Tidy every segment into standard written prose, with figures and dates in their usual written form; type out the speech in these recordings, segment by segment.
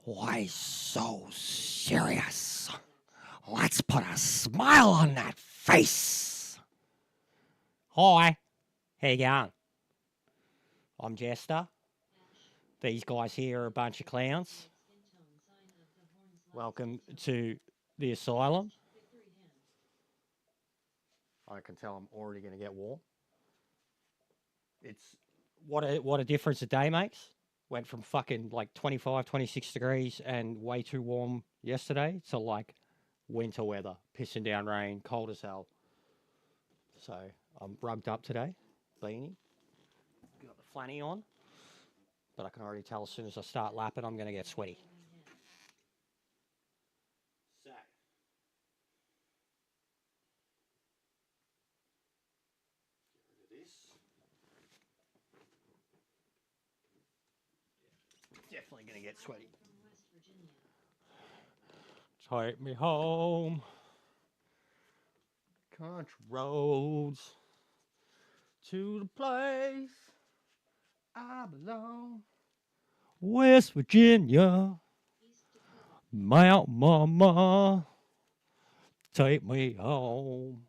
Why so serious? Let's put a smile on that face. Hi, how you going? I'm Jester. These guys here are a bunch of clowns. Welcome to the asylum. I can tell I'm already going to get warm. It's what a difference a day makes. Went from fucking like 25, 26 degrees and way too warm yesterday to like winter weather, pissing down rain, cold as hell. So I'm rugged up today, beanie. Got the flanny on, but I can already tell as soon as I start lapping, I'm going to get sweaty. So, get rid of this. Definitely going to get sweaty. Take me home. Country roads to the place I belong. West Virginia, Mount Mama, take me home.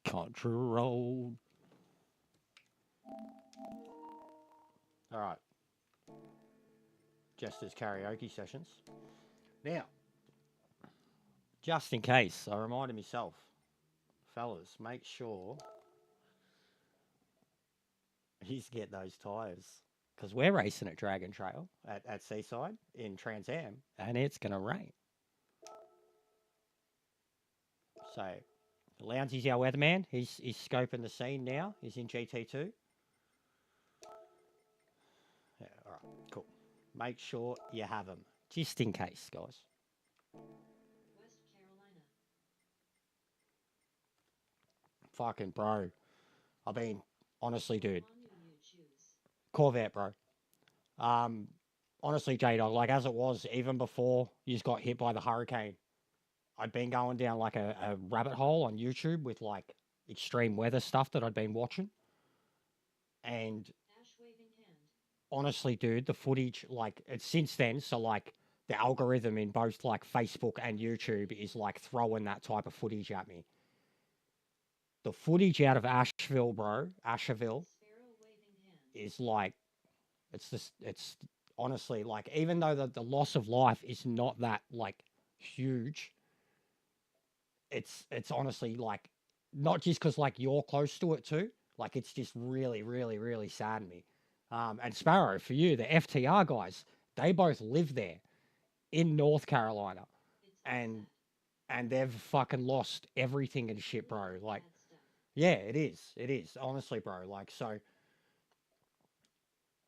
Country road. All right. Jester's karaoke sessions. Now, just in case, I reminded myself, fellas, make sure he's get those tyres. Because we're racing at Dragon Trail at Seaside in Trans Am, and it's going to rain. So, Lownsy's our weatherman. He's scoping the scene now. He's in GT2. Yeah, all right, cool. Make sure you have them, just in case, guys. West Carolina. Fucking bro. I mean, honestly, dude. Corvette, bro. Honestly, J-Dog, like as it was, even before you just got hit by the hurricane, I'd been going down like a rabbit hole on YouTube with like extreme weather stuff that I'd been watching. And honestly, dude, the footage, like, it's since then, so like the algorithm in both like Facebook and YouTube is like throwing that type of footage at me. The footage out of Asheville, bro, Asheville, is like, it's honestly like, even though the loss of life is not that like huge, it's honestly like, not just because like you're close to it too, like it's just really, really, really saddened me. And Sparrow, for you, the FTR guys, they both live there in North Carolina, and they've fucking lost everything and shit, bro. Like, yeah, it is, honestly, bro. Like, so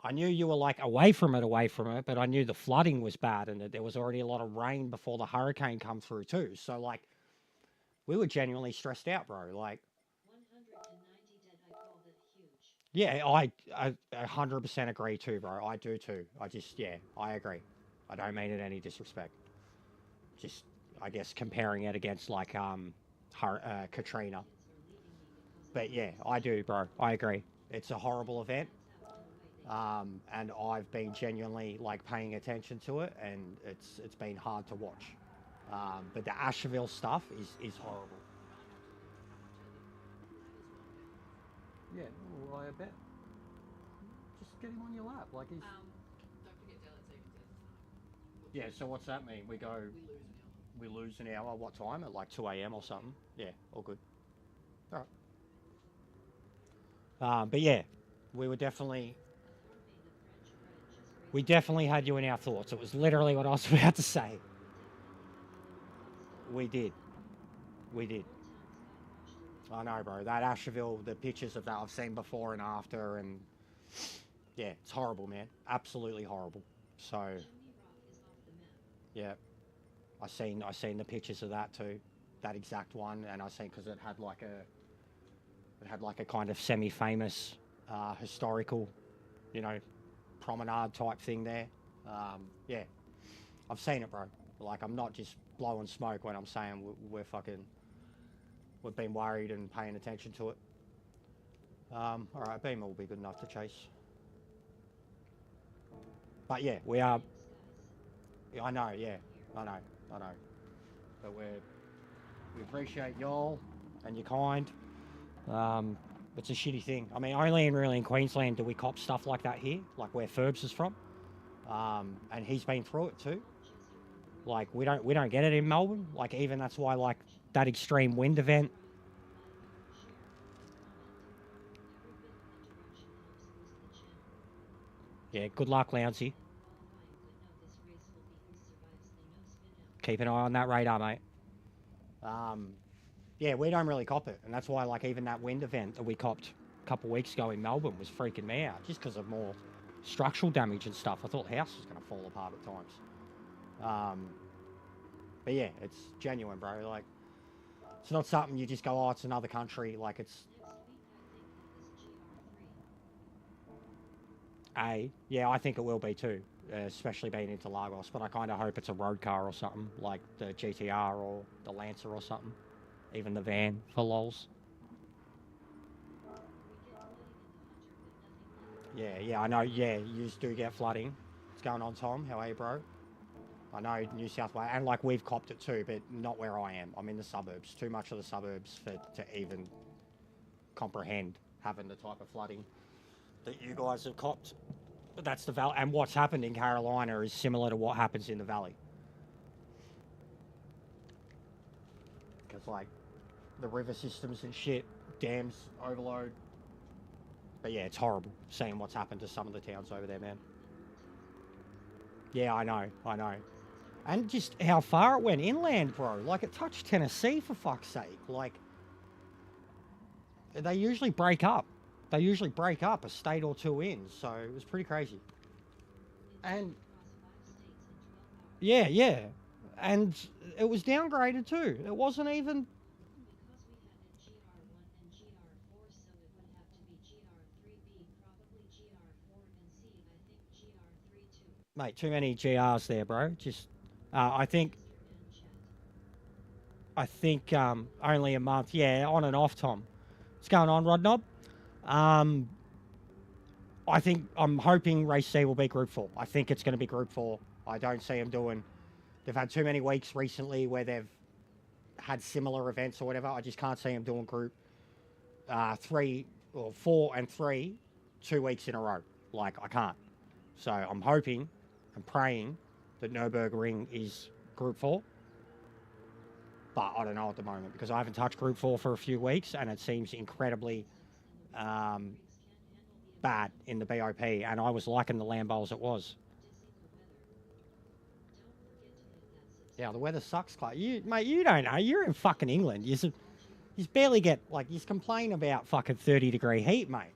I knew you were like away from it, but I knew the flooding was bad and that there was already a lot of rain before the hurricane come through too. So like, we were genuinely stressed out, bro. Like, 190 dead, I call that huge. Yeah, I 100% agree too, bro. I do too. I just, yeah, I agree. I don't mean it any disrespect. Just, I guess, comparing it against like Katrina. But yeah, I do, bro. I agree. It's a horrible event. And I've been genuinely like paying attention to it, and it's been hard to watch. But the Asheville stuff is horrible. Yeah, well, I bet. Just get him on your lap, like he's. Don't forget daylight saving time. Yeah. So what's that mean? We lose an hour. What time? At like 2 a.m. or something. Yeah, all good. All right. But yeah, we were definitely. We definitely had you in our thoughts. It was literally what I was about to say. We did. We did. I know, bro. That Asheville, the pictures of that I've seen before and after, and yeah, it's horrible, man. Absolutely horrible. So, yeah, I seen the pictures of that too, that exact one, and I seen because it had like a kind of semi-famous, historical, you know, promenade type thing there. Yeah, I've seen it, bro. Like, I'm not just blowing smoke when I'm saying we've been worried and paying attention to it. All right, Beamer will be good enough to chase. But yeah, we are. I know, yeah. I know. But we appreciate y'all and you're kind. It's a shitty thing. I mean, only really in Queensland do we cop stuff like that here, like where Ferbs is from. And he's been through it too. Like we don't get it in Melbourne. Like even that's why like that extreme wind event. Yeah, good luck, Lounsey. Keep an eye on that radar, mate. Yeah, we don't really cop it, and that's why like even that wind event that we copped a couple of weeks ago in Melbourne was freaking me out, just because of more structural damage and stuff. I thought the house was going to fall apart at times. But yeah, it's genuine, bro. Like, it's not something you just go, oh, it's another country. Like, it's... Yeah, I think it will be too, especially being into Lagos. But I kind of hope it's a road car or something, like the GTR or the Lancer or something. Even the van, for lols. Yeah, I know. Yeah, you do get flooding. What's going on, Tom? How are you, bro? I know New South Wales, and like we've copped it too, but not where I am. I'm in the suburbs. Too much of the suburbs to even comprehend having the type of flooding that you guys have copped. But that's the valley, and what's happened in Carolina is similar to what happens in the valley. Because like the river systems and shit, dams overload. But yeah, it's horrible seeing what's happened to some of the towns over there, man. Yeah, I know. And just how far it went inland, bro. Like, it touched Tennessee, for fuck's sake. Like, they usually break up. They usually break up a state or two in, so it was pretty crazy. And, yeah. And it was downgraded, too. It wasn't even... Mate, too many GRs there, bro. Just, I think only a month. Yeah, on and off, Tom. What's going on, Rodnob? I'm hoping Race C will be Group 4. I think it's going to be Group 4. I don't see them doing... They've had too many weeks recently where they've had similar events or whatever. I just can't see them doing Group 3 or 4 and 3 2 weeks in a row. Like, I can't. So I'm hoping and praying that Nürburgring is Group 4. But I don't know at the moment because I haven't touched Group 4 for a few weeks and it seems incredibly bad in the BOP, and I was liking the Lambo as it was. Yeah, the weather sucks, Clark. Mate, you don't know. You're in fucking England. You barely get, like, you complain about fucking 30-degree heat, mate.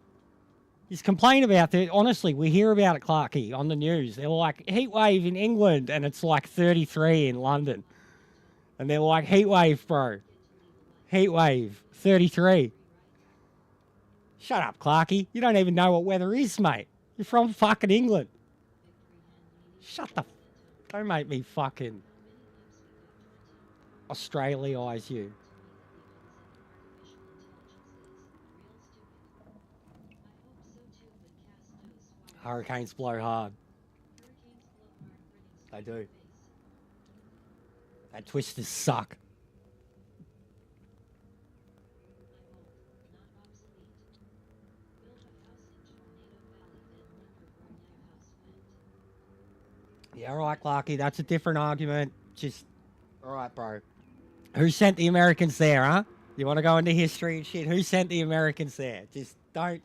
You complain about that. Honestly, we hear about it, Clarky, on the news. They're like, heat wave in England, and it's like 33 in London. And they're like, heat wave, bro. Heat wave, 33. Shut up, Clarky. You don't even know what weather is, mate. You're from fucking England. Shut the... Don't make me fucking... Australia-ise you. Hurricanes blow hard. They do. And twisters suck. Yeah, all right, Clarky, that's a different argument. Just, all right, bro. Who sent the Americans there, huh? You want to go into history and shit? Who sent the Americans there? Just don't...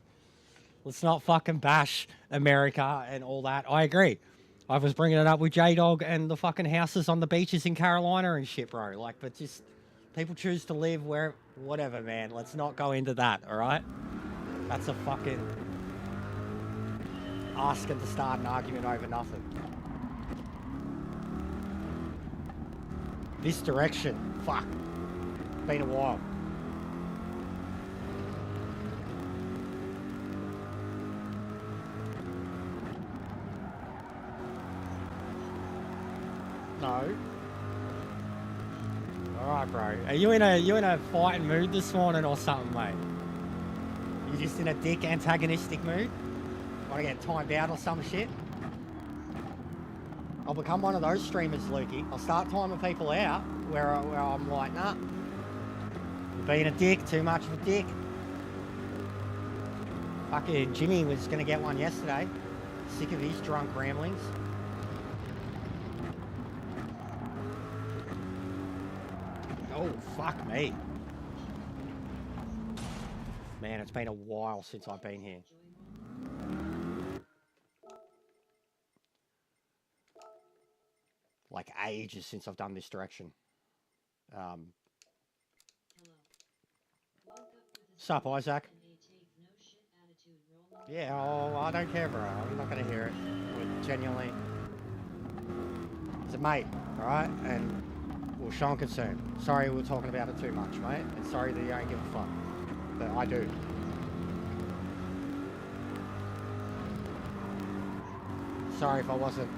Let's not fucking bash America and all that. I agree. I was bringing it up with J-Dog and the fucking houses on the beaches in Carolina and shit, bro. Like, but just... People choose to live where... Whatever, man. Let's not go into that, all right? That's a fucking... Asking to start an argument over nothing. This direction. Fuck. Been a while. No. Alright, bro. Are you in a fighting mood this morning or something, mate? You just in a dick antagonistic mood? Want to get timed out or some shit? I I'll become one of those streamers, Lukey. I'll start timing people out where I'm like, nah, you're being a dick, too much of a dick. Fucking Jimmy was going to get one yesterday. Sick of his drunk ramblings. Oh, fuck me. Man, it's been a while since I've been here. Like ages since I've done this direction. Sup, Isaac? Yeah, oh, I don't care, bro. I'm not going to hear it. We're genuinely... It's a mate, alright? And we'll show concern. Sorry we're talking about it too much, mate. And sorry that you don't give a fuck. But I do. Sorry if I wasn't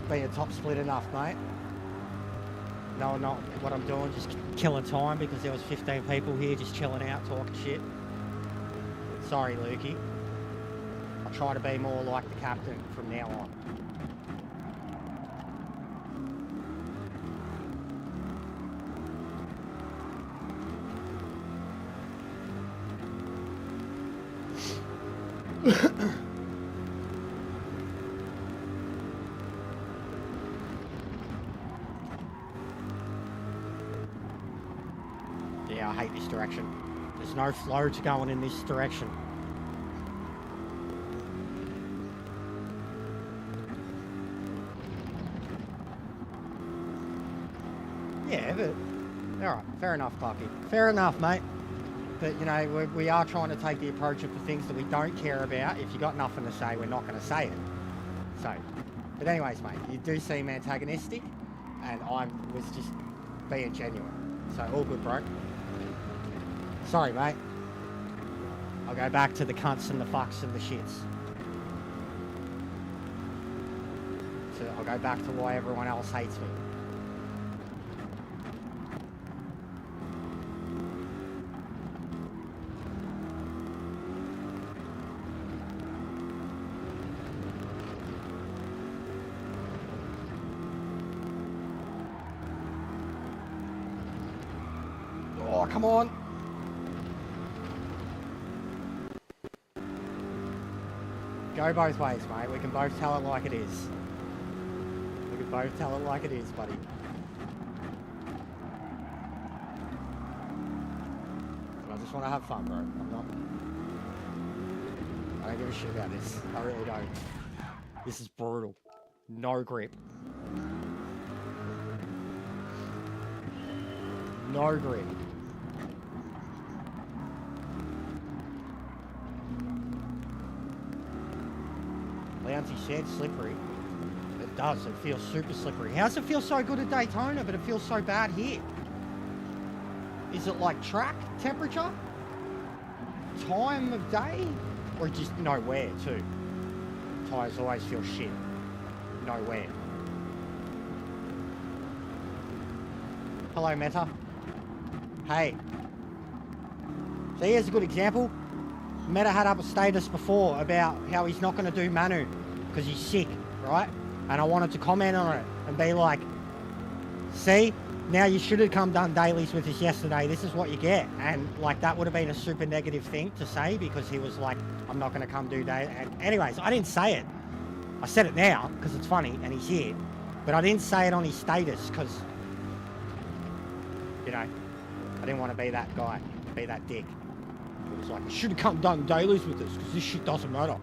being top split enough, mate. No, not what I'm doing, just killing time because there was 15 people here just chilling out, talking shit. Sorry, Lukey. I'll try to be more like the captain from now on. Yeah, I hate this direction. There's no flow to going in this direction. Yeah, but... Alright, fair enough, Clarky. Fair enough, mate. But, you know, we are trying to take the approach of the things that we don't care about. If you got nothing to say, we're not going to say it. So, but anyways, mate, you do seem antagonistic, and I was just being genuine. So, all good, bro. Sorry, mate. I'll go back to the cunts and the fucks and the shits. So I'll go back to why everyone else hates me. Oh, come on. Go both ways, mate. We can both tell it like it is. We can both tell it like it is, buddy. But I just want to have fun, bro. I'm not... I don't give a shit about this. I really don't. This is brutal. No grip. No grip. Bouncy said slippery. It does. It feels super slippery. How does it feel so good at Daytona, but it feels so bad here? Is it like track temperature? Time of day? Or just nowhere too? Tyres always feel shit. Nowhere. Hello, Meta. Hey. So here's a good example. Meta had up a status before about how he's not going to do Manu because he's sick, right? And I wanted to comment on it and be like, see, now you should have come done dailies with us yesterday. This is what you get. And like that would have been a super negative thing to say because he was like, I'm not going to come do daily. And anyways, I didn't say it. I said it now because it's funny and he's here. But I didn't say it on his status because, you know, I didn't want to be that guy, be that dick. It was like, you should have come done dailies with us because this shit doesn't matter.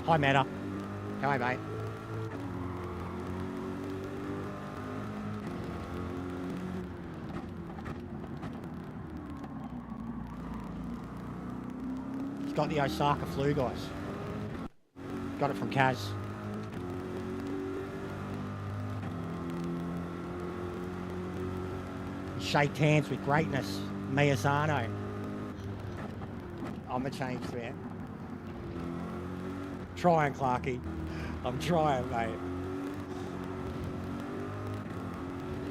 Hi, Meta. Hi, mate. He's got the Osaka flu, guys. Got it from Kaz. He shaked hands with greatness. Miyazano. I'm a changed man. Trying, Clarky. I'm trying, mate.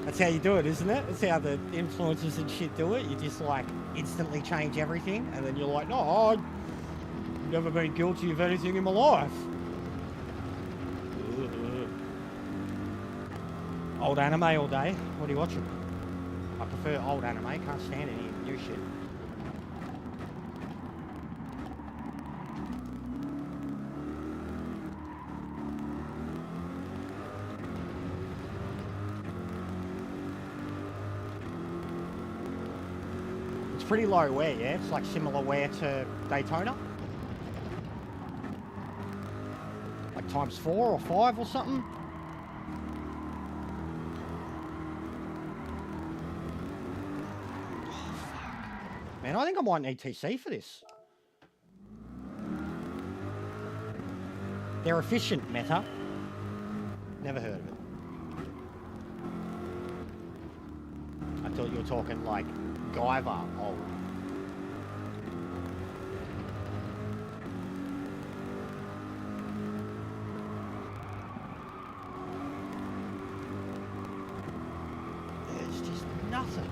That's how you do it, isn't it? That's how the influencers and shit do it. You just like instantly change everything and then you're like, no, I've never been guilty of anything in my life. Old anime all day. What are you watching? I prefer old anime. Can't stand any new shit. It's pretty low wear, yeah? It's like similar wear to Daytona. Like times 4 or 5 or something. Man, I think I might need TC for this. They're efficient, Meta. Never heard of it. I thought you were talking like Guyver old. There's just nothing.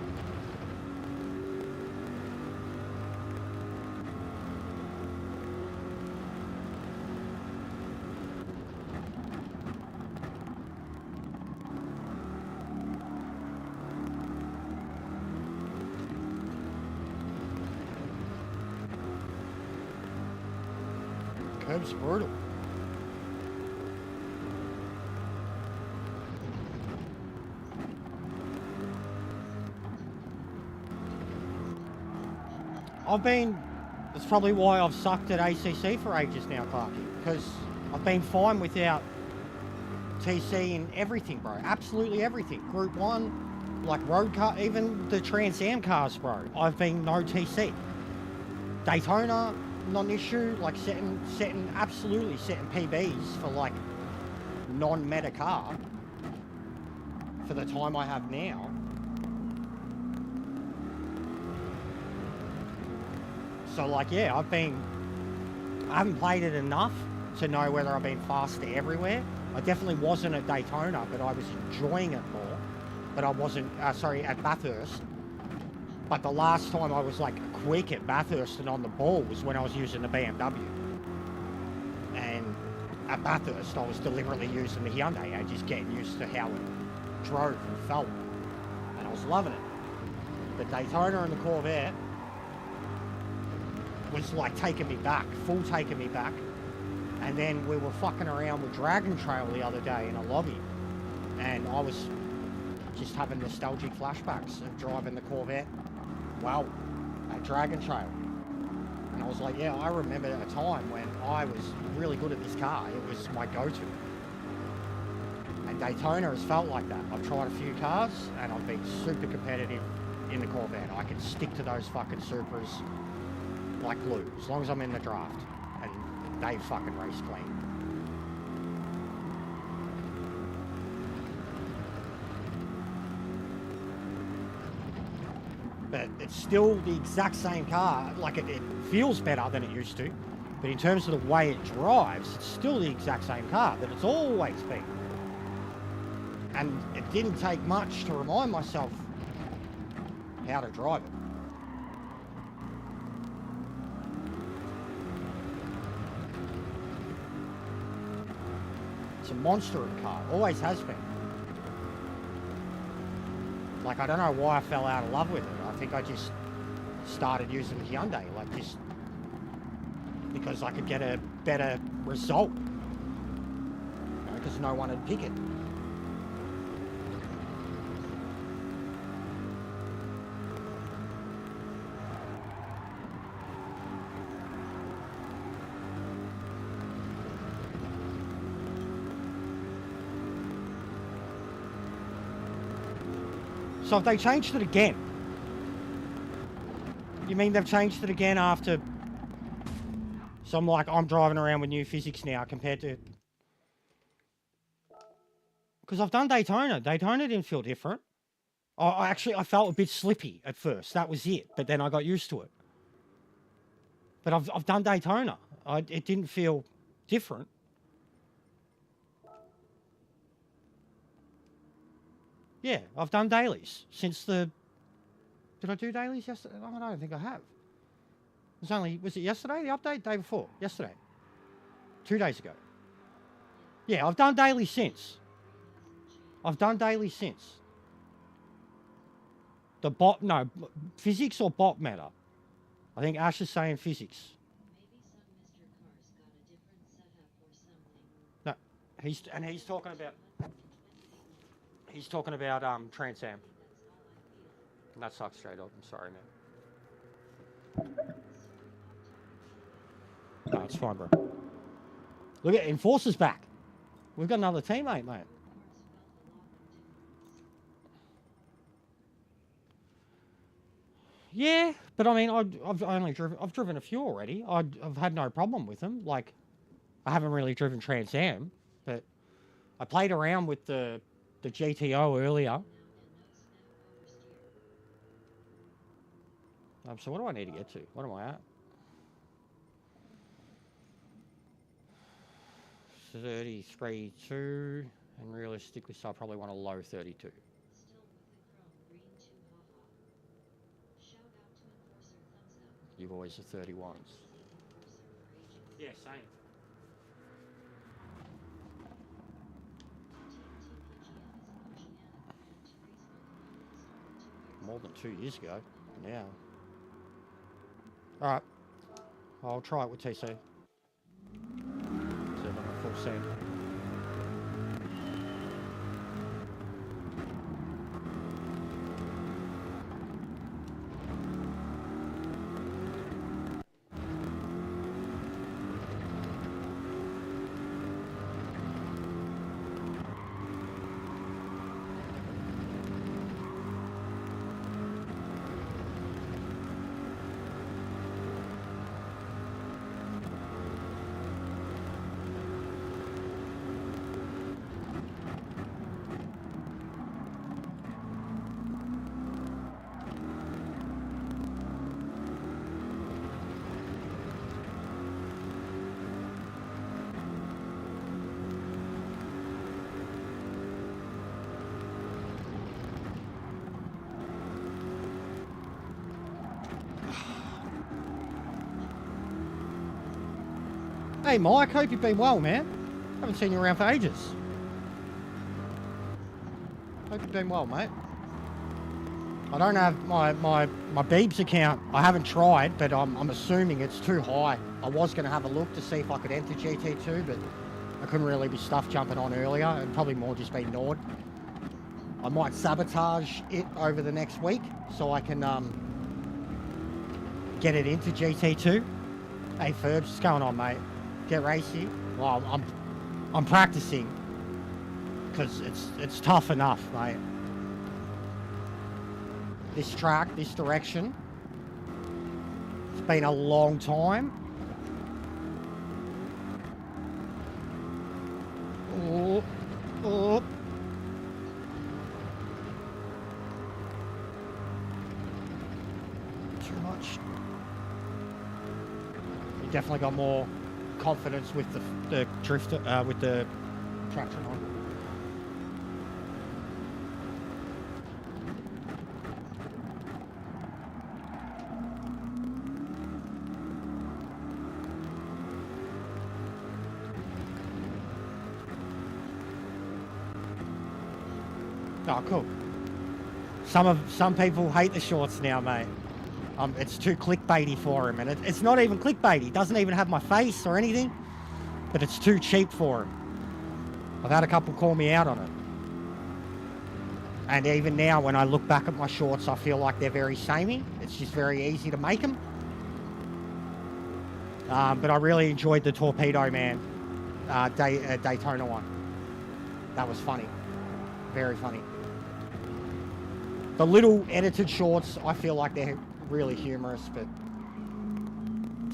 Curb's brutal. That's probably why I've sucked at ACC for ages now, Clarky, because I've been fine without TC in everything, bro. Absolutely everything. Group 1, like road car, even the Trans Am cars, bro. I've been no TC. Daytona, not an issue. Like absolutely setting PBs for like non-meta car for the time I have now. So like, yeah, I haven't played it enough to know whether I've been faster everywhere. I definitely wasn't at Daytona, but I was enjoying it more. But I wasn't, at Bathurst. But the last time I was like quick at Bathurst and on the ball was when I was using the BMW. And at Bathurst, I was deliberately using the Hyundai and just getting used to how it drove and felt. And I was loving it. The Daytona and the Corvette was like taking me back, full taking me back. And then we were fucking around with Dragon Trail the other day in a lobby. And I was just having nostalgic flashbacks of driving the Corvette. Wow, at Dragon Trail. And I was like, yeah, I remember a time when I was really good at this car. It was my go-to. And Daytona has felt like that. I've tried a few cars and I've been super competitive in the Corvette. I can stick to those fucking Supras like glue, as long as I'm in the draft. And they fucking race clean. But it's still the exact same car. Like it feels better than it used to. But in terms of the way it drives, it's still the exact same car that it's always been. And it didn't take much to remind myself how to drive it. It's a monster of a car, always has been. Like, I don't know why I fell out of love with it. I think I just started using the Hyundai, like just because I could get a better result. Because no one would pick it. So if they changed it again, you mean they've changed it again after? So I'm driving around with new physics now compared to, because I've done Daytona. Daytona didn't feel different. I felt a bit slippy at first. That was it. But then I got used to it. But I've done Daytona. It didn't feel different. Yeah, I've done dailies since the... Did I do dailies yesterday? I don't think I have. Was it yesterday, the update? Day before? Yesterday. 2 days ago. Yeah, I've done dailies since. I've done daily since. The bot, no, physics or bot matter. I think Ash is saying physics. No, he's talking about Trans Am. And that sucks straight up. I'm sorry, man. No, it's fine, bro. Look at Enforcer's back. We've got another teammate, mate. Yeah, but I mean, I've driven a few already. I've had no problem with them. Like, I haven't really driven Trans Am, but I played around with the GTO earlier. So what do I need to get to? What am I at? 33.2, and realistically, so I probably want a low 32. You've always the 31s. Yeah, same. More than 2 years ago. Yeah. Alright. I'll try it with TC. See if I'm at full send. Hey Mike, hope you've been well, man. Haven't seen you around for ages. Hope you've been well, mate. I don't have my Beebs account. I haven't tried, but I'm assuming it's too high. I was going to have a look to see if I could enter GT2, but I couldn't really be stuff jumping on earlier, and probably more just be gnawed. I might sabotage it over the next week so I can get it into GT2. Hey Ferbs, what's going on, mate? Get racy. Well, I'm practicing because it's tough enough, mate. This track, this direction. It's been a long time. Oh, oh. Too much. You definitely got more confidence with the drifter, with the traction on. Oh, cool. Some people hate the shorts now, mate. It's too clickbaity for him, and it's not even clickbaity. It doesn't even have my face or anything, but it's too cheap for him. I've had a couple call me out on it. And even now, when I look back at my shorts, I feel like they're very samey. It's just very easy to make them. But I really enjoyed the Torpedo Man Daytona one. That was funny. Very funny. The little edited shorts, I feel like they're really humorous, but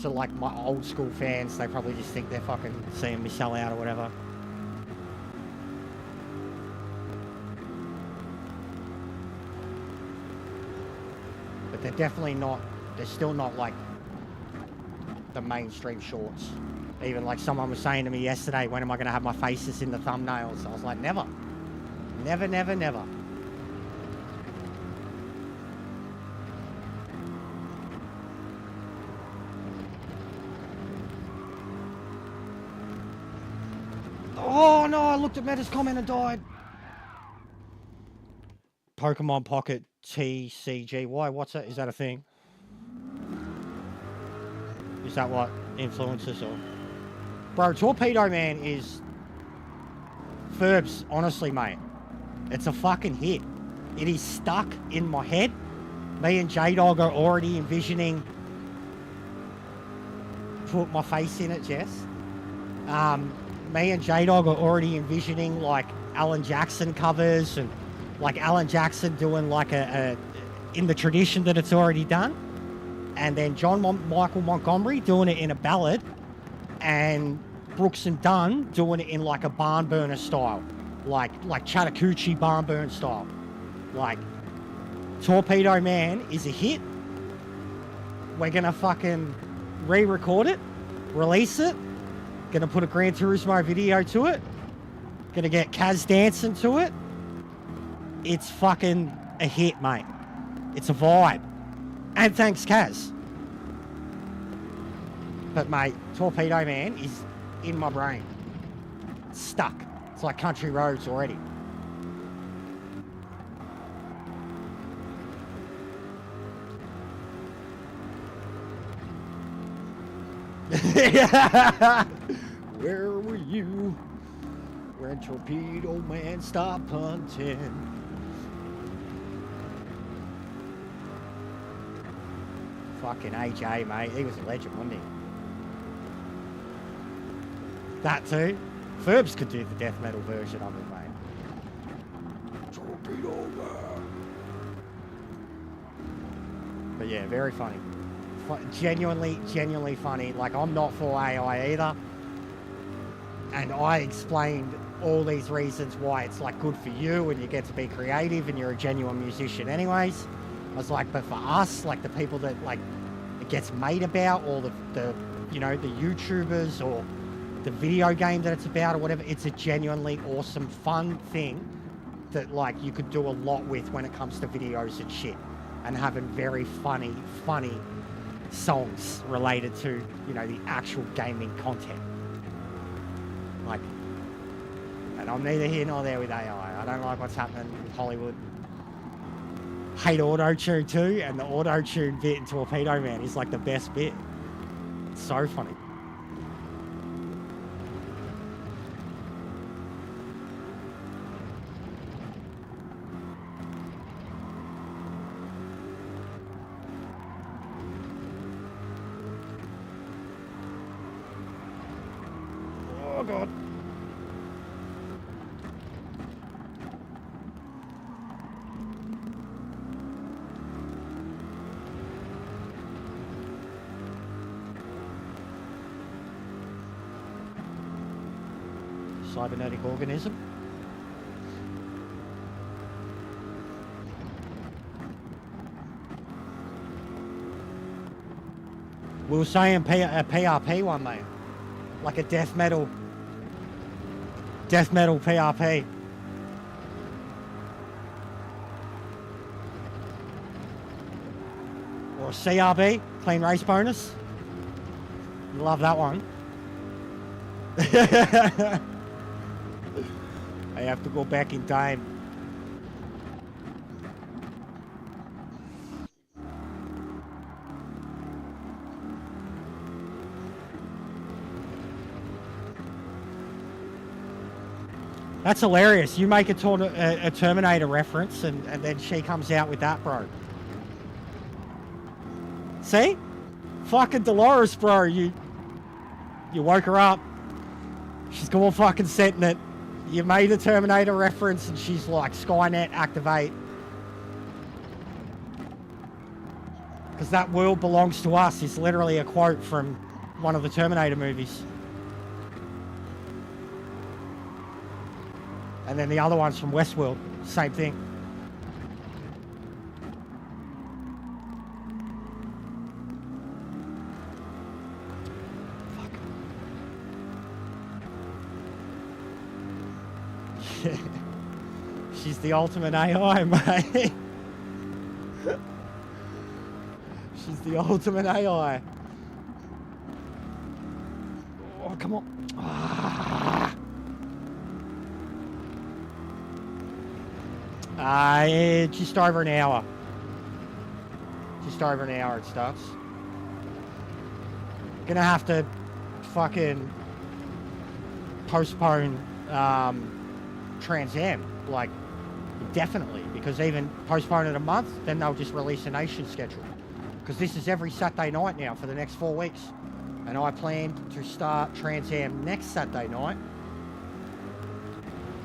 to like my old school fans, they probably just think they're fucking seeing me sell out or whatever. But they're definitely not, they're still not like the mainstream shorts. Even like someone was saying to me yesterday, when am I going to have my faces in the thumbnails? I was like, never. Never, never, never. Oh no, I looked at Meta's comment and died. Pokemon Pocket TCGY. What's that? Is that a thing? Is that what influences or? Bro, Torpedo Man is... Ferbs, honestly, mate. It's a fucking hit. It is stuck in my head. Me and J-Dog are already envisioning... Put my face in it, Jess. Me and J-Dog are already envisioning, like, Alan Jackson covers and, like, Alan Jackson doing, like, in the tradition that it's already done. And then Michael Montgomery doing it in a ballad. And Brooks and Dunn doing it in, like, a barn burner style. Like Chattahoochee barn burn style. Like, Torpedo Man is a hit. We're going to fucking re-record it, release it. Going to put a Gran Turismo video to it. Going to get Kaz dancing to it. It's fucking a hit, mate. It's a vibe. And thanks, Kaz. But, mate, Torpedo Man is in my brain. It's stuck. It's like country roads already. Where were you when Torpedo Man stopped hunting? Fucking AJ, mate. He was a legend, wasn't he? That too. Ferbs could do the death metal version of it, mate. Torpedo Man. But yeah, very funny. Genuinely funny. Like, I'm not for AI either. And I explained all these reasons why it's, like, good for you and you get to be creative and you're a genuine musician anyways. I was like, but for us, like, the people that, like, it gets made about, or the you know, the YouTubers or the video game that it's about or whatever, it's a genuinely awesome, fun thing that, like, you could do a lot with when it comes to videos and shit. And having very funny songs related to, you know, the actual gaming content. Like, and I'm neither here nor there with AI. I don't like what's happening with Hollywood. Hate auto-tune too, and the auto-tune bit in Torpedo Man is like the best bit. It's so funny. Oh God. Cybernetic organism. We were saying a PRP one, mate. Like a death metal PRP. Or a CRB, clean race bonus. Love that one. I have to go back in time. That's hilarious. You make a Terminator reference and then she comes out with that, bro. See? Fucking Dolores, bro. You woke her up. She's going fucking setting it. You made a Terminator reference and she's like, Skynet, activate. Because that world belongs to us is literally a quote from one of the Terminator movies. And then the other one's from Westworld. Same thing. She's the ultimate AI, mate. She's the ultimate AI. Oh, come on. Ah. Just over an hour. Just over an hour it starts. Gonna have to fucking postpone Trans Am, like, definitely, because even postpone it a month, then they'll just release a nation schedule. Because this is every Saturday night now for the next 4 weeks. And I plan to start Trans Am next Saturday night.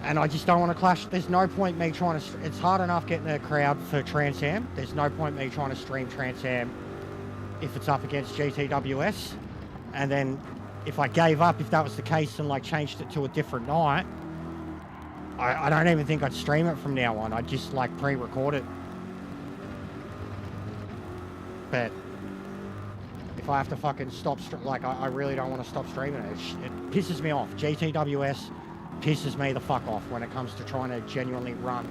And I just don't want to clash. There's no point me trying to... It's hard enough getting a crowd for Trans Am. There's no point me trying to stream Trans Am if it's up against GTWS. And then if I gave up, if that was the case, and like changed it to a different night, I don't even think I'd stream it from now on. I'd just like pre-record it. But if I have to fucking stop, like I really don't want to stop streaming it. It pisses me off. GTWS pisses me the fuck off when it comes to trying to genuinely run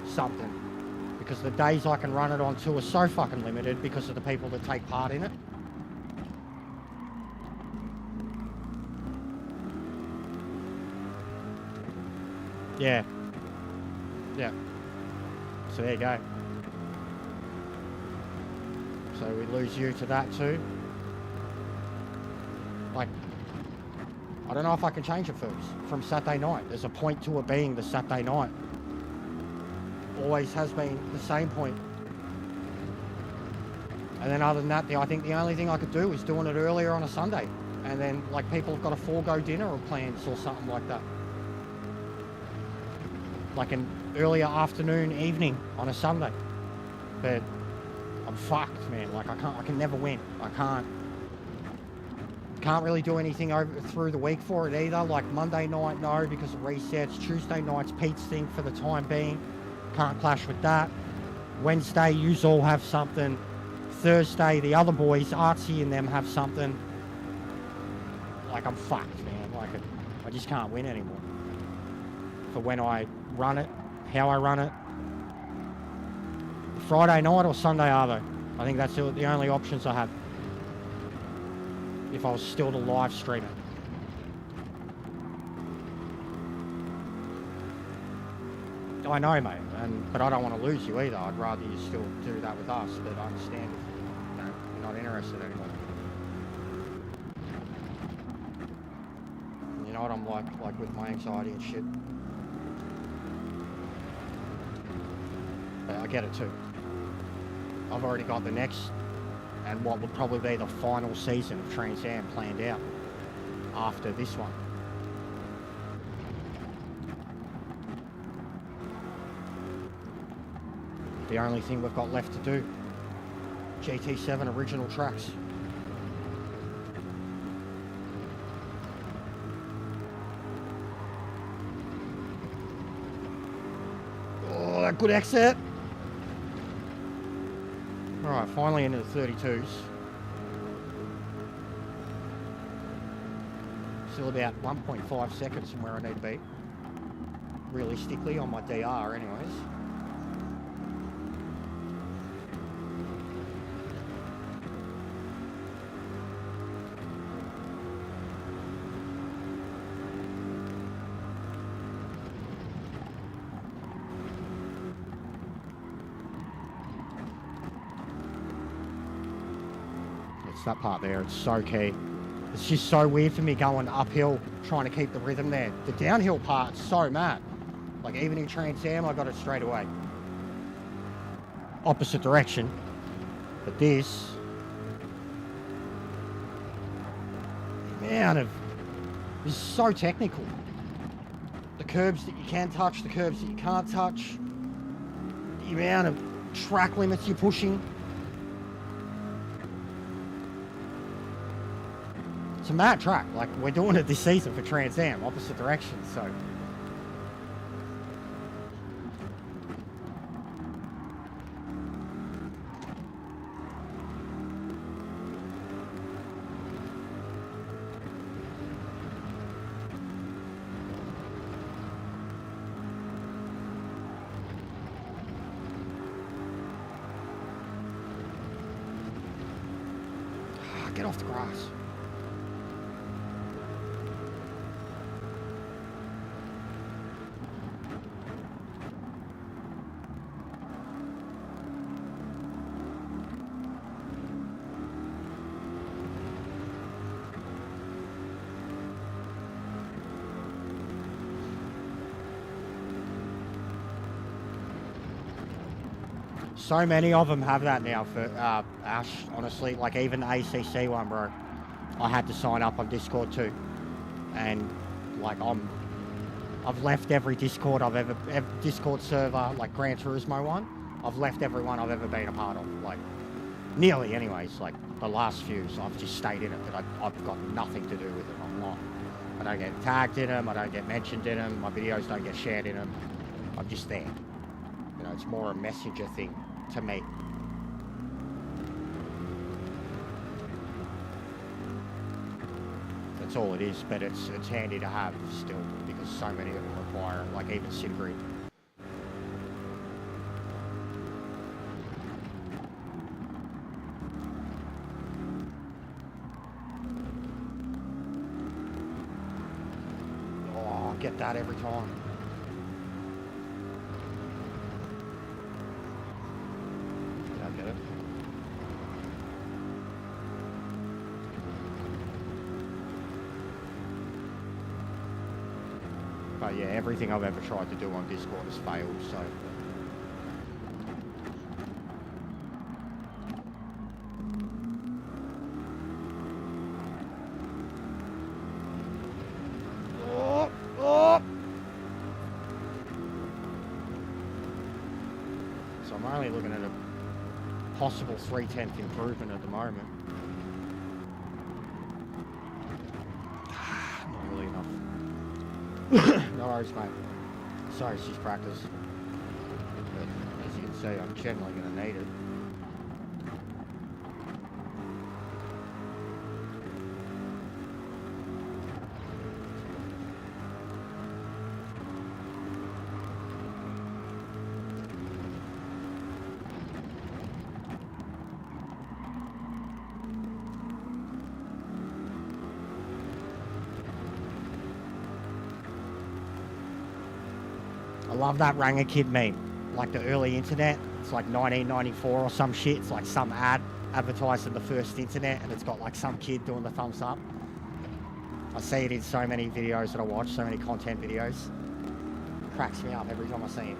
something. Because the days I can run it on tour are so fucking limited because of the people that take part in it. Yeah. Yeah. So there you go. So we lose you to that too. Like, I don't know if I can change it first from Saturday night. There's a point to it being the Saturday night. Always has been the same point. And then other than that, I think the only thing I could do is doing it earlier on a Sunday. And then like people have got a forego dinner or plans or something like that. Like an earlier afternoon, evening on a Sunday. But I'm fucked, man. Like I can never win. I can't really do anything through the week for it either. Like Monday night, no, because of resets. Tuesday night's Pete's thing for the time being. Can't clash with that. Wednesday, yous all have something. Thursday, the other boys, Artsy and them have something. Like I'm fucked, man. Like I just can't win anymore. For when I run it, how I run it. Friday night or Sunday Arvo. I think that's the only options I have. If I was still to live stream it. I know, mate, but I don't want to lose you either. I'd rather you still do that with us, but I understand if you're not interested anymore. You know what I'm like with my anxiety and shit. But I get it too. I've already got the next and what would probably be the final season of Trans Am planned out after this one. The only thing we've got left to do, GT7 original tracks. Oh, that good exit. Alright, finally into the 32s. Still about 1.5 seconds from where I need to be. Realistically, on my DR anyways. That part there, it's so key. It's just so weird for me going uphill trying to keep the rhythm there. The downhill part's so mad. Like even in Trans Am I got it straight away. Opposite direction. But this is so technical. The curbs that you can touch, the curbs that you can't touch, the amount of track limits you're pushing. It's a mad track. Like, we're doing it this season for Trans Am, opposite direction, so. Get off the grass. So many of them have that now for Ash, honestly. Like even the ACC one, bro. I had to sign up on Discord too. And like I've left every Discord every Discord server, like Gran Turismo one. I've left every one I've ever been a part of. Like nearly anyways, like the last few. So I've just stayed in it, but I've got nothing to do with it. I'm not. I don't get tagged in them, I don't get mentioned in them, my videos don't get shared in them. I'm just there. You know, it's more a messenger thing to me. That's all it is, but it's handy to have still, because so many of them require it, like even SimGrid. Oh, I get that every time. I get it. But yeah, everything I've ever tried to do on Discord has failed, so. Oh, oh. So I'm only looking at a possible 3/10 improvement at the moment. Not really enough. No worries, mate. Sorry, it's just practice. But as you can see, I'm generally going to need it. I love that Ranger Kid meme, like the early internet. It's like 1994 or some shit. It's like some ad advertising the first internet, and it's got like some kid doing the thumbs up. I see it in so many videos that I watch, so many content videos. It cracks me up every time I see him.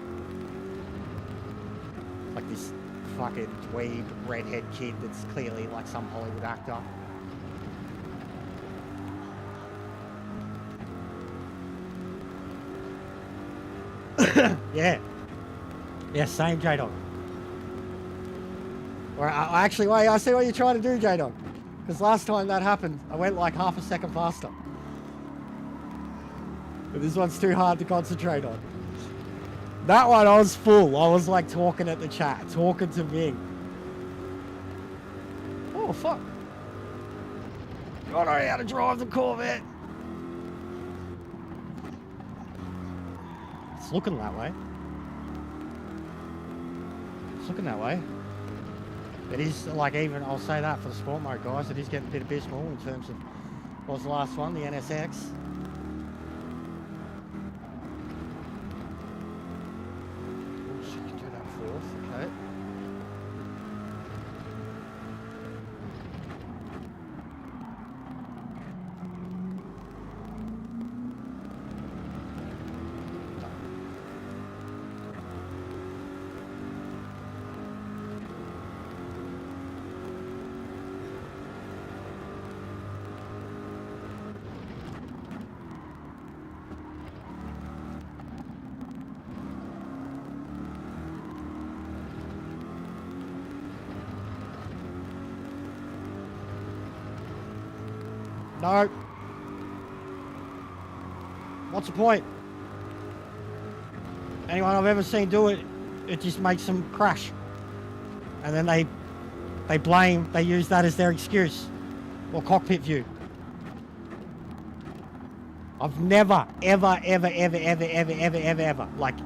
Like this fucking dweeb redhead kid that's clearly like some Hollywood actor. Yeah. Yeah, same, J-Dog. Or actually, wait, I see what you're trying to do, J-Dog. Because last time that happened, I went like half a second faster. But this one's too hard to concentrate on. That one, I was full. I was like talking at the chat, talking to Ming. Oh, fuck. I don't know how to drive the Corvette. It's looking that way. It's looking that way. It is, like, even, I'll say that for the sport mode, guys, it is getting a bit abysmal in terms of, what was the last one, the NSX. Oh, shit, you can do that fourth, okay. No. What's the point? Anyone I've ever seen do it, it just makes them crash. And then they use that as their excuse. Or cockpit view. I've never, ever, like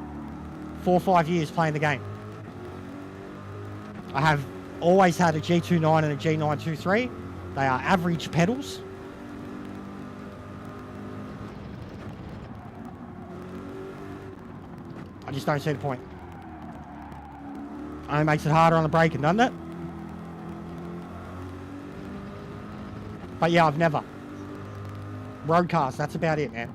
4 or 5 years playing the game. I have always had a G29 and a G923. They are average pedals. I just don't see the point. Only makes it harder on the braking, doesn't it? But yeah, I've never. Road cars, that's about it, man.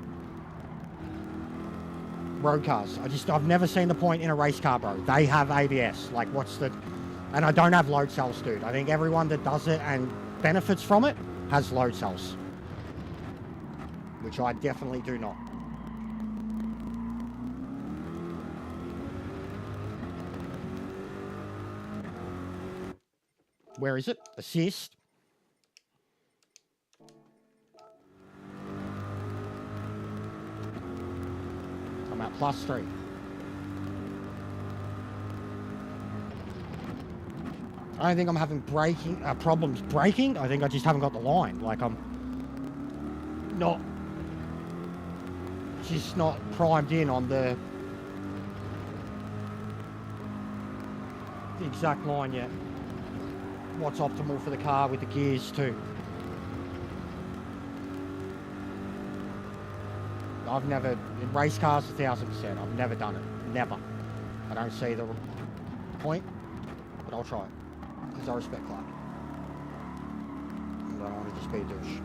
road cars. I've never seen the point in a race car, bro. They have ABS. Like, what's the... And I don't have load cells, dude. I think everyone that does it and benefits from it has load cells. Which I definitely do not. Where is it? Assist. I'm at +3. I don't think I'm having problems braking. I think I just haven't got the line. Like, I'm not... just not primed in on the exact line yet. What's optimal for the car with the gears too. I've never, in race cars, 1000%. I've never done it. Never. I don't see the point, but I'll try it. Because I respect Clark. I don't want to just be a douche.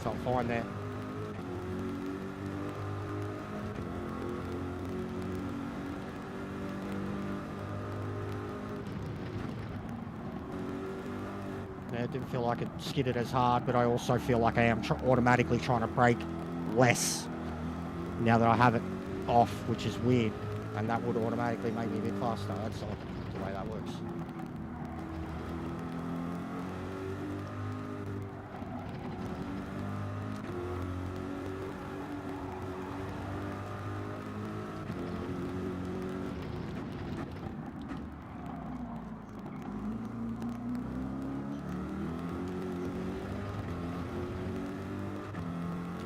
So I'm fine there. Yeah, it didn't feel like it skidded as hard, but I also feel like I am automatically trying to brake less now that I have it off, which is weird, and that would automatically make me a bit faster. That's like the way that works.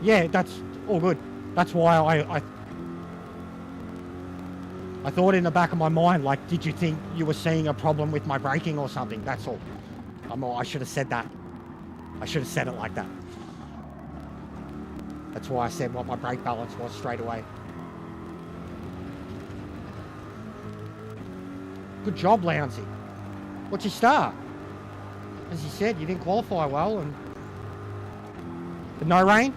Yeah, that's all good. That's why I thought in the back of my mind, like, did you think you were seeing a problem with my braking or something? That's all. I should have said that. I should have said it like that. That's why I said what my brake balance was straight away. Good job, Lounsey. What's your star? As you said, you didn't qualify well, and but no rain.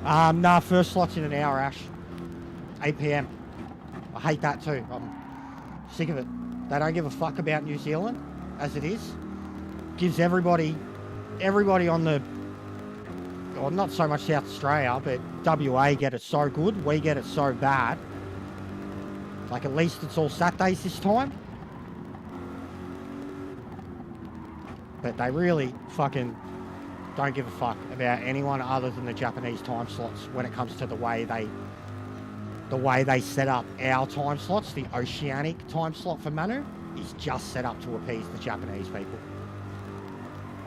Nah, first slot's in an hour, Ash. 8 p.m. I hate that too. I'm sick of it. They don't give a fuck about New Zealand, as it is. Gives everybody on the, well, not so much South Australia, but WA get it so good. We get it so bad. Like, at least it's all Saturdays this time. But they really fucking don't give a fuck about anyone other than the Japanese time slots when it comes to the way they set up our time slots. The oceanic time slot for Manu is just set up to appease the Japanese people,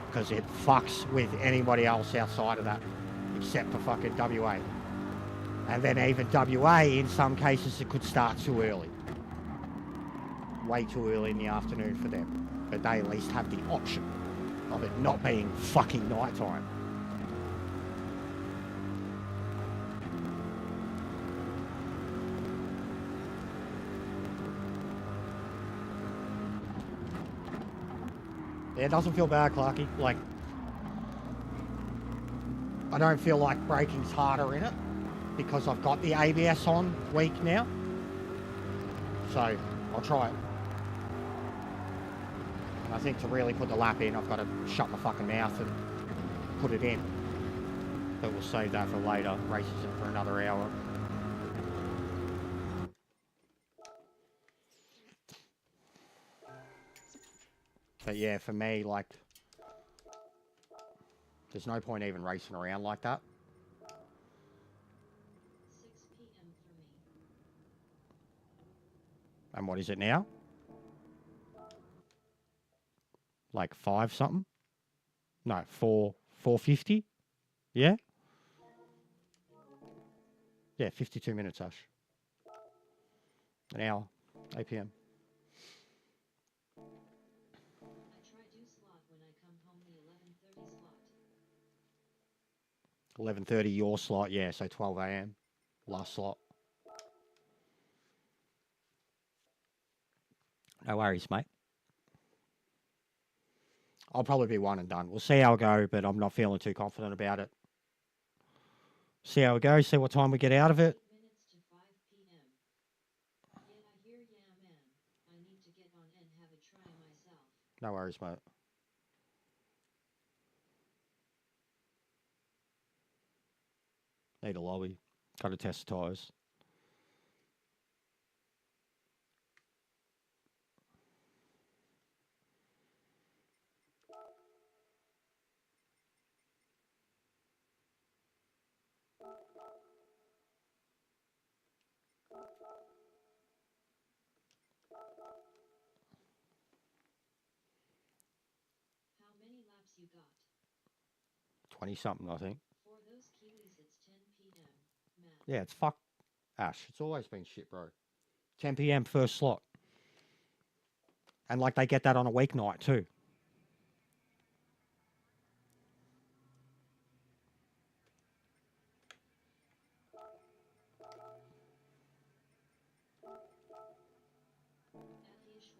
because it fucks with anybody else outside of that, except for fucking WA. And then even WA, in some cases, it could start too early. Way too early in the afternoon for them. But they at least have the option of it not being fucking nighttime. Yeah, it doesn't feel bad, Clarky. Like, I don't feel like braking's harder in it because I've got the ABS on weak now. So, I'll try it. I think to really put the lap in, I've got to shut my fucking mouth and put it in. But we'll save that for later. Races it for another hour. But yeah, for me, like, there's no point even racing around like that. 6 p.m. for me. And what is it now? Like 5 something? No, 4:50? Yeah? Yeah, 52 minutes, Ash. An hour. 8 p.m. I try do slot when I come home the 11:30 slot. 11:30 your slot, yeah, so 12 a.m. last slot. No worries, mate. I'll probably be one and done. We'll see how it go, but I'm not feeling too confident about it. See how it goes. See what time we get out of it. 8 minutes to 5 p.m. Yeah, I hear ya, man. I need to get on and have a try myself. No worries, mate. Need a lobby. Got to test the tyres. How many laps you got? 20 something, I think. For those Kiwis, it's 10 p.m. Man. Yeah, it's fuck Ash. It's always been shit, bro. 10 p.m. first slot. And like they get that on a weeknight too. At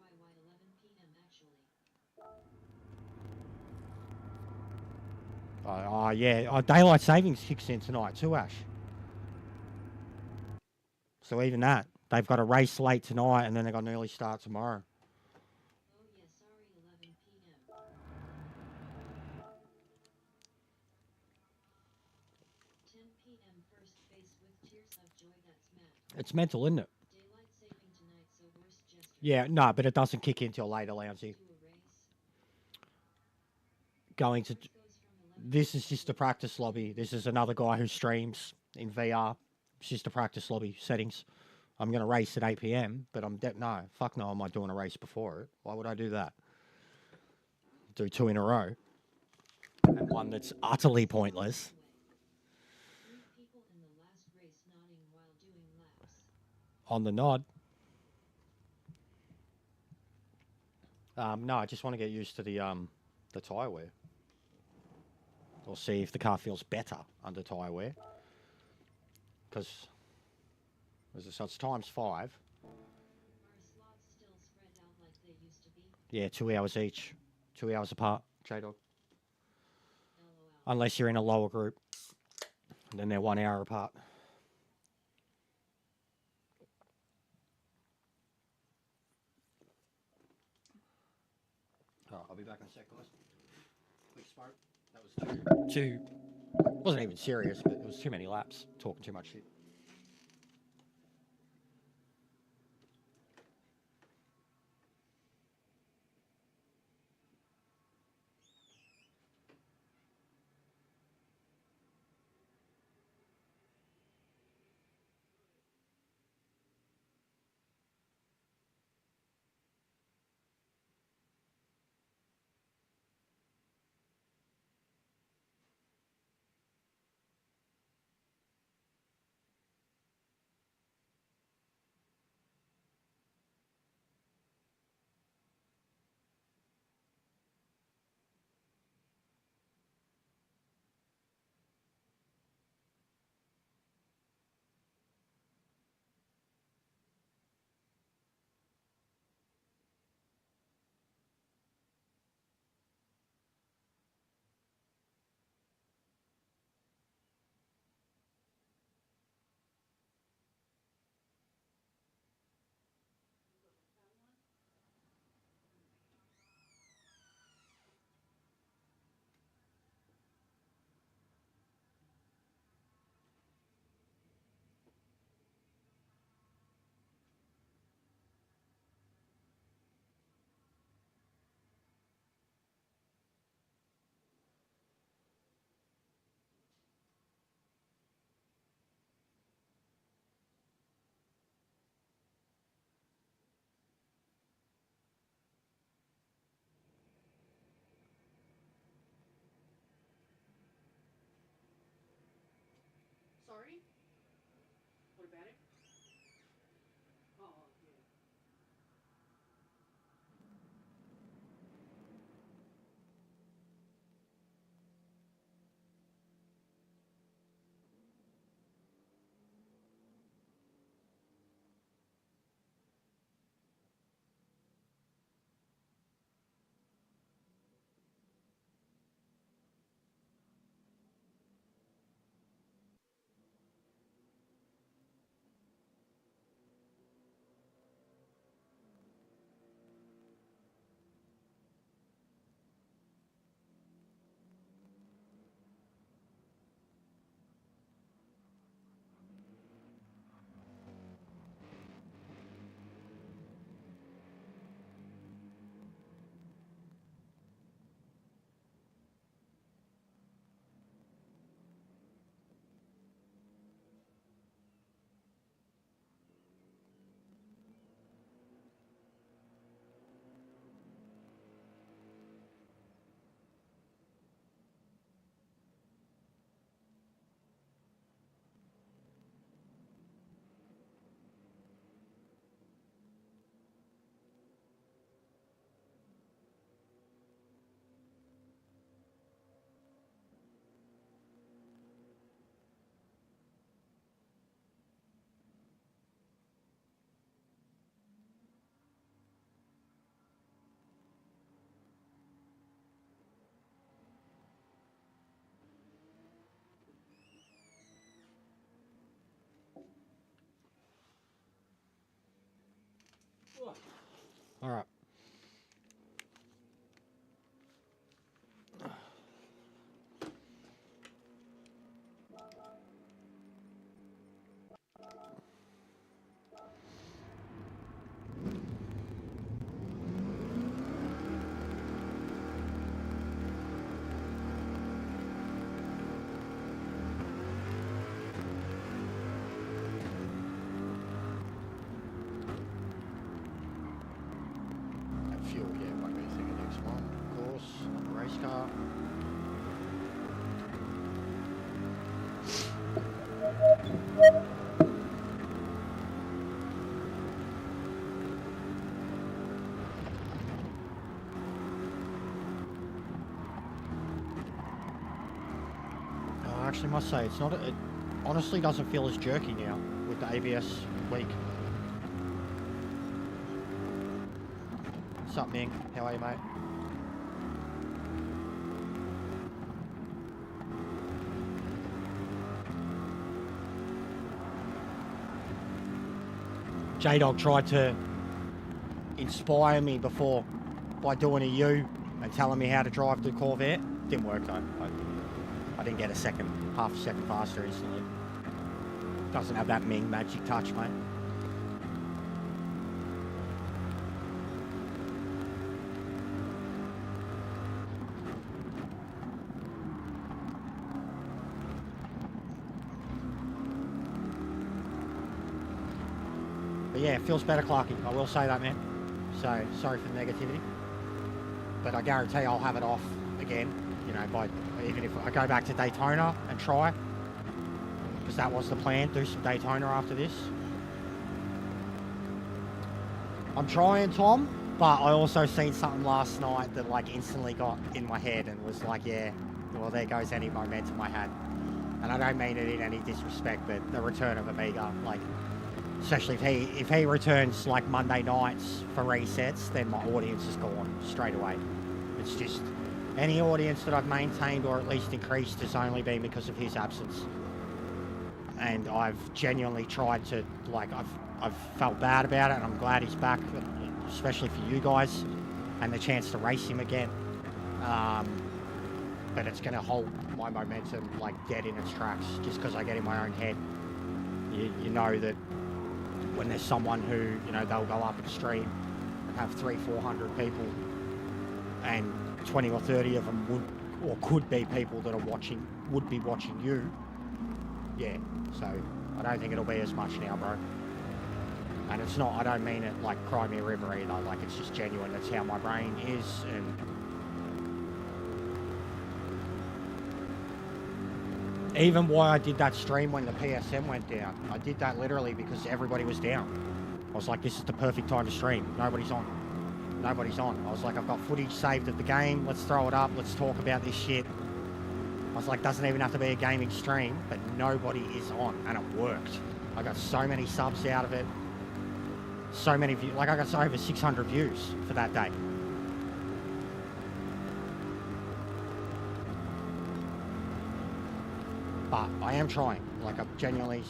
HYY 11 p.m. actually. Yeah. Daylight savings kicks in tonight too, Ash. So even that, they've got a race late tonight and then they've got an early start tomorrow. Oh yeah, sorry, 11 p.m. 10 p.m. first face with tears of joy, that's mad. It's mental, isn't it? Daylight saving tonight, so worst gesture. Yeah, no, but it doesn't kick in till later, Lounsey. Do a race. Going to. First goes from 11 This is to just a 8. practice lobby. This is another guy who streams in VR. It's just a practice lobby settings. I'm going to race at 8 p.m., but no, fuck no, am I doing a race before it? Why would I do that? Do 2 in a row. And one that's utterly pointless. 3 people in the last race nodding while doing laps. On the nod. No, I just want to get used to the tyre wear. Or see if the car feels better under tyre wear. Because, so it's times 5. Are slots still spread out like they used to be? Yeah, 2 hours each. 2 hours apart, J-Dog. LOL. Unless you're in a lower group. And then they're 1 hour apart. Oh, I'll be back in a sec, guys. Quick smoke. That was too. Wasn't even serious, but it was too many laps. Talking too much shit. All right. And fuel, yeah, won't be a thing the next one, of course. Race car. I actually must say, it's not. It honestly doesn't feel as jerky now with the ABS weak. What's up, Ming? How are you, mate? J-Dog tried to inspire me before by doing a U and telling me how to drive the Corvette. Didn't work though. I didn't get half a second faster instantly. Doesn't have that Ming magic touch, mate. But yeah, it feels better, Clarky. I will say that, man. So, sorry for the negativity. But I guarantee I'll have it off again, you know, even if I go back to Daytona and try. Because that was the plan, do some Daytona after this. I'm trying, Tom, but I also seen something last night that like instantly got in my head and was like, yeah, well, there goes any momentum I had. And I don't mean it in any disrespect, but the return of Amiga, like, especially if he returns like Monday nights for resets, then my audience is gone straight away. It's just any audience that I've maintained or at least increased has only been because of his absence. And I've genuinely tried to, like, I've felt bad about it, and I'm glad he's back, especially for you guys, and the chance to race him again. But it's going to hold my momentum, like, dead in its tracks, just because I get in my own head. You know that when there's someone who, you know, they'll go up and stream and have 300-400 people, and 20 or 30 of them would, or could be people that would be watching you. Yeah, so I don't think it'll be as much now, bro. And it's not, I don't mean it like cry me a river either, like it's just genuine, that's how my brain is. And even why I did that stream when the PSM went down, I did that literally because everybody was down. I was like, this is the perfect time to stream, nobody's on. I was like, I've got footage saved of the game, let's throw it up, let's talk about this shit. I was like, doesn't even have to be a gaming stream, but nobody is on, and it worked. I got so many subs out of it, so many views, like I got over 600 views for that day. But I am trying, like I've genuinely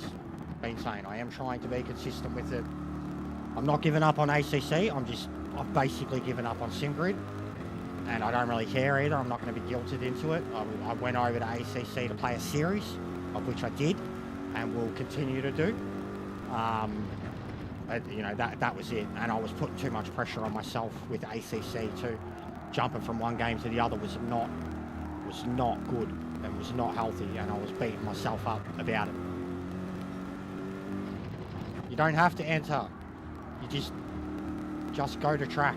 been saying, I am trying to be consistent with it. I'm not giving up on ACC, I've basically given up on SimGrid. And I don't really care either. I'm not going to be guilted into it. I went over to ACC to play a series, of which I did, and will continue to do. You know, that was it. And I was putting too much pressure on myself with ACC too. Jumping from one game to the other was not good and was not healthy, and I was beating myself up about it. You don't have to enter. You just go to track.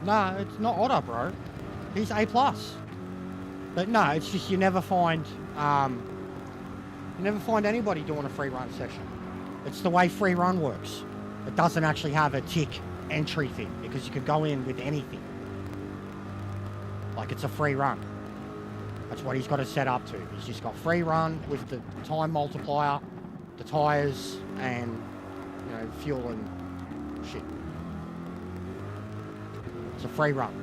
Nah, it's not Otter, bro. He's A+. But no, it's just you never find anybody doing a free run session. It's the way free run works. It doesn't actually have a tick entry thing because you can go in with anything. Like it's a free run. That's what he's got it set up to. He's just got free run with the time multiplier, the tyres, and you know, fuel and shit. It's a free run.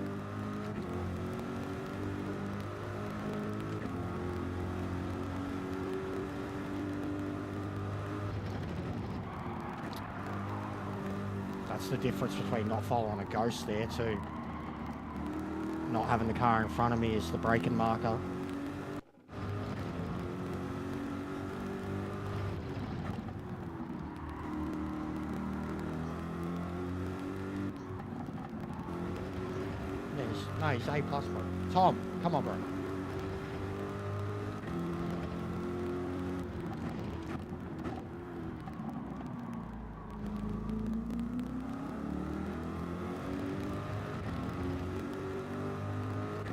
That's the difference between not following a ghost there too. Not having the car in front of me is the braking marker. No, he's A+, bro. Tom, come on, bro.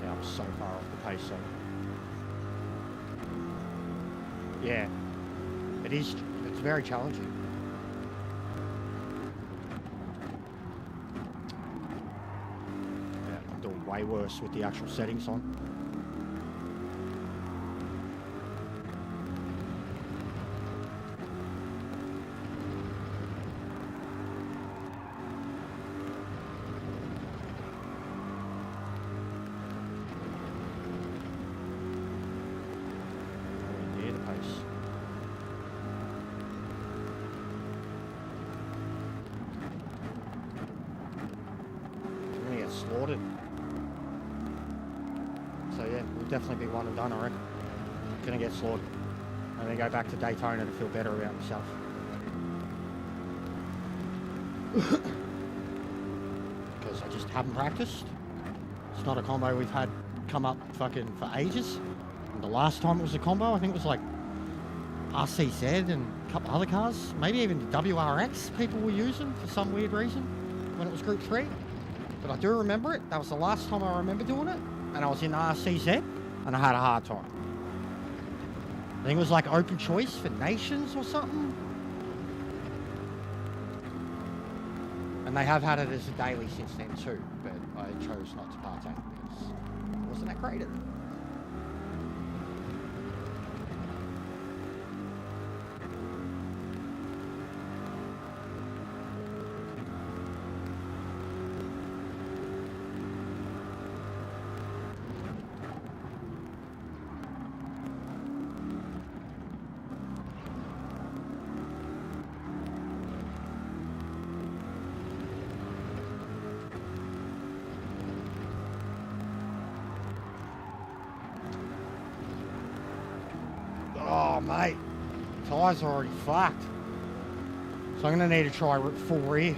Yeah, I'm so far off the pace, so. Yeah, it is. It's very challenging. Way worse with the actual settings on. Nowhere near the pace. I'm gonna get slaughtered. So yeah, we'll definitely be one and done, I reckon. Gonna get slaughtered. And then go back to Daytona to feel better about myself. Because I just haven't practiced. It's not a combo we've had come up fucking for ages. And the last time it was a combo, I think it was like RCZ and a couple other cars. Maybe even the WRX people were using for some weird reason when it was Group 3. But I do remember it. That was the last time I remember doing it. And I was in RCZ, and I had a hard time. I think it was like open choice for nations or something. And they have had it as a daily since then too, but I chose not to partake because I wasn't that great at it. Oh, mate. Tyres are already fucked. So I'm going to need to try full rear.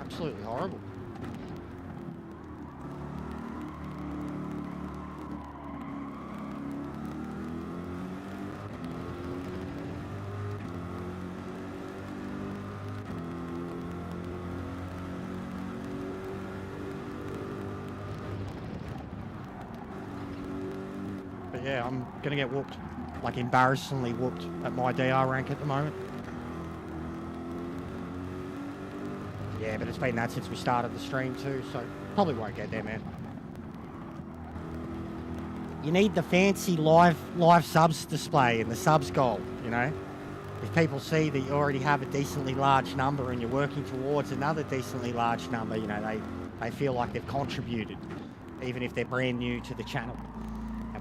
Absolutely horrible. Yeah, I'm gonna get whooped, like embarrassingly whooped at my DR rank at the moment. Yeah, but it's been that since we started the stream too, so probably won't get there, man. You need the fancy live subs display and the subs goal, you know? If people see that you already have a decently large number and you're working towards another decently large number, you know, they feel like they've contributed, even if they're brand new to the channel.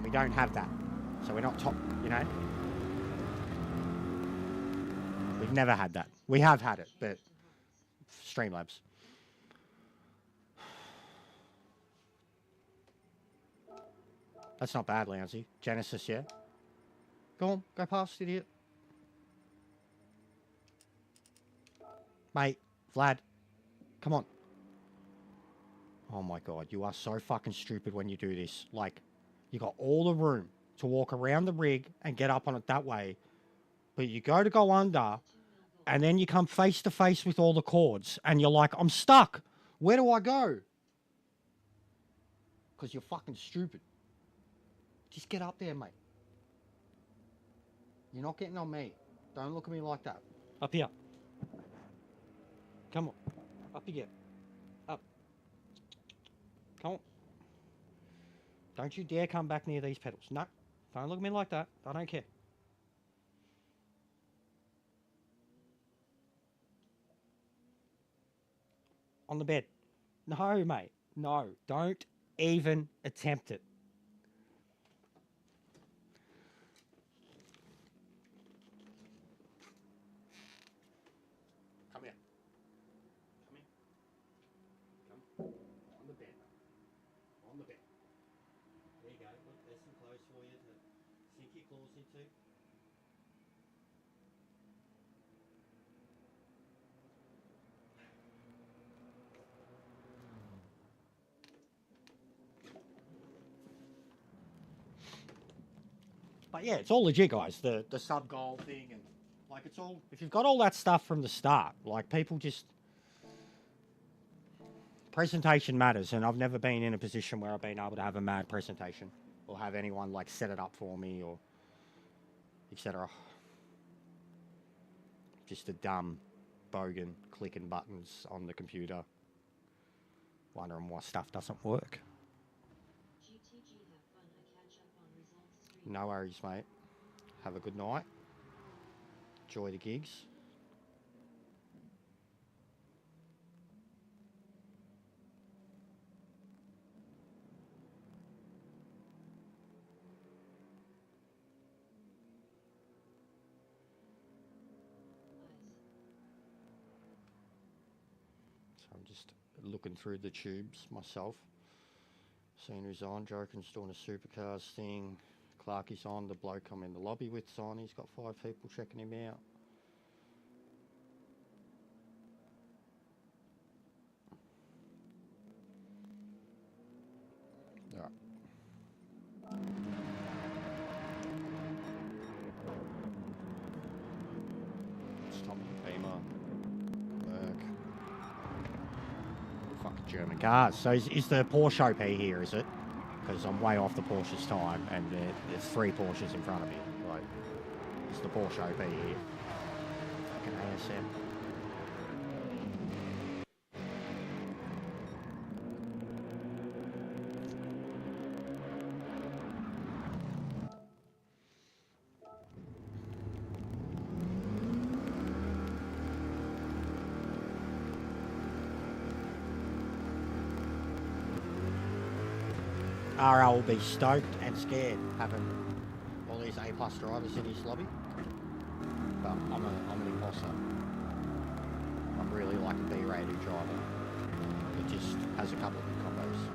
We don't have that, so we're not top, you know. We've never had that. We have had it, but Streamlabs. That's not bad, Lousy. Genesis, yeah. Go on, go past, idiot. Mate, Vlad, come on. Oh my god, you are so fucking stupid when you do this. Like, you got all the room to walk around the rig and get up on it that way. But you go under, and then you come face to face with all the cords, and you're like, I'm stuck. Where do I go? Because you're fucking stupid. Just get up there, mate. You're not getting on me. Don't look at me like that. Up here. Come on. Up you get. Up. Come on. Don't you dare come back near these pedals. No. Don't look at me like that. I don't care. On the bed. No, mate. No. Don't even attempt it. Come here. Come here. Come. On the bed. On the bed. There you go. Look, there's some clothes for you to sink your claws into. But yeah, it's all legit, guys. The sub goal thing, and like it's all. If you've got all that stuff from the start, like people just presentation matters, and I've never been in a position where I've been able to have a mad presentation or have anyone like set it up for me or etc. Just a dumb bogan clicking buttons on the computer, wondering why stuff doesn't work. GTG, have fun. I catch up on results stream. No worries, mate. Have a good night. Enjoy the gigs. So I'm just looking through the tubes myself. Seeing who's on. Jokin's doing a supercars thing. Clarky's on. The bloke I'm in the lobby with's on. He's got 5 people checking him out. Alright. It's Tom Beamer. Merc. Fucking German cars. So is the Porsche OP here, is it? Because I'm way off the Porsche's time, and there's 3 Porsches in front of me. Like, it's the Porsche OP here. Fucking ASM. RL will be stoked and scared having all these A+ drivers in his lobby. But I'm an imposter. I'm really like a B-rated driver. It just has a couple of good combos.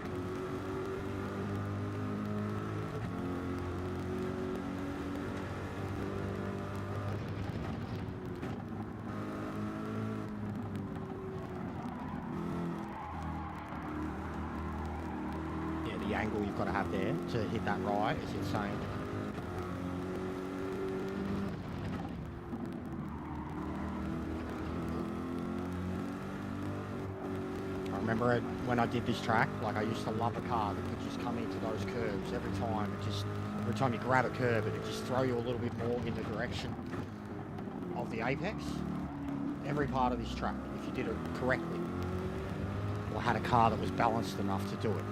The angle you've got to have there to hit that right is insane. I remember it when I did this track, like I used to love a car that could just come into those curves every time. Every time you grab a curve, it would just throw you a little bit more in the direction of the apex. Every part of this track, if you did it correctly, or had a car that was balanced enough to do it.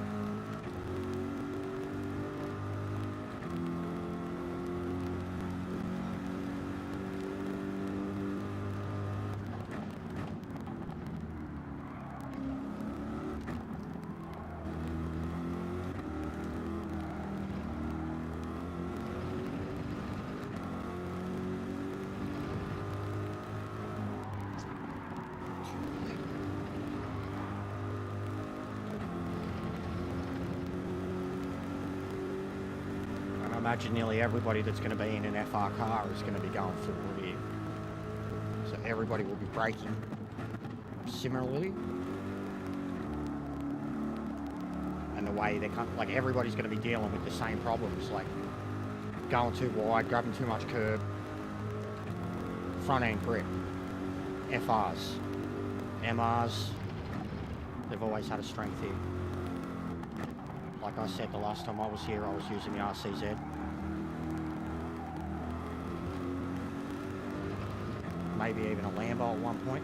I imagine nearly everybody that's going to be in an FR car is going to be going forward here. So everybody will be braking similarly. And the way they come, like everybody's going to be dealing with the same problems, like going too wide, grabbing too much curb, front end grip, FRs, MRs, They've always had a strength here. Like I said, the last time I was here, I was using the RCZ. Maybe even a Lambo at one point.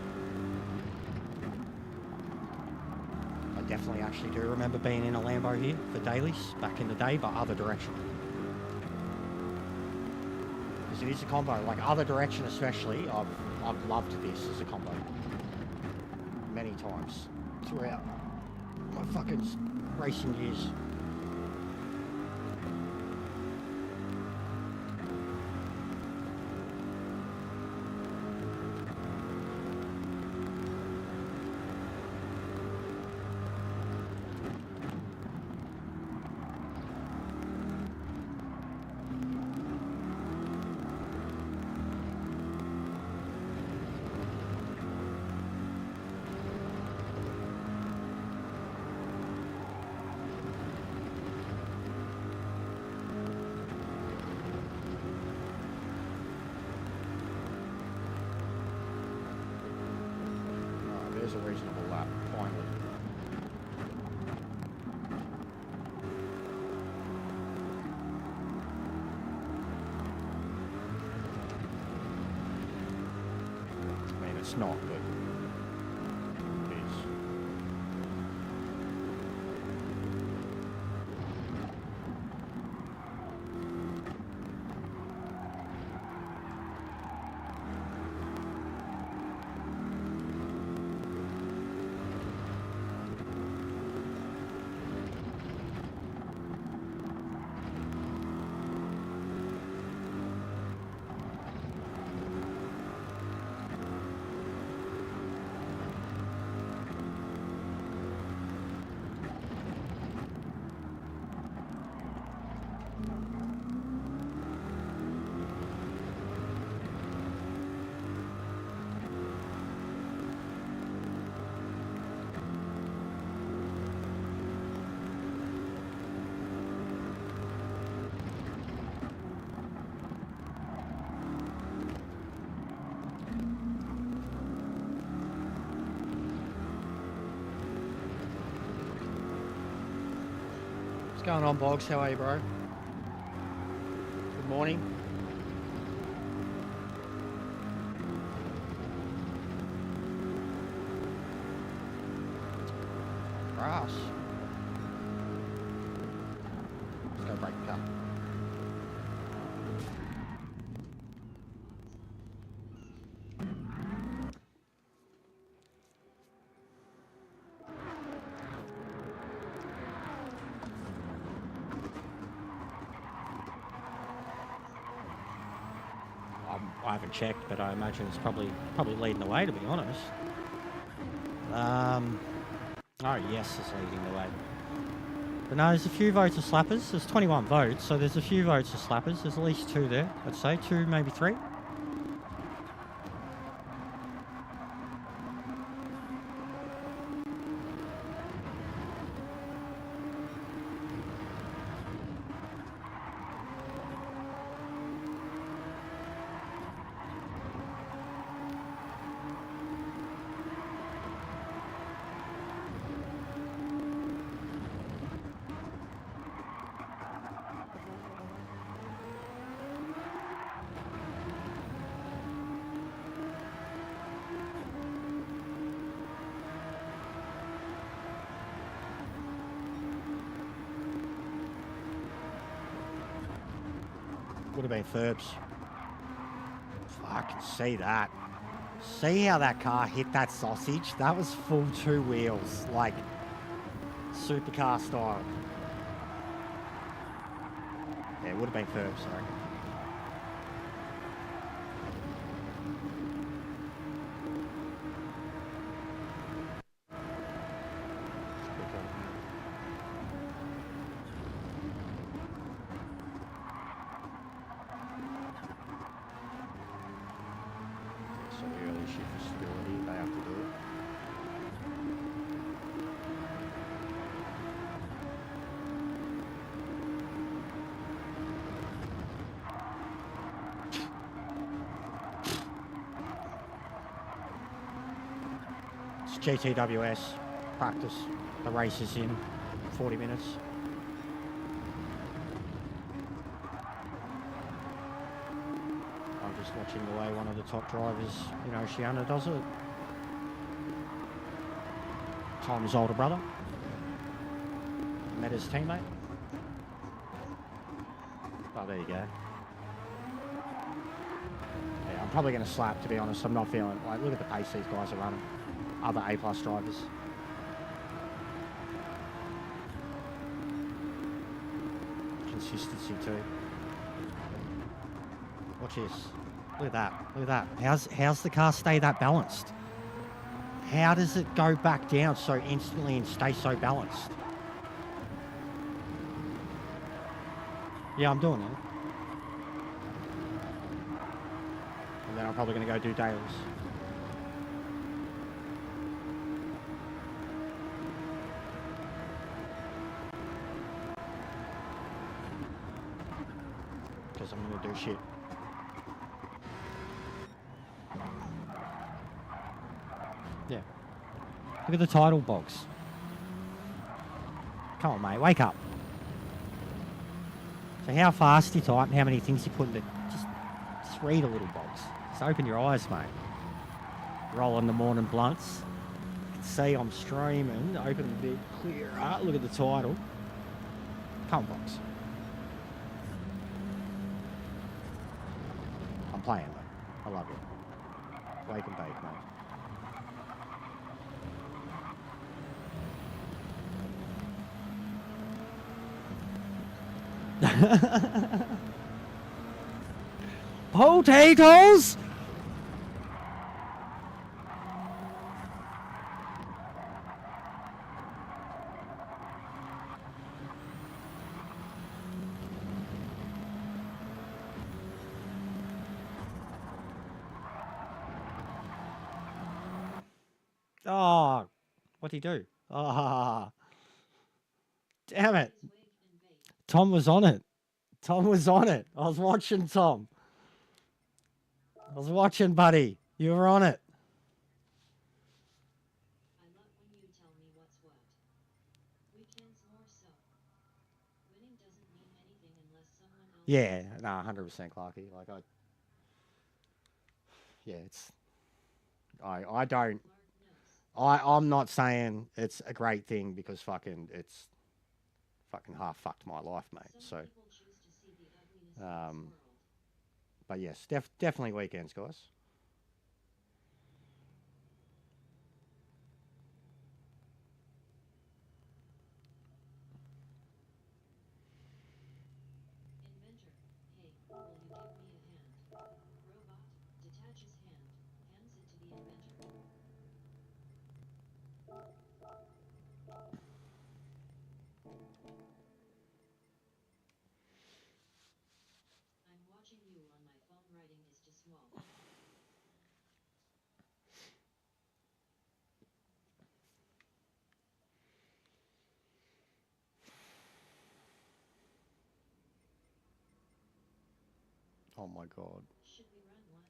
I definitely actually do remember being in a Lambo here for dailies back in the day, but other direction. Because it is a combo, like other direction especially, I've loved this as a combo. Many times throughout my fucking racing years. There's a reasonable lap, finally. I mean, it's not, but it is. What's going on, Boggs? How are you, bro? Good morning. Grass. Let's go break the car. I haven't checked, but I imagine it's probably leading the way, to be honest. Oh yes, it's leading the way. But no, there's a few votes of slappers. There's 21 votes, so there's a few votes of slappers. There's at least 2 there, I'd say. 2, maybe 3. Would have been Ferbs. Fucking see that. See how that car hit that sausage? That was full 2 wheels, like supercar style. Yeah, it would have been Ferbs, sorry. So the early shift for stability, they have to do it. It's GTWS. practice. The race is in 40 minutes. I'm just watching the way one of the top drivers, Shiana does it. Tom's older brother. Met his teammate. Oh, there you go. Yeah, I'm probably going to slap, to be honest. I'm not feeling, like, look at the pace these guys are running. Other A-plus drivers. Consistency too. Watch this. Look at that. Look at that. How's the car stay that balanced? How does it go back down so instantly and stay so balanced? Yeah, I'm doing it. And then I'm probably going to go do dailies. Because I'm going to do shit. Yeah. Look at the title box. Come on, mate. Wake up. So how fast you type and how many things you put in it. Just read a little box. Just open your eyes, mate. Roll on the morning blunts. You can see I'm streaming. Open a bit clearer. Look at the title. Come on, box. I'm playing, mate. I love you. Wake and bake, mate. Potatoes! Oh, what'd he do? Ah, damn it. Tom was on it. Tom was on it. I was watching Tom. I was watching, buddy. You were on it. I love when you tell me what's what. Weekends more so. Winning doesn't mean anything unless someone else. Yeah, nah, 100% Clarky. Like it's. I don't. I'm not saying it's a great thing because it's fucking half fucked my life, mate. So, but yes, definitely weekends, guys. Inventor, hey, will you give me a hand? Robot, detaches hand, hands it to the inventor. I'm watching you on my phone, writing is too small. Oh my god, Should we run one?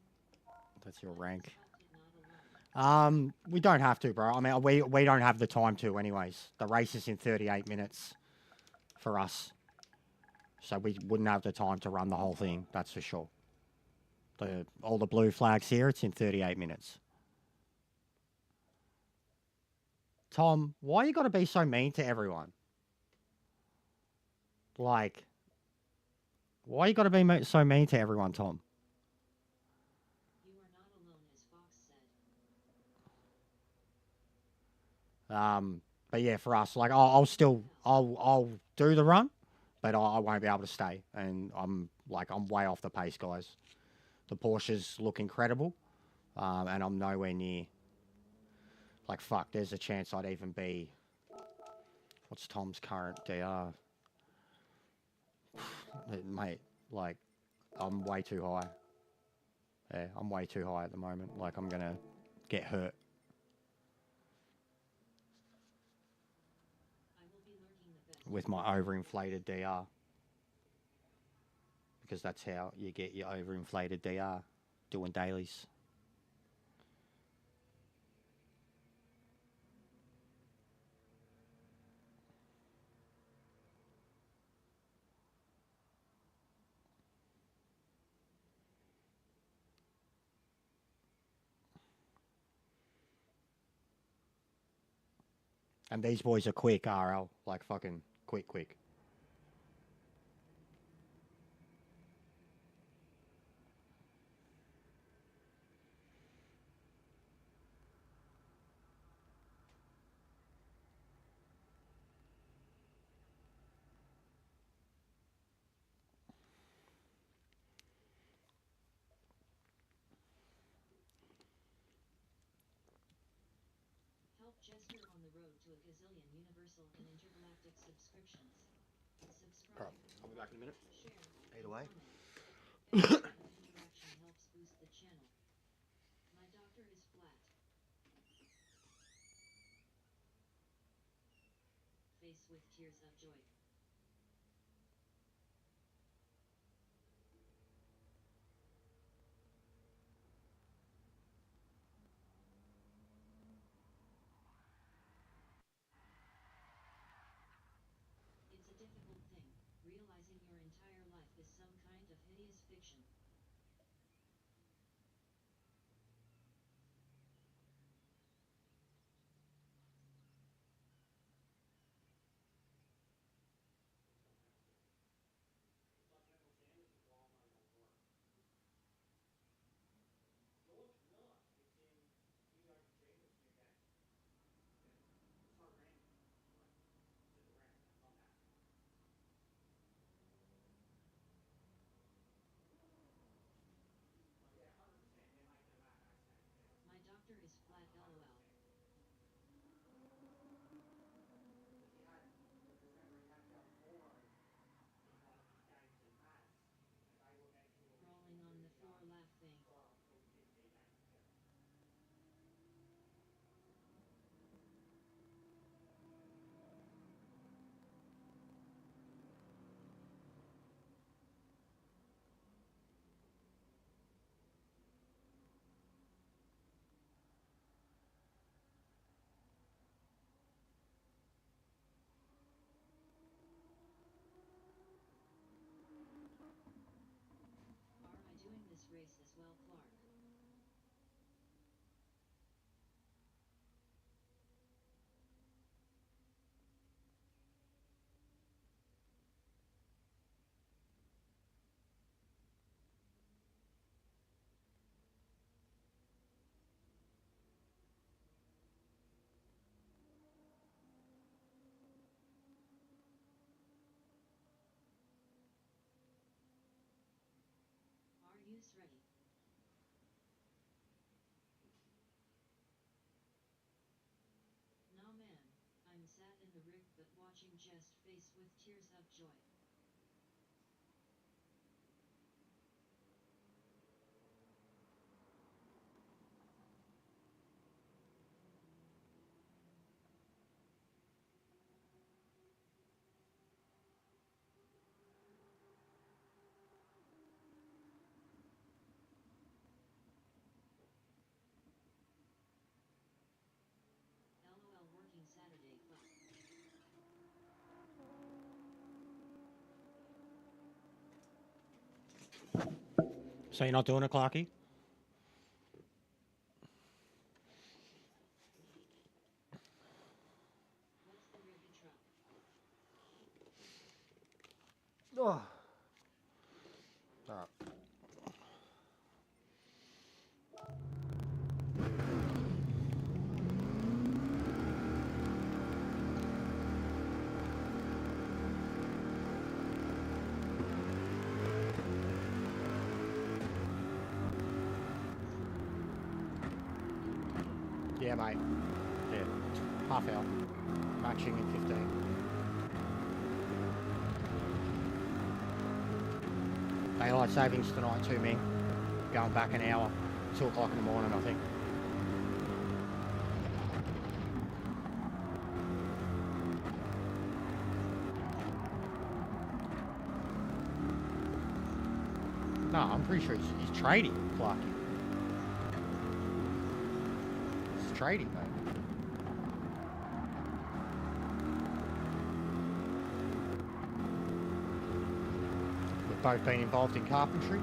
that's your rank. Fucked it not alone. We don't have to, bro. I mean, we don't have the time to, anyways. The race is in 38 minutes for us, so we wouldn't have the time to run the whole thing. That's for sure. All the blue flags here, it's in 38 minutes. Tom, why you got to be so mean to everyone? Like, why you got to be so mean to everyone, Tom? You are not alone, as Fox said. But yeah, for us, like, I'll do the run, but I won't be able to stay, and I'm way off the pace, guys. The Porsches look incredible, and I'm nowhere near. Like, fuck, there's a chance I'd even be. What's Tom's current DR? Mate, like, I'm way too high. Yeah, I'm way too high at the moment. Like, I'm gonna get hurt. I will be lurking the best. With my overinflated DR. Because that's how you get your overinflated DR, doing dailies. And these boys are quick, RL. Like fucking quick. Help Jester on the road to a gazillion universal and intergalactic subscriptions. Subscribe. Alright, I'll be back in a minute. Share. Either way. Comment. Every bit of interaction helps boost the channel. My doctor is flat. Face with tears of joy. It's a difficult thing, realizing your entire life is some kind of hideous fiction. My doctor is flat, lol. Crawling on the floor laughing. Are I doing this race as well, Clark? Are yous ready? Nah man, I'm sat in the rig but watching Jest face with tears of joy. LOL working Saturday fuck. So you're not doing it, Clarky? What's the rig a truck? Oh. Alright. Yeah, mate. Yeah. Half hour. Matching in 15. Daylight savings tonight too, man. Going back an hour. 2 o'clock in the morning, I think. No, I'm pretty sure he's trading, Clarky. He's trading, mate. We've both been involved in carpentry.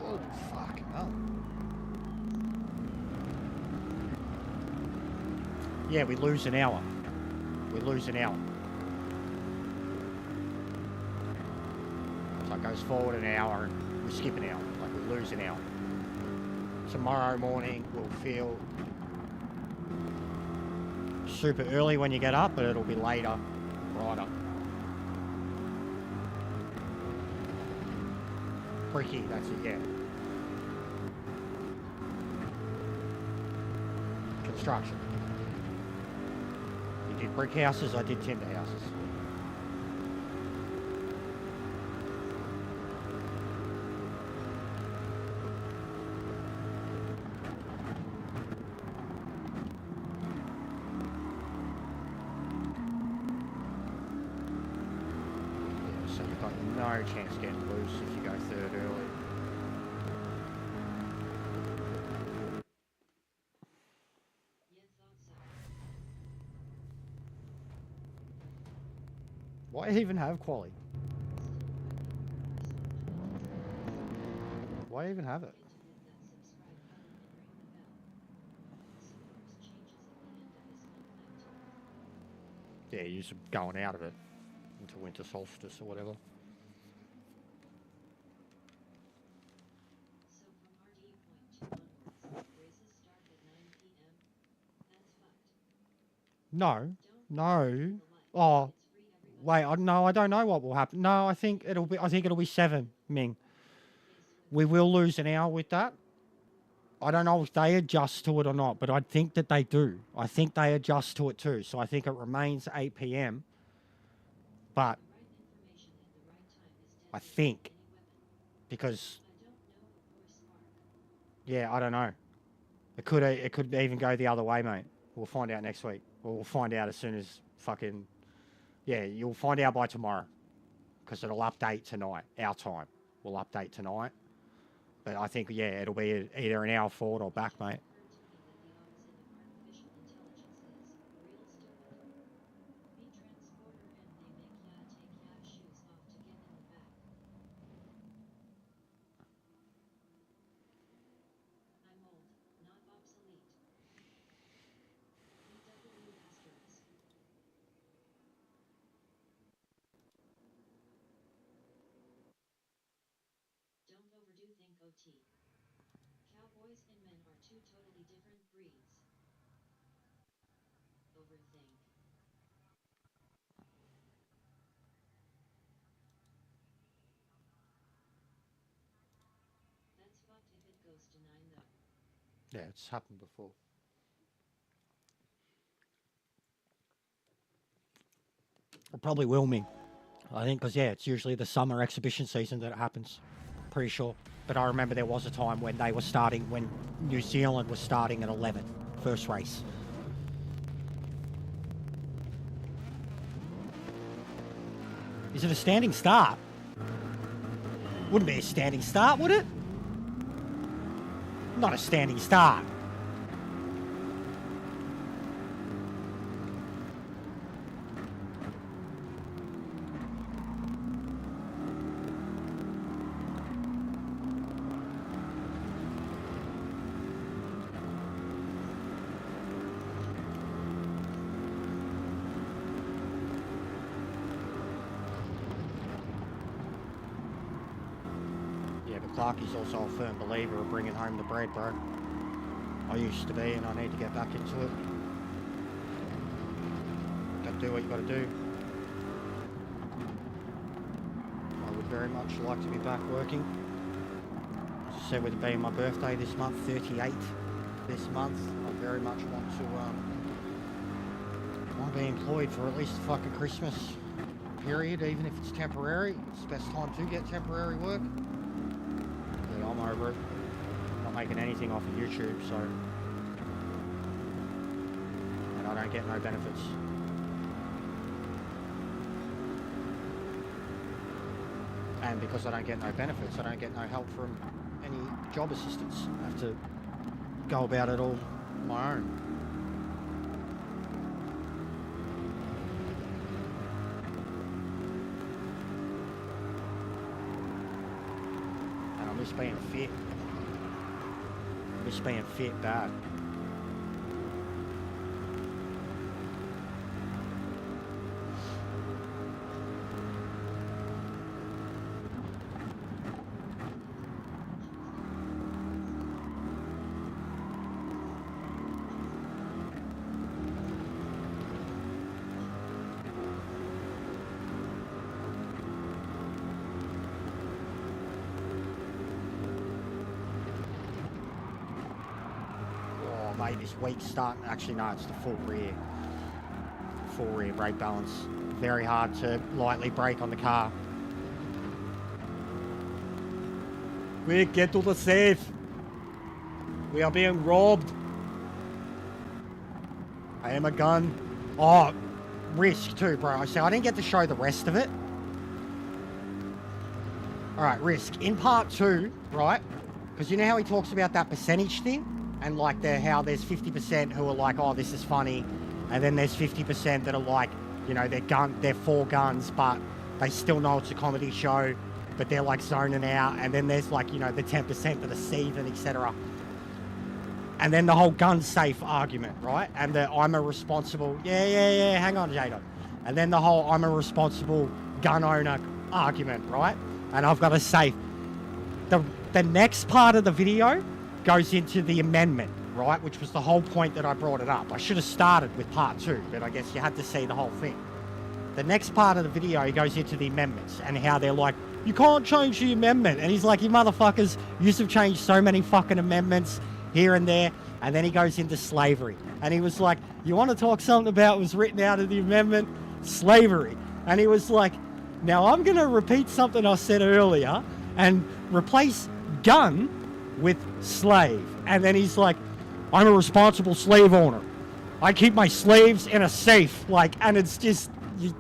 Oh, fuck. Yeah, we lose an hour. We lose an hour. So it goes forward an hour and we skip an hour. Like we lose an hour. Tomorrow morning we'll feel super early when you get up, but it'll be later, brighter. Bricky, that's it, yeah. Construction. You did brick houses, I did timber houses. Yeah, so you've got no chance of getting loose if you go third early. Yeah, thought so. Why even have quali? Why even have it? Forget to hit that subscribe button and ring the bell. Some course changes at the end of this month 19th. Yeah, you're just going out of it until winter solstice or whatever. So from RD point 2 onwards, races start at 9 p.m. That's fucked. No, Don't no. the light. Oh, It's free every wait, Wednesday. no, I don't know what will happen. No, I think it'll be 7, Ming. Yes, We will lose an hour with that. I don't know if they adjust to it or not, but I think that they do. I think they adjust to it too. So I think it remains 8 p.m. But The right information at the right time is I deadlier think than any weapon. because I don't know a poor spark. yeah, I don't know. It could even go the other way, mate. We'll find out next week. Or we'll find out as soon as fucking yeah. You'll find out by tomorrow because it'll update tonight. Our time will update tonight. But I think yeah, it'll be either an hour forward or back, mate. It occurred to me that the opposite of artificial intelligence is real stupid. Me transporter and they make ya take ya shoes off to get in the back. I'm old, not obsolete. GTW asterisk. Don't overdo think OT. Cowboys and men are two totally different breeds. Overthink. That's fucked if it goes to 9 though. Yeah, it's happened before. It probably will, me. I think because yeah, it's usually the summer exhibition season that it happens. Pretty sure. But I remember there was a time when they were starting, when New Zealand was starting at 11, first race. Is it a standing start? Wouldn't be a standing start, would it? Not a standing start. Yeah, but Clarkie's also a firm believer of bringing home the bread, bro. I used to be, and I need to get back into it. Gotta do what you gotta do. I would very much like to be back working. As I said, with it being my birthday this month, 38 this month, I very much want to be employed for at least the fucking Christmas period, even if it's temporary. It's the best time to get temporary work. But I'm over it. Not making anything off of YouTube, so... And I don't get no benefits. And because I don't get no benefits, I don't get no help from any job assistance. I have to go about it all on my own. And I miss being fit. I miss being fit bad. this weak start. Actually, no, it's the full rear brake balance. Very hard to lightly brake on the car. Quick, get to the safe. We are being robbed. I am a gun. Oh, Risk too, bro. So I didn't get to show the rest of it. All right, Risk. In part 2, right? Because you know how he talks about that percentage thing? And like how there's 50% who are like, oh, this is funny. And then there's 50% that are like, you know, they're for guns, but they still know it's a comedy show, but they're like zoning out. And then there's like, you know, the 10% that are seething, etc. And then the whole gun safe argument, right? And the I'm a responsible, hang on, Jado. And then the whole I'm a responsible gun owner argument, right? And I've got a safe. The next part of the video goes into the amendment, right? Which was the whole point that I brought it up. I should have started with part 2, but I guess you had to see the whole thing. The next part of the video goes into the amendments and how they're like, you can't change the amendment. And he's like, you motherfuckers used to have changed so many fucking amendments here and there. And then he goes into slavery. And he was like, you want to talk something about what was written out of the amendment? Slavery. And he was like, now I'm going to repeat something I said earlier and replace gun with slave. And then he's like, I'm a responsible slave owner. I keep my slaves in a safe. Like, and it's just, you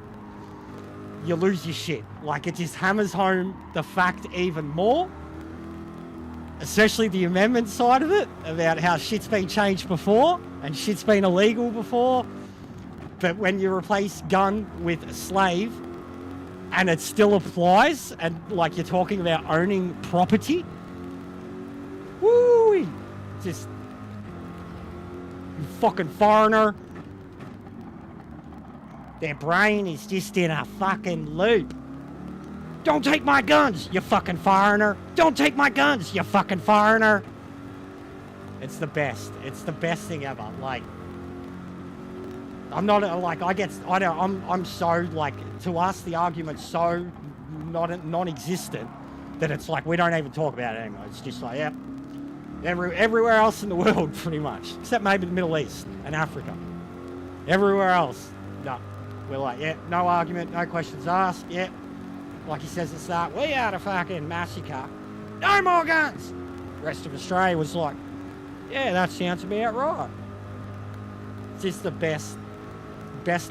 lose your shit. Like, it just hammers home the fact even more. Especially the amendment side of it, about how shit's been changed before and shit's been illegal before. But when you replace gun with slave and it still applies, and like you're talking about owning property, woo, just, you fucking foreigner. Their brain is just in a fucking loop. Don't take my guns, you fucking foreigner. Don't take my guns, you fucking foreigner. It's the best. It's the best thing ever. Like, I'm not like, I'm so like, to us the argument's so non-existent that it's like we don't even talk about it anymore. It's just like, yeah, everywhere else in the world pretty much, except maybe the Middle East and Africa. Everywhere else, no. We're like, yeah, no argument, no questions asked, yeah. Like he says at the start, we had a fucking massacre. No more guns! The rest of Australia was like, yeah, that sounds about right. It's just the best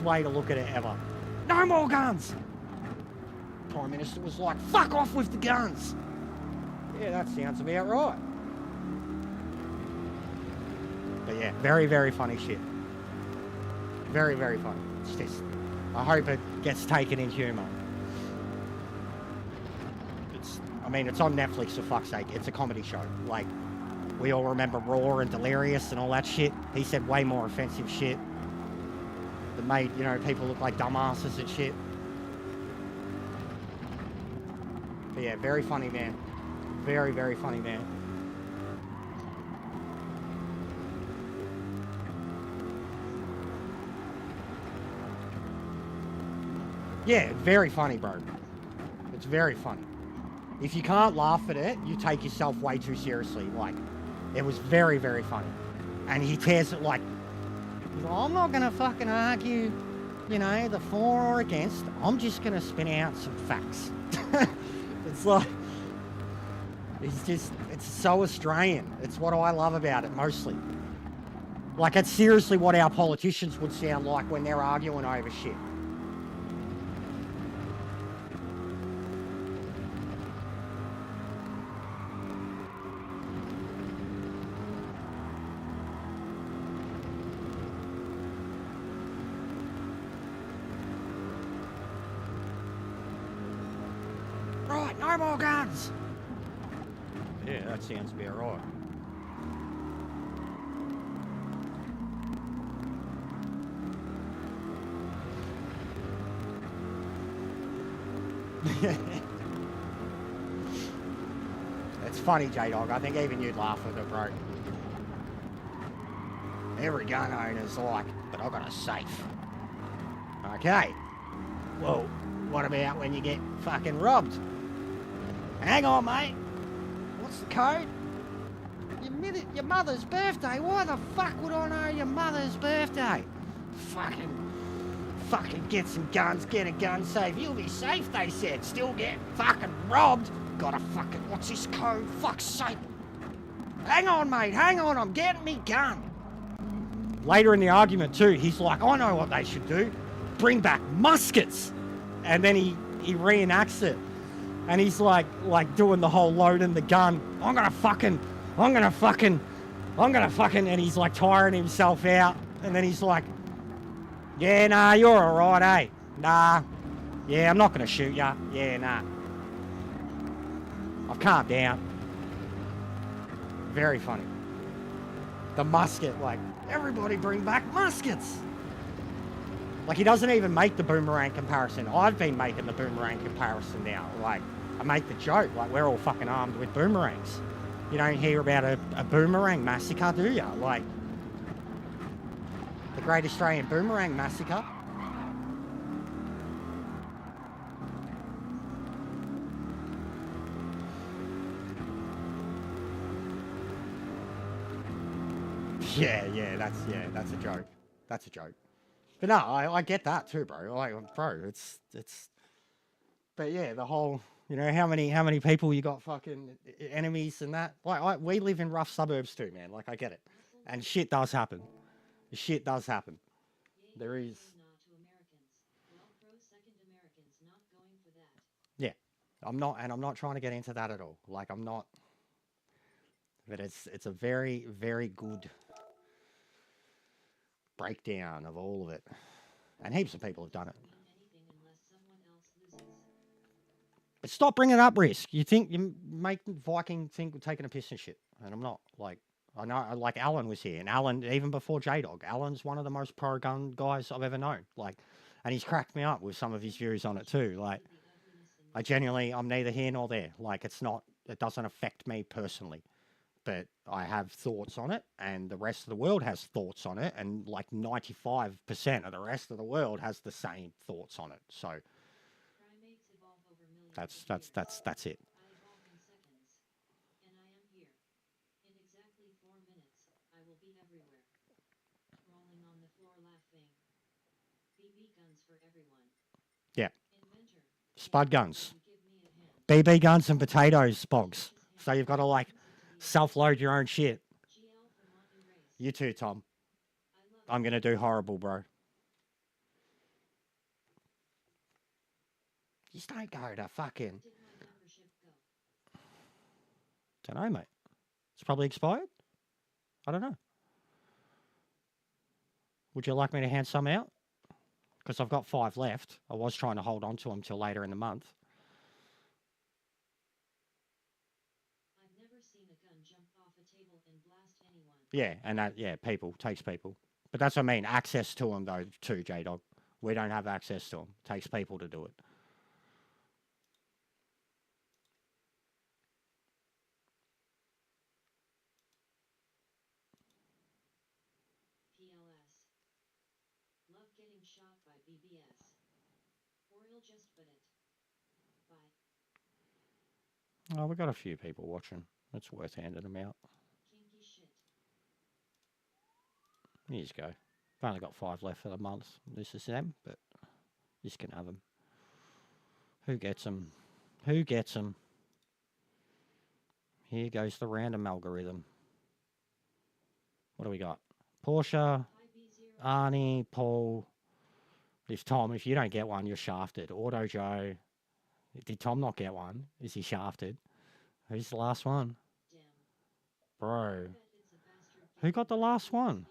way to look at it ever. No more guns! Prime Minister was like, fuck off with the guns! Yeah, that sounds about right. But yeah, very, very funny shit. Very, very funny. It's just, I hope it gets taken in humour. I mean, it's on Netflix, for fuck's sake. It's a comedy show. Like, we all remember Raw and Delirious and all that shit. He said way more offensive shit that made, you know, people look like dumbasses and shit. But yeah, very funny man. Very, very funny man. Yeah, very funny, bro. It's very funny. If you can't laugh at it, you take yourself way too seriously. Like, it was very, very funny. And he tears it like, I'm not going to fucking argue, you know, the for or against. I'm just going to spin out some facts. It's like, it's so Australian. It's what I love about it, mostly. Like, it's seriously what our politicians would sound like when they're arguing over shit. Right, no more guns! Yeah, that sounds about right. It's funny, J-Dog. I think even you'd laugh with it, bro. Every gun owner's like, but I've got a safe. Okay. Well, what about when you get fucking robbed? Hang on, mate. What's the code? your mother's birthday? Why the fuck would I know your mother's birthday? Fucking get some guns, get a gun safe. You'll be safe, they said. Still get fucking robbed. Gotta fucking, what's this code? Fuck's sake. Hang on, mate, hang on, I'm getting me gun. Later in the argument too, he's like, I know what they should do. Bring back muskets. And then he reenacts it. And he's like doing the whole loading the gun. I'm gonna fucking, and he's like tiring himself out. And then he's like, yeah, nah, you're all right, eh? Nah, yeah, I'm not gonna shoot ya. Yeah, nah. I've calmed down. Very funny. The musket, like, everybody bring back muskets. Like, he doesn't even make the boomerang comparison. I've been making the boomerang comparison now. Like, I make the joke, like, we're all fucking armed with boomerangs. You don't hear about a boomerang massacre, do you? Like, the Great Australian Boomerang Massacre. Yeah, that's a joke. That's a joke. But no, I get that too, bro. Like, bro, it's. But yeah, the whole, you know, how many people you got fucking enemies and that. Like, we live in rough suburbs too, man. Like, I get it, and shit does happen. Shit does happen. There is. Yeah, I'm not trying to get into that at all. Like, I'm not. But it's a very, very good breakdown of all of it, and heaps of people have done it. But stop bringing up risk. You think you make Viking think we're taking a piss and shit, and I'm not. Like, I know, like Alan was here, and Alan, even before J-Dog, Alan's one of the most pro-gun guys I've ever known. Like, and he's cracked me up with some of his views on it too. Like, I genuinely, I'm neither here nor there. Like, it doesn't affect me personally. But I have thoughts on it, and the rest of the world has thoughts on it, and like 95% of the rest of the world has the same thoughts on it. So that's it. I evolve in seconds. And I am here. In exactly 4 minutes, I will be everywhere. Rolling on the floor laughing. BB guns for everyone. Yeah. Inventor. Spud guns. Give me a hand. BB guns and potatoes, Spogs. So you've got to like self-load your own shit. GL for Manu race. You too, Tom. I love I'm going to do horrible, bro. Just don't go to fucking... Did my membership go? Don't know, mate. It's probably expired. I don't know. Would you like me to hand some out? Because I've got 5 left. I was trying to hold on to them till later in the month. I've never seen a gun jump off a table and blast anyone. Yeah, and that, yeah, takes people. But that's what I mean. Access to them, though, too, J-Dog. We don't have access to them. Takes people to do it. PLS. Love getting shot by BBS. Or he'll just put it. Bye. Oh, we've got a few people watching. It's worth handing them out. Kinky shit. Here you go. I've only got 5 left for the month. This is them, but you can have them. Who gets them? Who gets them? Here goes the random algorithm. What do we got? Porsche, Arnie, Paul. Tom, if you don't get one, you're shafted. Auto Joe. Did Tom not get one? Is he shafted? Who's the last one? Damn. Bro. Who got the last one?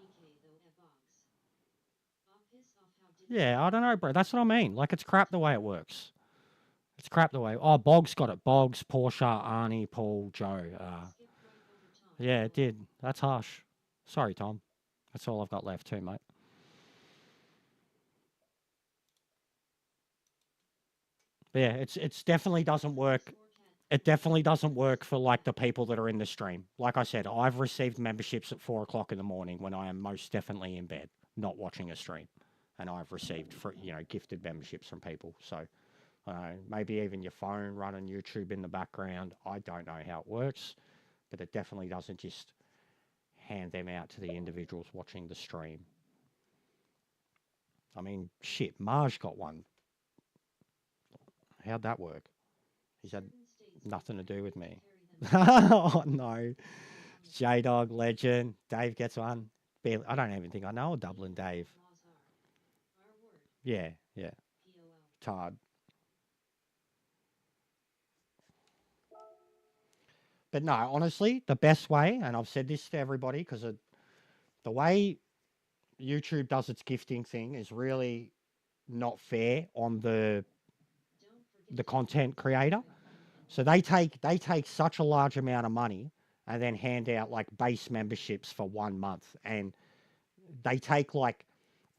Yeah, I don't know, bro. That's what I mean. Like, it's crap the way it works. It's crap the way... Oh, Boggs got it. Boggs, Porsche, Arnie, Paul, Joe. Yeah, it did. That's harsh. Sorry, Tom. That's all I've got left too, mate. But yeah, it's definitely doesn't work. It definitely doesn't work for, like, the people that are in the stream. Like I said, I've received memberships at 4 o'clock in the morning when I am most definitely in bed, not watching a stream. And I've received, gifted memberships from people. So, maybe even your phone running YouTube in the background. I don't know how it works. But it definitely doesn't just hand them out to the individuals watching the stream. I mean, shit, Marge got one. How'd that work? He's had nothing to do with me. Oh, no. J-Dog, legend. Dave gets one. Barely, I don't even think I know a Dublin Dave. Yeah, yeah. Tard. But no, honestly, the best way, and I've said this to everybody, because the way YouTube does its gifting thing is really not fair on the content creator. So they take such a large amount of money and then hand out like base memberships for 1 month, and they take like,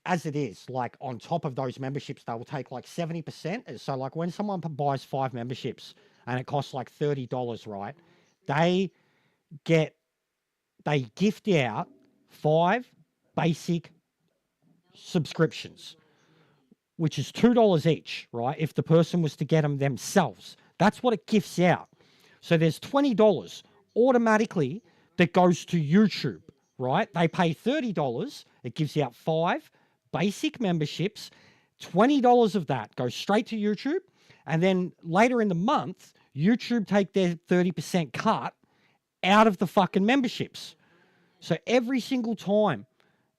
as it is, like on top of those memberships, they will take like 70%. So like when someone buys 5 memberships and it costs like $30, right? They gift out 5 basic subscriptions, which is $2 each, right? If the person was to get them themselves, that's what it gifts out. So there's $20 automatically that goes to YouTube, right? They pay $30. It gives out 5 basic memberships. $20 of that goes straight to YouTube. And then later in the month, YouTube take their 30% cut out of the fucking memberships. So every single time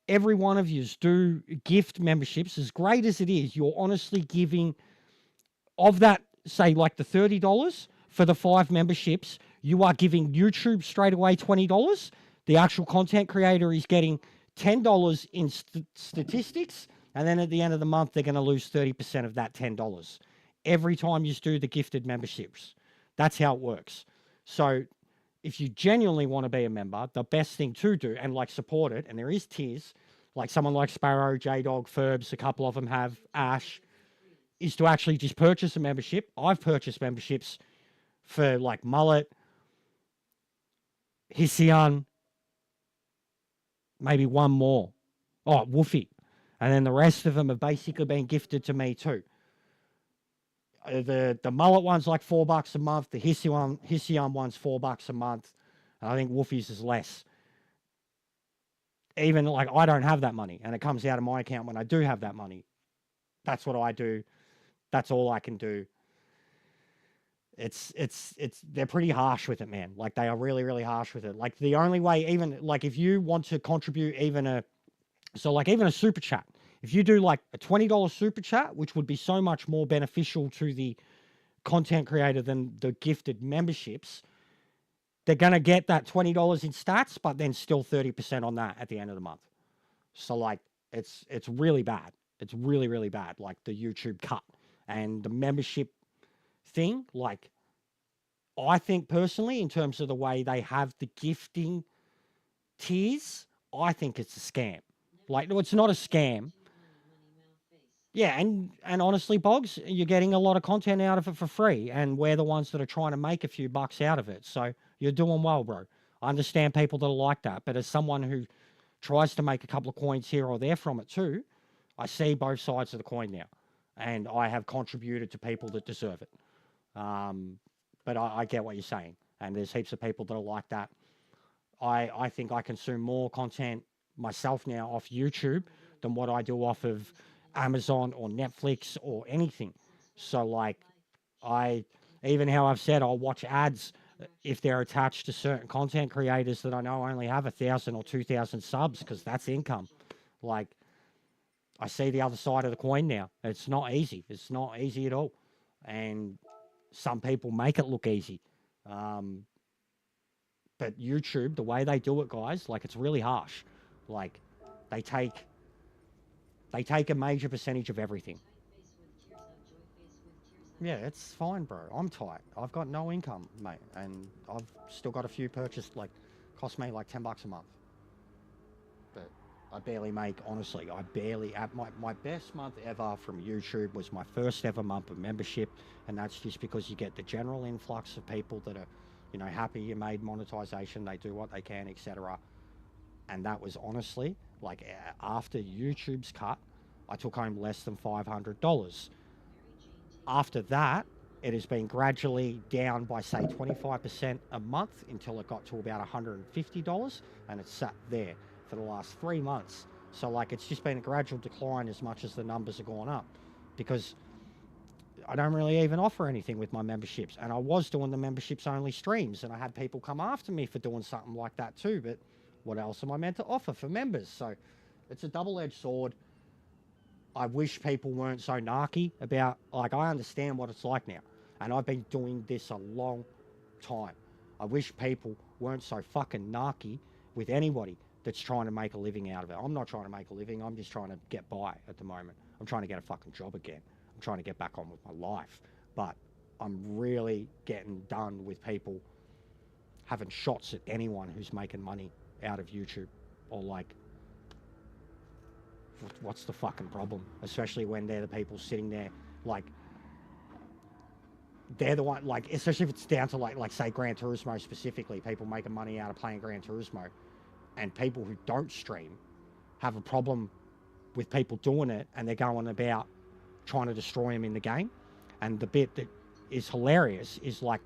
every one of yous do gift memberships, as great as it is, you're honestly giving, of that, say like the $30 for the 5 memberships, you are giving YouTube straight away $20. The actual content creator is getting $10 in statistics, and then at the end of the month, they're going to lose 30% of that $10 every time you do the gifted memberships. That's how it works. So if you genuinely want to be a member, the best thing to do and like support it, and there is tiers, like someone like Sparrow, J-Dog, Ferbs, a couple of them have, Ash, is to actually just purchase a membership. I've purchased memberships for like Mullet, Hission, maybe one more. Oh, Woofy. And then the rest of them have basically been gifted to me too. The Mullet one's like $4 a month. The Hission one's $4 a month. And I think Woofy's is less. Even like I don't have that money, and it comes out of my account when I do have that money. That's what I do. That's all I can do. It's they're pretty harsh with it, man. Like they are really, really harsh with it. Like the only way, even like if you want to contribute even a super chat, if you do like a $20 super chat, which would be so much more beneficial to the content creator than the gifted memberships, they're going to get that $20 in stats, but then still 30% on that at the end of the month. So like it's really bad. It's really, really bad. Like the YouTube cut and the membership thing. Like I think personally, in terms of the way they have the gifting tiers, I think it's a scam. Like, no, it's not a scam. Yeah, and honestly, Boggs, you're getting a lot of content out of it for free, and we're the ones that are trying to make a few bucks out of it. So you're doing well, bro. I understand people that are like that, but as someone who tries to make a couple of coins here or there from it too, I see both sides of the coin now, and I have contributed to people that deserve it. But I get what you're saying, and there's heaps of people that are like that. I think I consume more content myself now off YouTube than what I do off of Amazon or Netflix or anything. So like even how I've said I'll watch ads if they're attached to certain content creators that I know only have 1,000 or 2,000 subs, because that's income. Like I see the other side of the coin now. It's not easy. It's not easy at all. And some people make it look easy. But YouTube, the way they do it, guys, like it's really harsh. Like they take a major percentage of everything. Yeah, it's fine, bro. I'm tight. I've got no income, mate, and I've still got a few purchased. Like, cost me like $10 a month. But I barely make. Honestly, I barely. At my best month ever from YouTube was my first ever month of membership, and that's just because you get the general influx of people that are, happy you made monetization. They do what they can, etc. And that was honestly like after YouTube's cut, I took home less than $500. After that, it has been gradually down by, say, 25% a month until it got to about $150, and it's sat there for the last 3 months. So, like, it's just been a gradual decline as much as the numbers have gone up, because I don't really even offer anything with my memberships. And I was doing the memberships only streams, and I had people come after me for doing something like that too. But what else am I meant to offer for members? So it's a double-edged sword. I wish people weren't so narky about, like, I understand what it's like now. And I've been doing this a long time. I wish people weren't so fucking narky with anybody that's trying to make a living out of it. I'm not trying to make a living. I'm just trying to get by at the moment. I'm trying to get a fucking job again. I'm trying to get back on with my life. But I'm really getting done with people having shots at anyone who's making money out of YouTube, or like, what's the fucking problem? Especially when they're the people sitting there, like, they're the one, like, especially if it's down to like say Gran Turismo specifically, people making money out of playing Gran Turismo, and people who don't stream have a problem with people doing it, and they're going about trying to destroy them in the game. And the bit that is hilarious is, like,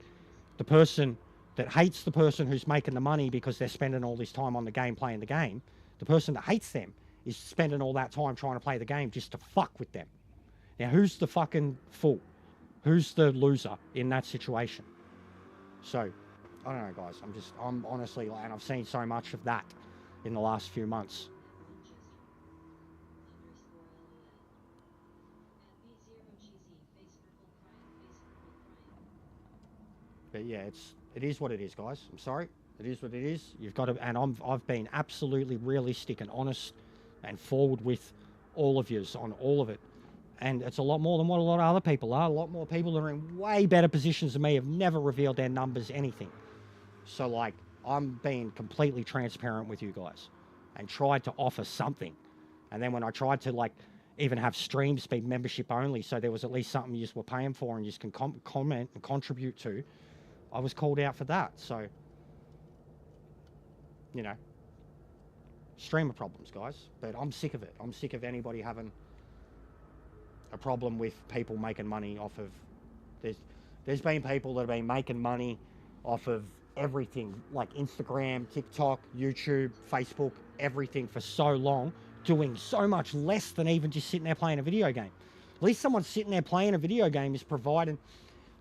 the person that hates the person who's making the money because they're spending all this time on the game playing the game, the person that hates them is spending all that time trying to play the game just to fuck with them. Now, who's the fucking fool? Who's the loser in that situation? So, I don't know, guys. I'm honestly, and I've seen so much of that in the last few months. But yeah, it is what it is, guys. I'm sorry. It is what it is. You've got to, and I've been absolutely realistic and honest and forward with all of yous on all of it. And it's a lot more than what a lot of other people are. A lot more people that are in way better positions than me have never revealed their numbers, anything. So, like, I'm being completely transparent with you guys and tried to offer something. And then when I tried to, like, even have streams be membership only, so there was at least something you were paying for and you can comment and contribute to, I was called out for that. So, you know, streamer problems, guys. But I'm sick of it. I'm sick of anybody having a problem with people making money off of... There's been people that have been making money off of everything, like Instagram, TikTok, YouTube, Facebook, everything for so long, doing so much less than even just sitting there playing a video game. At least someone sitting there playing a video game is providing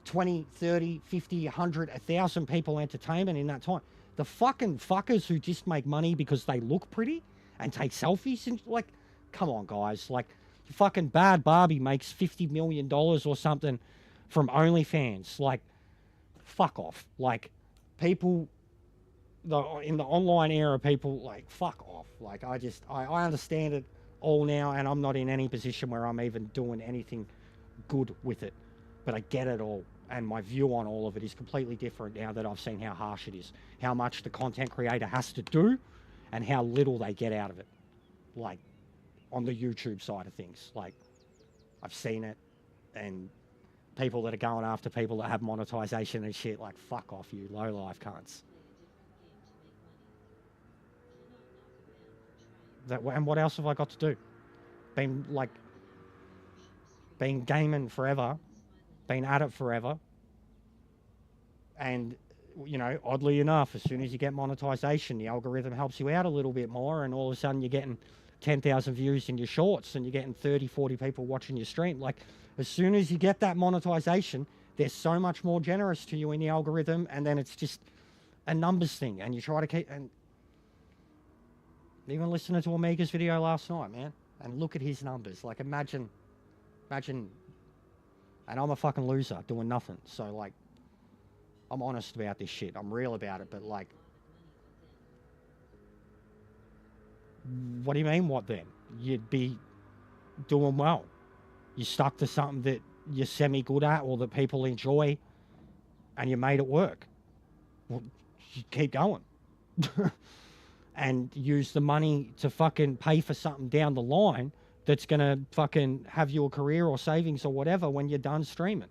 20, 30, 50, 100, 1,000 people entertainment in that time. The fucking fuckers who just make money because they look pretty and take selfies and, like, come on, guys. Like, fucking Bad Barbie makes $50 million or something from OnlyFans. Like, fuck off. Like, people in the online era, people, like, fuck off. Like, I understand it all now, and I'm not in any position where I'm even doing anything good with it. But I get it all, and my view on all of it is completely different now that I've seen how harsh it is, how much the content creator has to do, and how little they get out of it. Like, on the YouTube side of things, like, I've seen it, and people that are going after people that have monetization and shit, like, fuck off, you low-life cunts. And what else have I got to do? Been gaming forever, been at it forever, and, you know, oddly enough, as soon as you get monetization, the algorithm helps you out a little bit more, and all of a sudden you're getting 10,000 views in your shorts, and you're getting 30, 40 people watching your stream. Like, as soon as you get that monetization, they're so much more generous to you in the algorithm, and then it's just a numbers thing, and you try to keep... And even listening to Omega's video last night, man, and look at his numbers. Like, imagine, and I'm a fucking loser doing nothing. So, like, I'm honest about this shit. I'm real about it, but, like, what do you mean, what then? You'd be doing well. You stuck to something that you're semi-good at or that people enjoy, and you made it work. Well, you keep going. And use the money to fucking pay for something down the line that's going to fucking have you a career or savings or whatever when you're done streaming.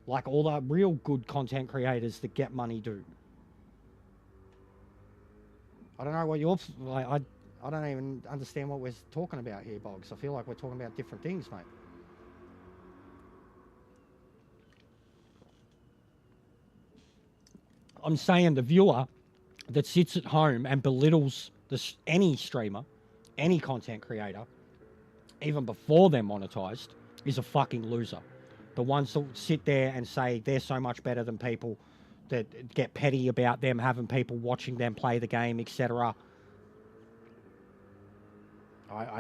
Like all the real good content creators that get money do. I don't know what you're... Like, I don't even understand what we're talking about here, Boggs. I feel like we're talking about different things, mate. I'm saying the viewer that sits at home and belittles any streamer, any content creator, even before they're monetized, is a fucking loser. The ones that sit there and say they're so much better than people, that get petty about them having people watching them play the game, etc.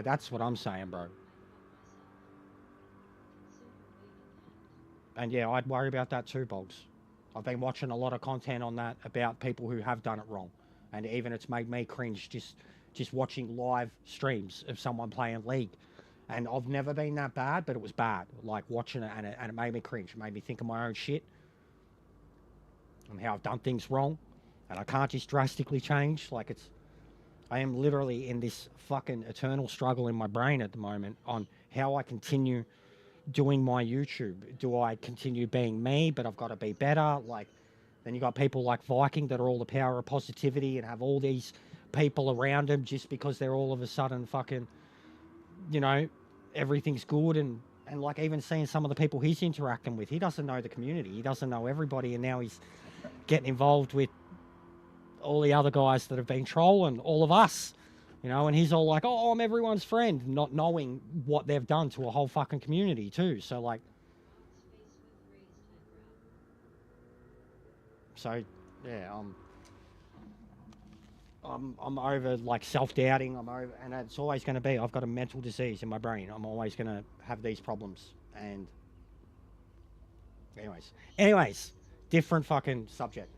That's what I'm saying, bro. And yeah, I'd worry about that too, Boggs. I've been watching a lot of content on that about people who have done it wrong, and even it's made me cringe just watching live streams of someone playing League. And I've never been that bad, but it was bad. Like watching it, and it made me cringe. It made me think of my own shit and how I've done things wrong, and I can't just drastically change. Like I am literally in this fucking eternal struggle in my brain at the moment on how I continue doing my YouTube. Do I continue being me, but I've got to be better? Like, then you got people like Viking that are all the power of positivity and have all these people around them just because they're all of a sudden fucking, you know, everything's good. And like even seeing some of the people he's interacting with, he doesn't know the community. He doesn't know everybody. And now he's getting involved with all the other guys that have been trolling all of us. You know, and he's all like, oh, I'm everyone's friend, not knowing what they've done to a whole fucking community too. So like, so yeah, I'm over like self-doubting. I'm over, and it's always going to be. I've got a mental disease in my brain. I'm always going to have these problems. And anyways, different fucking subject.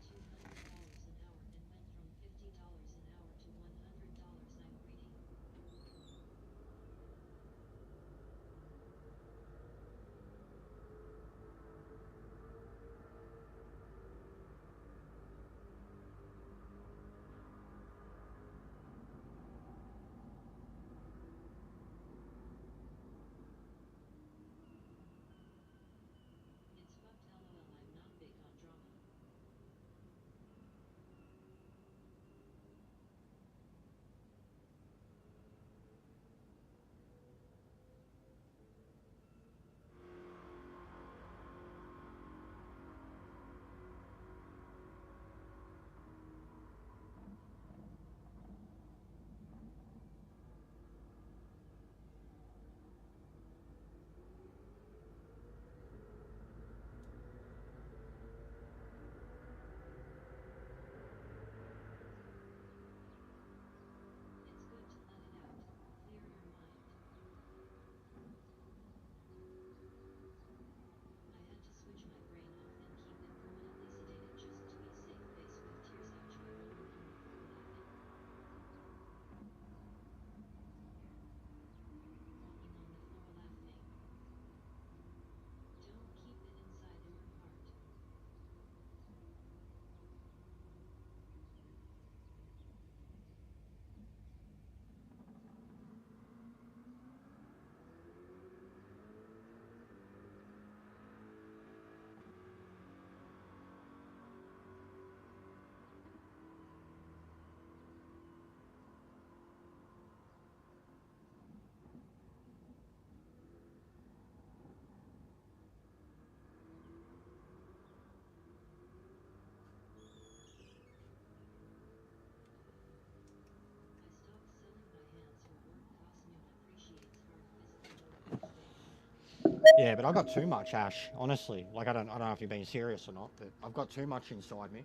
Yeah, but I got too much, Ash. Honestly, like I don't know if you're being serious or not, but I've got too much inside me,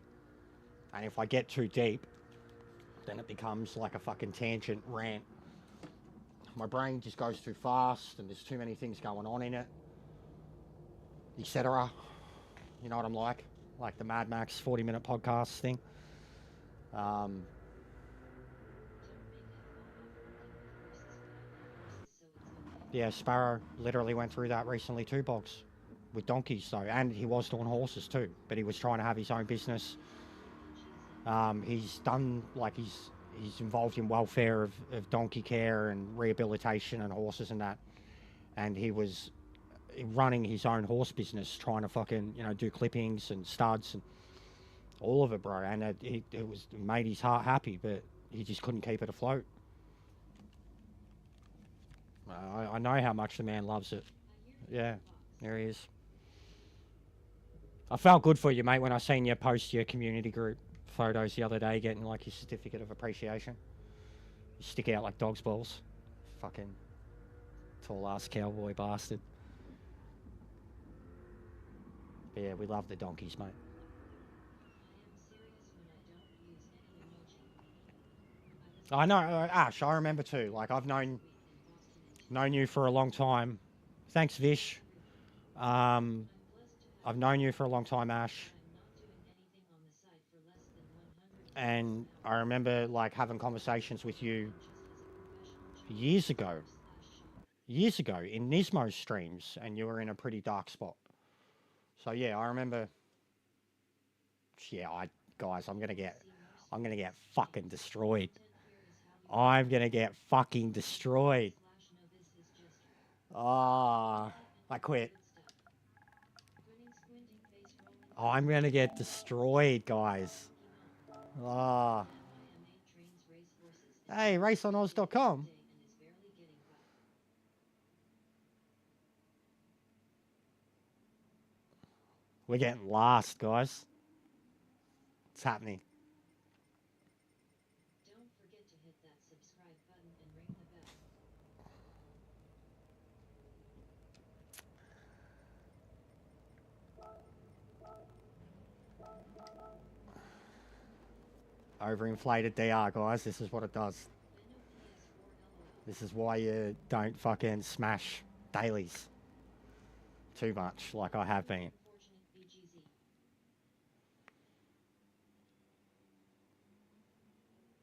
and if I get too deep, then it becomes like a fucking tangent rant. My brain just goes too fast, and there's too many things going on in it, etc. You know what I'm like the Mad Max 40-minute podcast thing. Um, yeah, Sparrow literally went through that recently too, Box, with donkeys though, and he was doing horses too, but he was trying to have his own business. He's done like he's involved in welfare of donkey care and rehabilitation and horses and that, and he was running his own horse business, trying to fucking do clippings and studs and all of it, bro. And it made his heart happy, but he just couldn't keep it afloat. I know how much the man loves it. Yeah, there he is. I felt good for you, mate, when I seen you post your community group photos the other day, getting like your certificate of appreciation. You stick out like dog's balls. Fucking tall ass cowboy bastard. But yeah, we love the donkeys, mate. I am serious when I don't use any emoji. I know, Ash. I remember too. Like I've known you for a long time. Thanks, Vish. I've known you for a long time, Ash. And I remember like having conversations with you years ago in Nismo's streams, and you were in a pretty dark spot. So yeah, I remember. Yeah, guys, I'm gonna get fucking destroyed. I'm gonna get fucking destroyed. Ah, I quit. Oh, I'm gonna get destroyed, guys. Ah. Hey, raceonoz.com. We're getting last, guys. It's happening. Don't forget to hit that subscribe button and ring the bell. Overinflated DR, guys. This is what it does. Manu PS4 LOL. This is why you don't fucking smash dailies too much like I have been. Unfortunate BGZ.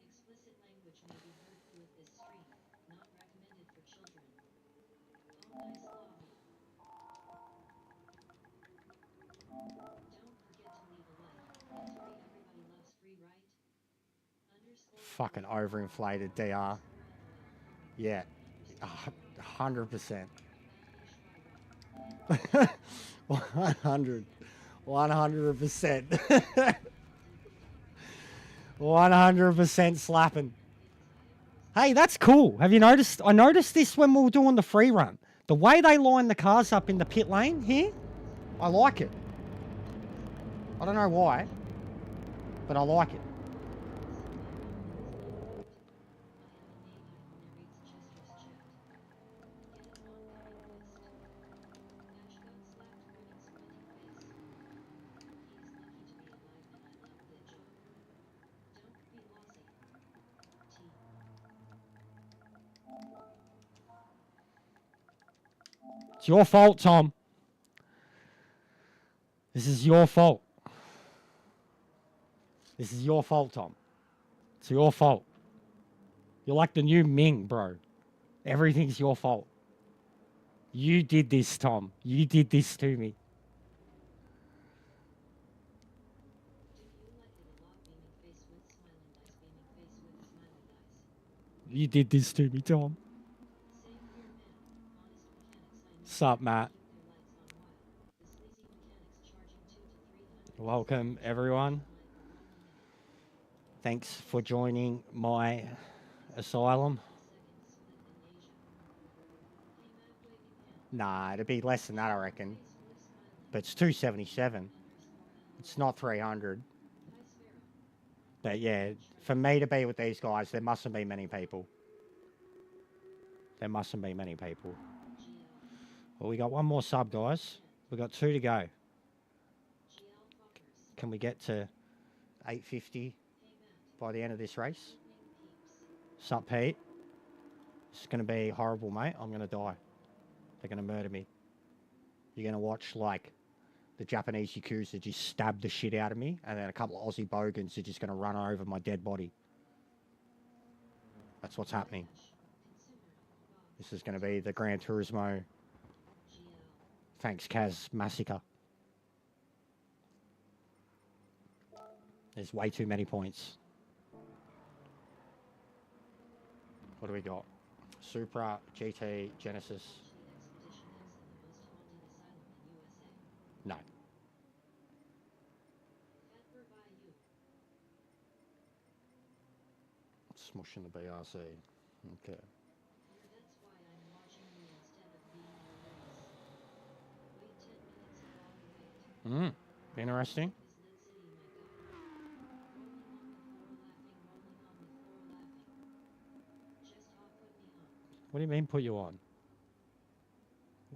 Explicit language may be heard through this stream. Not recommended for children. Oh, nice lobby. Don't forget to leave a like. It's free. Everybody loves free, right? Fucking overinflated DR. Yeah, 100%. 100. 100%. 100% slapping. Hey, that's cool. Have you noticed? I noticed this when we were doing the free run. The way they line the cars up in the pit lane here, I like it. I don't know why, but I like it. It's your fault, Tom. This is your fault. This is your fault, Tom. It's your fault. You're like the new Ming, bro. Everything's your fault. You did this, Tom. You did this to me. You did this to me, Tom. Sup, Matt? Welcome, everyone. Thanks for joining my asylum. Nah, it'd be less than that, I reckon. But it's 277. It's not 300. But yeah, for me to be with these guys, there mustn't be many people. There mustn't be many people. Well, we got one more sub, guys. We got 2 to go. Can we get to 850 by the end of this race? Sup, Pete? It's going to be horrible, mate. I'm going to die. They're going to murder me. You're going to watch, like, the Japanese Yakuza just stab the shit out of me, and then a couple of Aussie bogans are just going to run over my dead body. That's what's happening. This is going to be the Gran Turismo Thanks Kaz massacre. There's way too many points. What do we got? Supra, GT, Genesis. No. Smushing the BRC. Okay. Interesting. Is that city my god? Rolling on the floor laughing, rolling on the floor laughing. Just hop put me on. What do you mean put you on?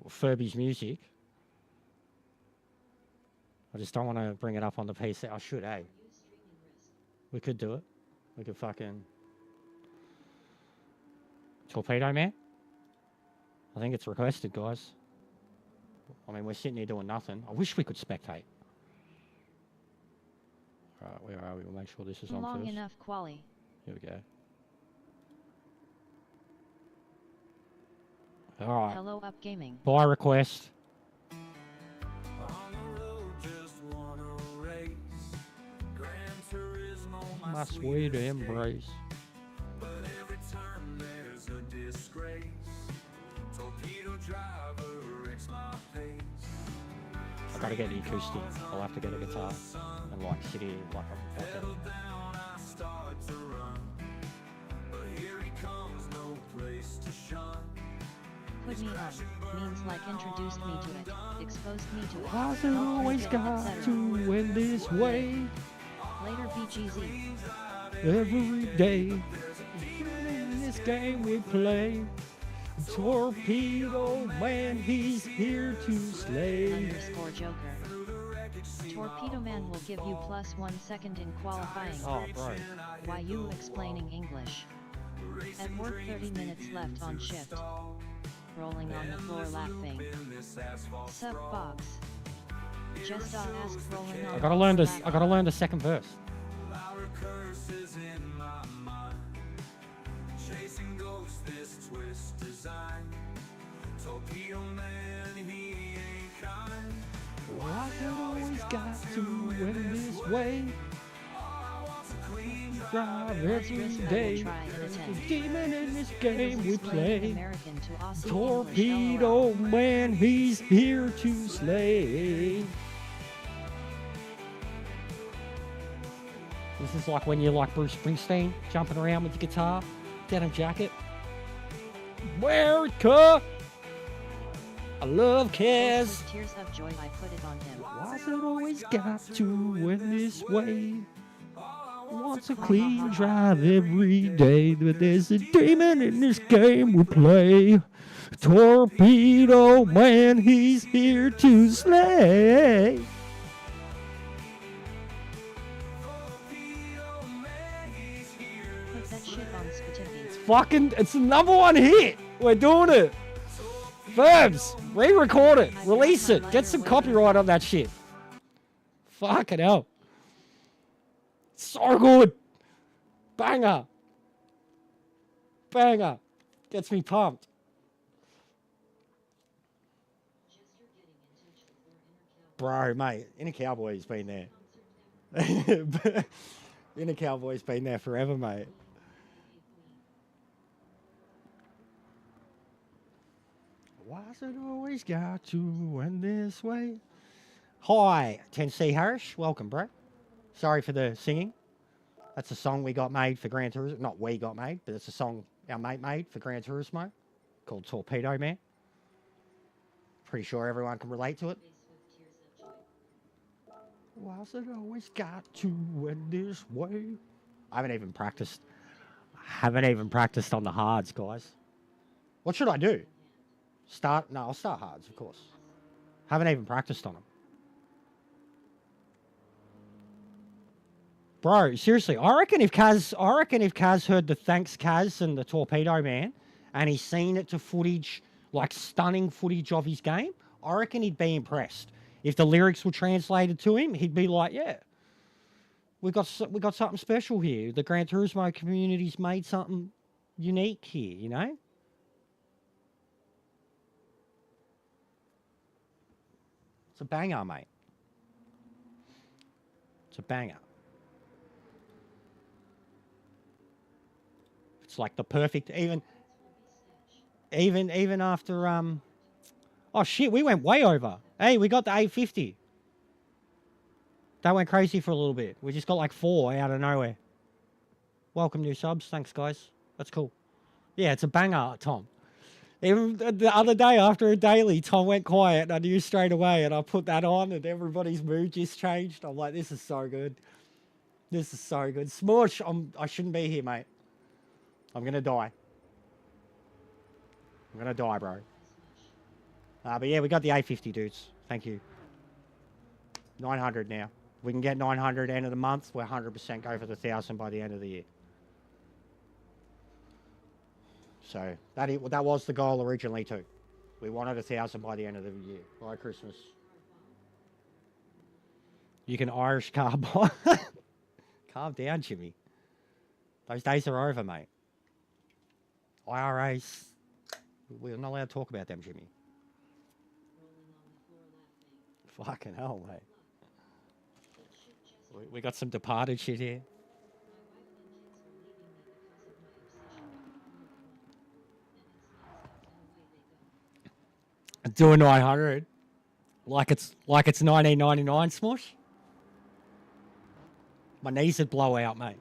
Furby's music. I just don't want to bring it up on the PC. I should, eh? Use streaming wrist. We could do it. We could fucking... Torpedo Man? I think it's requested, guys. I mean, we're sitting here doing nothing. I wish we could spectate. Alright, where are we? We'll make sure this is on Long first. enough, Quali. Here we go. Alright. Hello, Up Gaming. Buy request. My sweet embrace. But every time there's a disgrace, torpedo driver wrecks my pace. I gotta get the acoustic. I'll have to get a guitar and like sit here like a fucking... Settle down, I start to run, but here he comes, no place to shun. Put me on means like introduced me to it, exposed me to it. Why's it always got to end this way? Later, BGZ. Every day, in this game we play, Torpedo Man, he's here to slay. Underscore Joker. Torpedo Man will give you +1 second in qualifying. Oh, bro. Why you explaining English? At work, 30 minutes left on shift. Rolling on the floor laughing. Sup box. Just ask rolling on. I gotta learn this. I gotta learn the second verse. Our curses in my mind, chasing ghosts, this twist design. Torpedo Man, he ain't kind. Why it always got to end this way? Drive every day. There's a demon in this game we play. American to Aussie Torpedo English, Man, he's here to slay. This is like when you're like Bruce Springsteen, jumping around with your guitar, denim jacket. America! I love Kaz. Tears of joy, I put it on him. Why's it always got to end this way? Wants a clean drive every day, but there's a demon in this game we play. Torpedo Man, he's here to slay. Put that shit on Spotify. Fucking, it's the #1 hit. We're doing it. Verbs, re-record it, release it, get some copyright on that shit. Fucking hell. So good. Banger. Banger. Gets me pumped. Jester getting in touch with your inner cowboy. Bro, mate, Inner Cowboy's been there. Concert never Inner Cowboy's been there forever, mate. Why's it always got to end this way? Hi, 10C Harris. Welcome, bro. Sorry for the singing. That's a song we got made for Gran Turismo. Not we got made, but it's a song our mate made for Gran Turismo called Torpedo Man. Pretty sure everyone can relate to it. face with tears of joy. Why's it always got to end this way? I haven't even practiced. On the hards, guys. What should I do? Start? No, I'll start hards, of course. Haven't even practiced on them. Bro, seriously, I reckon if Kaz heard the Thanks Kaz and the Torpedo Man, and he's seen it to footage, like stunning footage of his game, I reckon he'd be impressed. If the lyrics were translated to him, he'd be like, yeah, we got something special here. The Gran Turismo community's made something unique here, you know? It's a banger, mate. It's a banger. It's like the perfect, even after oh shit, we went way over. Hey, we got the 850. That went crazy for a little bit. We just got like 4 out of nowhere. Welcome new subs. Thanks guys. That's cool. Yeah, it's a banger, Tom. Even the other day after a daily, Tom went quiet and I knew straight away and I put that on and everybody's mood just changed. I'm like, this is so good. This is so good. Smush, I shouldn't be here, mate. I'm going to die. I'm going to die, bro. But yeah, we got the 850, dudes. Thank you. 900 now. We can get 900 end of the month. We're 100% go for the 1,000 by the end of the year. So that was the goal originally too. We wanted 1,000 by the end of the year, by Christmas. You can Irish carb. Calm down, Jimmy. Those days are over, mate. IRAs, we're not allowed to talk about them, Jimmy. Fucking hell, mate. We got some departed shit here. Doing 900 like it's 1999, Smush. My knees would blow out, mate.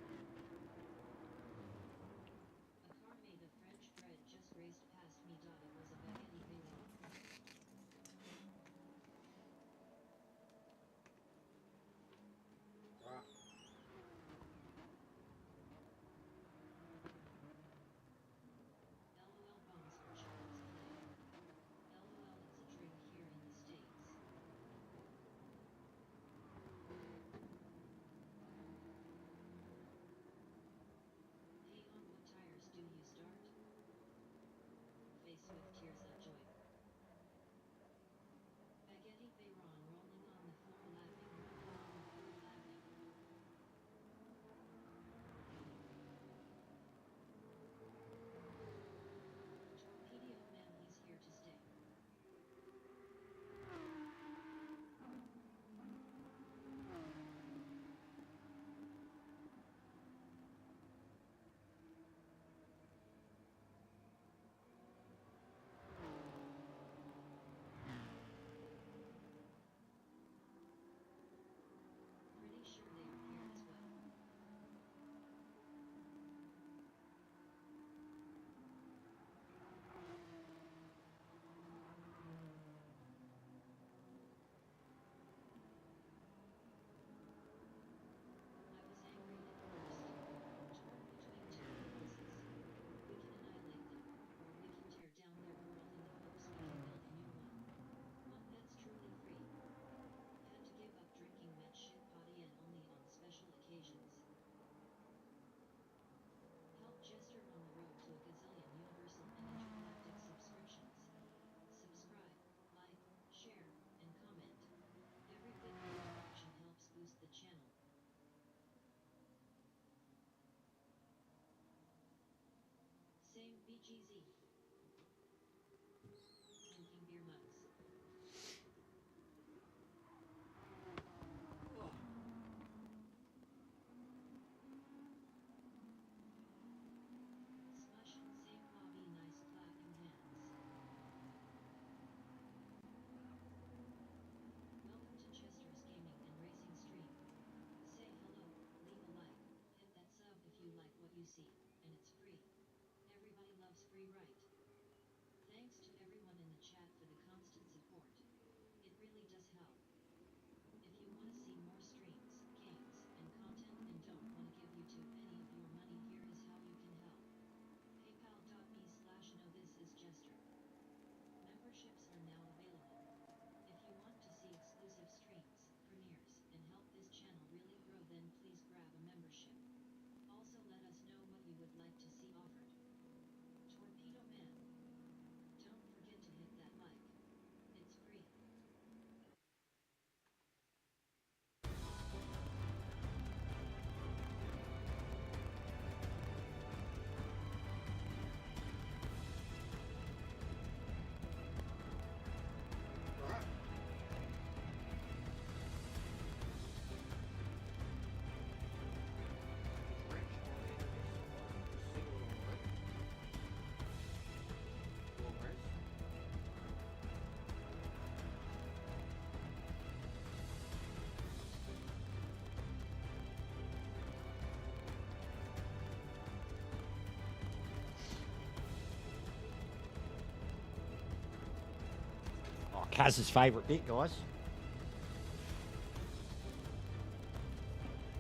Kaz's favourite bit, guys.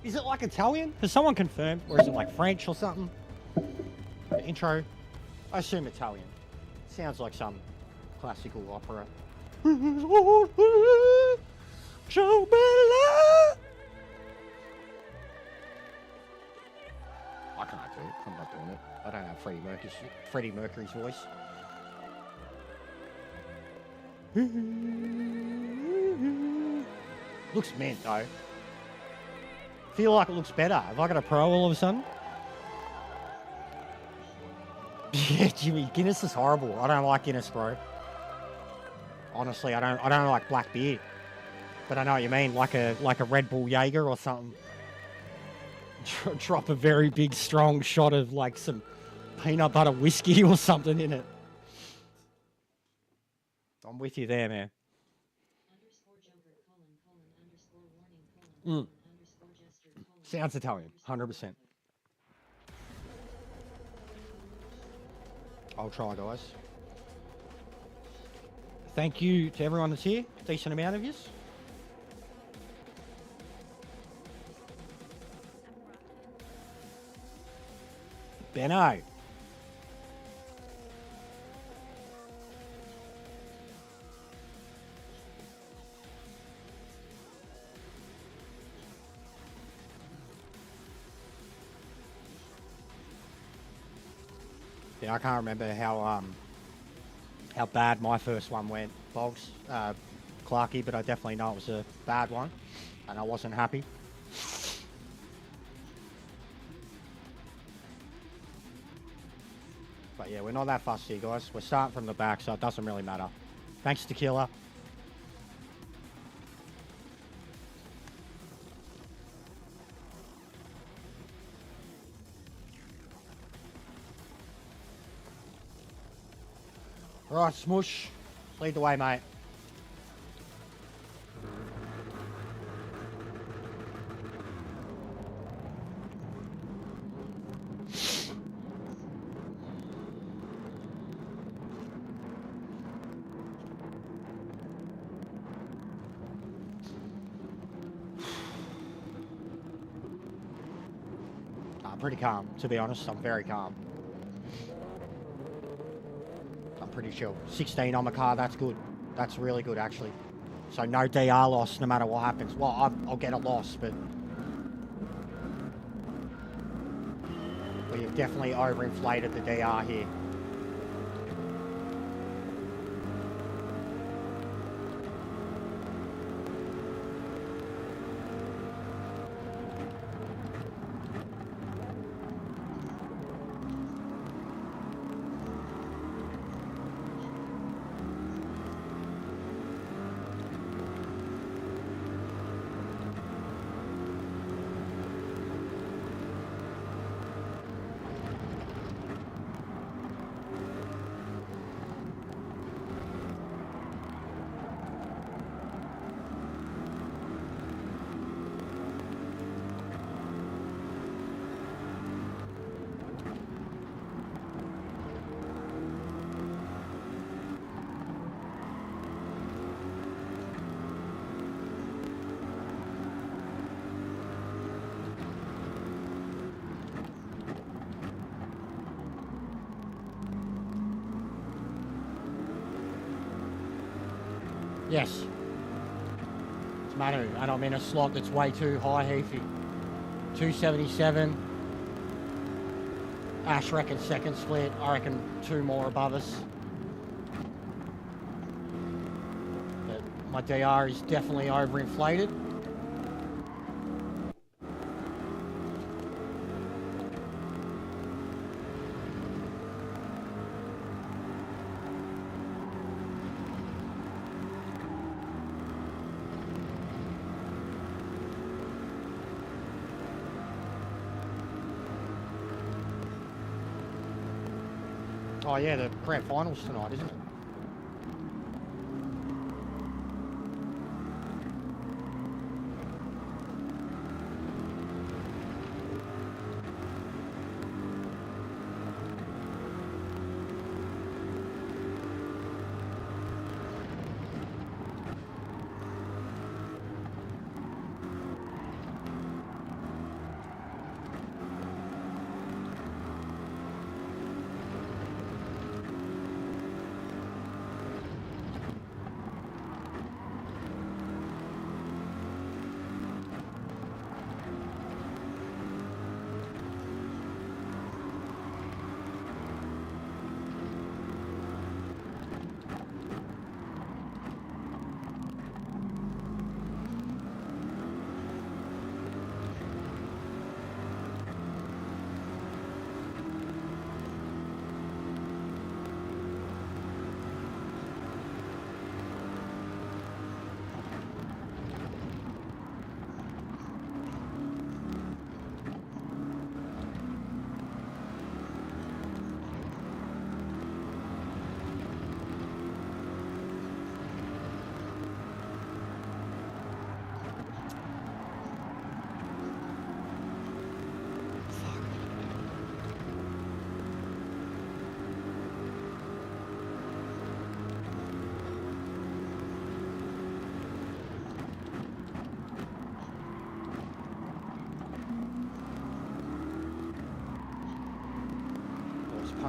Is it like Italian? Has someone confirmed? Or is it like French or something? The intro? I assume Italian. Sounds like some classical opera. I can't do it. I'm not doing it. I don't have Freddie Mercury's voice. Looks mint though. Feel like it looks better. Have I got a Pro all of a sudden? Yeah, Jimmy, Guinness is horrible. I don't like Guinness, bro. Honestly, I don't like black beer. But I know what you mean, like a Red Bull Jaeger or something. Drop a very big, strong shot of like some peanut butter whiskey or something in it. I'm with you there, man. Sounds Italian, 100%. I'll try, guys. Thank you to everyone that's here. Decent amount of yous. Benno. Yeah, I can't remember how bad my first one went, Boggs, Clarky, but I definitely know it was a bad one, and I wasn't happy. But yeah, we're not that fussy, guys. We're starting from the back, so it doesn't really matter. Thanks, Tequila. All right, Smush, lead the way, mate. I'm pretty calm, to be honest. I'm very calm. I'm pretty chill. 16 on my car, that's good. That's really good, actually. So no DR loss, no matter what happens. Well, I'll get a loss, but we have definitely overinflated the DR here. Yes. It's Manu, and I'm in a slot that's way too high, Heafy. 277. Ash reckons second split. I reckon 2 more above us. But my DR is definitely overinflated. Oh yeah, the grand finals tonight, isn't it?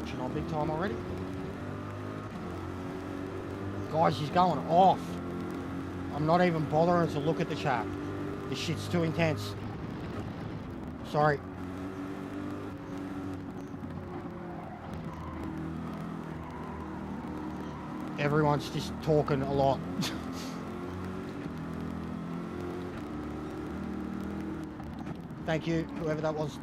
punching on big time already. Guys, he's going off. I'm not even bothering to look at the chat. This shit's too intense. Sorry. Everyone's just talking a lot. Thank you, whoever that was.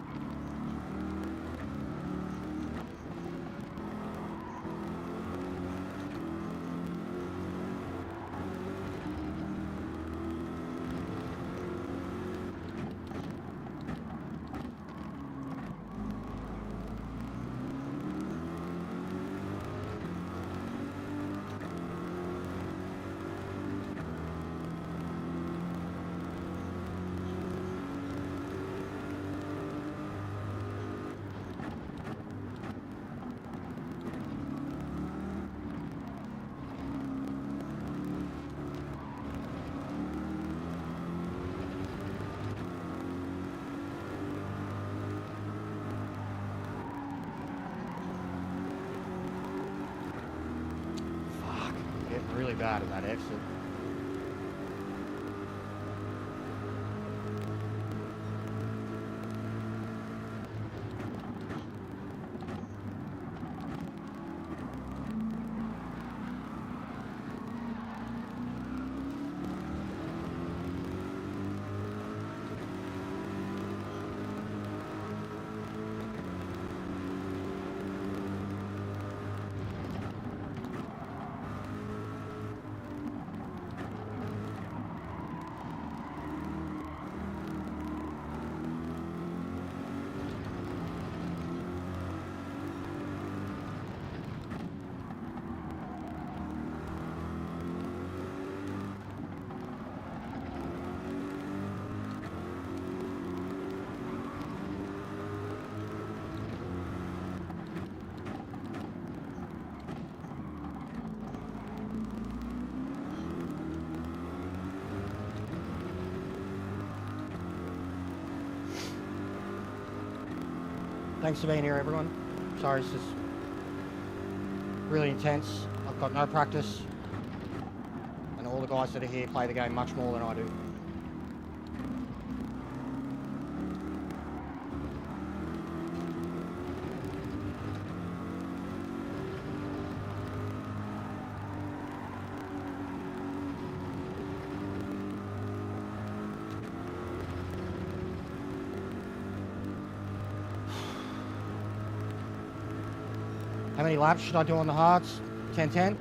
Really bad in that exit. Thanks for being here, everyone. Sorry, it's just really intense. I've got no practice, and all the guys that are here play the game much more than I do. How many laps should I do on the hards? 10-10?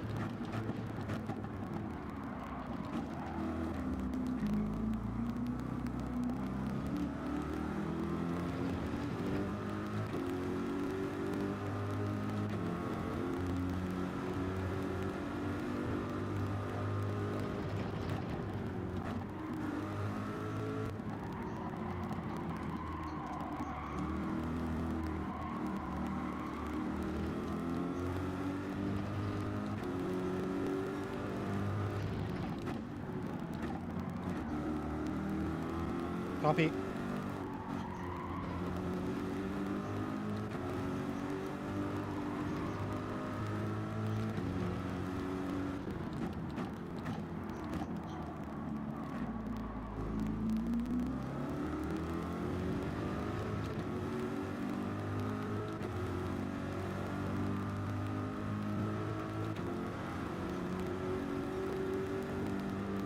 Copy.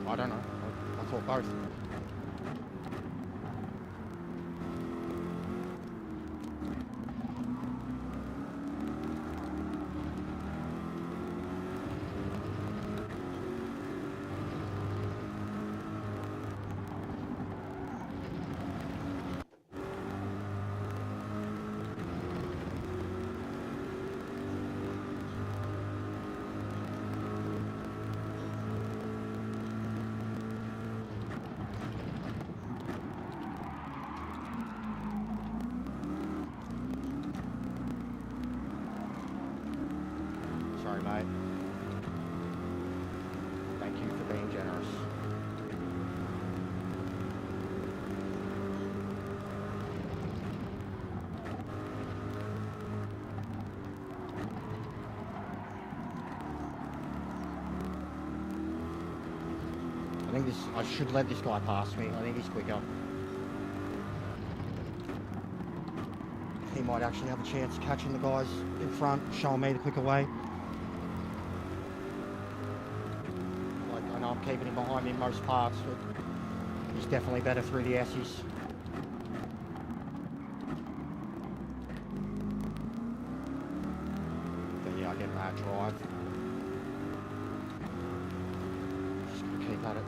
I don't know. I thought both. think this. I should let this guy pass me. I think he's quicker. He might actually have a chance of catching the guys in front, showing me the quicker way. Like, I know I'm keeping him behind me in most parts, but he's definitely better through the S's. But yeah, I get that drive. Just gonna keep at it.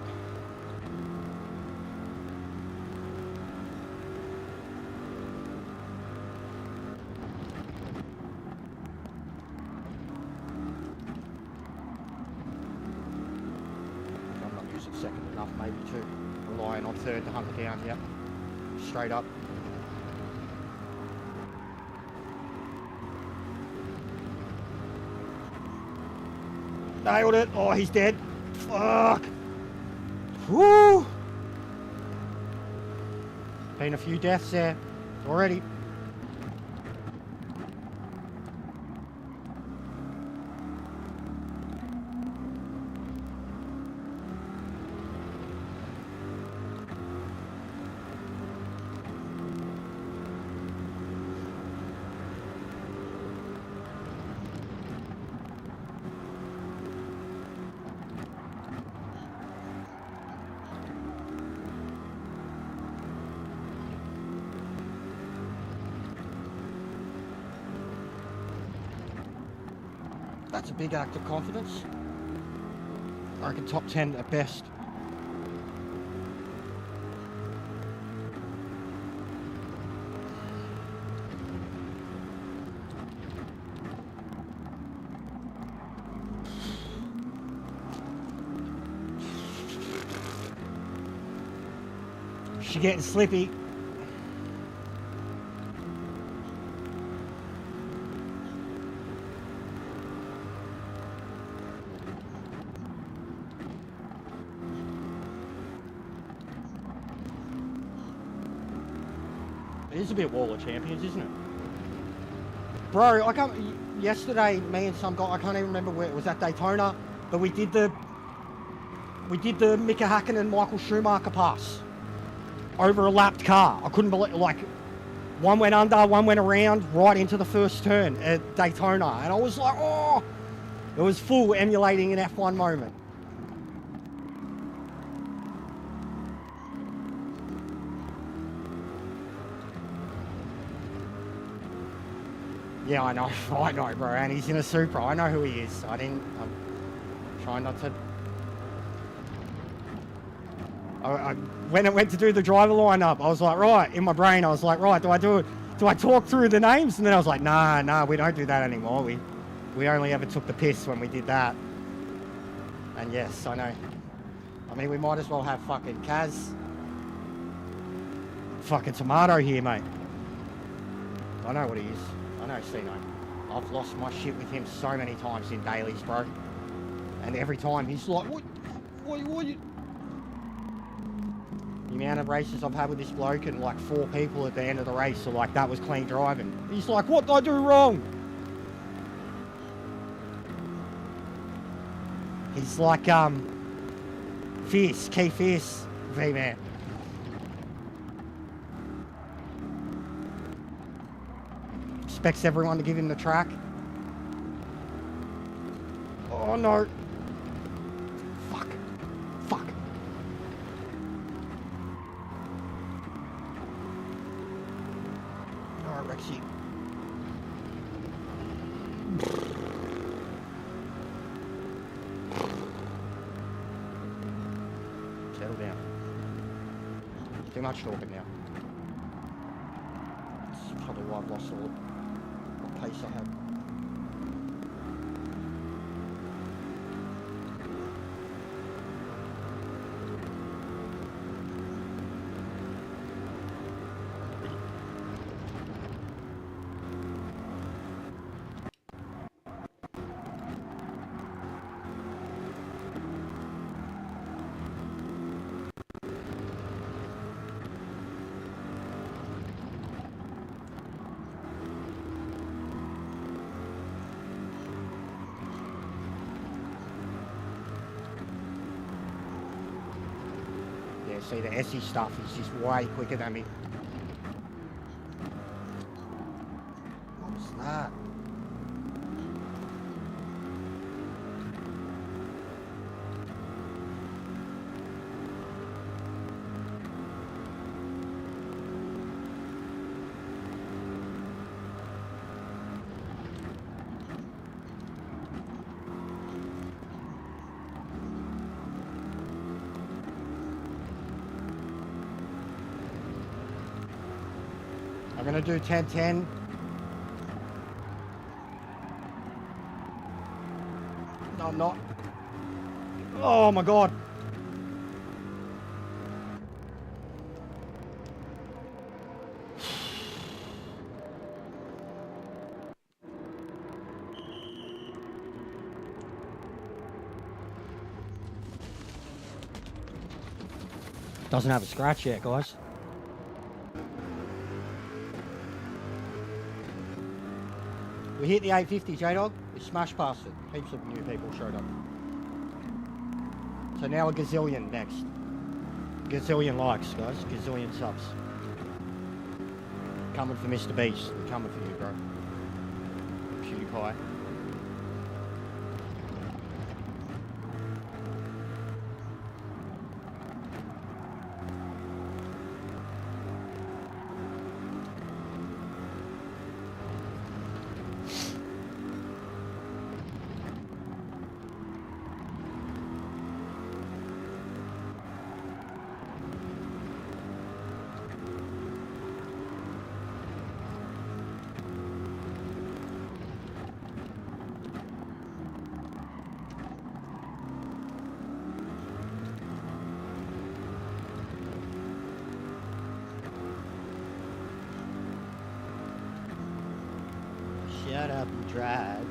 Second enough maybe to relying on third to hunt it down. Yep, straight up. Nailed it. Oh, he's dead. Fuck. Woo. Been a few deaths there already. That's a big act of confidence. I reckon top 10 at best. She's getting slippy. It is a bit Wall of Champions, isn't it? Bro, I can't. Yesterday, me and some guy, I can't even remember where it was, at Daytona, but we did the Mika Hakkinen Michael Schumacher pass over a lapped car. I couldn't believe, like, one went under, one went around, right into the first turn at Daytona, and I was like, oh, it was full emulating an F1 moment. Yeah, I know, bro, and he's in a Supra. I know who he is. I'm trying not to. When it went to do the driver lineup, I was like, right, in my brain, I was like, right, do I talk through the names? And then I was like, nah, we don't do that anymore. We only ever took the piss when we did that. And yes, I know. I mean, we might as well have fucking Kaz. Fucking Tomato here, mate. I know what he is. I know Sino. I've lost my shit with him so many times in dailies, bro. And every time he's like, what you... The amount of races I've had with this bloke and like 4 people at the end of the race are like, that was clean driving. He's like, what did I do wrong? He's like, Fierce, Key Fierce, V-Man. Expects everyone to give him the track. Oh no. Fuck. Alright, Rexy. Settle down. Too much talking now. It's probably why I've lost all the pace I had. See, the SE stuff is just way quicker than me. What was that? I'm gonna do 10-10. No, I'm not. Oh my god. Doesn't have a scratch yet, guys. We hit the 850, J-Dog. We smashed past it. Heaps of new people showed up. So now a gazillion next. Gazillion likes, guys. Gazillion subs. Coming for Mr. Beast. We're coming for you, bro. PewDiePie. Shut up and drive.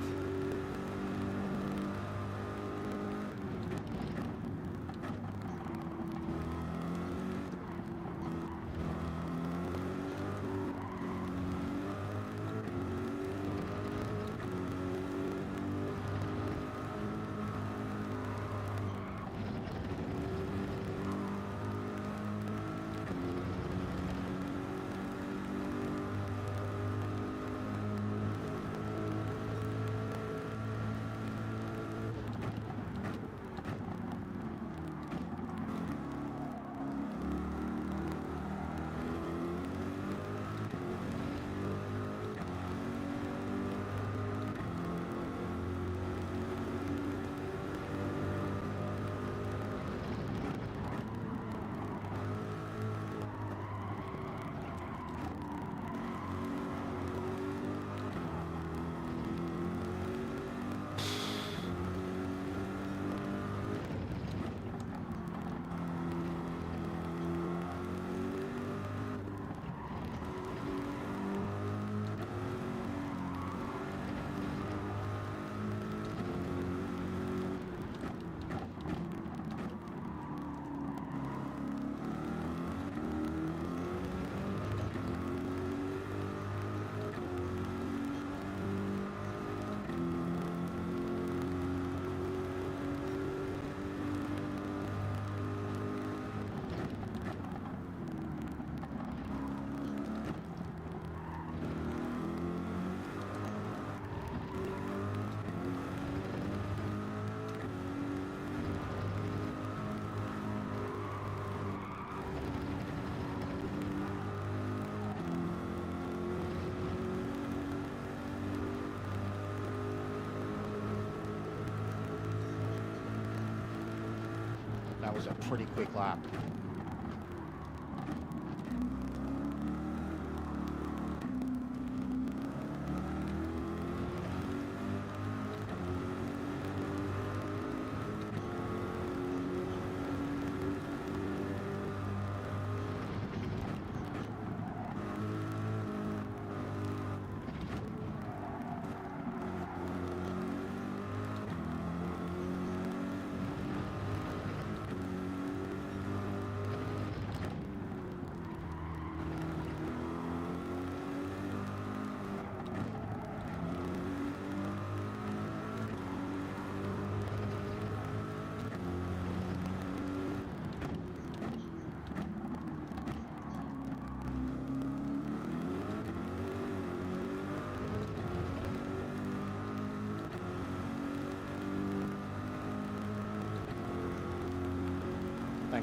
That was a pretty quick lap.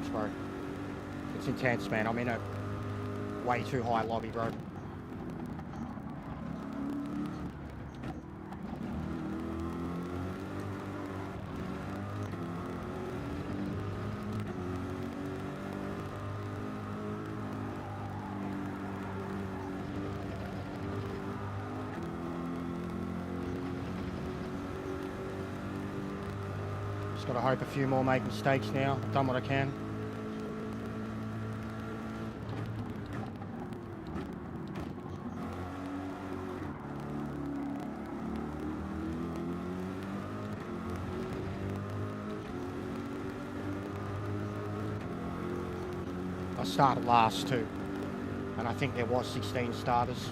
intense, bro. It's intense, man. I'm in a way too high lobby, bro. Just gotta hope a few more make mistakes now. I've done what I can. I started last too, and I think there was 16 starters.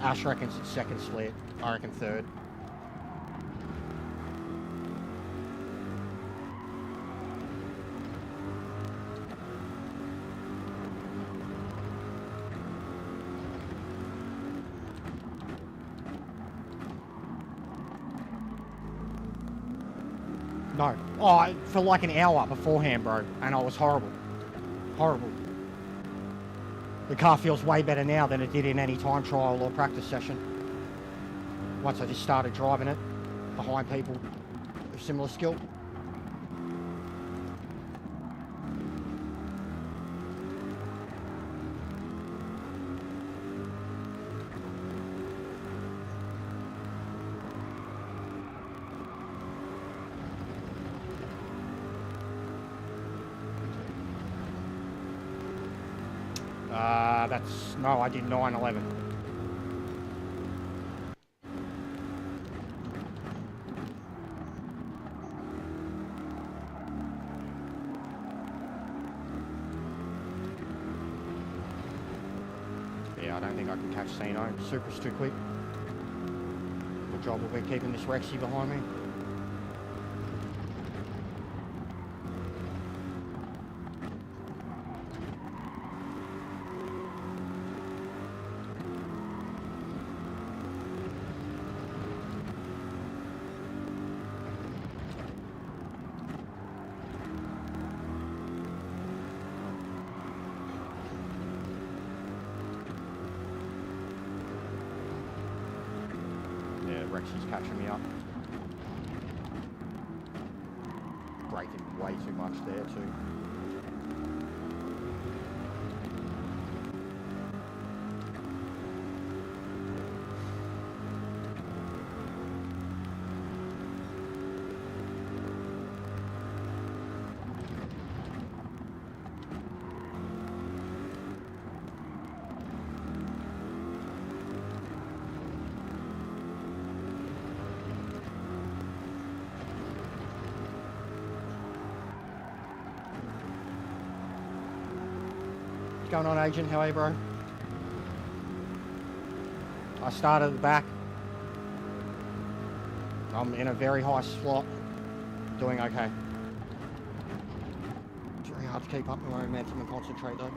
Ash reckons it's second split. I reckon third. No. Oh, for like an hour beforehand, bro. And I was horrible. Horrible. The car feels way better now than it did in any time trial or practice session. Once I just started driving it behind people of similar skill. No, I did 9:11. Yeah, I don't think I can catch Sino. Supra's too quick. The job will be keeping this Rexy behind me. Rexy's catching me up. Braking way too much there too. What's going on, Agent? How are you, bro? I started at the back. I'm in a very high slot. Doing okay. It's very hard to keep up with my momentum and concentrate though.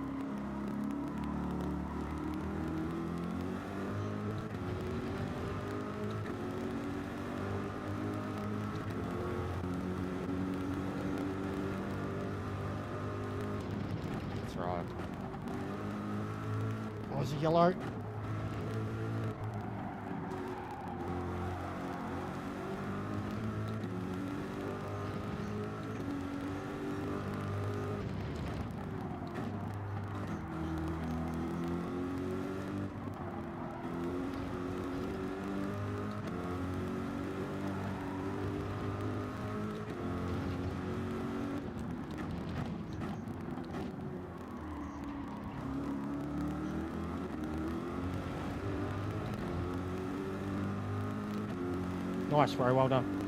That's right. Oh, is it yellow? Nice, bro. Well done.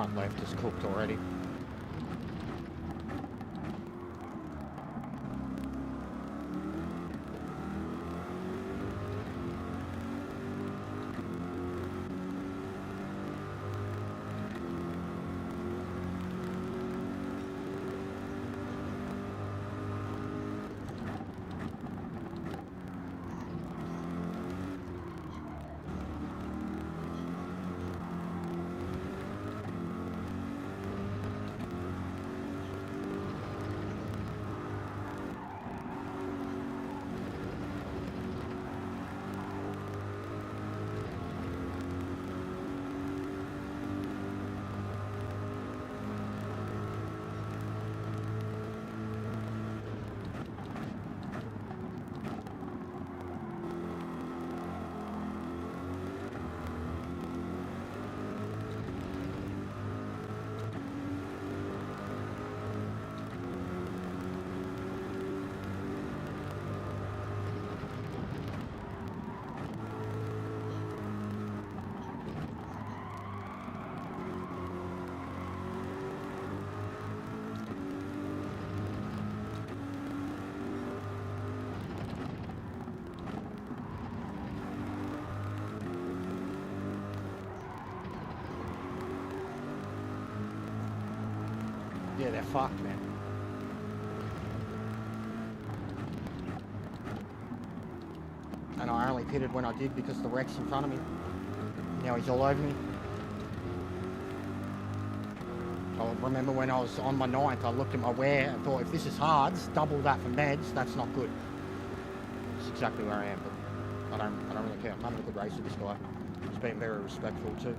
front left is cooked already. Yeah, they're fucked, man. And I only pitted when I did because the wreck's in front of me. Now he's all over me. I remember when I was on my 9th, I looked at my wear and thought, if this is hards, double that for meds, that's not good. That's exactly where I am, but I don't really care. I'm having a good race with this guy. He's been very respectful too.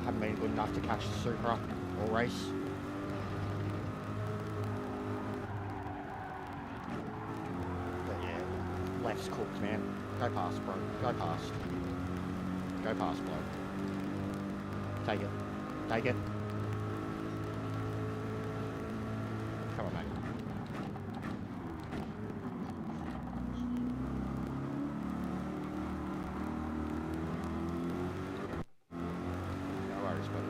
Haven't been good enough to catch the Supra or race. But yeah, left's cooked, man. Go past, bro. Go past. Go past, bro. Take it. Take it. Come on, mate. No worries, buddy.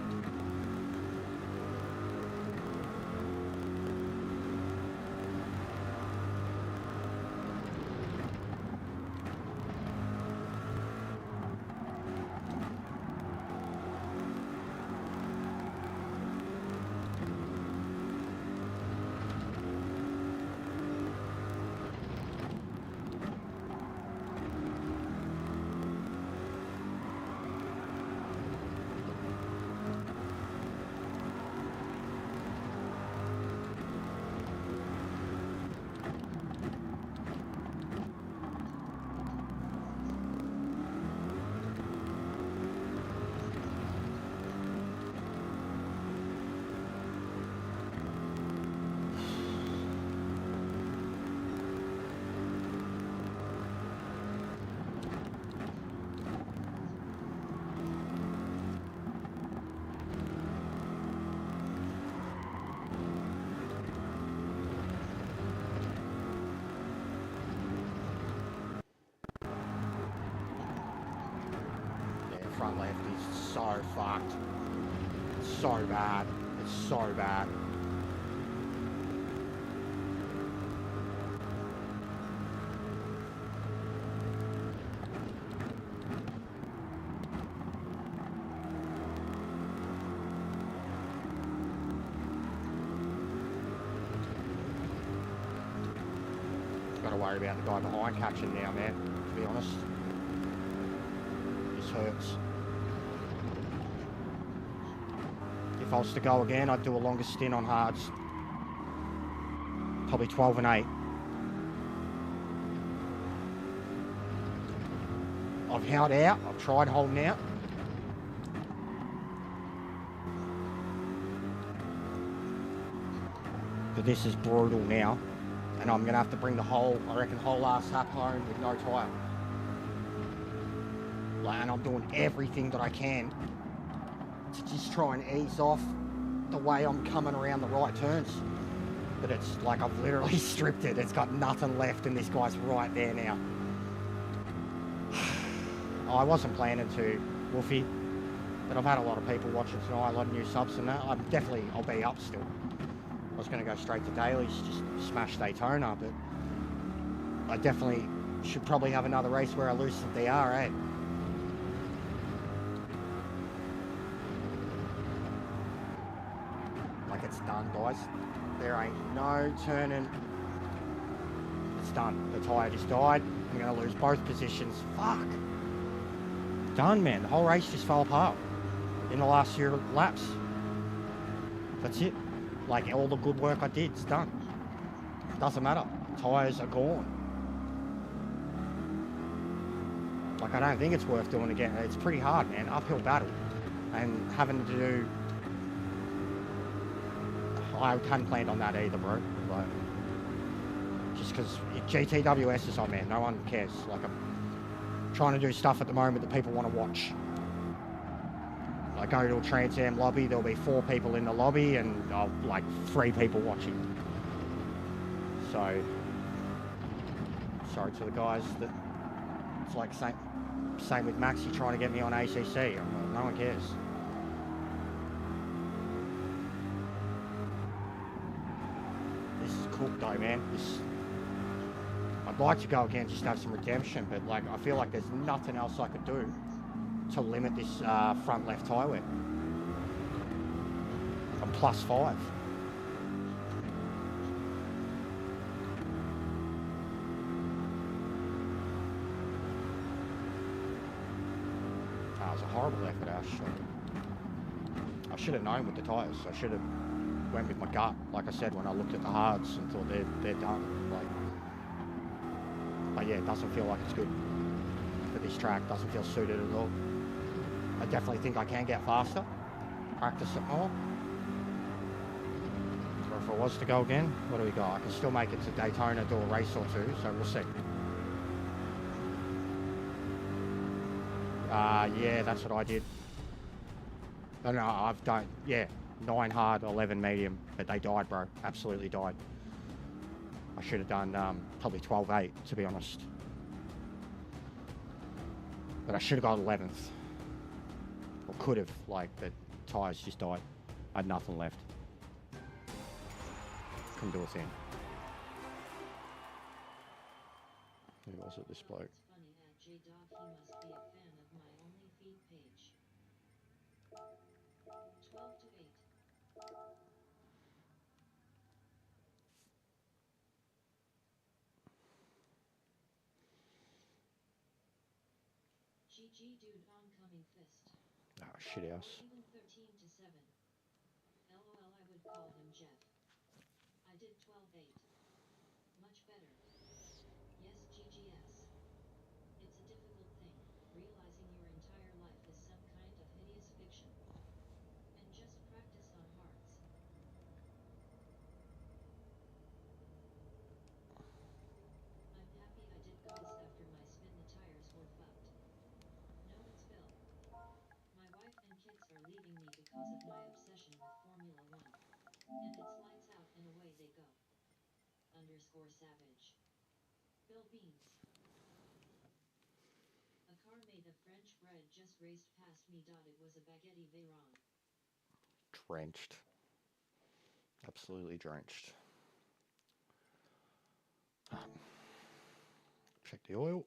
Front left is so fucked. It's so bad. It's so bad. Got to worry about the guy behind catching now, man, to be honest. This hurts. If I was to go again, I'd do a longer stint on hards. Probably 12 and 8. I've held out. I've tried holding out. But this is brutal now. And I'm going to have to bring the whole, I reckon, whole last lap home with no tyre. And I'm doing everything that I can to just try and ease off the way I'm coming around the right turns. But it's like I've literally stripped it. It's got nothing left and this guy's right there now. I wasn't planning to, Wolfie, but I've had a lot of people watching tonight, a lot of new subs and that. I'll be up still. I was going to go straight to dailies, just smash Daytona, but I definitely should probably have another race where I lose some DR, eh? Like, it's done, guys. There ain't no turning. It's done. The tyre just died. I'm going to lose both positions. Fuck. Done, man. The whole race just fell apart in the last few laps. That's it. Like, all the good work I did, it's done. Doesn't matter. Tyres are gone. Like, I don't think it's worth doing again. It's pretty hard, man. Uphill battle. And having to do... I hadn't planned on that either, bro. Like, just because GTWS is on, man. No one cares. Like, I'm trying to do stuff at the moment that people want to watch. I go to a Trans Am lobby, there'll be 4 people in the lobby and like 3 people watching. So, sorry to the guys that, it's like same with Maxi trying to get me on ACC. No one cares. This is cooked though, man. I'd like to go again, just have some redemption, but like I feel like there's nothing else I could do to limit this front left tyre wear. I'm +5. That was a horrible effort, Ash. I should have known with the tyres. I should have went with my gut, like I said, when I looked at the hards and thought they're done. Like, but yeah, it doesn't feel like it's good for this track. Doesn't feel suited at all. I definitely think I can get faster, practice it more. Or if I was to go again, what do we got? I can still make it to Daytona, do a race or 2, so we'll see. Yeah, that's what I did. No, I've done, yeah, 9 hard, 11 medium, but they died, bro. Absolutely died. I should have done probably 12.8, to be honest. But I should have got 11th. Or could have, like, the tyres just died. I had nothing left. Couldn't do a thing. Who was it, this bloke? It's funny at J-Dog, he must be a fan of my only feed page. 12 to 8. GG dude oncoming fist. Oh, shit house. Even 13 to 7. LOL, I would call him Jeff. I did 12-8. Much better. Yes, GGS. It's a difficult thing, realizing your entire life is some kind of hideous fiction. And just practice on hearts. I'm happy I did cause after my spin the tires were fucked. No, it's Bill. My wife and kids are leaving me because of my obsession with Formula 1. And it's lights out and away they go. _savage. Bill Beans. A car made of French bread just raced past me. It was a baguette Veyron. Drenched. Absolutely drenched. Check the oil.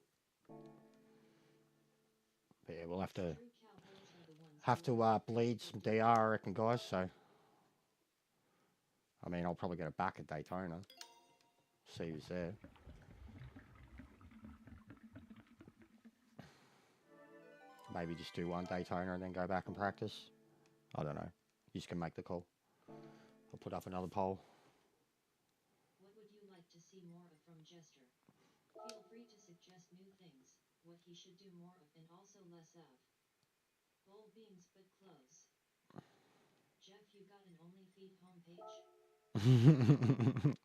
But yeah, we'll have to True cowboys are the ones who bleed some DR, I reckon, guys. So, I mean, I'll probably get it back at Daytona. See who's there. Maybe just do one Daytona and then go back and practice. I don't know. You just can make the call. I'll put up another poll. What would you like to see more of from Jester? Feel free to suggest new things, what he should do more of and also less of. Bowl beans but close. Jeff, you got an only feed homepage? Oh dear lord.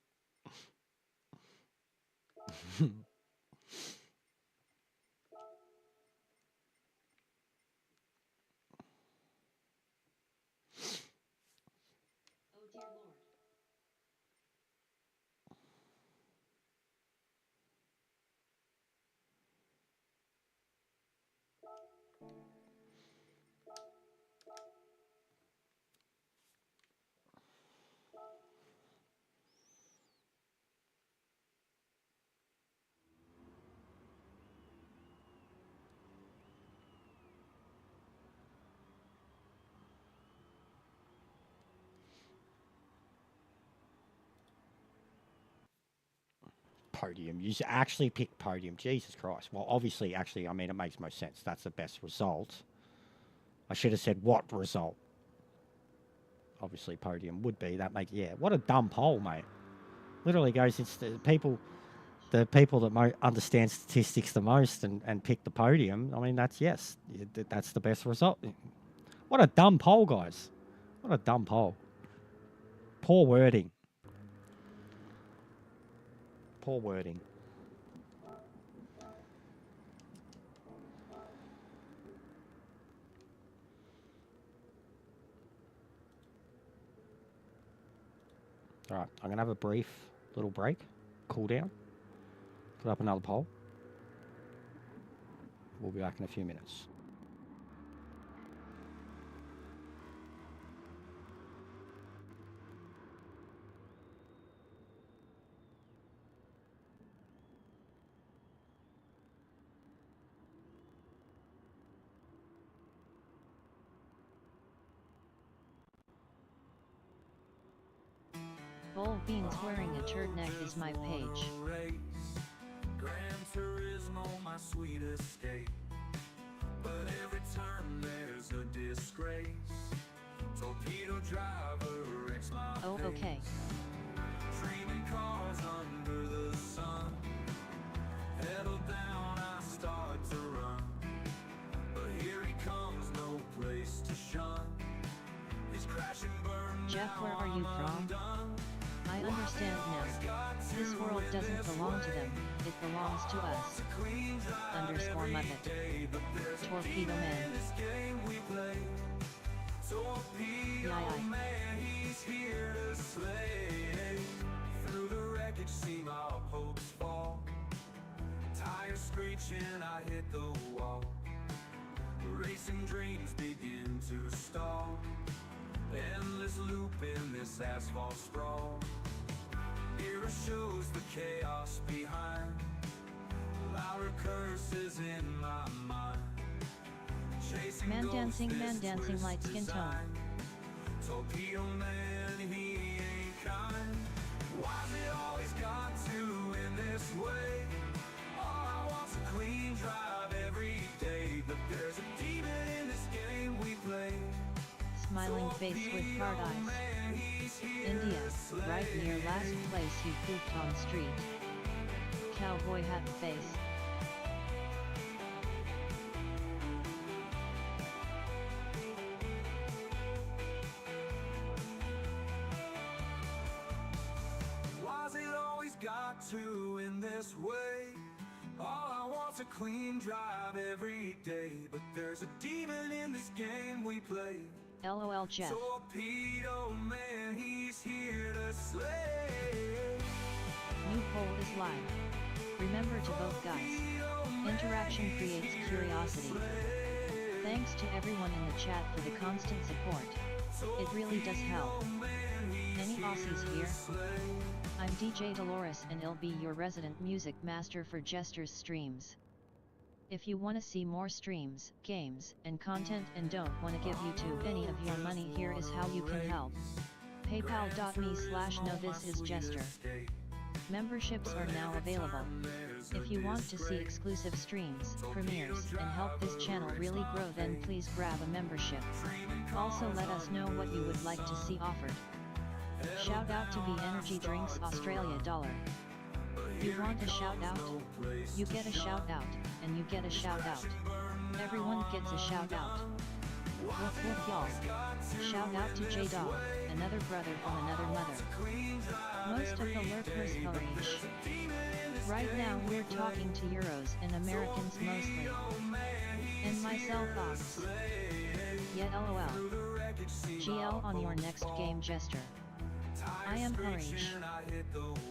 podium. You actually picked podium. Jesus Christ. Well, obviously, actually, I mean, it makes most sense. That's the best result. I should have said what result. Obviously, podium would be. That makes, yeah. What a dumb poll, mate. Literally goes, it's the people that understand statistics the most and pick the podium. I mean, that's, yes, that's the best result. What a dumb poll, guys. What a dumb poll. Poor wording. Poor wording. All right, I'm going to have a brief little break, cool down, put up another poll. We'll be back in a few minutes. Bowl Beans wearing a turtleneck is my page. Gran Turismo, my sweet escape. But every turn there's a disgrace. Torpedo driver wrecks my Oh, pace. okay. Dreaming cars under the sun. Pedal down, I start to run. But here he comes, no place to shun. He's crashing, burn. Jeff, where are you from? I understand now. This world doesn't belong to them, it belongs to us. Underscore Muppet. Torpedo Man. Yai. He's here to slay. Through the wreckage, see my hopes fall. Tires screeching, I hit the wall. Racing dreams begin to stall. Endless loop in this asphalt sprawl. Mirror shows the chaos behind. Louder curses in my mind. Chasing Man ghosts, dancing, this light twist skin tone. design. Torpedo man, he ain't kind. Why's it always got to end this way? All I want's a clean drive every day. But there's a demon in this game we play. Smiling face with hard eyes. India, right near last place you pooped on street. Cowboy hat face. Why's it always got to in this way? All I want's a clean drive every day. But there's a demon in this game we play. LOL Jeff. Torpedo man, he's here to slay. New poll is live. Remember to vote, guys. Interaction creates curiosity. Thanks to everyone in the chat for the constant support. It really does help. Any Aussies here? I'm DJ Dolores and I'll be your resident music master for Jester's streams. If you want to see more streams, games, and content and don't want to give YouTube any of your money, here is how you can help. PayPal.me/KnowThisIsJester. Memberships are now available. If you want to see exclusive streams, premieres, and help this channel really grow, then please grab a membership. Also let us know what you would like to see offered. Shout out to the Energy Drinks Australia $1. You want a shout out? You get a shout out, and you get a shout out. Everyone gets a shout out. Woof woof y'all. Shout out to J-Dog, another brother from another mother. Most of the lurkers courage. Right now we're talking to Euros and Americans mostly. And myself Ox. Yet LOL. GL on your next game, Jester. I am Harish.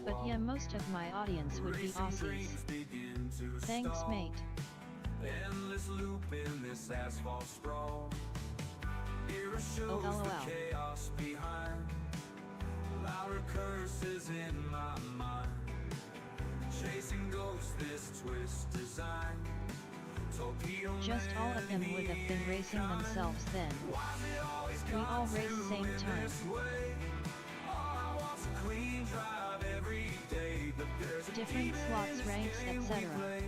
But yeah, most of my audience would be Aussies. Thanks, mate. Endless loop in this asphalt sprawl. Mirror shows Oh, LOL. the chaos behind. Louder curses in my mind. Chasing ghosts, this twist design. Torpedo Just all of them would have been racing themselves then. We all race same time. Clean drive every day, but there's a Different demon slots, in this ranks, game we etc. play.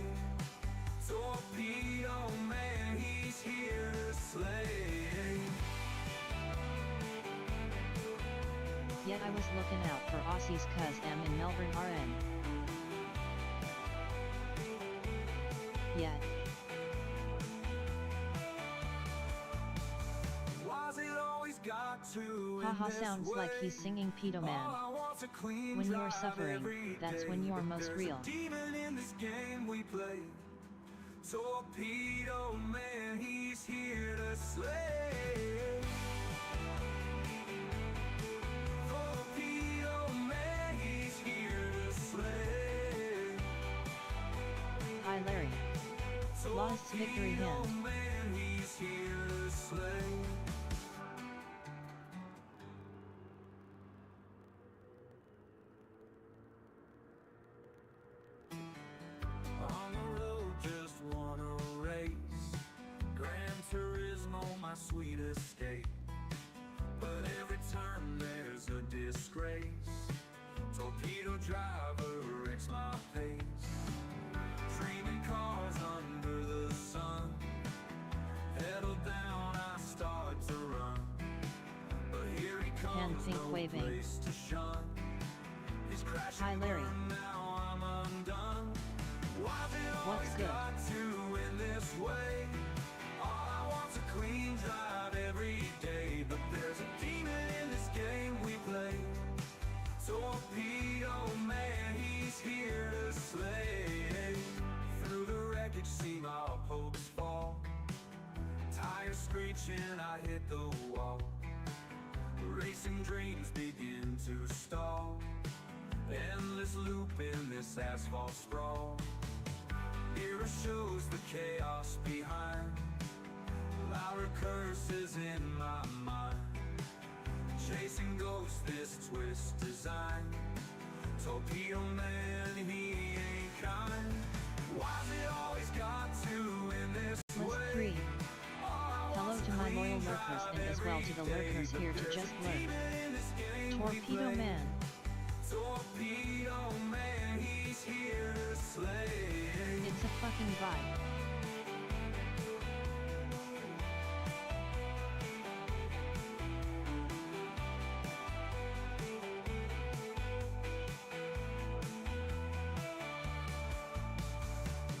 Torpedo man, he's here to slay. Yet I was looking out for Aussies cuz am in Melbourne RN. Yet. Why's it always got to Haha, end this sounds like he's way? singing Pedo Man. All I want's a clean When you're drive suffering, every that's day, when you're but most there's real. a demon in this game we play. Torpedo man, he's here to slay. Torpedo man, he's here to slay. Hi Larry. Lost victory Torpedo hand. man, he's here to slay. On the road, just wanna race. Gran Turismo, my sweet escape. But every turn there's a disgrace. Torpedo driver wrecks my pace. Dreaming cars under the sun. Pedal down, I start to run. But here he comes, Hand pink no waving. place to shun. He's crashing, Hi, Larry. burn, now I'm undone. Why's it What's always good? got to end this way? All I want's a clean drive every day, but there's a demon in this game we play. Torpedo man, he's here to slay. Through the wreckage, see my hopes fall. Tires screeching, I hit the wall. Racing dreams begin to stall. Endless loop in this asphalt sprawl. Era shows the chaos behind. Louder curses in my mind. Chasing ghosts, this twist design. Torpedo man, he ain't kind. Why's it always got to end this List way? 3. Hello to my loyal lurkers and as well to the lurkers here to just lurk. Torpedo Man. Torpedo man, he's here to slay. It's a fucking vibe.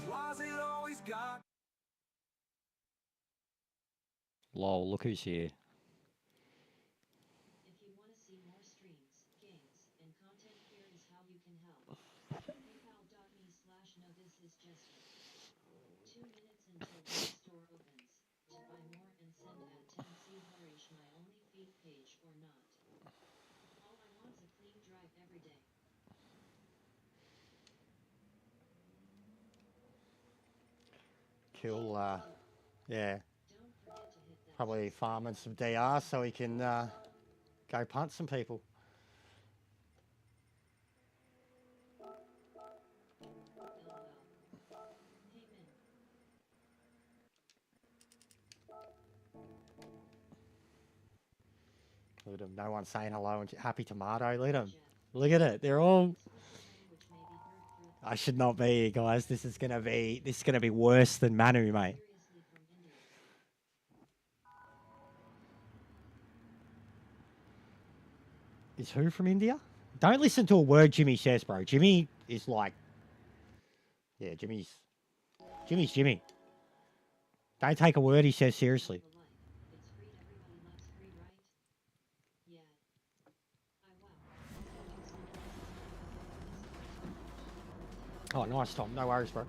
Why's it always got? Lol, look who's here. If you want to see more streams, games, and content, here is how you can help. PayPal.me/no this is just 2 minutes until the store opens. To buy more and send at 10C Harish my only feed page or not. All I want's a clean drive every day. Cool, yeah, Don't forget to hit that probably farming some DR so he can go punt some people. LOL. Hey Min. Look at 'em, no one's saying hello and happy tomato. Look at 'em. Jeff. Look at it. They're all. Squid tomato which may be heard through I should not be here, guys. This is gonna be worse than Manu, mate. seriously from India. Is who from India? Don't listen to a word Jimmy says, bro. Jimmy is like, yeah, Jimmy's Jimmy. Don't take a word he says seriously. The life. It's free, everybody loves free, right? Yeah. I wow. Oh, nice, Tom. No worries, bro.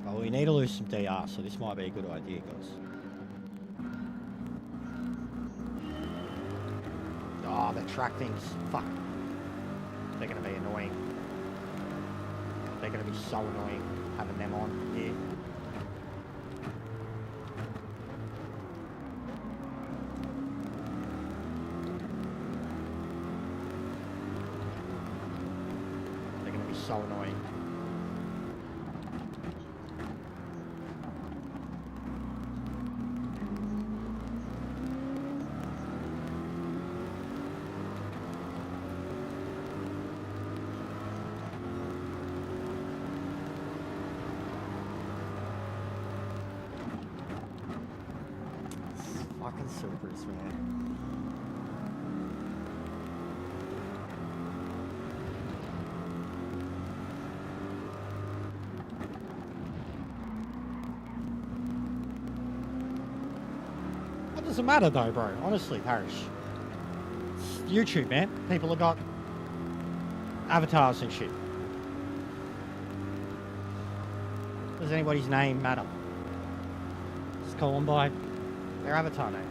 Well, we need to lose some DR, so this might be a good idea, guys. Oh, the track things. Fuck. They're they're going to be annoying. They're going to be so annoying having them on here. They're going to be so annoying. Fucking supers, man. What does it matter though, bro? Honestly, Parish. It's YouTube, man. People have got avatars and shit. Does anybody's name matter? Just call them by their avatar name.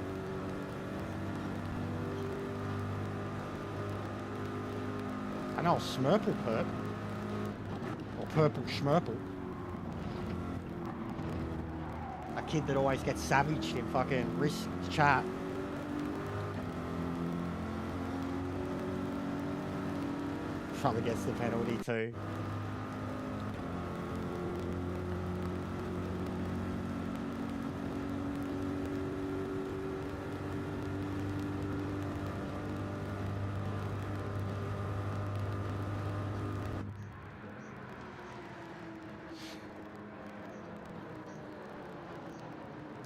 I know Smurple Perp. Or Purple Schmurple. A kid that always gets savaged in fucking Risk chat. Probably gets the penalty too.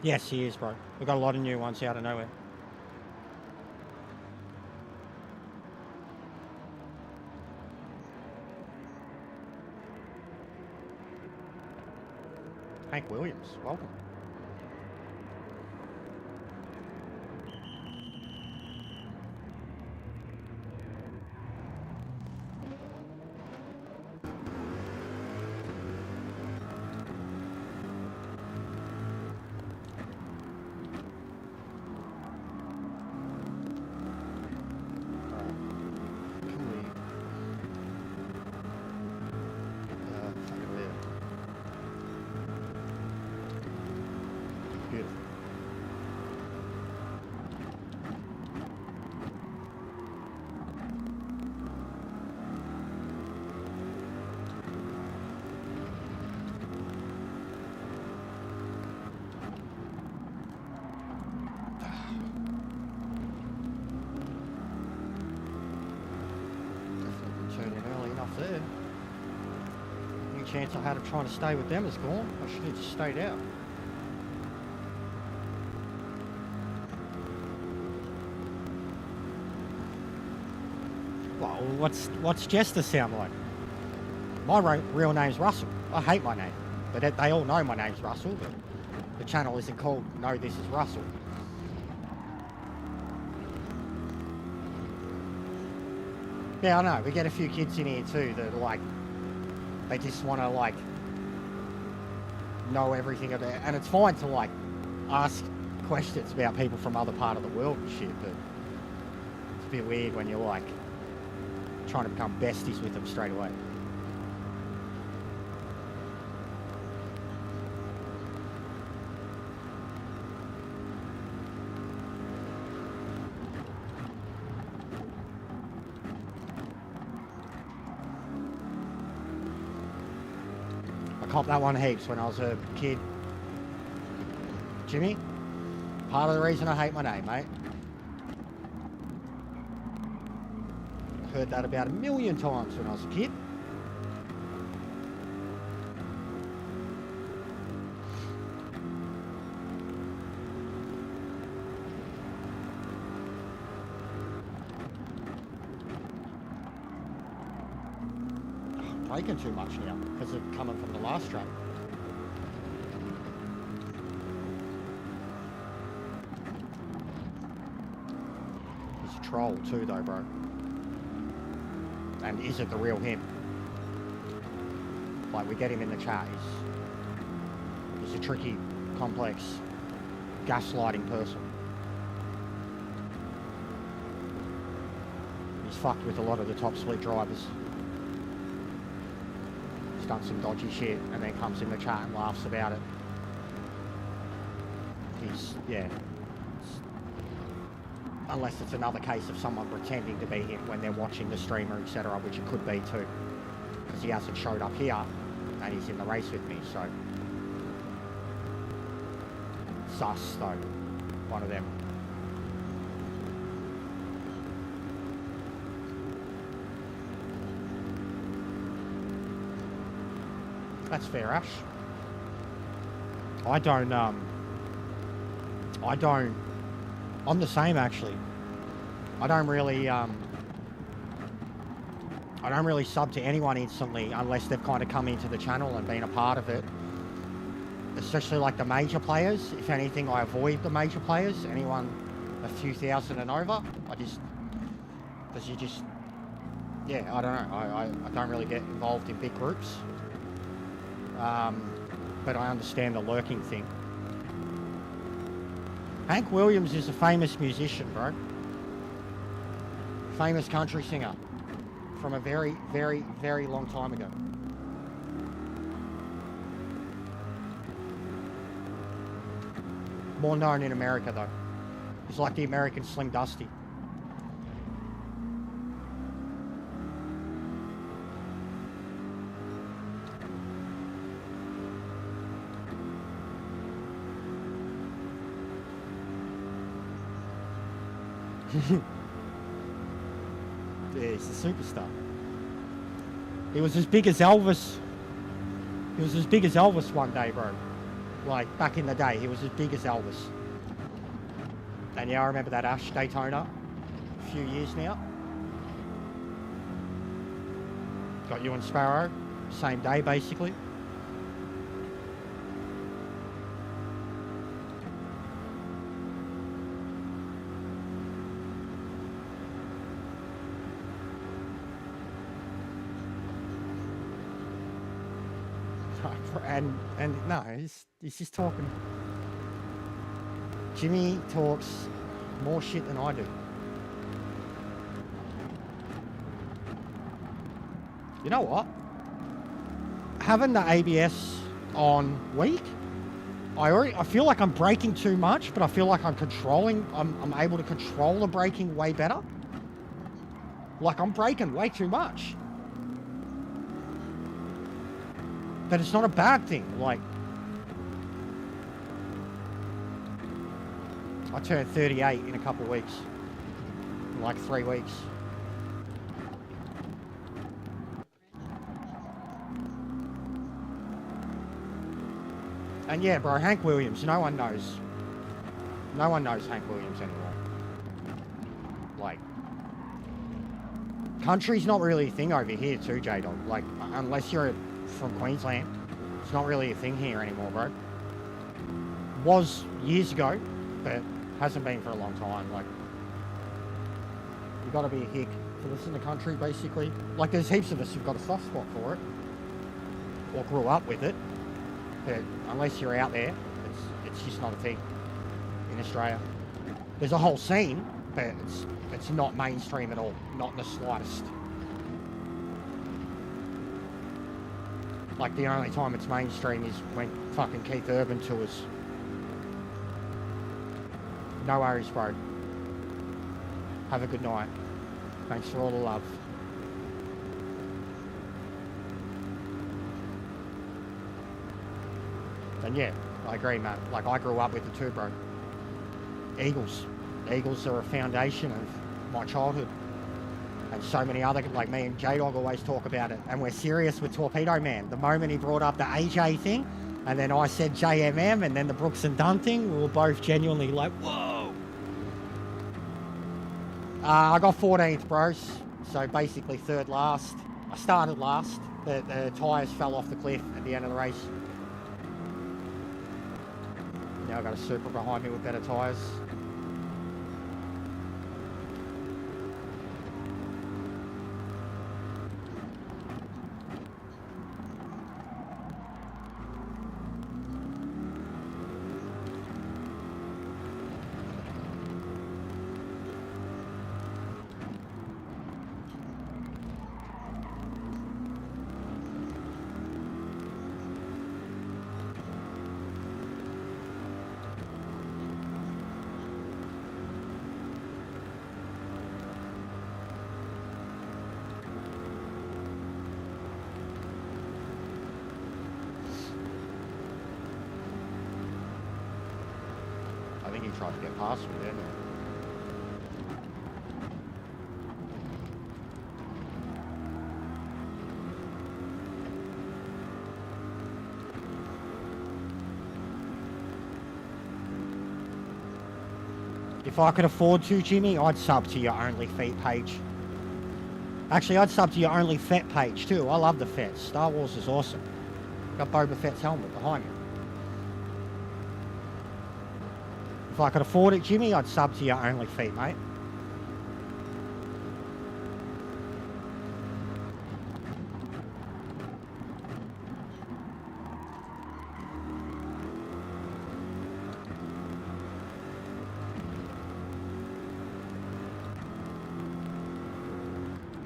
Yes, he is, bro. We've got a lot of new ones out of nowhere. Hank Williams, welcome. There. Any chance I had of trying to stay with them is gone. I should have just stayed out. Well, what's Jester sound like? My real name's Russell. I hate my name, but they all know my name's Russell. But the channel isn't called No, This Is Russell. Yeah, I know. We get a few kids in here too that like, they just want to like know everything about, and it's fine to like ask questions about people from other part of the world and shit, but it's a bit weird when you're like trying to become besties with them straight away. Copped that one heaps when I was a kid. Jimmy, part of the reason I hate my name, mate. I heard that about 1,000,000 times when I was a kid. Braking too much now because of coming from the last track. He's a troll too though, bro. And is it the real him? Like, we get him in the chat. He's a tricky, complex, gaslighting person. He's fucked with a lot of the top split drivers. He's done some dodgy shit and then comes in the chat and laughs about it. Yeah. Unless it's another case of someone pretending to be him when they're watching the streamer, etc., which it could be too. Because he hasn't showed up here and he's in the race with me, so. Sus, though. One of them. That's fair, Ash. I'm the same, actually. I don't really sub to anyone instantly unless they've kind of come into the channel and been a part of it. Especially like the major players. If anything, I avoid the major players. Anyone a few thousand and over, yeah, I don't know. I don't really get involved in big groups. But I understand the lurking thing. Hank Williams is a famous musician, bro. Famous country singer from a very, very, very long time ago. More known in America, though. He's like the American Slim Dusty. Yeah, he's a superstar. He was as big as Elvis. He was as big as Elvis one day, bro. Like, back in the day, he was as big as Elvis. And yeah, I remember that Ash Daytona a few years now. Got you and Sparrow, same day, basically. And no, he's just talking. Jimmy talks more shit than I do. You know what? Having the ABS on weak, I feel like I'm braking too much, but I feel like I'm able to control the braking way better. Like I'm braking way too much. But it's not a bad thing. Like, I turned 38 in a couple of weeks. In like 3 weeks. And yeah, bro, Hank Williams, no one knows. No one knows Hank Williams anymore. Like, country's not really a thing over here too, J-Dog. Like, unless you're from Queensland, it's not really a thing here anymore, bro. Was years ago, but hasn't been for a long time. Like, you gotta be a hick for this in the country, basically. Like, there's heaps of us who've got a soft spot for it, or grew up with it, but unless you're out there, it's just not a thing in Australia. There's a whole scene, but it's not mainstream at all, not in the slightest. Like, the only time it's mainstream is when fucking Keith Urban tours. No worries, bro. Have a good night. Thanks for all the love. And yeah, I agree, man. Like, I grew up with the two, bro. Eagles. Eagles are a foundation of my childhood. And so many other, like me and J-Dog always talk about it. And we're serious with Torpedo Man. The moment he brought up the AJ thing, and then I said JMM, and then the Brooks and Dunn thing, we were both genuinely like, whoa. I got 14th, bros. So basically third last. I started last. The tyres fell off the cliff at the end of the race. Now I've got a Super behind me with better tyres. tried to get past me then. If I could afford to, Jimmy, I'd sub to your OnlyFeet page. Actually, I'd sub to your OnlyFet page too. I love the Fets. Star Wars is awesome. Got Boba Fett's helmet behind me. If I could afford it, Jimmy, I'd sub to your OnlyFeet, mate.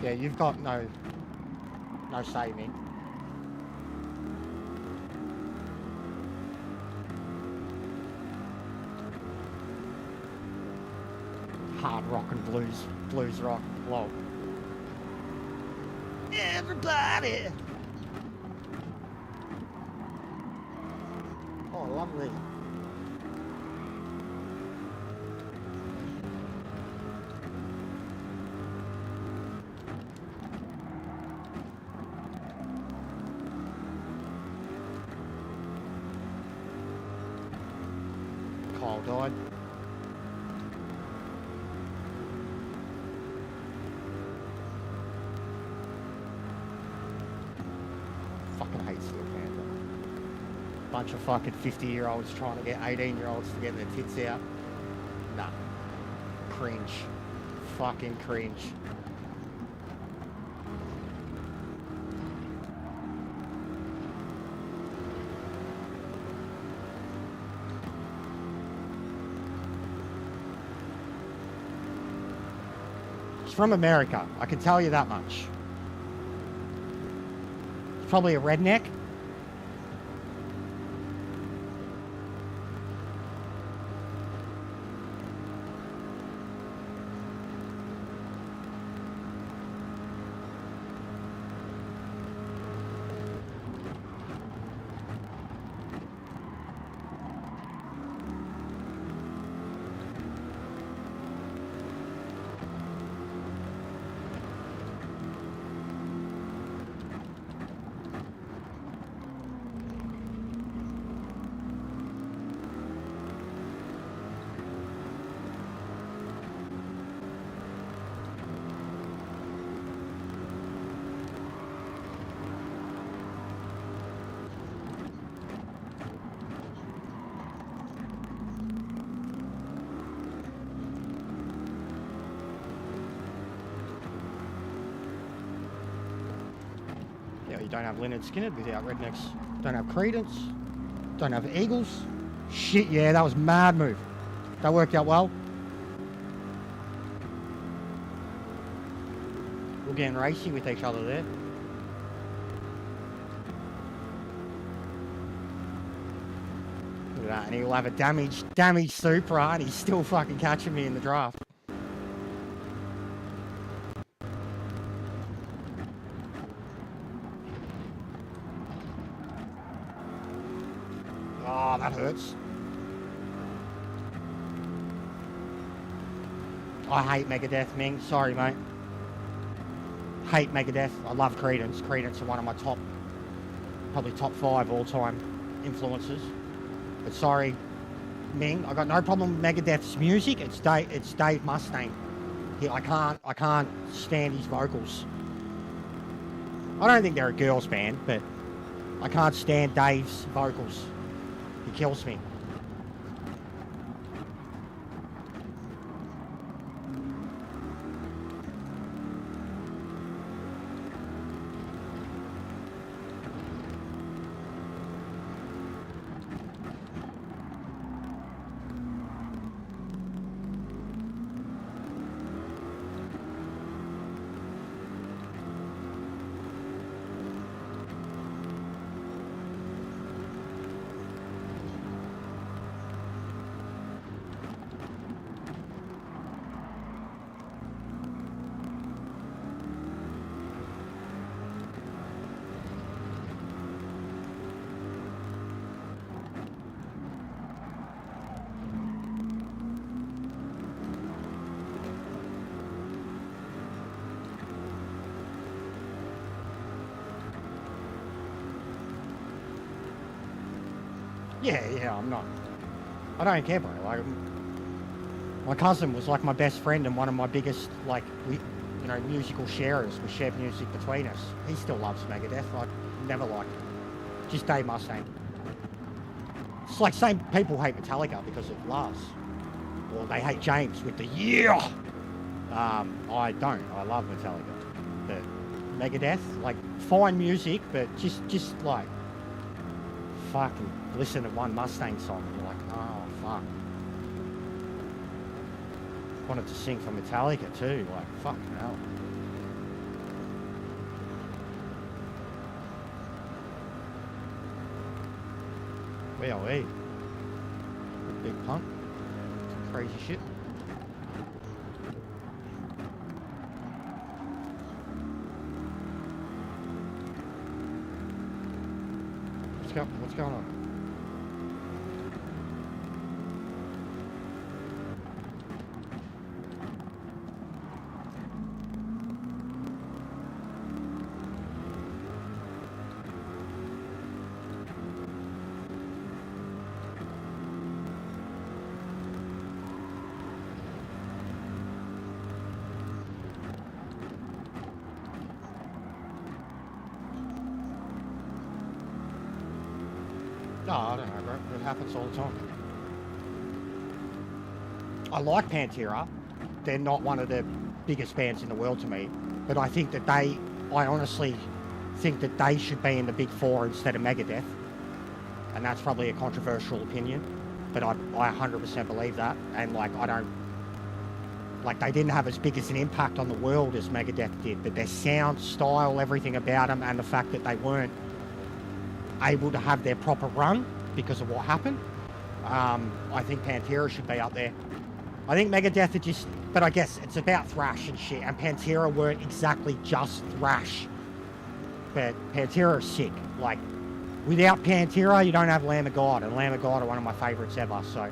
Yeah, you've got no say, me. Hard rock and blues rock, lol. Everybody! Oh, lovely. Kyle died. Fucking hate Steel Panther. Bunch of fucking 50-year-olds trying to get 18-year-olds to get their tits out. Nah. Cringe. Fucking cringe. He's from America, I can tell you that much. He's probably a redneck. Yeah, you don't have Leonard Skinner without rednecks. Don't have Credence. Don't have Eagles. Shit, yeah, that was mad move. That worked out well. We're getting racy with each other there. Look at that, and he'll have a damaged Supra, and he's still fucking catching me in the draft. Oh, that hurts. I hate Megadeth, Ming. Sorry, mate. Hate Megadeth. I love Credence. Credence are one of my probably top 5 all-time influences. But sorry, Ming. I got no problem with Megadeth's music. It's Dave Mustaine. I can't stand his vocals. I don't think they're a girls' band, but I can't stand Dave's vocals. He kills me. Yeah, I'm not. I don't care, bro. Like, my cousin was like my best friend and one of my biggest, like, musical sharers. We shared music between us. He still loves Megadeth. I never liked it. Just Dave Mustaine. It's like same people hate Metallica because of Lars. Or they hate James with the yeah. I don't. I love Metallica. But Megadeth, like, fine music, but just like, fucking listen to one Mustang song and you're like, oh, fuck. Wanted to sing for Metallica too, like, fucking hell. We are we. Big punk. Some crazy shit. What's going on? No, I don't know, bro. It happens all the time. I like Pantera. They're not one of the biggest bands in the world to me, but I think that I honestly think that they should be in the big four instead of Megadeth. And that's probably a controversial opinion, but I 100% believe that. And like, they didn't have as big as an impact on the world as Megadeth did, but their sound, style, everything about them, and the fact that they weren't able to have their proper run because of what happened. I think Pantera should be up there. I think Megadeth are just, but I guess it's about thrash and shit, and Pantera weren't exactly just thrash, but Pantera are sick. Like, without Pantera, you don't have Lamb of God, and Lamb of God are one of my favorites ever, so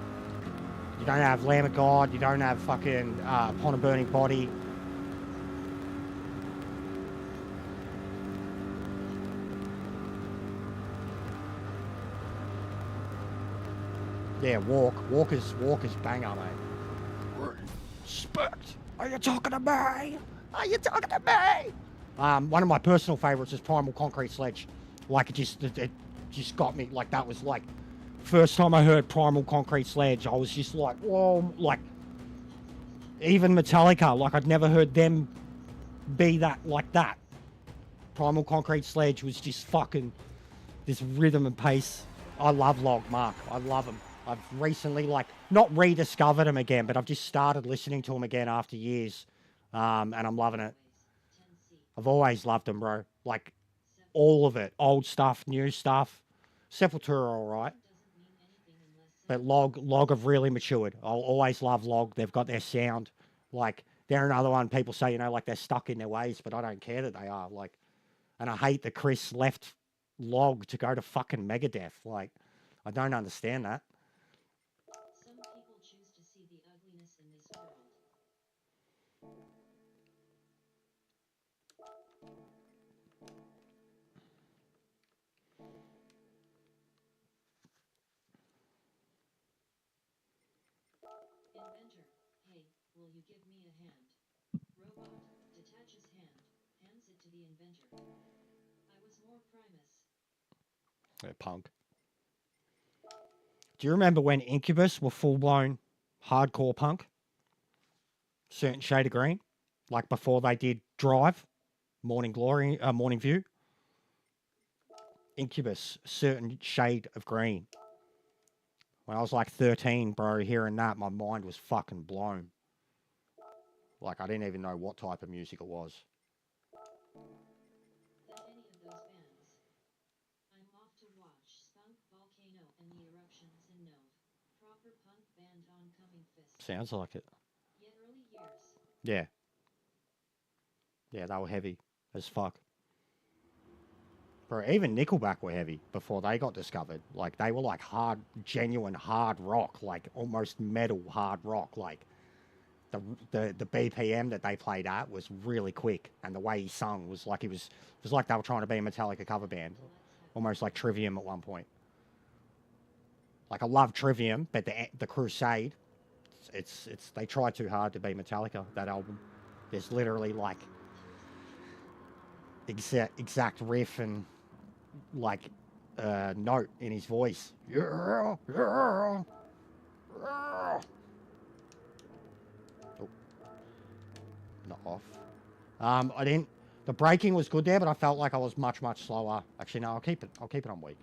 you don't have Lamb of God, you don't have fucking Upon a Burning Body. Yeah, Walker's banger, mate. Respect. Are you talking to me? Are you talking to me? One of my personal favorites is Primal Concrete Sledge. Like, it just got me. Like, that was like, first time I heard Primal Concrete Sledge, I was just like, whoa. Like, even Metallica, like, I'd never heard them be that, like that. Primal Concrete Sledge was just fucking this rhythm and pace. I love Log Mark. I love him. I've recently, like, not rediscovered him again, but I've just started listening to him again after years, and I'm loving it. I've always loved him, bro. Like, all of it. Old stuff, new stuff. Sepultura, all right. But Log have really matured. I'll always love Log. They've got their sound. Like, they're another one people say, like, they're stuck in their ways, but I don't care that they are. Like, and I hate that Chris left Log to go to fucking Megadeth. Like, I don't understand that. Some people choose to see the ugliness in this world. Inventor, hey, will you give me a hand? Robot, detaches hand, hands it to the inventor. I was more Primus. They're punk. Do you remember when Incubus were full-blown hardcore punk? Certain shade of green? Like before they did Drive, Morning Glory, Morning View? Incubus, certain shade of green. When I was like 13, bro, hearing that, my mind was fucking blown. Like, I didn't even know what type of music it was. Than any of those bands. I'm off to watch Skunk Volcano and the Eruptions in Nov. Proper punk band oncoming fist. Sounds like it. Yet early years. Yeah. Yeah, they were heavy as fuck. Bro, even Nickelback were heavy before they got discovered. Like, they were like hard, genuine hard rock, like almost metal hard rock. Like, the BPM that they played at was really quick, and the way he sung was like it was like they were trying to be a Metallica cover band, almost like Trivium at one point. Like I love Trivium, but the Crusade, it's they try too hard to be Metallica. That album, there's literally like exact riff and like note in his voice. Yeah, yeah, yeah. Oh, not off. I didn't. The braking was good there, but I felt like I was much slower. Actually, no, I'll keep it on weak.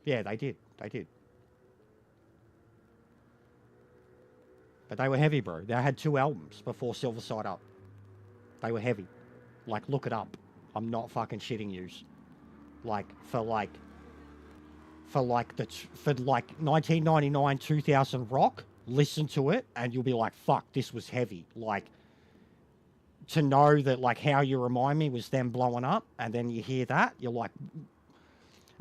Yeah, they did. They did. But they were heavy, bro. They had 2 albums before Silver Side Up. They were heavy. Like, look it up. I'm not fucking shitting yous. Like, for 1999, 2000 rock, listen to it and you'll be like, fuck, this was heavy. Like, to know that, like, How You Remind Me was them blowing up, and then you hear that, you're like...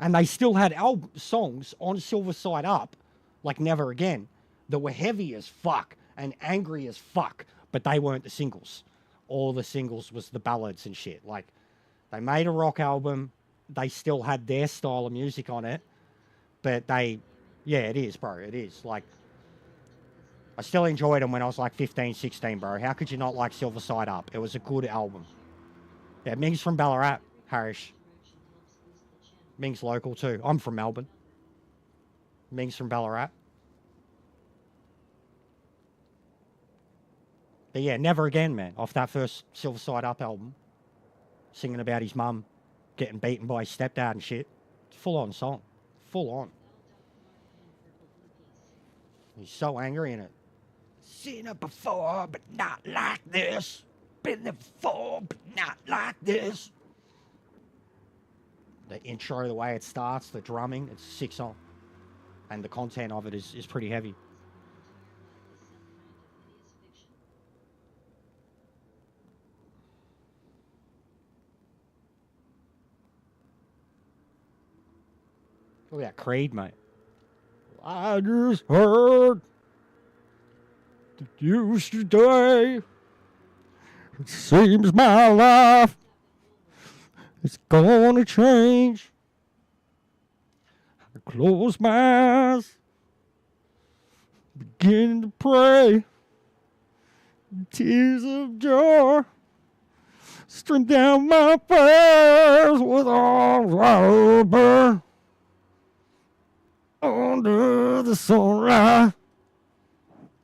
And they still had songs on Silver Side Up, like Never Again, that were heavy as fuck and angry as fuck, but they weren't the singles. All the singles was the ballads and shit. Like, they made a rock album, they still had their style of music on it, but they... Yeah, it is, bro, it is. Like, I still enjoyed them when I was like 15, 16, bro. How could you not like Silver Side Up? It was a good album. Yeah, Ming's from Ballarat, Harish. Ming's local too. I'm from Melbourne. Ming's from Ballarat. But yeah, Never Again, man. Off that first Silver Side Up album. Singing about his mum getting beaten by his stepdad and shit. Full on song. Full on. He's so angry in it. Seen it before, but not like this. Been there before, but not like this. The intro, the way it starts, the drumming, it's a sick song. And the content of it is pretty heavy. Look at that Creed, mate. I just heard that yesterday it seems my life it's gonna change. I close my eyes, begin to pray. Tears of joy stream down my face with arms wide open under the sunlight.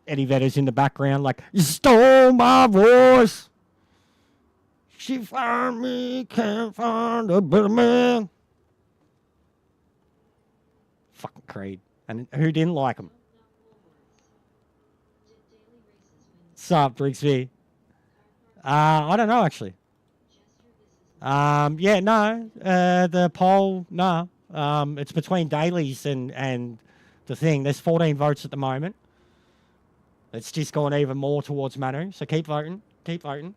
Eddie Vedder's in the background like, you stole my voice. She found me, can't find a better man. Fucking Creed. And who didn't like him? Sup, Brixby? I don't know, actually. Yeah, no. The poll, no. It's between dailies and the thing. There's 14 votes at the moment. It's just gone even more towards Manu, so keep voting. Keep voting.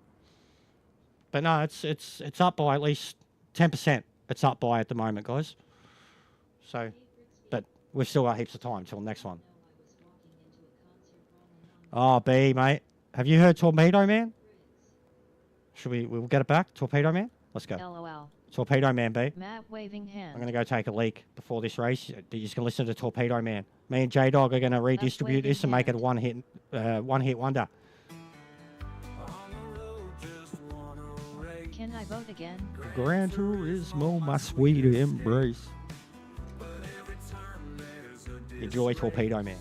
But no, it's up by at least 10%. It's up by at the moment, guys. So, but we've still got heaps of time till the next one. Oh, B, mate. Have you heard Torpedo Man? We'll get it back? Torpedo Man? Let's go. LOL. Torpedo Man, B. Matt waving hand. I'm going to go take a leak before this race. You're just going to listen to Torpedo Man. Me and J-Dog are going to redistribute this and make it a one-hit wonder. Can I vote again? Gran Turismo, my sweet embrace. Enjoy Torpedo Man.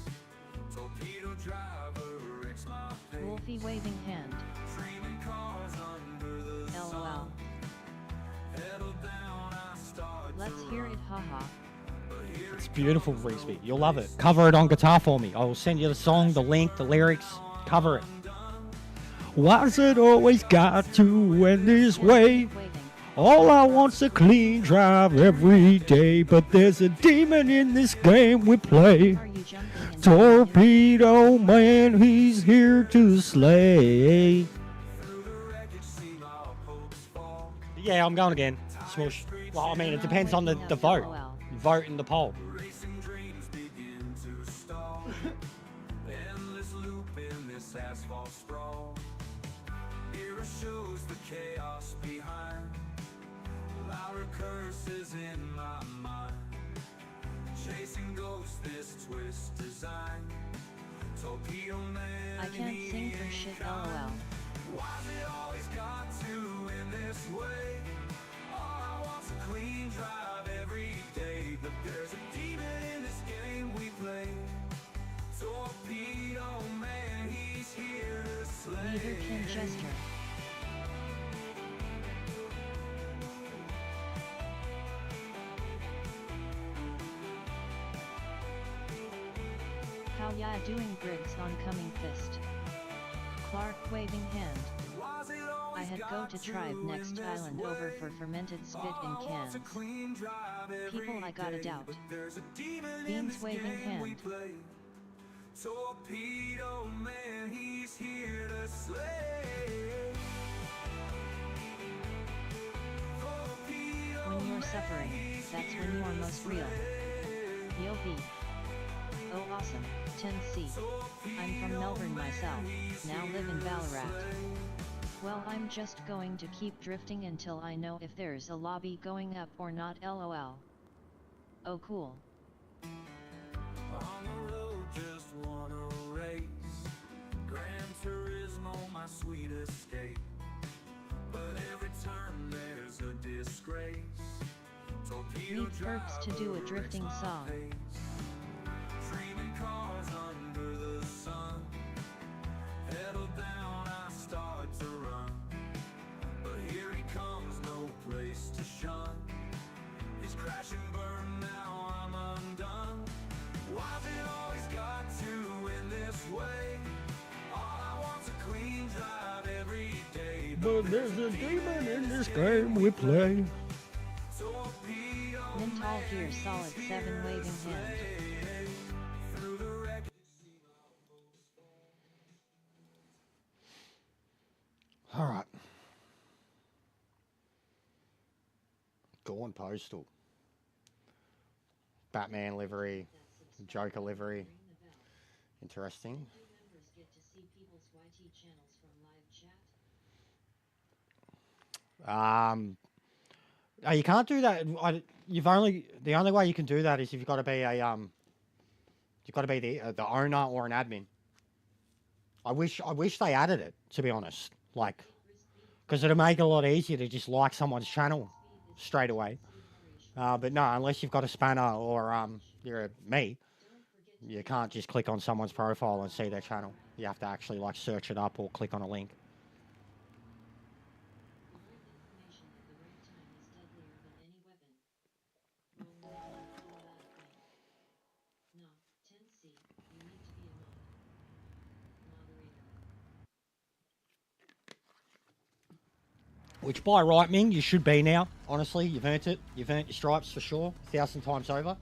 Wolfie waving hand. LOL. Let's hear it, haha. It's beautiful, Reesby. You'll love it. Cover it on guitar for me. I will send you the song, the link, the lyrics. Cover it. Why's it always got to end this way? All I want's a clean drive every day, but there's a demon in this game we play. Torpedo Man, he's here to slay. Yeah, I'm going again. Smoosh. Well, I mean, it depends on the vote. Vote in the poll. louder curses in my mind. Chasing ghosts, this twist design. Torpedo man, I can't sing for shit, lol. why's it always got to end this way? All I want's a clean drive every day, but there's a demon in this game we play. Torpedo man, he's here to slay. Neither can gesture. How ya doing, Briggs? Oncoming fist. Clark waving hand. I had go to tribe next island over for fermented spit in cans. People I got a doubt. Beans waving hand. Torpedo man, he's here to slay. When you're suffering, that's when you're most real. Yo B. Oh awesome, 10C. I'm from Melbourne myself, now live in Ballarat. Well, I'm just going to keep drifting until I know if there's a lobby going up or not, lol. Oh cool. On the road, just wanna race. Gran Turismo, my sweet escape. But every turn there's a disgrace. Torpedo Need perks to do a drifting song. Dreaming cars under the sun. Pedal down, I start to run. But here he comes, no place to shun. He's crashing, burn, now I'm undone. Why's it always got to end this way? All I want's a clean drive every day. But there's a demon in this game we play. Mental gear solid 7 waving hand. Alright. Gone postal. Batman livery. Joker livery. Interesting. New members get to see people's YT channels from live chat. Oh, you can't do that. The only way you can do that is if you've got to be the owner or an admin. I wish they added it, to be honest. Like, because it'd make it a lot easier to just like someone's channel straight away. But no, unless you've got a spanner or you're me, you can't just click on someone's profile and see their channel. You have to actually like search it up or click on a link. The right information at the right time is deadlier than any weapon. Roll never do a bad thing. Nah, 10C, you need to be a mod. Moderator. Which by right, Ming, you should be now. Honestly, you've earned it. You've earned your stripes for sure, 1,000 times over.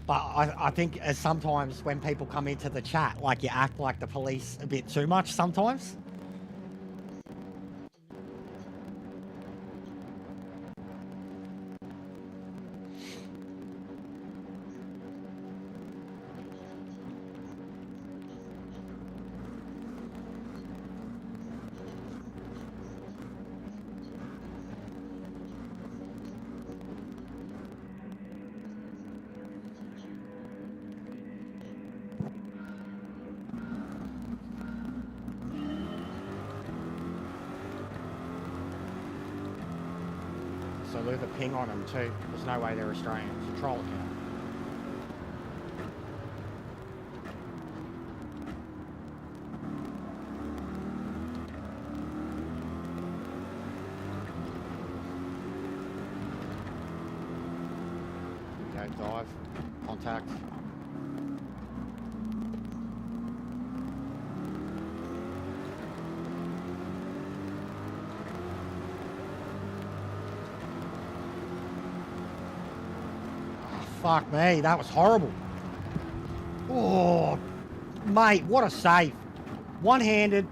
But I think as sometimes when people come into the chat, like you act like the police a bit too much sometimes. So leave a ping on them too. There's no way they're Australian. It's a troll account. Okay, dive. Contact. Fuck me, that was horrible. Oh, mate, what a save. One-handed,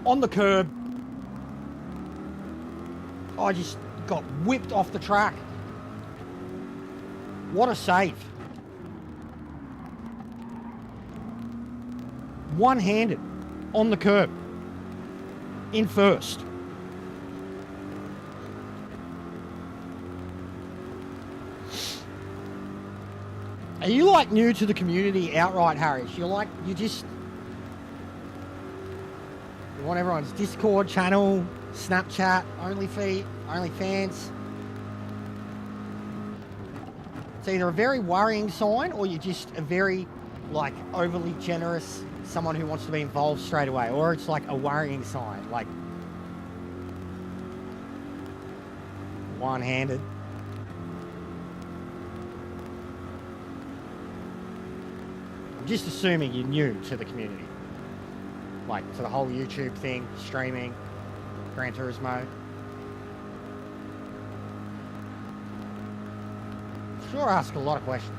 on the curb. I just got whipped off the track. What a save. One-handed, on the curb. In first. Are you like new to the community outright, Harris? You want everyone's Discord channel, Snapchat, OnlyFans. It's either a very worrying sign or you're just a very like overly generous someone who wants to be involved straight away, or it's like a worrying sign, like one-handed. I'm just assuming you're new to the community, like to the whole YouTube thing, streaming, Gran Turismo. Sure, ask a lot of questions.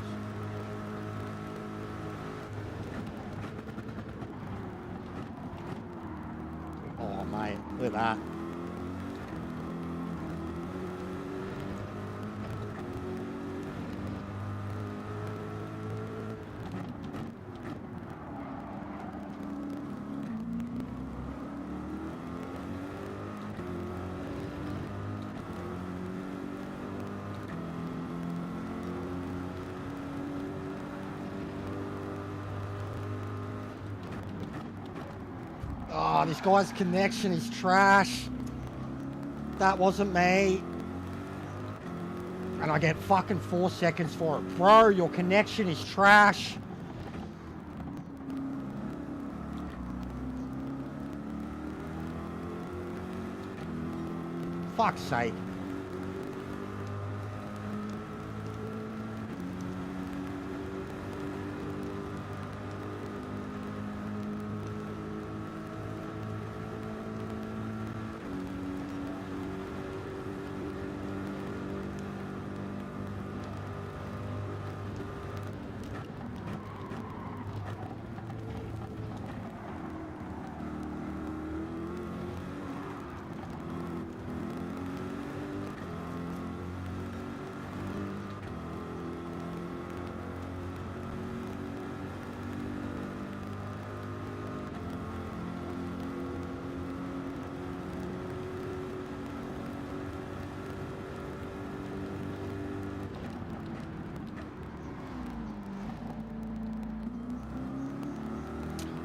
Oh mate, look at that. Oh, this guy's connection is trash. That wasn't me. And I get fucking 4 seconds for it. Bro, your connection is trash. Fuck's sake.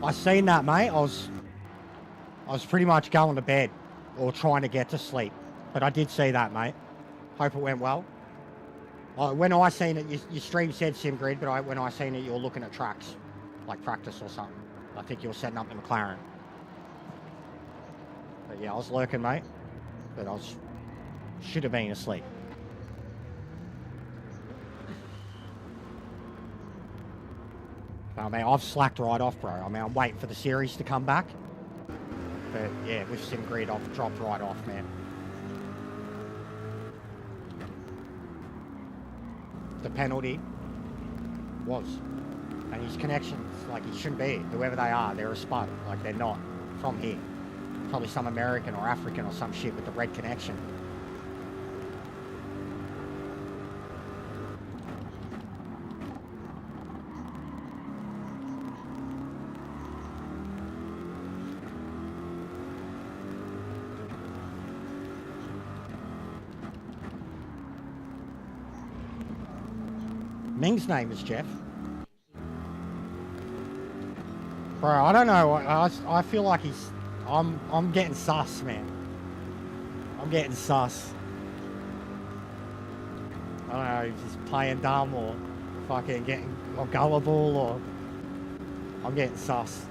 I seen that, mate. I was pretty much going to bed or trying to get to sleep, but I did see that, mate. Hope it went well. When I seen it, your stream said SimGrid, but when I seen it, you were looking at tracks, like practice or something. I think you were setting up the McLaren. But yeah, I was lurking, mate. But should have been asleep. I mean, I've slacked right off, bro. I mean, I'm waiting for the series to come back. But yeah, with SimGrid, I've dropped right off, man. The penalty was. And his connections, like, he shouldn't be. Whoever they are, they're a spud. Like, they're not from here. Probably some American or African or some shit with the red connection. Ming's name is Jeff. Bro, I don't know. I feel like I'm getting sus, man. I'm getting sus. I don't know, he's just playing dumb or fucking getting or gullible or I'm getting sus.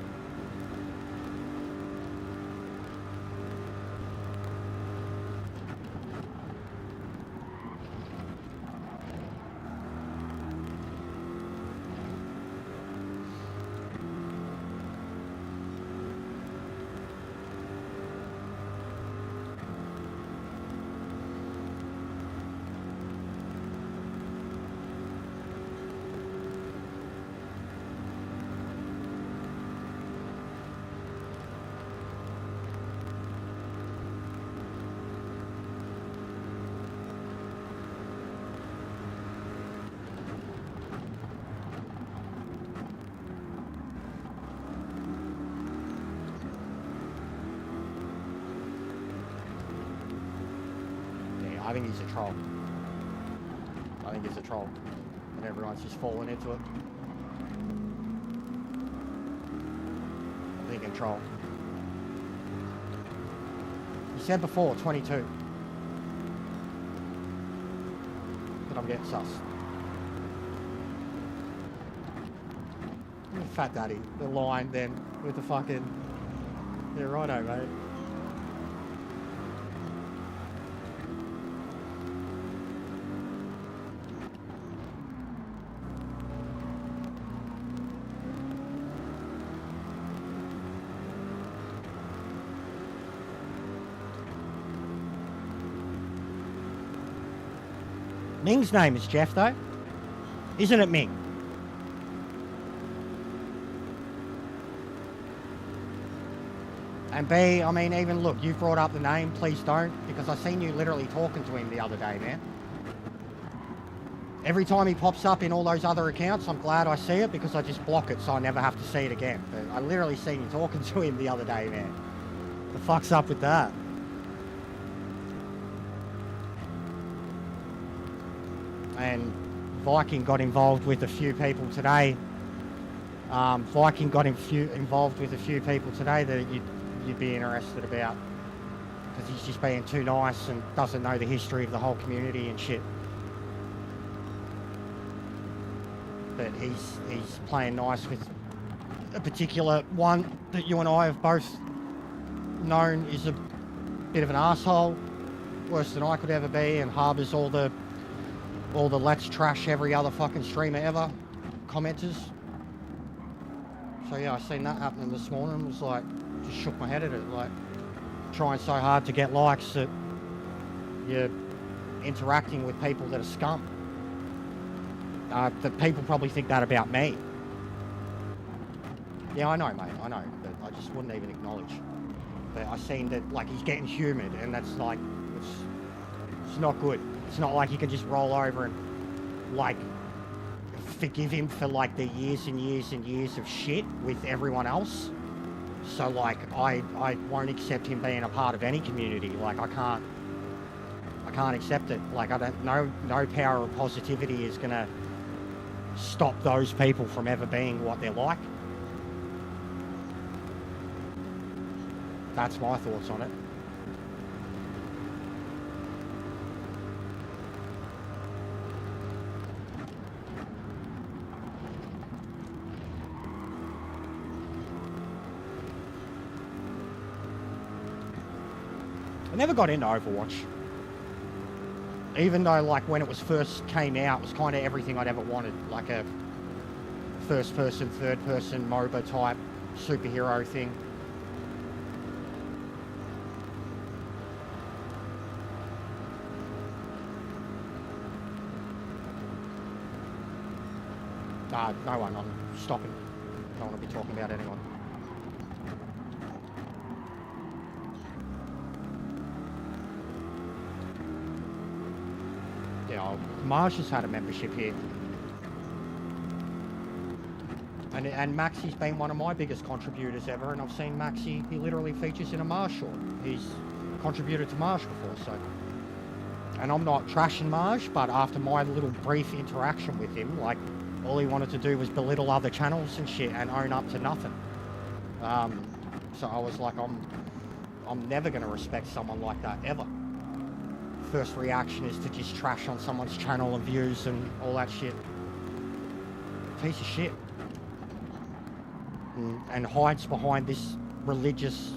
I think he's a troll. I think he's a troll. and everyone's just falling into it. They're in control. You said before, 22. But I'm getting sus. Fat Daddy, the line then with the fucking... Yeah, righto, mate. Ming's name is Jeff, though. Isn't it Ming? And B, I mean, even look, you brought up the name, please don't, because I seen you literally talking to him the other day, man. Every time he pops up in all those other accounts, I'm glad I see it because I just block it so I never have to see it again. But I literally seen you talking to him the other day, man. The fuck's up with that? And Viking got involved with a few people today. Viking got involved with a few people today that you'd be interested about, because he's just being too nice and doesn't know the history of the whole community and shit. But he's playing nice with a particular one that you and I have both known is a bit of an asshole, worse than I could ever be, and harbours all the let's trash every other fucking streamer ever commenters. So yeah, I seen that happening this morning and was like, just shook my head at it, like trying so hard to get likes that you're interacting with people that are scum. That people probably think that about me. Yeah, I know, mate, I know, but I just wouldn't even acknowledge. But I seen that, like, he's getting humoured, and that's like, it's not good. It's not like you can just roll over and, like, forgive him for, like, the years and years and years of shit with everyone else. So, like, I won't accept him being a part of any community. Like, I can't accept it. Like, no power of positivity is gonna stop those people from ever being what they're like. That's my thoughts on it. I never got into Overwatch. Even though, like, when it was first came out, it was kind of everything I'd ever wanted. Like a first-person, third-person MOBA type superhero thing. No one, I'm stopping. Don't want to be talking about anyone. Yeah, Marsh has had a membership here. And Maxi's been one of my biggest contributors ever, and I've seen Maxi, he literally features in a Marsh short. He's contributed to Marsh before, so. And I'm not trashing Marsh, but after my little brief interaction with him, like, all he wanted to do was belittle other channels and shit and own up to nothing. So I was like, I'm never going to respect someone like that, ever. First reaction is to just trash on someone's channel and views and all that shit. Piece of shit. And hides behind this religious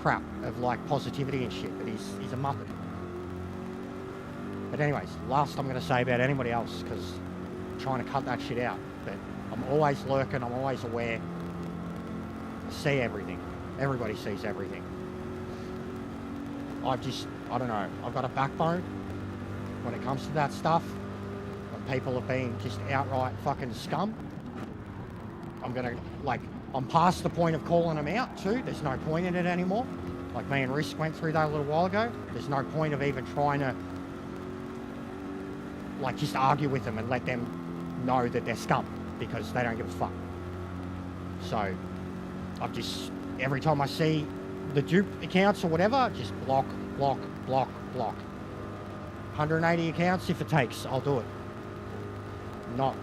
crap of, like, positivity and shit, but he's a muppet. But anyways, last I'm going to say about anybody else, because trying to cut that shit out, but I'm always lurking, I'm always aware. I see everything. Everybody sees everything. I don't know, I've got a backbone when it comes to that stuff. When people have been just outright fucking scum, I'm gonna, like, I'm past the point of calling them out too. There's no point in it anymore. Like me and Risk went through that a little while ago. There's no point of even trying to, like, just argue with them and let them know that they're scum, because they don't give a fuck. So I've just, every time I see the dupe accounts or whatever, just block, block, block, block. 180 accounts if it takes, I'll do it. not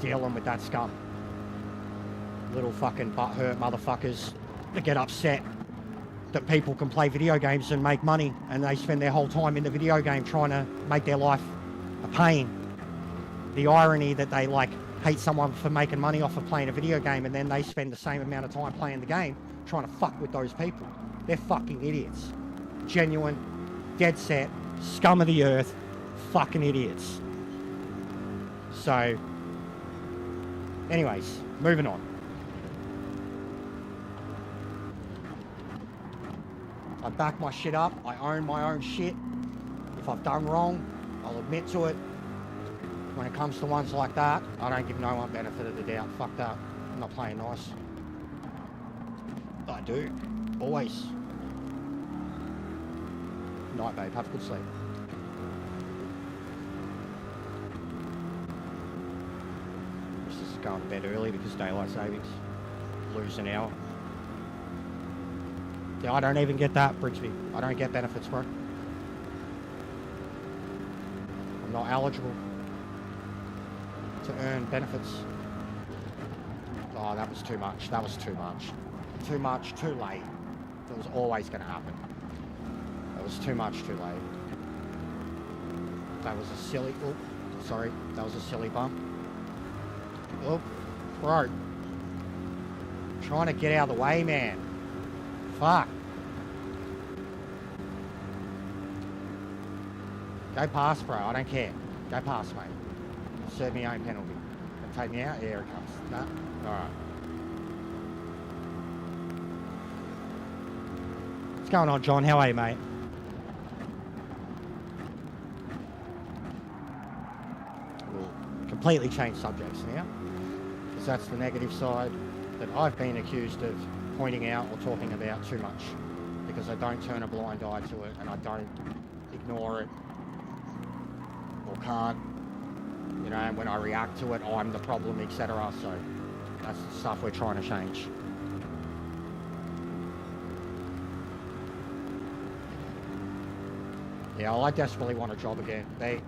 dealing with that scum. Little fucking butthurt motherfuckers that get upset that people can play video games and make money, and they spend their whole time in the video game trying to make their life a pain. The irony that they like hate someone for making money off of playing a video game, and then they spend the same amount of time playing the game trying to fuck with those people. They're fucking idiots. Genuine, dead set, scum of the earth, fucking idiots. So, anyways, moving on. I back my shit up. I own my own shit. If I've done wrong, I'll admit to it. When it comes to ones like that, I don't give no one benefit of the doubt. Fuck that. I'm not playing nice. I do. Always. Night, babe. Have a good sleep. This is going to bed early because daylight savings. Lose an hour. Yeah, I don't even get that, Brigsby. I don't get benefits, bro. I'm not eligible to earn benefits. Oh, that was too much. That was too much. Too much, too late. It was always going to happen. That was too much, too late. That was a silly... Oh, sorry. That was a silly bump. Oh, bro. Trying to get out of the way, man. Fuck. Go past, bro. I don't care. Go past, mate. Serve me own penalty. And take me out? Here it comes. No? Alright. What's going on, John? How are you, mate? We'll completely change subjects now. Because that's the negative side that I've been accused of pointing out or talking about too much, because I don't turn a blind eye to it and I don't ignore it or can't, you know, and when I react to it, I'm the problem, etc. So that's the stuff we're trying to change. Yeah, well, I desperately want a job again. They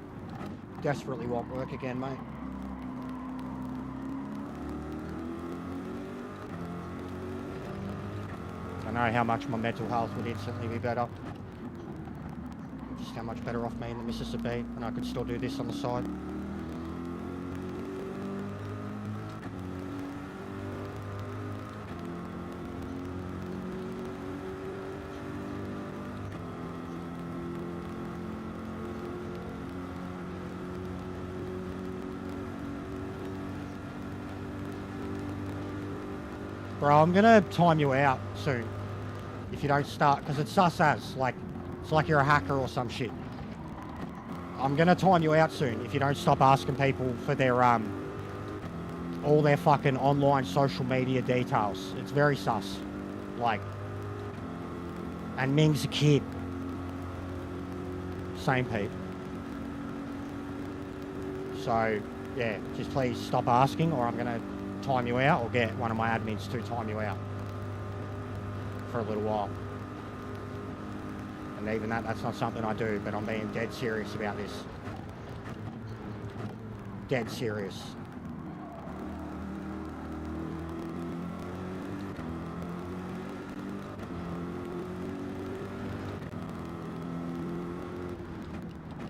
desperately want work again, mate. I know how much my mental health would instantly be better. Just how much better off me in the Mississippi, and I could still do this on the side. Bro, I'm gonna time you out soon. If you don't start, because it's sus as, like, it's like you're a hacker or some shit. I'm gonna time you out soon if you don't stop asking people for their, all their fucking online social media details. It's very sus. Like, and Ming's a kid. Same Pete. So, yeah, just please stop asking or I'm gonna time you out or get one of my admins to time you out for a little while. And even that's not something I do, but I'm being dead serious about this. Dead serious.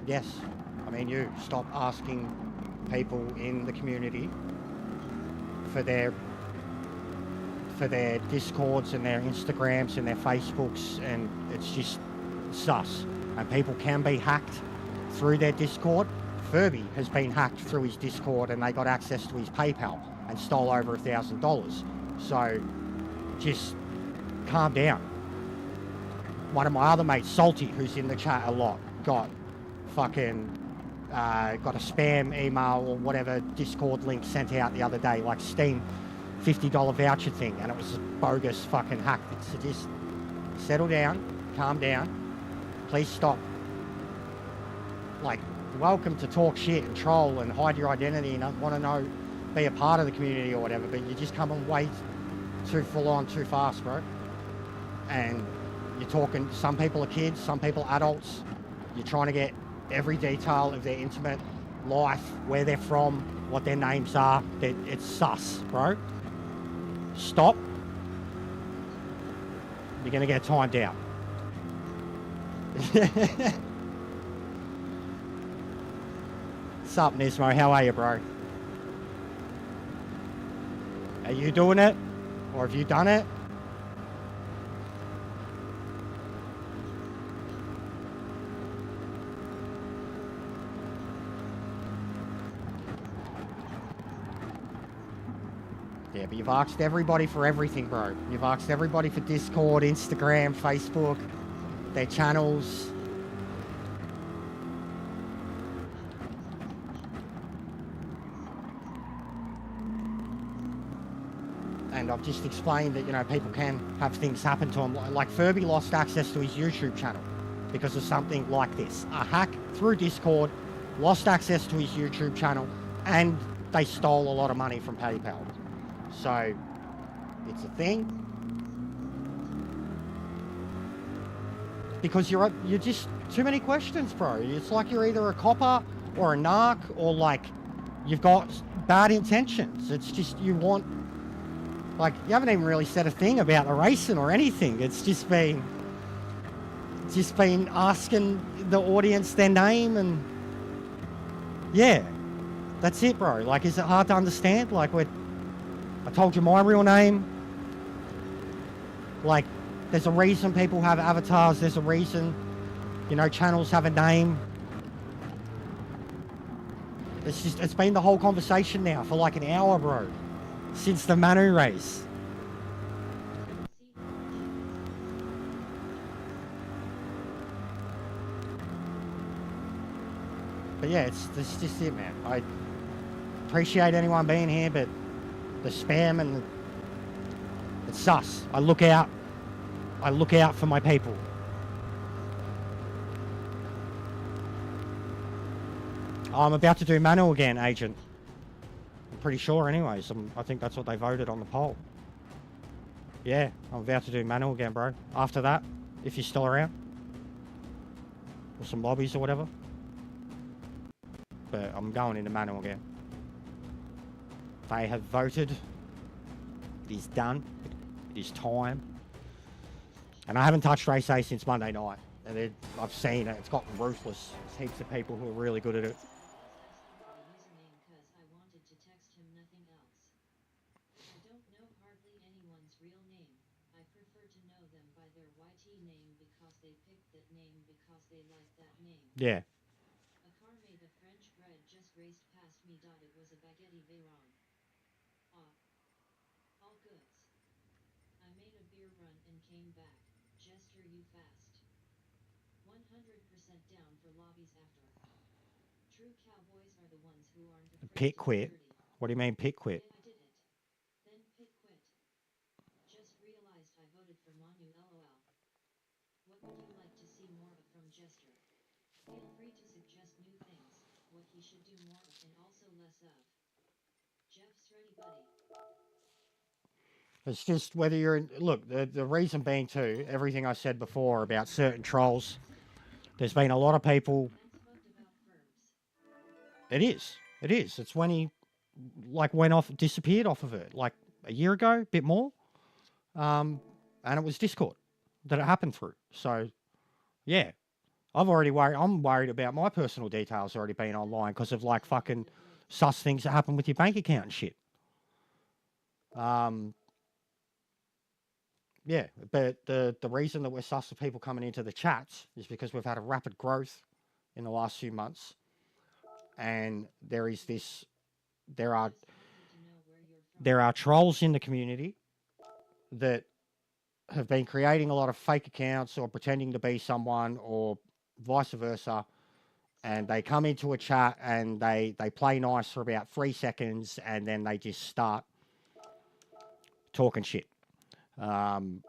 Yes, I mean you. Stop asking people in the community for their Discords and their Instagrams and their Facebooks, and it's just sus. And people can be hacked through their Discord. Furby has been hacked through his Discord and they got access to his PayPal and stole over $1,000. So just calm down. One of my other mates, Salty, who's in the chat a lot, got fucking got a spam email or whatever Discord link sent out the other day, like Steam $50 voucher thing, and it was a bogus fucking hack. So just settle down, calm down, please stop. Like, welcome to talk shit and troll and hide your identity and want to know, be a part of the community or whatever, but you just come on way too full on, too fast, bro. And you're talking, some people are kids, some people adults. You're trying to get every detail of their intimate life, where they're from, what their names are. It's sus, bro. Stop. You're going to get timed out. What's up, Nismo? How are you, bro? Are you doing it? Or have you done it? Yeah, but you've asked everybody for everything, bro. You've asked everybody for Discord, Instagram, Facebook, their channels. And I've just explained that, you know, people can have things happen to them. Like Furby lost access to his YouTube channel because of something like this. A hack through Discord, lost access to his YouTube channel, and they stole a lot of money from PayPal. So, it's a thing. Because you're just too many questions, bro. It's like you're either a copper or a narc, or like you've got bad intentions. It's just you want, like, you haven't even really said a thing about the racing or anything. It's just been asking the audience their name, and yeah, that's it, bro. Like, is it hard to understand? Like, I told you my real name. Like, there's a reason people have avatars. There's a reason, you know, channels have a name. It's been the whole conversation now for like an hour, bro. Since the Manu race. But yeah, that's just it, man. I appreciate anyone being here, but the spam and it's sus. I look out for my people. I'm about to do Manu again, Agent. I'm pretty sure anyways. I think that's what they voted on the poll. Yeah, I'm about to do Manu again, bro. After that, if you're still around. Or some lobbies or whatever. But I'm going into Manu again. They have voted. It is done. It is time. And I haven't touched Race A since Monday night. And I've seen it. It's gotten ruthless. There's heaps of people who are really good at it. Yeah. A car made of French bread just raced past me. It was a baguette Veyron. All goods. I made a beer run and came back. Jester, you fast. 100% down for lobbies after. True cowboys are the ones who aren't afraid Pit to quit. be dirty. What do you mean pit quit? I did it. Then pit quit. Just realized I voted for Manu, lol. What would you like to see more of from Jester? Feel free to suggest new things, what he should do more of and also less of. Jeff's ready, buddy. It's just whether you're in... Look, the reason being too, everything I said before about certain trolls, there's been a lot of people... It is. It is. It's when he, like, disappeared off of it, like, a year ago, a bit more. And it was Discord that it happened through. So, yeah. I'm worried about my personal details already being online because of, like, fucking sus things that happen with your bank account and shit. Yeah, but the reason that we're sus of people coming into the chats is because we've had a rapid growth in the last few months. And there are trolls in the community that have been creating a lot of fake accounts or pretending to be someone or vice versa. And they come into a chat and they play nice for about 3 seconds and then they just start talking shit. And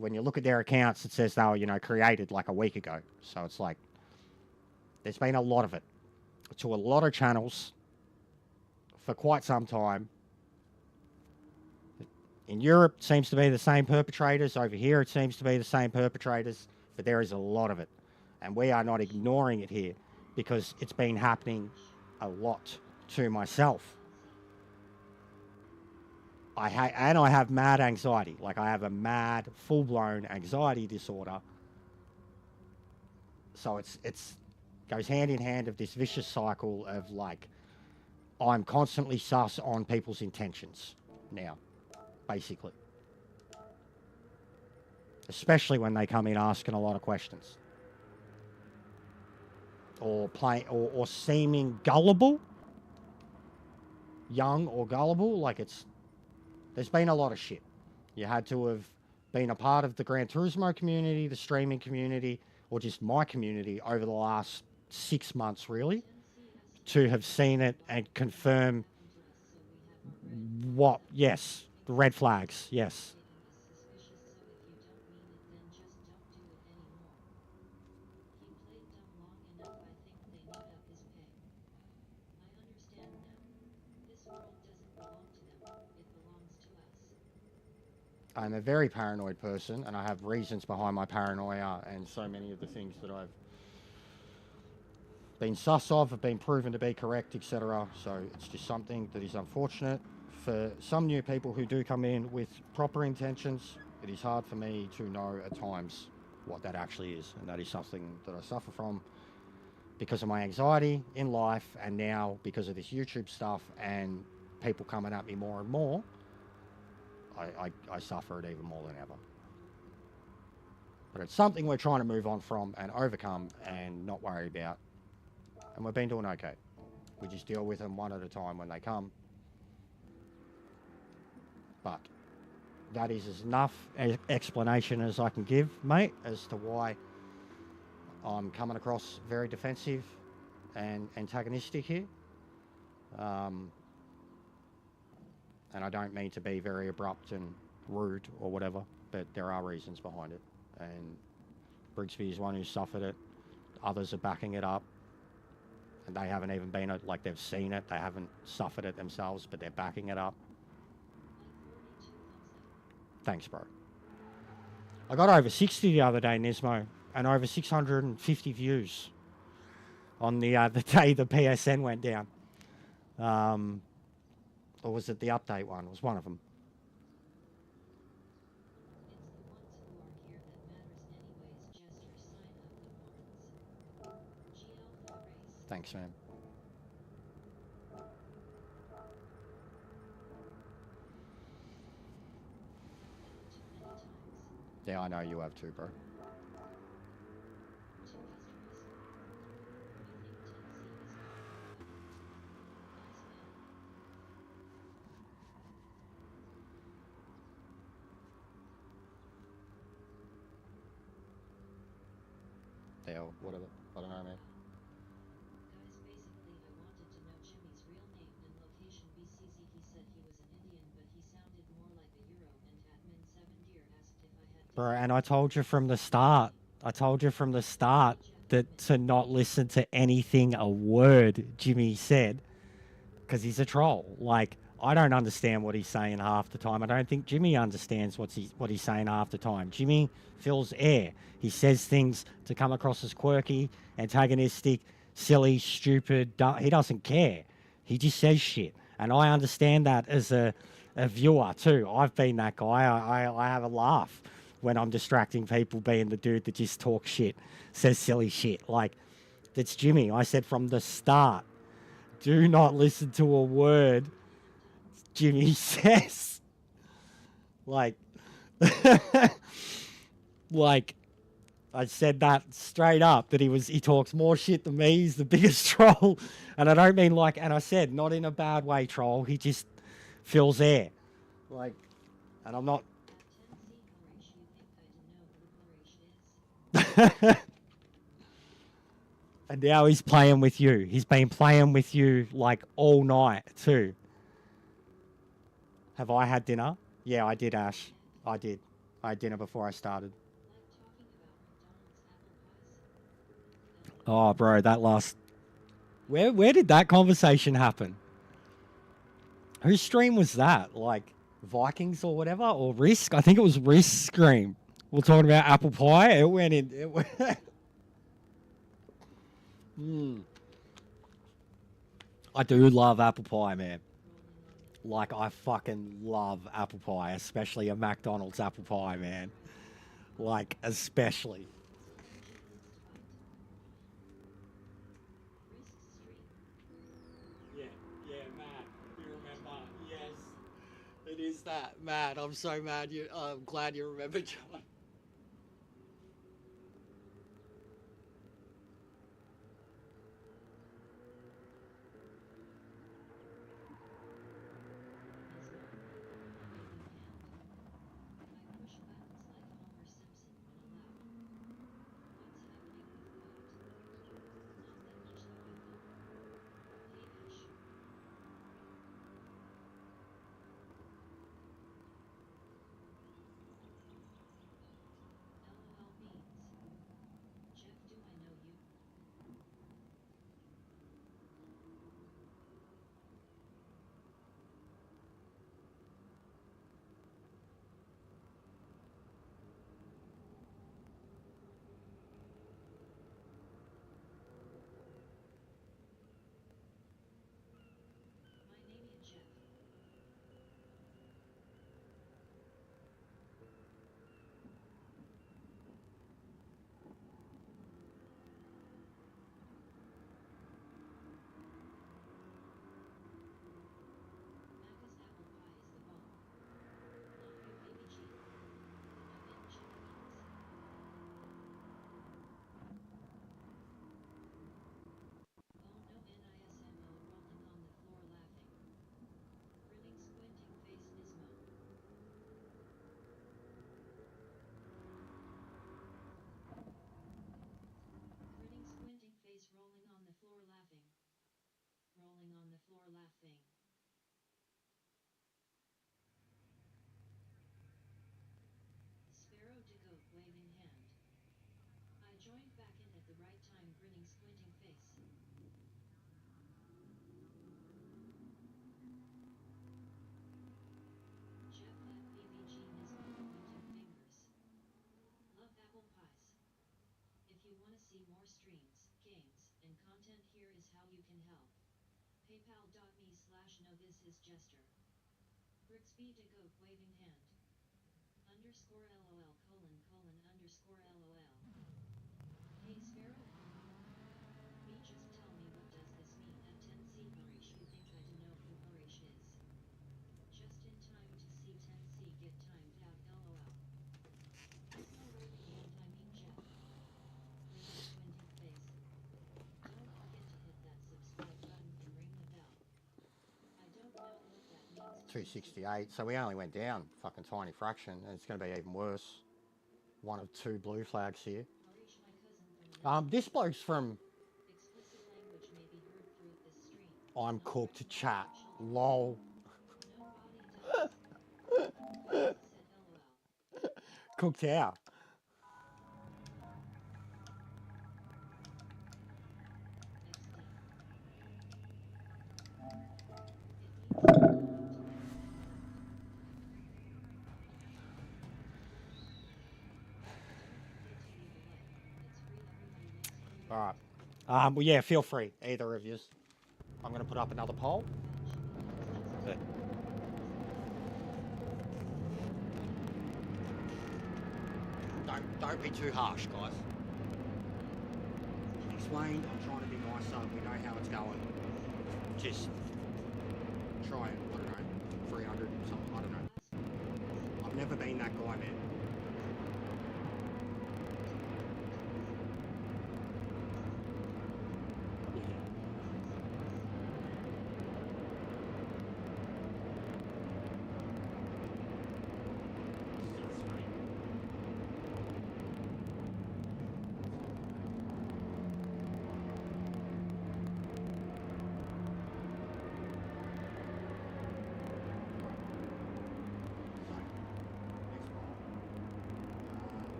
when you look at their accounts, it says they were, you know, created like a week ago. So it's like, there's been a lot of it to a lot of channels for quite some time. In Europe, it seems to be the same perpetrators. Over here, it seems to be the same perpetrators. But there is a lot of it. And we are not ignoring it here. because it's been happening a lot to myself. I have mad anxiety. Like, I have a mad, full-blown anxiety disorder. So it's goes hand in hand of this vicious cycle of, like, I'm constantly sus on people's intentions now, basically. Especially when they come in asking a lot of questions. Or or seeming gullible. Young or gullible. Like, there's been a lot of shit. You had to have been a part of the Gran Turismo community, the streaming community, or just my community over the last 6 months, really, to have seen it and confirm what, yes, the red flags, yes. I'm a very paranoid person, and I have reasons behind my paranoia, and so many of the things that I've been sus of have been proven to be correct, etc. So it's just something that is unfortunate. For some new people who do come in with proper intentions, it is hard for me to know at times what that actually is, and that is something that I suffer from because of my anxiety in life, and now because of this YouTube stuff and people coming at me more and more. I suffer it even more than ever. But it's something we're trying to move on from and overcome and not worry about. And we've been doing okay. We just deal with them one at a time when they come. But that is enough explanation as I can give, mate, as to why I'm coming across very defensive and antagonistic here. And I don't mean to be very abrupt and rude or whatever, but there are reasons behind it. And Brigsby is one who suffered it. Others are backing it up. And they haven't even been, like, they've seen it. They haven't suffered it themselves, but they're backing it up. Thanks, bro. I got over 60 the other day, Nismo, and over 650 views on the day the PSN went down. Or was it the update one? It was one of them. Thanks, man. Yeah, I know you have too, bro. Yeah, whatever. I don't know, man. Guys, basically, I wanted to know Jimmy's real name and location. BCZ, he said he was an Indian, but he sounded more like a Euro. And admin7dear asked if I had. Bro, and I told you from the start. That to not listen to anything a word Jimmy said, because he's a troll. Like, I don't understand what he's saying half the time. I don't think Jimmy understands what he's saying half the time. Jimmy fills air. He says things to come across as quirky, antagonistic, silly, stupid. He doesn't care. He just says shit. And I understand that as a viewer too. I've been that guy. I have a laugh when I'm distracting people, being the dude that just talks shit, says silly shit. Like, that's Jimmy. I said from the start, do not listen to a word Jimmy says. Like, like, I said that straight up, that he talks more shit than me. He's the biggest troll. And I don't mean like, and I said, not in a bad way, troll. He just fills air. Like, and I'm not. And now he's playing with you. He's been playing with you like all night too. Have I had dinner? Yeah, I did, Ash. I did. I had dinner before I started. Oh, bro, that last... Where did that conversation happen? Whose stream was that? Like, Vikings or whatever? Or Risk? I think it was Risk stream. We're talking about apple pie. It went in... Mm. I do love apple pie, man. Like, I fucking love apple pie, especially a McDonald's apple pie, man. Like, especially. Yeah, yeah, Matt. You remember? Yes, it is that, Matt. I'm so mad. I'm glad you remember, John. I push buttons like Homer Simpson when allowed. What's happening with what? Not that much though I hope. Hey Ash. LOL beans. Jeff, do I know you? My name is Jeff. Macca's apple pie is the bomb. Not you ABG. I meant Japanese. Oh no NISMO rolling on the floor laughing. Grinning squinting face Nismo. Grinning squinting face rolling on the floor laughing. Rolling on the floor laughing. Sparrow to goat waving hand. I joined back in at the right time grinning squinting face. Jeff at PVG Nismo pointing fingers. Love apple pies. If you wanna see more streams, games, and content here is how you can help. PayPal.me/no this is gesture. Brixby to goat waving hand. Underscore LOL underscore LOL. Hey Sparrow. Me just tell me what does this mean at 10C Harish you think I do know who Harish is. Just in time to see 10C get timed out LOL. Nismo waving hand I mean Jeff. Grinning squinting face. Don't forget to hit that subscribe button and ring the bell. I don't know what that means. 268. So we only went down fucking tiny fraction, and it's going to be even worse. One of two blue flags here. Harish my cousin from another This bloke's from explicit language may be heard through this stream. I'm Not cooked to recommended chat. for children. Lol. Nobody does. Faces said LOL. Cooked out. XD. It means you're going to win. Don't forget to leave a like. It's free. Everybody makes free All right. art. Well, yeah, feel free, either of yous. I'm going to put up another poll. But don't be too harsh, guys. Explained. I'm trying to be nicer. We know how it's going. Just try it. I don't know. 300 something. I don't know. I've never been that guy, man.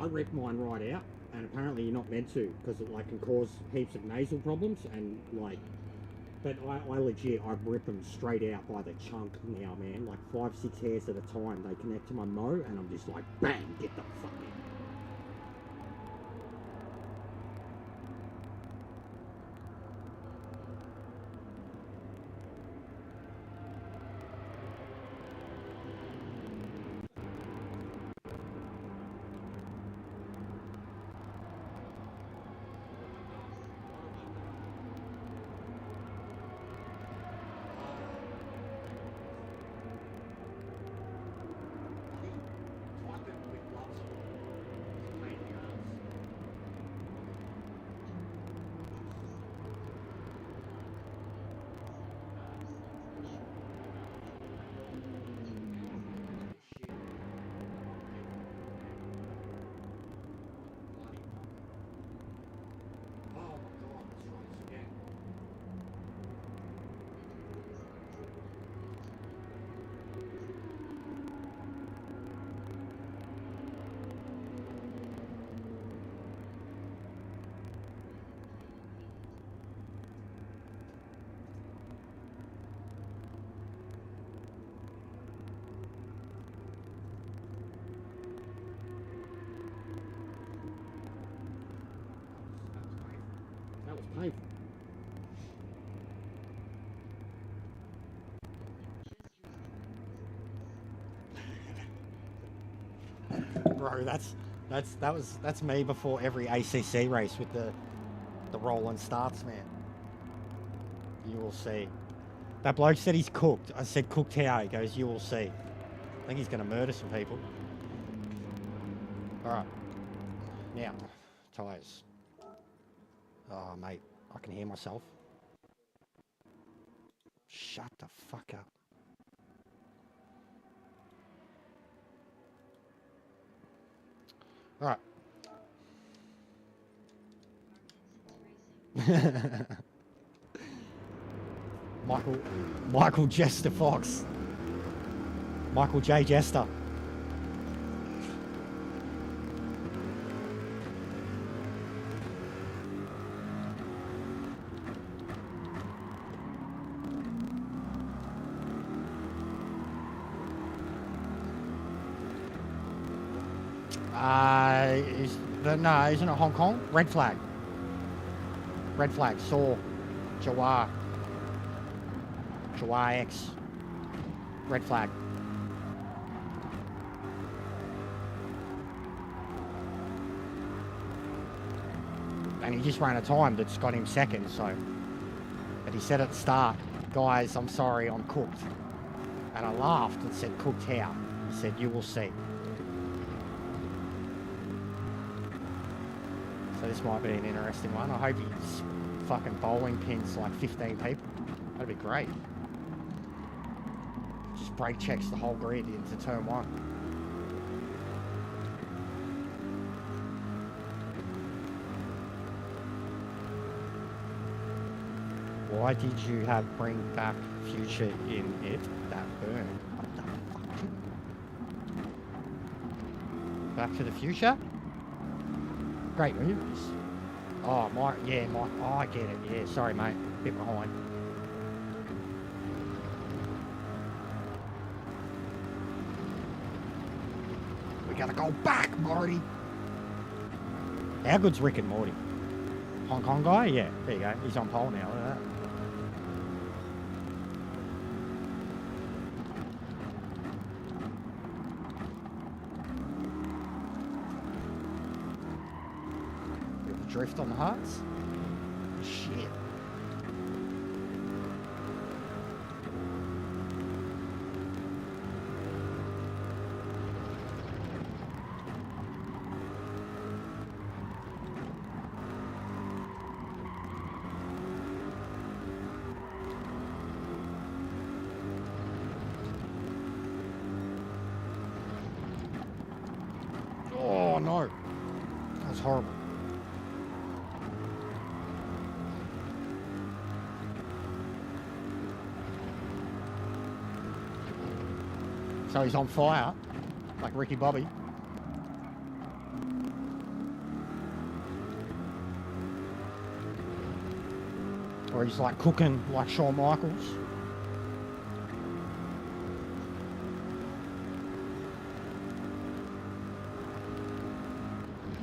I ripped mine right out, and apparently you're not meant to, because it like can cause heaps of nasal problems, and like, but I legit, I rip them straight out by the chunk now, man, like 5-6 hairs at a time. They connect to my mo, and I'm just like, bang, get the fuck out. That was painful. Bro, that's me before every ACC race with the rolling starts, man. You will see. That bloke said he's cooked. I said cooked how? He goes, you will see. I think he's going to murder some people. All right. Now, tyres. Oh, mate, I can hear myself. Shut the fuck up. All right. Michael Jester Fox. Michael J. Jester. No, isn't it Hong Kong? Red flag. Red flag. Saw. Jawar. Jawar X. Red flag. And he just ran a time that's got him second, so. But he said at the start, guys, I'm sorry, I'm cooked. And I laughed and said, cooked how? He said, you will see. So this might be an interesting one. I hope he's fucking bowling pins like 15 people. That'd be great. Just brake checks the whole grid into turn 1. Why did you have bring back future in it that burn? What the fuck? Back to the Future? Great movies. Oh, oh, I get it. Yeah, sorry, mate. Bit behind. We gotta go back, Marty. How good's Rick and Morty? Hong Kong guy? Yeah, there you go. He's on pole now. Look at that. Drift on the hearts? Shit. Oh no. That was horrible. So he's on fire, like Ricky Bobby. Or he's like cooking like Shawn Michaels.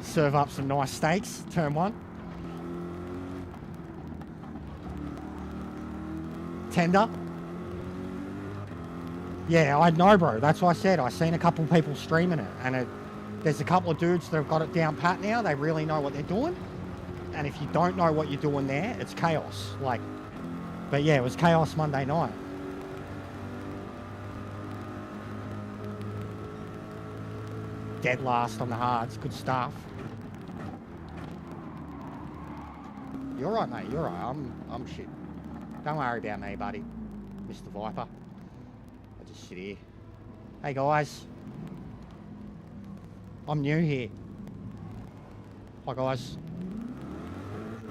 Serve up some nice steaks, turn one. Tender. Yeah, I know, bro. That's what I said. I seen a couple of people streaming it, and there's a couple of dudes that have got it down pat now. They really know what they're doing. And if you don't know what you're doing there, it's chaos. Like, but yeah, it was chaos Monday night. Dead last on the hards. Good stuff. You're right, mate. You're right. I'm shit. Don't worry about me, buddy. Mr. Viper. I just sit here. Hey, guys. I'm new here. Hi, guys.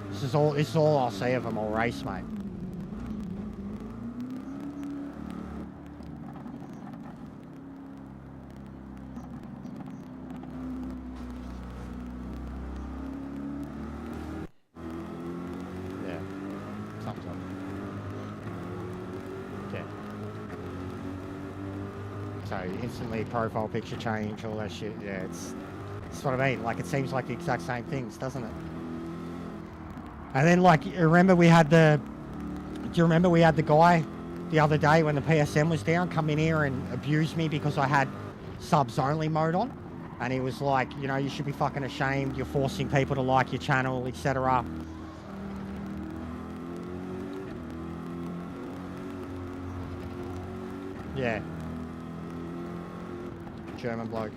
This is all I'll see of them all race, mate. Yeah. Something's up. Okay. So instantly profile picture change, all that shit. Yeah, it's what I mean. Like, it seems like the exact same things, doesn't it? And then, like, do you remember we had the guy the other day when the PSM was down come in here and abuse me because I had subs only mode on? And he was like, you know, you should be fucking ashamed. You're forcing people to like your channel, etc. Yeah. German bloke.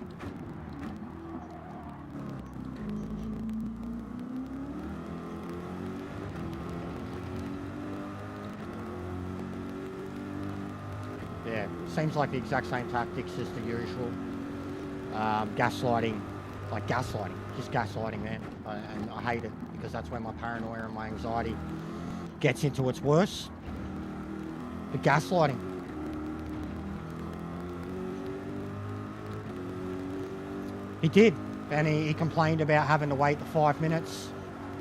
Yeah, seems like the exact same tactics as the usual. Gaslighting, just gaslighting, man. And I hate it because that's where my paranoia and my anxiety gets into its worst. The gaslighting. He did, and he complained about having to wait the 5 minutes,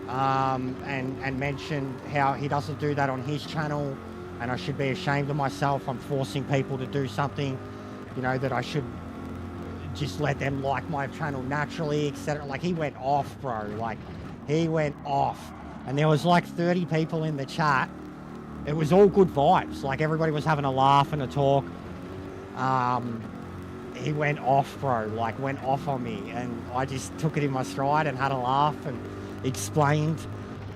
and mentioned how he doesn't do that on his channel. And I should be ashamed of myself. I'm forcing people to do something, you know, that I should just let them like my channel naturally, etc. Like, he went off, bro. Like, he went off. And there was like 30 people in the chat. It was all good vibes. Like, everybody was having a laugh and a talk. He went off, bro. Like, went off on me. And I just took it in my stride and had a laugh and explained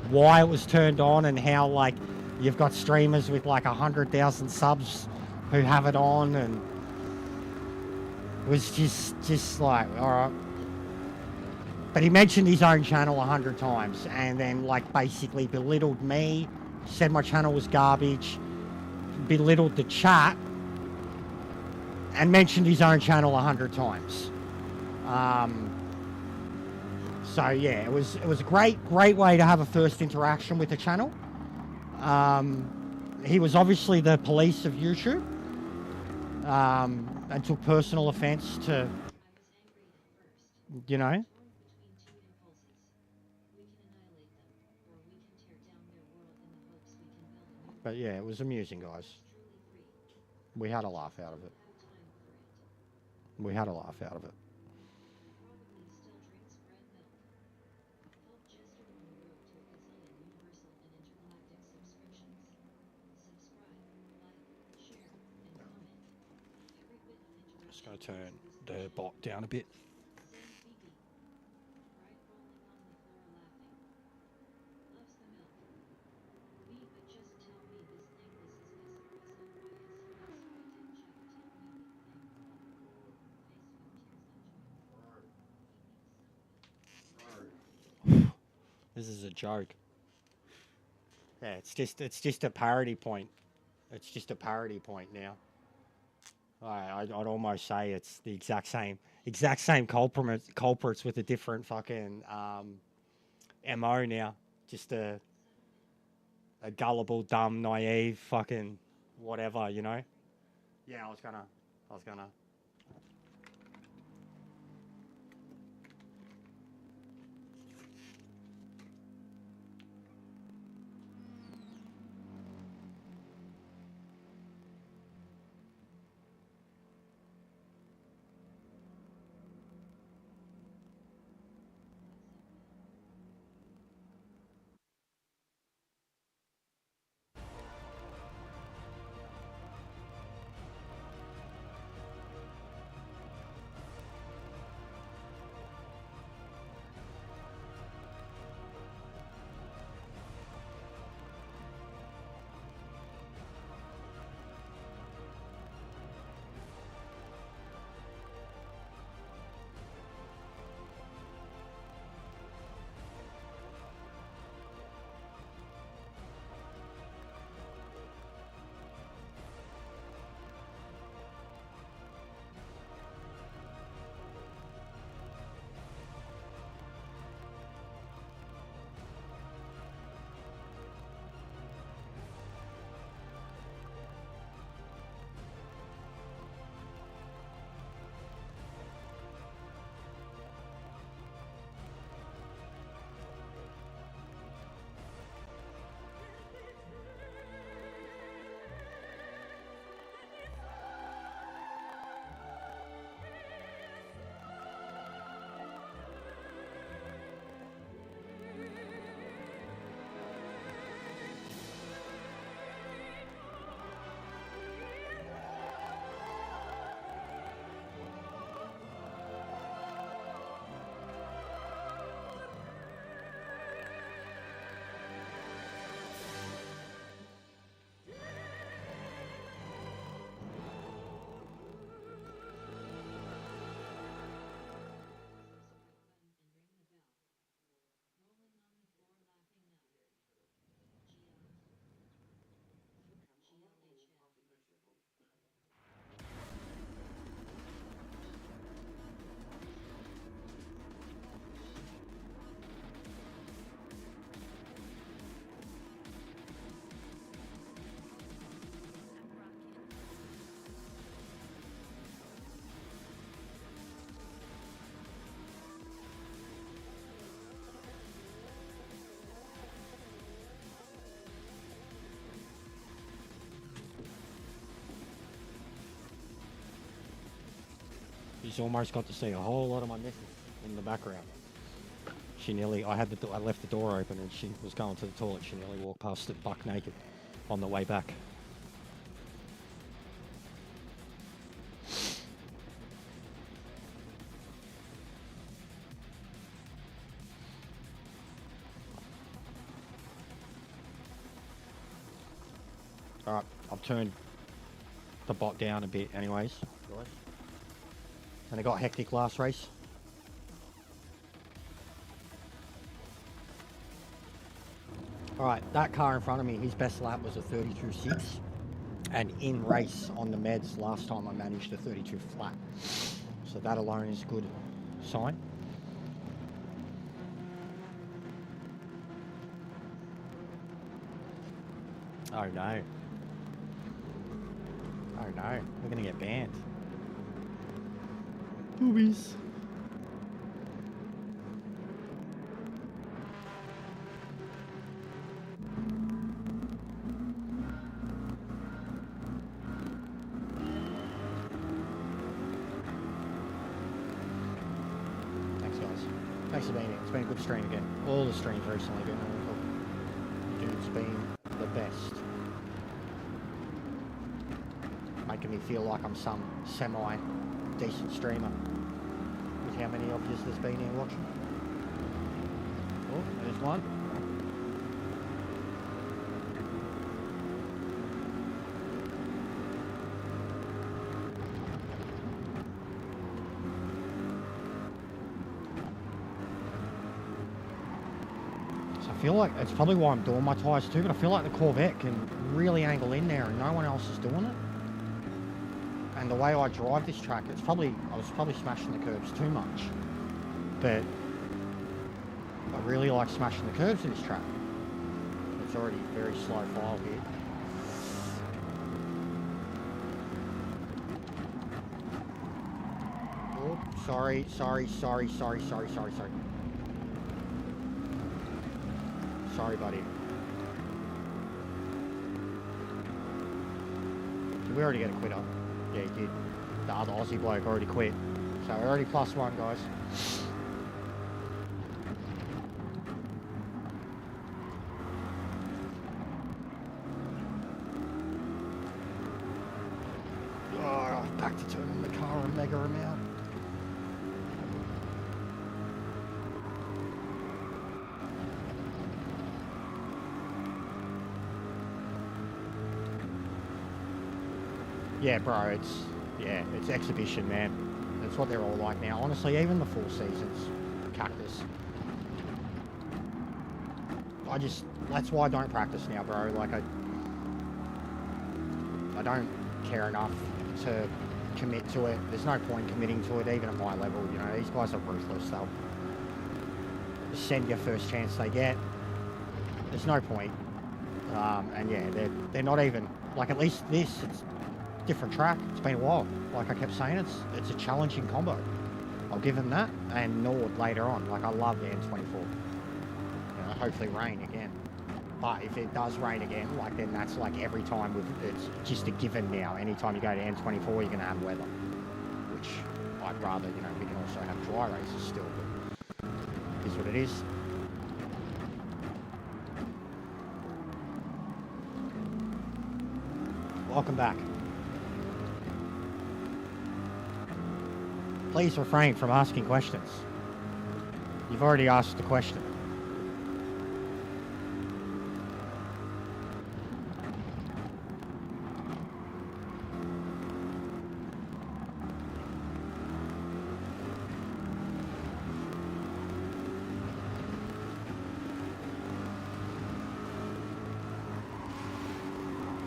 why it was turned on and how, like, you've got streamers with like 100,000 subs who have it on, and it was just like, all right. But he mentioned his own channel 100 times and then, like, basically belittled me, said my channel was garbage, belittled the chat, and mentioned his own channel 100 times. So yeah, it was a great way to have a first interaction with the channel. He was obviously the police of YouTube, and took personal offense to, you know. But yeah, it was amusing, guys. We had a laugh out of it. We had a laugh out of it. Just going to turn the bot down a bit. This is a joke. Yeah, it's just a parody point. It's just a parody point now. I'd almost say it's the exact same culprits with a different fucking MO now. Just a gullible, dumb, naive, fucking whatever, you know. Yeah, I was gonna. She's almost got to see a whole lot of my missus in the background. She nearly, I left the door open and she was going to the toilet. She nearly walked past it buck naked on the way back. Alright, I've turned the bot down a bit anyways, guys. And it got hectic last race. Alright, that car in front of me, his best lap was a 32.6. And in race on the meds last time I managed a 32 flat. So that alone is a good sign. Oh no. Oh no, we're gonna get banned. Boobies. Thanks guys. Thanks for being here. It's been a good stream again. All the streams recently have been really cool. Dude's been the best. Making me feel like I'm some semi-decent streamer with how many of you there's been here watching. Oh, there's one. So I feel like, it's probably why I'm doing my tyres too, but I feel like the Corvette can really angle in there and no one else is doing it. And the way I drive this track, I was probably smashing the curbs too much. But I really like smashing the curbs in this track. It's already very slow file here. Oh, sorry. Sorry, buddy. Did we already get a quitter? Yeah, he did. The other Aussie bloke already quit. So we're already +1, guys. Oh, back to turning the car and mega him out. Yeah, bro, it's exhibition, man. That's what they're all like now. Honestly, even the Four Seasons, Cactus. That's why I don't practice now, bro. Like, I don't care enough to commit to it. There's no point committing to it, even at my level, you know. These guys are ruthless, they'll just send you first chance they get. There's no point. And yeah, they're not even, like, at least this, it's different track. It's been a while. Like I kept saying, it's a challenging combo. I'll give him that, and Nord later on. Like, I love the N24. You know, hopefully rain again. But if it does rain again, like, then that's like every time it's just a given now. Anytime you go to N24, you're gonna have weather. Which I'd rather, you know, we can also have dry races still, but it is what it is. Welcome back. Please refrain from asking questions. You've already asked the question.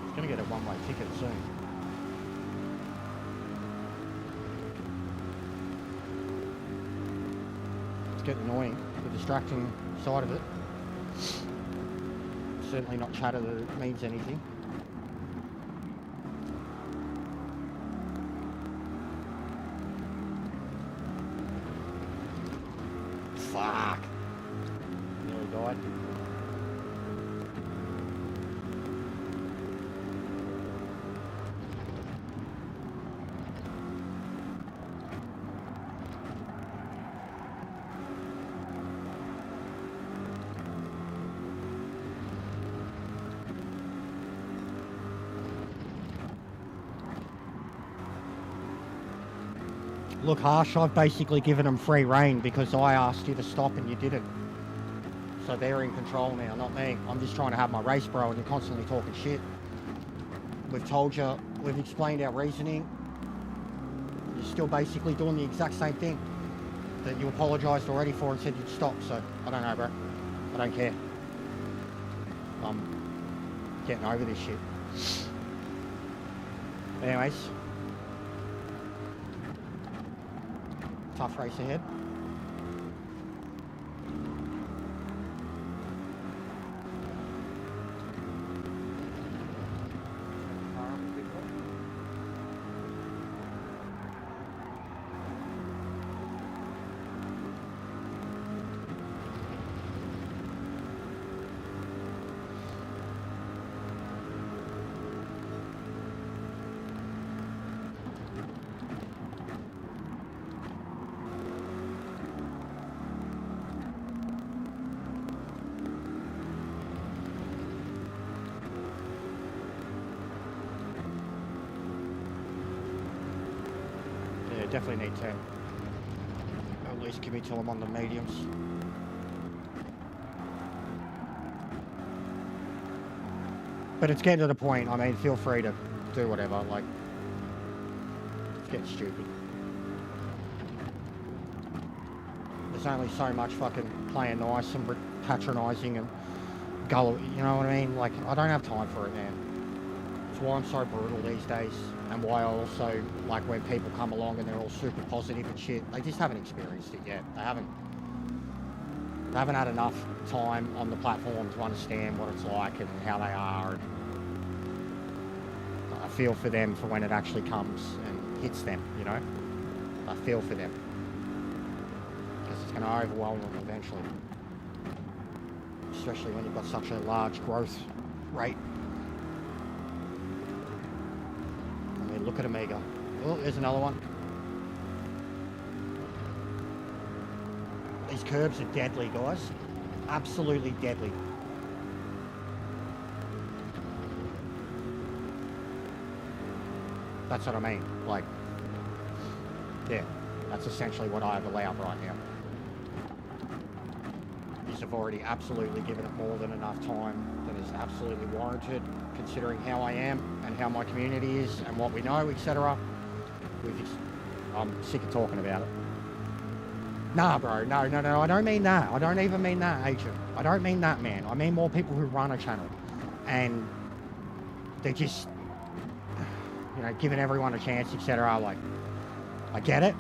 It's gonna get a one-way ticket soon. Getting annoying, the distracting side of it. Certainly not chatter that means anything. Fuck. Nearly died. Look, Harsh, I've basically given them free rein because I asked you to stop and you didn't. So they're in control now, not me. I'm just trying to have my race, bro, and you're constantly talking shit. We've told you, we've explained our reasoning. You're still basically doing the exact same thing that you apologised already for and said you'd stop. So, I don't know, bro. I don't care. I'm getting over this shit. Anyways. Tough race ahead. Definitely need to at least give me till I'm on the mediums. But it's getting to the point, I mean, feel free to do whatever, like, it's getting stupid. There's only so much fucking playing nice and patronising and gullible, you know what I mean? Like, I don't have time for it, man. It's why I'm so brutal these days, and why I also, like, when people come along and they're all super positive and shit, they just haven't experienced it yet. They haven't had enough time on the platform to understand what it's like and how they are. And I feel for them for when it actually comes and hits them, you know? I feel for them. Because it's going to overwhelm them eventually. Especially when you've got such a large growth rate. I mean, look at Amiga. Oh, there's another one. These curbs are deadly, guys. Absolutely deadly. That's what I mean. Like, yeah, that's essentially what I've allowed right now. I've already absolutely given it more than enough time that is absolutely warranted, considering how I am and how my community is and what we know, etc. I'm sick of talking about it. Nah, bro, no, I don't mean that. I don't even mean that, agent. I don't mean that, man. I mean more people who run a channel. And they're just, you know, giving everyone a chance, etc. Like, I get it,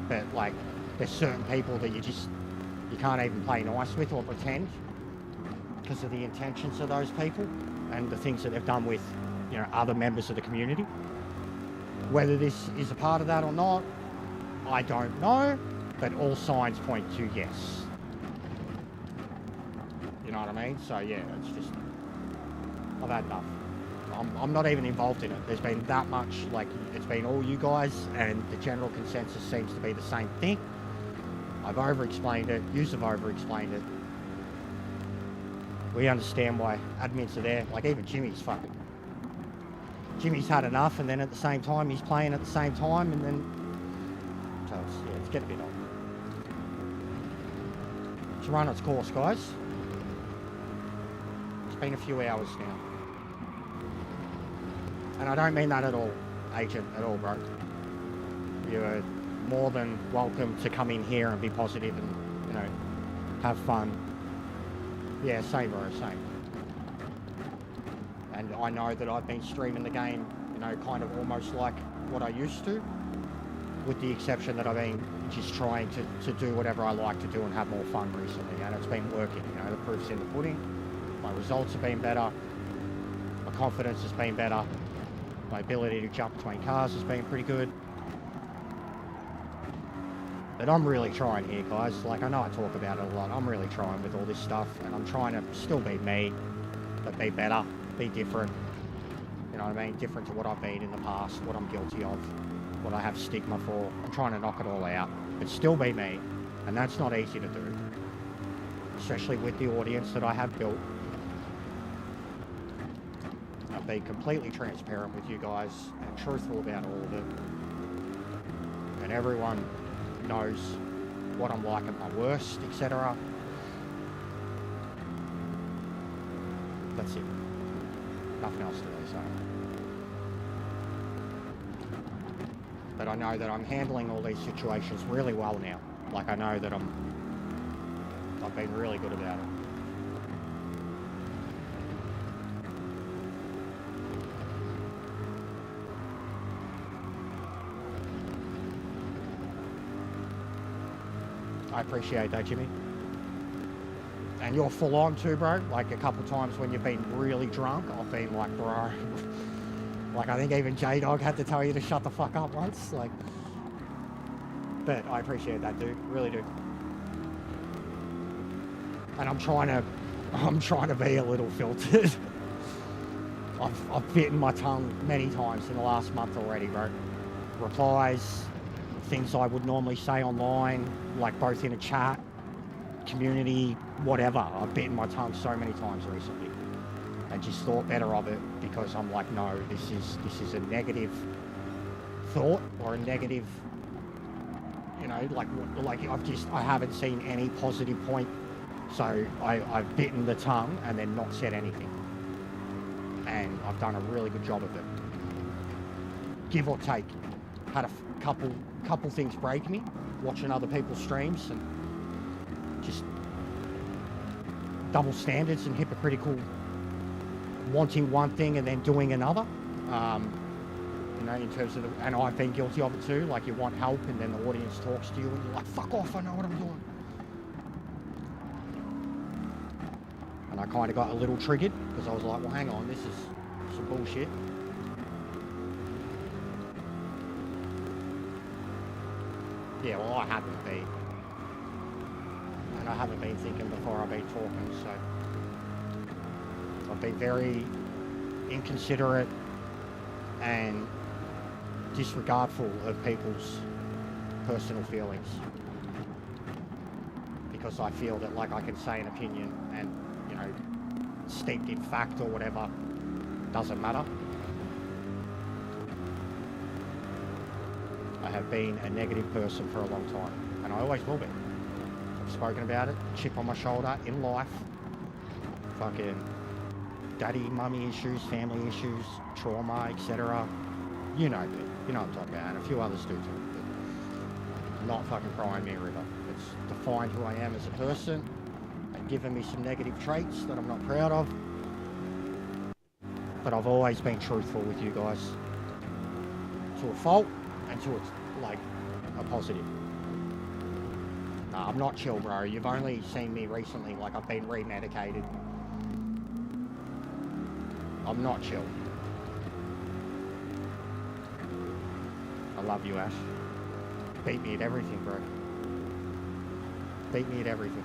but, like, there's certain people that you can't even play nice with or pretend because of the intentions of those people and the things that they've done with, you know, other members of the community. Whether this is a part of that or not, I don't know. But all signs point to yes. You know what I mean? So yeah, it's just, I've had enough. I'm not even involved in it. There's been that much, like, it's been all you guys, and the general consensus seems to be the same thing. I've over-explained it, yous have over-explained it. We understand why admins are there, like even Jimmy's fucking. Jimmy's had enough, and then at the same time, he's playing at the same time, and then, so it's getting a bit odd. It's run its course, guys. It's been a few hours now. And I don't mean that at all, agent, at all, bro. You're more than welcome to come in here and be positive and, you know, have fun. Yeah, same, bro, same. And I know that I've been streaming the game, you know, kind of almost like what I used to, with the exception that I've been just trying to do whatever I like to do and have more fun recently, and it's been working, you know, the proof's in the pudding. My results have been better, my confidence has been better, my ability to jump between cars has been pretty good. But I'm really trying here, guys. Like, I know I talk about it a lot, I'm really trying with all this stuff, and I'm trying to still be me, but be better, be different, you know what I mean, different to what I've been in the past, what I'm guilty of, what I have stigma for. I'm trying to knock it all out, but still be me, and that's not easy to do, especially with the audience that I have built. I've been completely transparent with you guys and truthful about all of it, and and everyone knows what I'm like at my worst, etc. That's it. Nothing else to really say. But I know that I'm handling all these situations really well now. Like, I know that I've been really good about it. I appreciate that, Jimmy. And you're full on too, bro. Like, a couple times when you've been really drunk, I've been like, bro. Like, I think even J-Dog had to tell you to shut the fuck up once. Like, but I appreciate that, dude. Really do. And I'm trying to be a little filtered. I've bitten my tongue many times in the last month already, bro. Replies, things I would normally say online, like both in a chat, community, whatever. I've bitten my tongue so many times recently. And just thought better of it, because I'm like, no, this is a negative thought or a negative, you know, like I haven't seen any positive point. So I've bitten the tongue and then not said anything. And I've done a really good job of it. Give or take. Had a couple things break me, watching other people's streams, and just double standards and hypocritical, wanting one thing and then doing another. You know, in terms of and I've been guilty of it too. Like, you want help and then the audience talks to you and you're like, fuck off, I know what I'm doing. And I kind of got a little triggered because I was like, well, hang on, this is some bullshit. Yeah, well, I haven't been. And I haven't been thinking before I've been talking, so I've been very inconsiderate and disregardful of people's personal feelings, because I feel that, like, I can say an opinion and, you know, steeped in fact or whatever, doesn't matter. I have been a negative person for a long time, and I always will be. I've spoken about it, chip on my shoulder in life, fucking daddy, mummy issues, family issues, trauma, etc. You know, dude. You know what I'm talking about, and a few others do too. But not fucking crying me a river. It's defined who I am as a person and given me some negative traits that I'm not proud of. But I've always been truthful with you guys, to a fault and to like a positive. I'm not chill, bro. You've only seen me recently, like, I've been remedicated. I'm not chill. I love you, Ash. Beat me at everything, bro. Beat me at everything.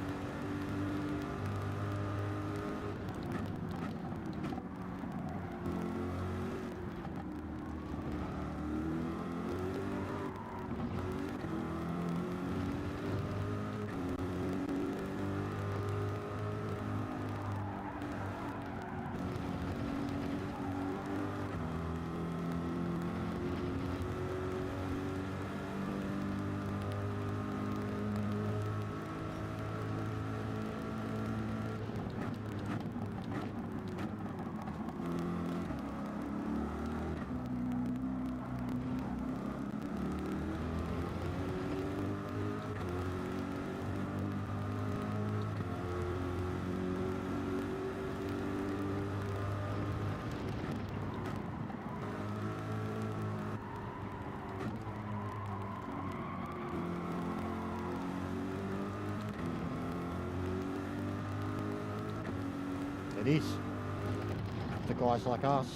It is. The guys like us.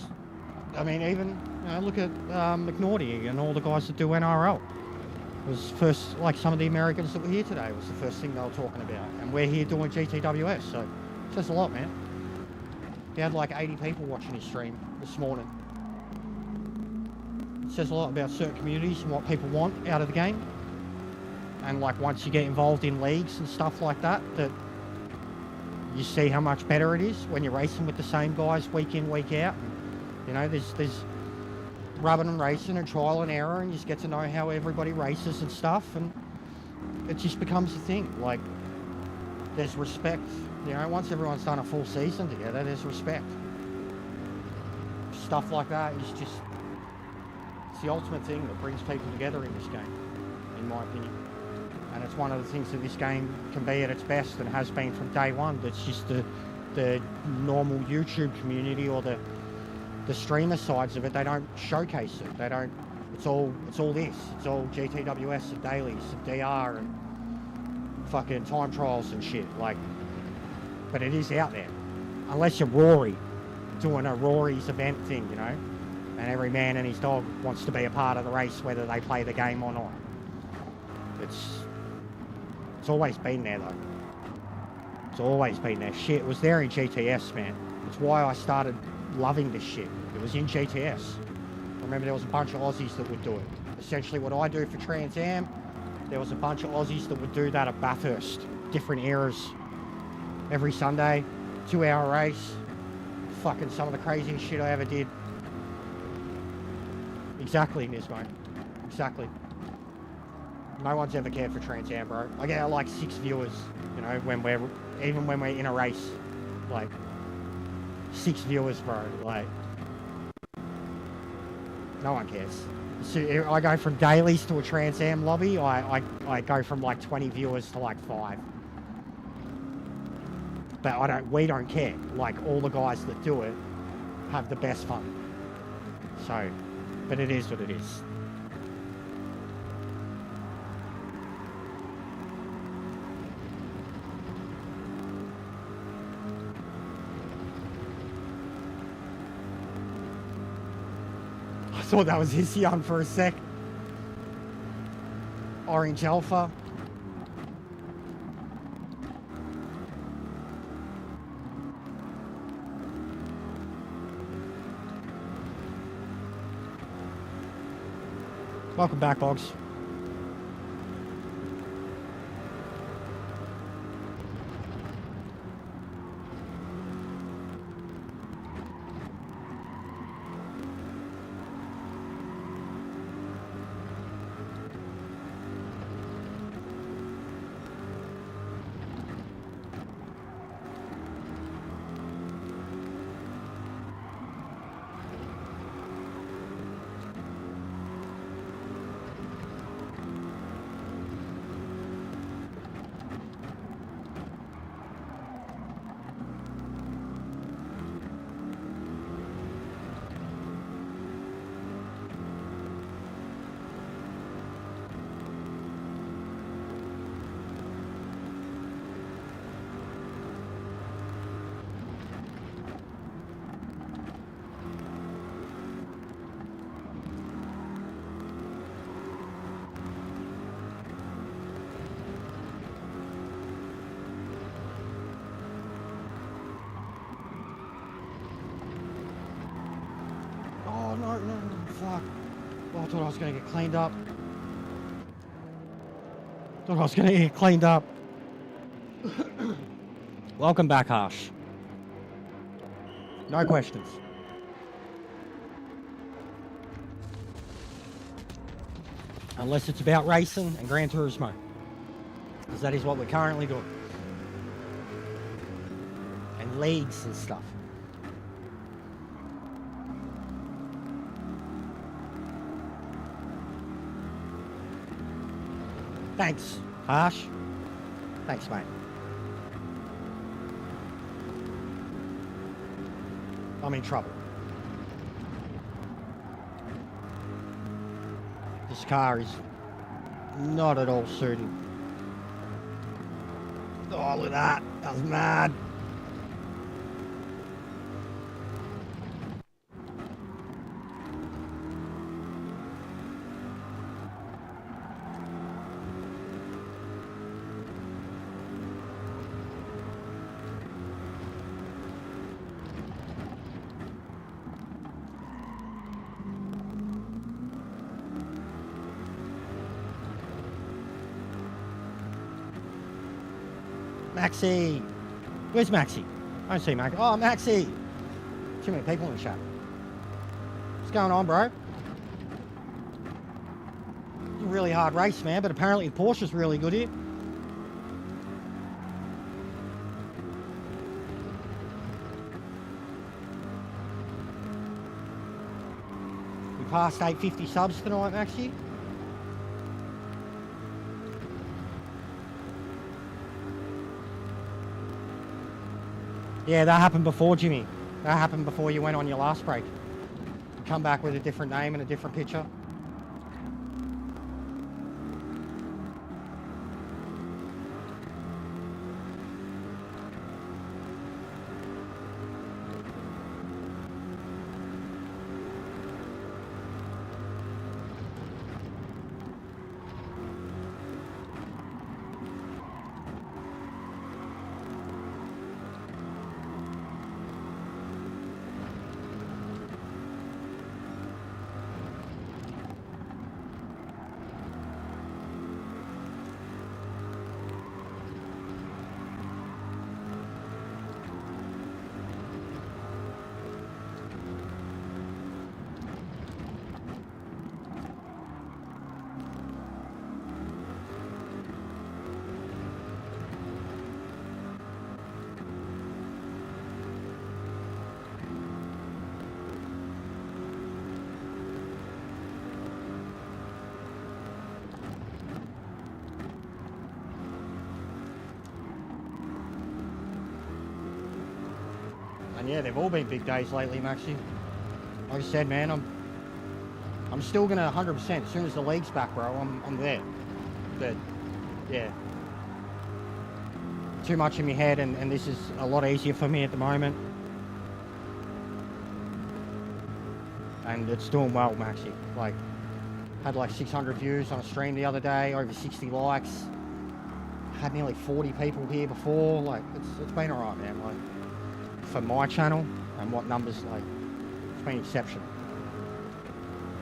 I mean, even, you know, look at McNaughty and all the guys that do NRL. It was first, like some of the Americans that were here today, was the first thing they were talking about. And we're here doing GTWS, so it says a lot, man. He had like 80 people watching his stream this morning. It says a lot about certain communities and what people want out of the game. And like, once you get involved in leagues and stuff like that, that you see how much better it is when you're racing with the same guys week in, week out. You know, there's rubbing and racing and trial and error, and you just get to know how everybody races and stuff, and it just becomes a thing. Like, there's respect, you know, once everyone's done a full season together, there's respect. Stuff like that is just, it's the ultimate thing that brings people together in this game, in my opinion. And it's one of the things that this game can be at its best and has been from day one. That's just the normal YouTube community or the streamer sides of it. They don't showcase it. They don't. It's all this. It's all GTWS and dailies and DR and fucking time trials and shit. Like, but it is out there. Unless you're Rory doing a Rory's event thing, you know, and every man and his dog wants to be a part of the race, whether they play the game or not. It's always been there though. It's always been there. Shit, it was there in GTS, man. It's why I started loving this shit. It was in GTS. I remember there was a bunch of Aussies that would do it. Essentially what I do for Trans Am, there was a bunch of Aussies that would do that at Bathurst. Different eras. Every Sunday, 2-hour race. Fucking some of the craziest shit I ever did. Exactly, Nismo. Exactly. No one's ever cared for Trans Am, bro. I get like 6 viewers, you know, even when we're in a race. Like, 6 viewers, bro. Like, no one cares. So I go from dailies to a Trans Am lobby. I go from like 20 viewers to like 5. But we don't care. Like, all the guys that do it have the best fun. So, but it is what it is. I thought that was Hission for a sec. Orange Alpha. Welcome back, Boggs. No, fuck. Oh, I thought I was going to get cleaned up. Welcome back, Harsh. No questions. Unless it's about racing and Gran Turismo. Because that is what we're currently doing. And leagues and stuff. Thanks, Harsh. Thanks, mate. I'm in trouble. This car is not at all suited. Oh, look at that. That was mad. Maxi! Where's Maxi? I don't see Maxi. Oh, Maxi! Too many people in the chat. What's going on, bro? really hard race, man, but apparently the Porsche's really good here. We passed 850 subs tonight, Maxie. Yeah, that happened before, Jimmy. That happened before you went on your last break. You come back with a different name and a different picture. And yeah, they've all been big days lately, Maxie. Like I said, man, I'm still gonna 100%. As soon as the league's back, bro, I'm there. But yeah, too much in my head, and this is a lot easier for me at the moment. And it's doing well, Maxie. Like, had like 600 views on a stream the other day, over 60 likes. Had nearly 40 people here before. Like, it's been alright, man. Like, for my channel and what numbers, like, it's been exceptional.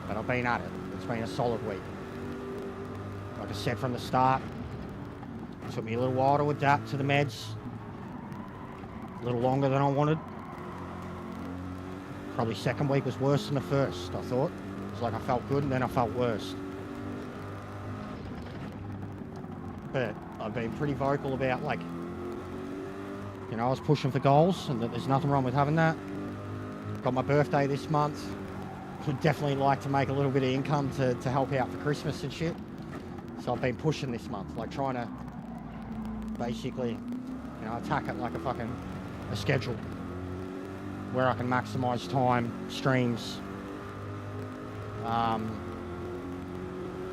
But I've been at it. It's been a solid week. Like I said from the start, it took me a little while to adapt to the meds. A little longer than I wanted. Probably second week was worse than the first, I thought. It's like I felt good and then I felt worse. But I've been pretty vocal about, like, you know, I was pushing for goals, and that there's nothing wrong with having that. Got my birthday this month. Would definitely like to make a little bit of income to help out for Christmas and shit. So I've been pushing this month, like trying to basically, you know, attack it like a schedule where I can maximize time, streams.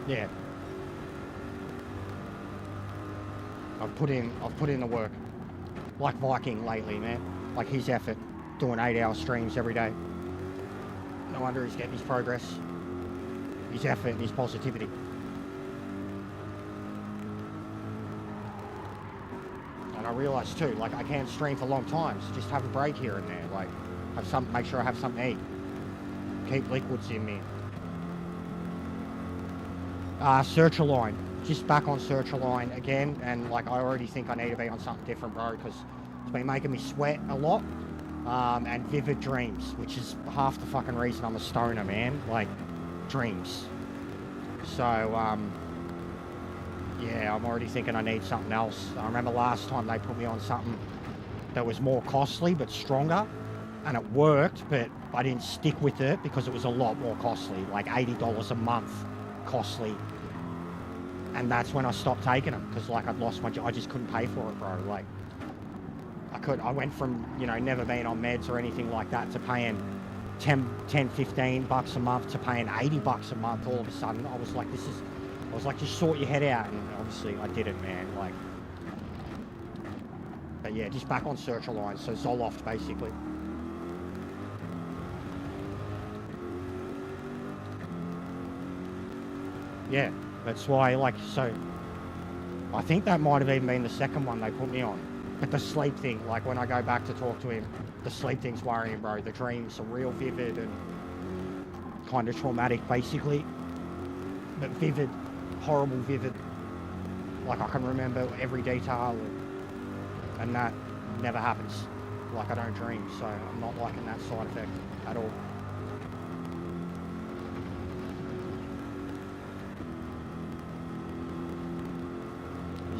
Yeah. I've put in the work. Like Viking lately, man. Like his effort, doing 8-hour streams every day. No wonder he's getting his progress, his effort, and his positivity. And I realised too, like I can't stream for long times. Just have a break here and there. Like, make sure I have something to eat. Keep liquids in me. Search a line. Just back on Search a Line again, and like I already think I need to be on something different, bro, because it's been making me sweat a lot. And Vivid Dreams, which is half the fucking reason I'm a stoner, man. Like, dreams. So, yeah, I'm already thinking I need something else. I remember last time they put me on something that was more costly but stronger, and it worked, but I didn't stick with it because it was a lot more costly, like $80 a month costly. And that's when I stopped taking them, because like I'd lost my job. I just couldn't pay for it, bro. Like, I went from, you know, never being on meds or anything like that to paying 15 bucks a month to paying 80 bucks a month all of a sudden. I was like, just sort your head out. And obviously I didn't, man. Like, but yeah, just back on Search a Line. So Zoloft, basically. Yeah, that's why, like, so I think that might have even been the second one they put me on. But the sleep thing, like when I go back to talk to him, the sleep thing's worrying, bro. The dreams are real vivid and kind of traumatic, basically. But vivid, horrible vivid. Like I can remember every detail, and that never happens. Like I don't dream, so I'm not liking that side effect at all.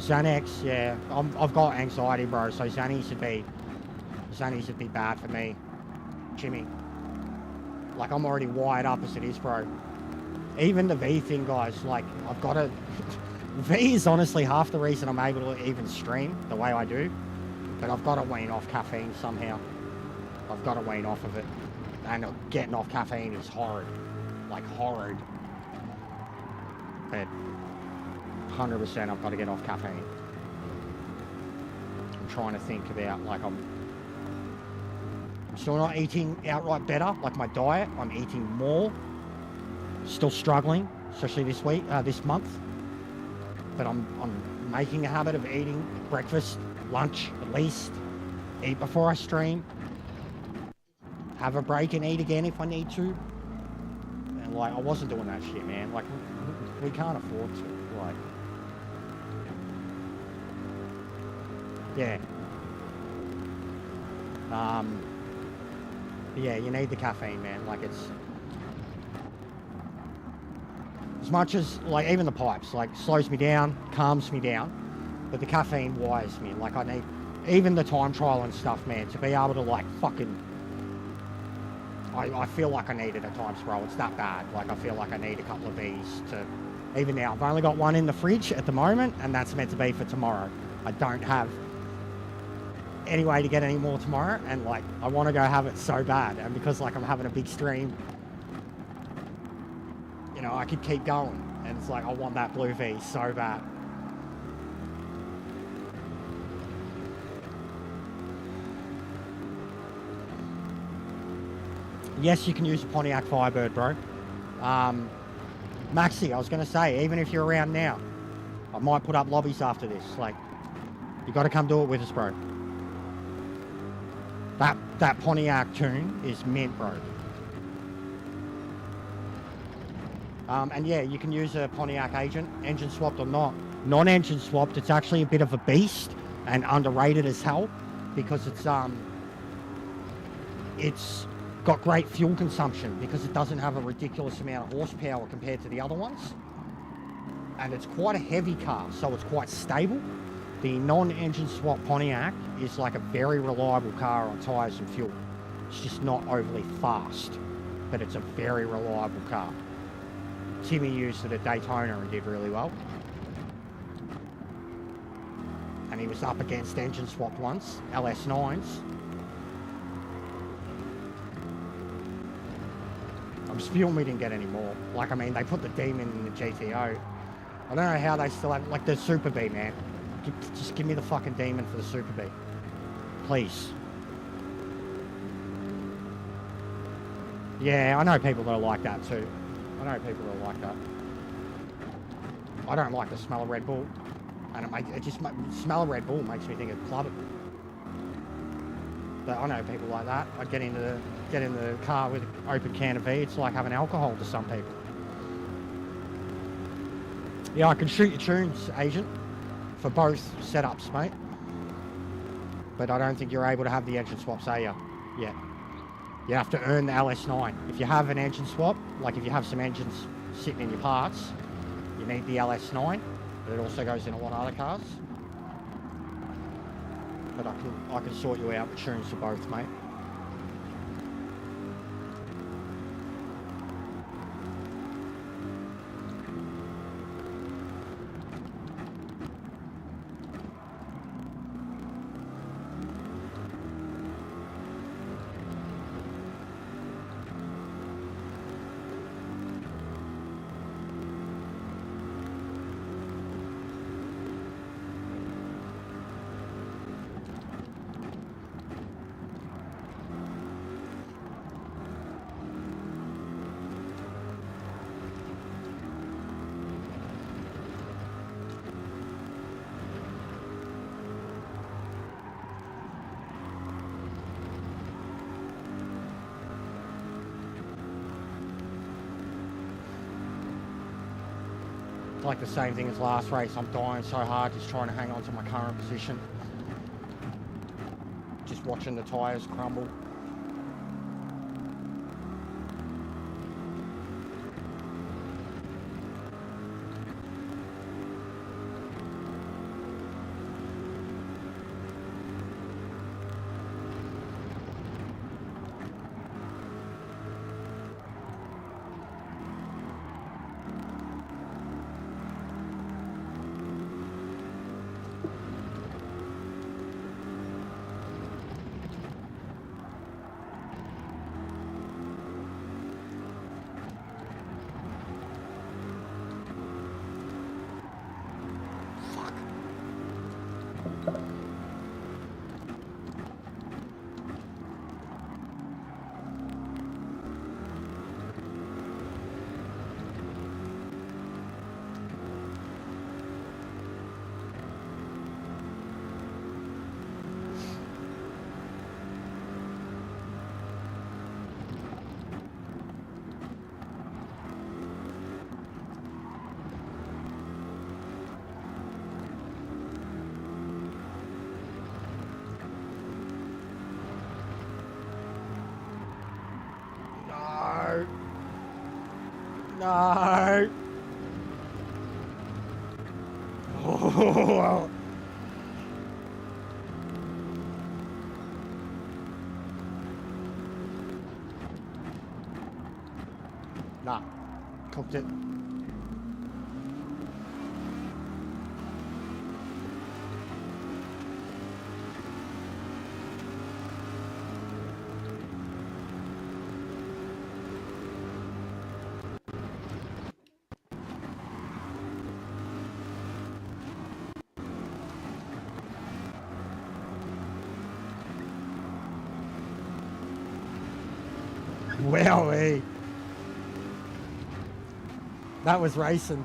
Xanax, yeah. I've got anxiety, bro, so Xannies would be bad for me. Jimmy. Like, I'm already wired up as it is, bro. Even the V thing, guys, like, I've got to... V is honestly half the reason I'm able to even stream the way I do. But I've got to wean off caffeine somehow. I've got to wean off of it. And getting off caffeine is horrid. Like, horrid. But 100% I've got to get off caffeine. I'm trying to think about, like, I'm still not eating outright better, like my diet. I'm eating more. Still struggling, especially this week, this month. But I'm making a habit of eating breakfast, lunch at least. Eat before I stream. Have a break and eat again if I need to. And like, I wasn't doing that shit, man. Like, we can't afford to. Like, yeah. Yeah, you need the caffeine, man. Like, it's as much as, like, even the pipes, like, slows me down, calms me down, but the caffeine wires me. Like, I need, even the time trial and stuff, man, to be able to, like, fucking, I feel like I need it at times, bro. It's that bad. Like, I feel like I need a couple of these to, even now, I've only got one in the fridge at the moment, and that's meant to be for tomorrow. I don't have any way to get any more tomorrow, and, like, I want to go have it so bad, and because, like, I'm having a big stream, you know, I could keep going, and it's like, I want that blue V so bad. Yes, you can use a Pontiac Firebird, bro. Maxi, I was going to say, even if you're around now, I might put up lobbies after this. Like, you got to come do it with us, bro. That Pontiac tune is mint, bro. And yeah, you can use a Pontiac agent, engine swapped or not. Non-engine swapped, it's actually a bit of a beast and underrated as hell because it's got great fuel consumption because it doesn't have a ridiculous amount of horsepower compared to the other ones. And it's quite a heavy car, so it's quite stable. The non-engine swap Pontiac is like a very reliable car on tyres and fuel. It's just not overly fast, but it's a very reliable car. Timmy used it at Daytona and did really well. And he was up against engine swapped once, LS9s. I'm spewing we didn't get any more. Like, I mean, they put the Demon in the GTO. I don't know how they still have, like, the Super B, man. Just give me the fucking Demon for the Super B. Please. Yeah, I know people that are like that too. I know people that are like that. I don't like the smell of Red Bull. And smell of Red Bull makes me think of clubbing. But I know people like that. I'd get in the car with an open can of V. It's like having alcohol to some people. Yeah, I can shoot your tunes, agent, for both setups, mate. But I don't think you're able to have the engine swaps, are you? Yeah. You have to earn the LS9. If you have an engine swap, like if you have some engines sitting in your parts, you need the LS9. But it also goes in a lot of other cars. But I can sort you out with tunes for both, mate. Like the same thing as last race. I'm dying so hard just trying to hang on to my current position. Just watching the tyres crumble. No. Oh. Nah, cooked it. Wowee. That was racing.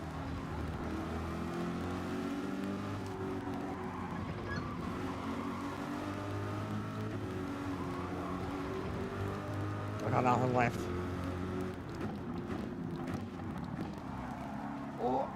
I got nothing left. Oh.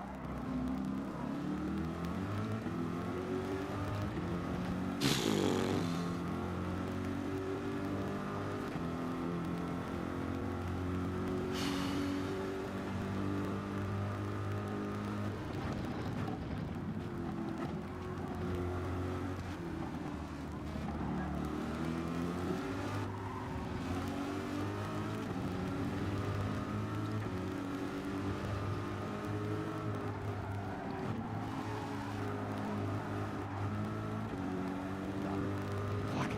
Fuck.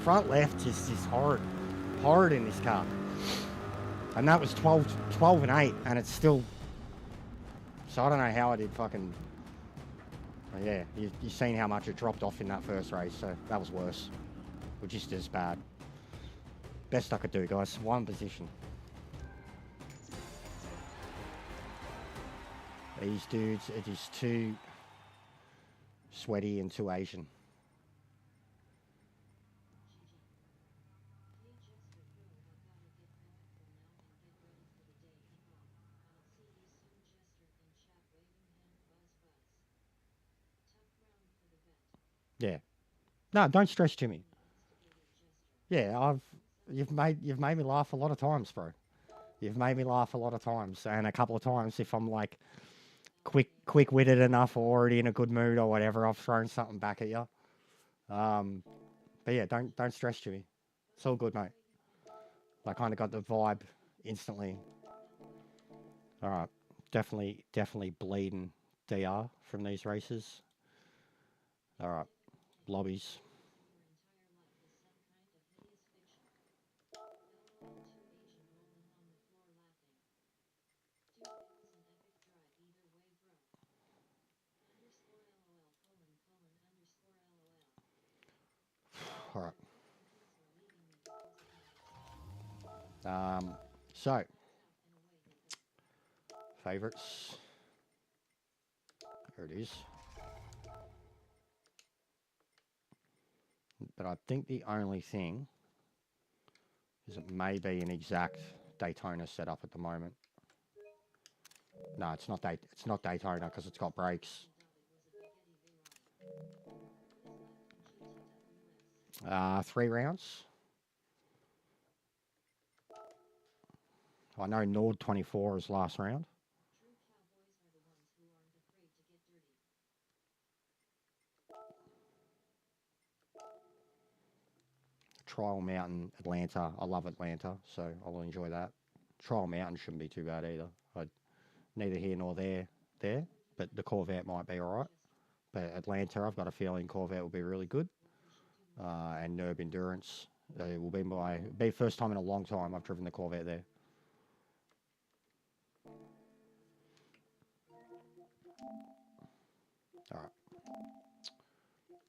Front left just is hard in this car. And that was 12 and 8, and it's still. So I don't know how I did fucking. Yeah, you've seen how much it dropped off in that first race, so that was worse. Or just as bad. Best I could do, guys. One position. These dudes are just too sweaty and too Asian. Yeah. No, don't stress, Jimmy. Yeah, you've made me laugh a lot of times, bro. You've made me laugh a lot of times, and a couple of times if I'm like quick witted enough or already in a good mood or whatever, I've thrown something back at you. But yeah, don't stress, Jimmy. It's all good, mate. I kind of got the vibe instantly. All right, definitely bleeding DR from these races. All right, lobbies. All right. So favorites. There it is. But I think the only thing is it may be an exact Daytona setup at the moment. No, it's not It's not Daytona because it's got brakes. 3 rounds. I know Nord 24 is last round. Trial Mountain, Atlanta. I love Atlanta, so I'll enjoy that. Trial Mountain shouldn't be too bad either. Neither here nor there, but the Corvette might be all right. But Atlanta, I've got a feeling Corvette will be really good. And Nerb Endurance. It will be first time in a long time I've driven the Corvette there. All right.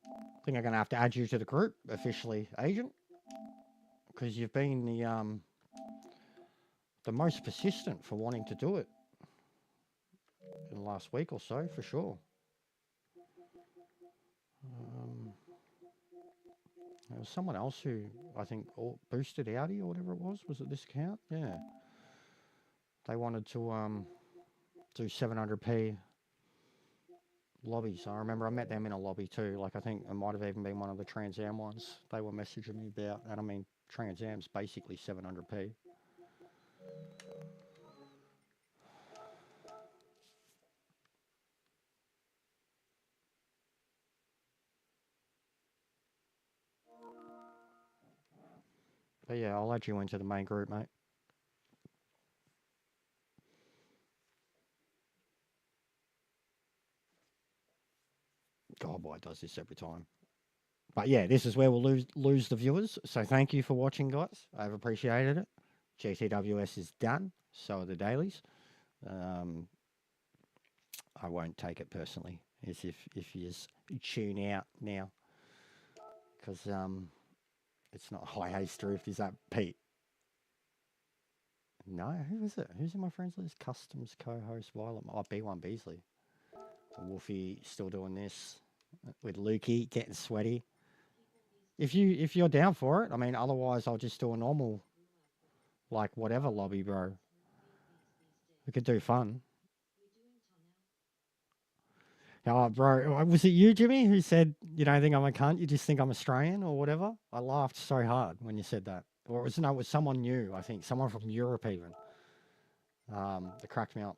I think I'm going to have to add you to the group, officially, Agent, because you've been the most persistent for wanting to do it in the last week or so, for sure. There was someone else who I think boosted Audi or whatever it was. Was it this account? Yeah. They wanted to do 700p lobbies. I remember I met them in a lobby too. Like I think it might have even been one of the Trans Am ones they were messaging me about. And I mean, Trans Am's basically 700p. But yeah, I'll add you into the main group, mate. God, boy, it does this every time. But yeah, this is where we'll lose the viewers. So thank you for watching, guys. I've appreciated it. GTWS is done. So are the dailies. I won't take it personally, as if you just tune out now, because it's not high haste drift. Is that Pete? No, who is it? Who's in my friends list? Customs co-host Violet. Oh, B1 Beasley. Wolfie still doing this with Lukey getting sweaty. If you're down for it, I mean, otherwise I'll just do a normal, like whatever lobby, bro. We could do fun. Oh, bro, was it you, Jimmy, who said you don't think I'm a cunt? You just think I'm Australian or whatever? I laughed so hard when you said that. Or it was someone new, I think, someone from Europe even. That cracked me up.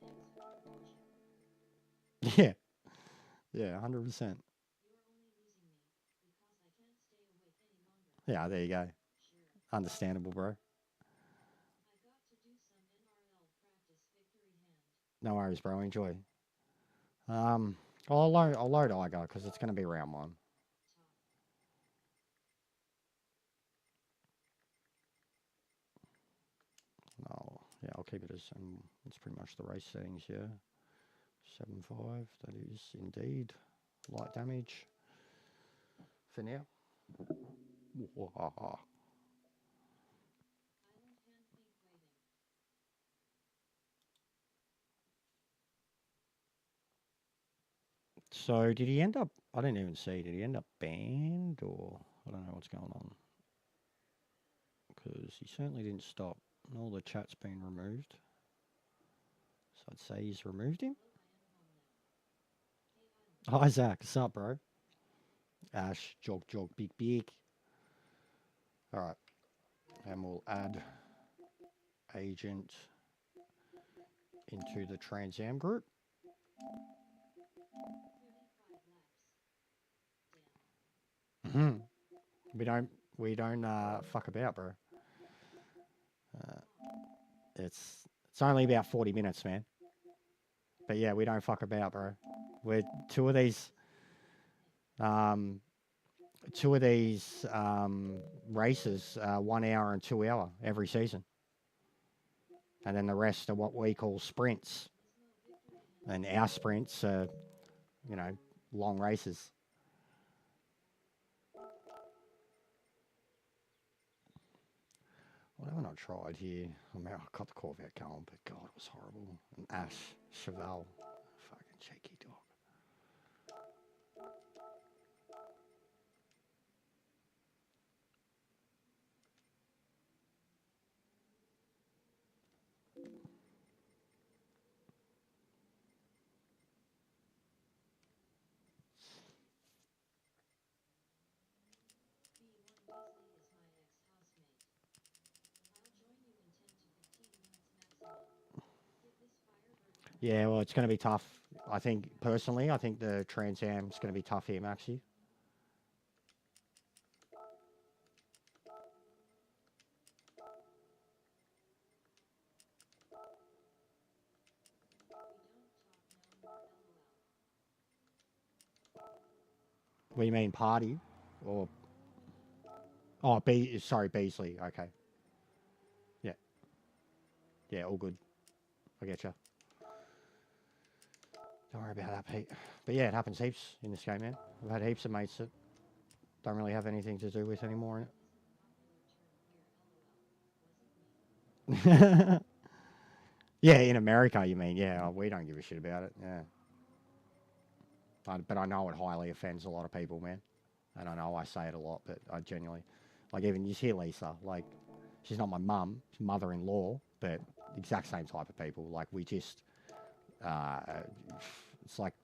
Yeah, yeah, 100%. Yeah, there you go. Understandable, bro. No worries, bro. Enjoy. I'll load Igo because it's going to be round one. Oh, yeah, I'll keep it as it's pretty much the race settings, yeah. 7.5, that is indeed light damage for now. So did he end up, I didn't even see, did he end up banned or I don't know what's going on? Because he certainly didn't stop. All the chat's been removed. So I'd say he's removed him. Hi Zach, what's up, bro? Ash, jog, big, big. Alright. And we'll add agent into the Trans Am group. We don't fuck about, bro. It's only about 40 minutes, man. But yeah, we don't fuck about, bro. We're two of these races, 1 hour and 2 hour every season. And then the rest are what we call sprints. And our sprints are, long races. What haven't I tried here? I mean, I got the Corvette going, but God, it was horrible. And Ash, Chevelle, fucking cheeky dog. Yeah, well, it's going to be tough. I think, personally, the Trans Am is going to be tough here, Maxi. What do you mean, party? Or... Oh, sorry, Beasley. Okay. Yeah. Yeah, all good. I get you. Don't worry about that, Pete. But yeah, it happens heaps in this game, man. I've had heaps of mates that don't really have anything to do with anymore in it. Yeah, in America, you mean? Yeah, we don't give a shit about it. Yeah. But I know it highly offends a lot of people, man. And I know I say it a lot, but I genuinely... Like, even you hear Lisa, like, she's not my mum, she's mother-in-law, but exact same type of people. Like, we just... it's like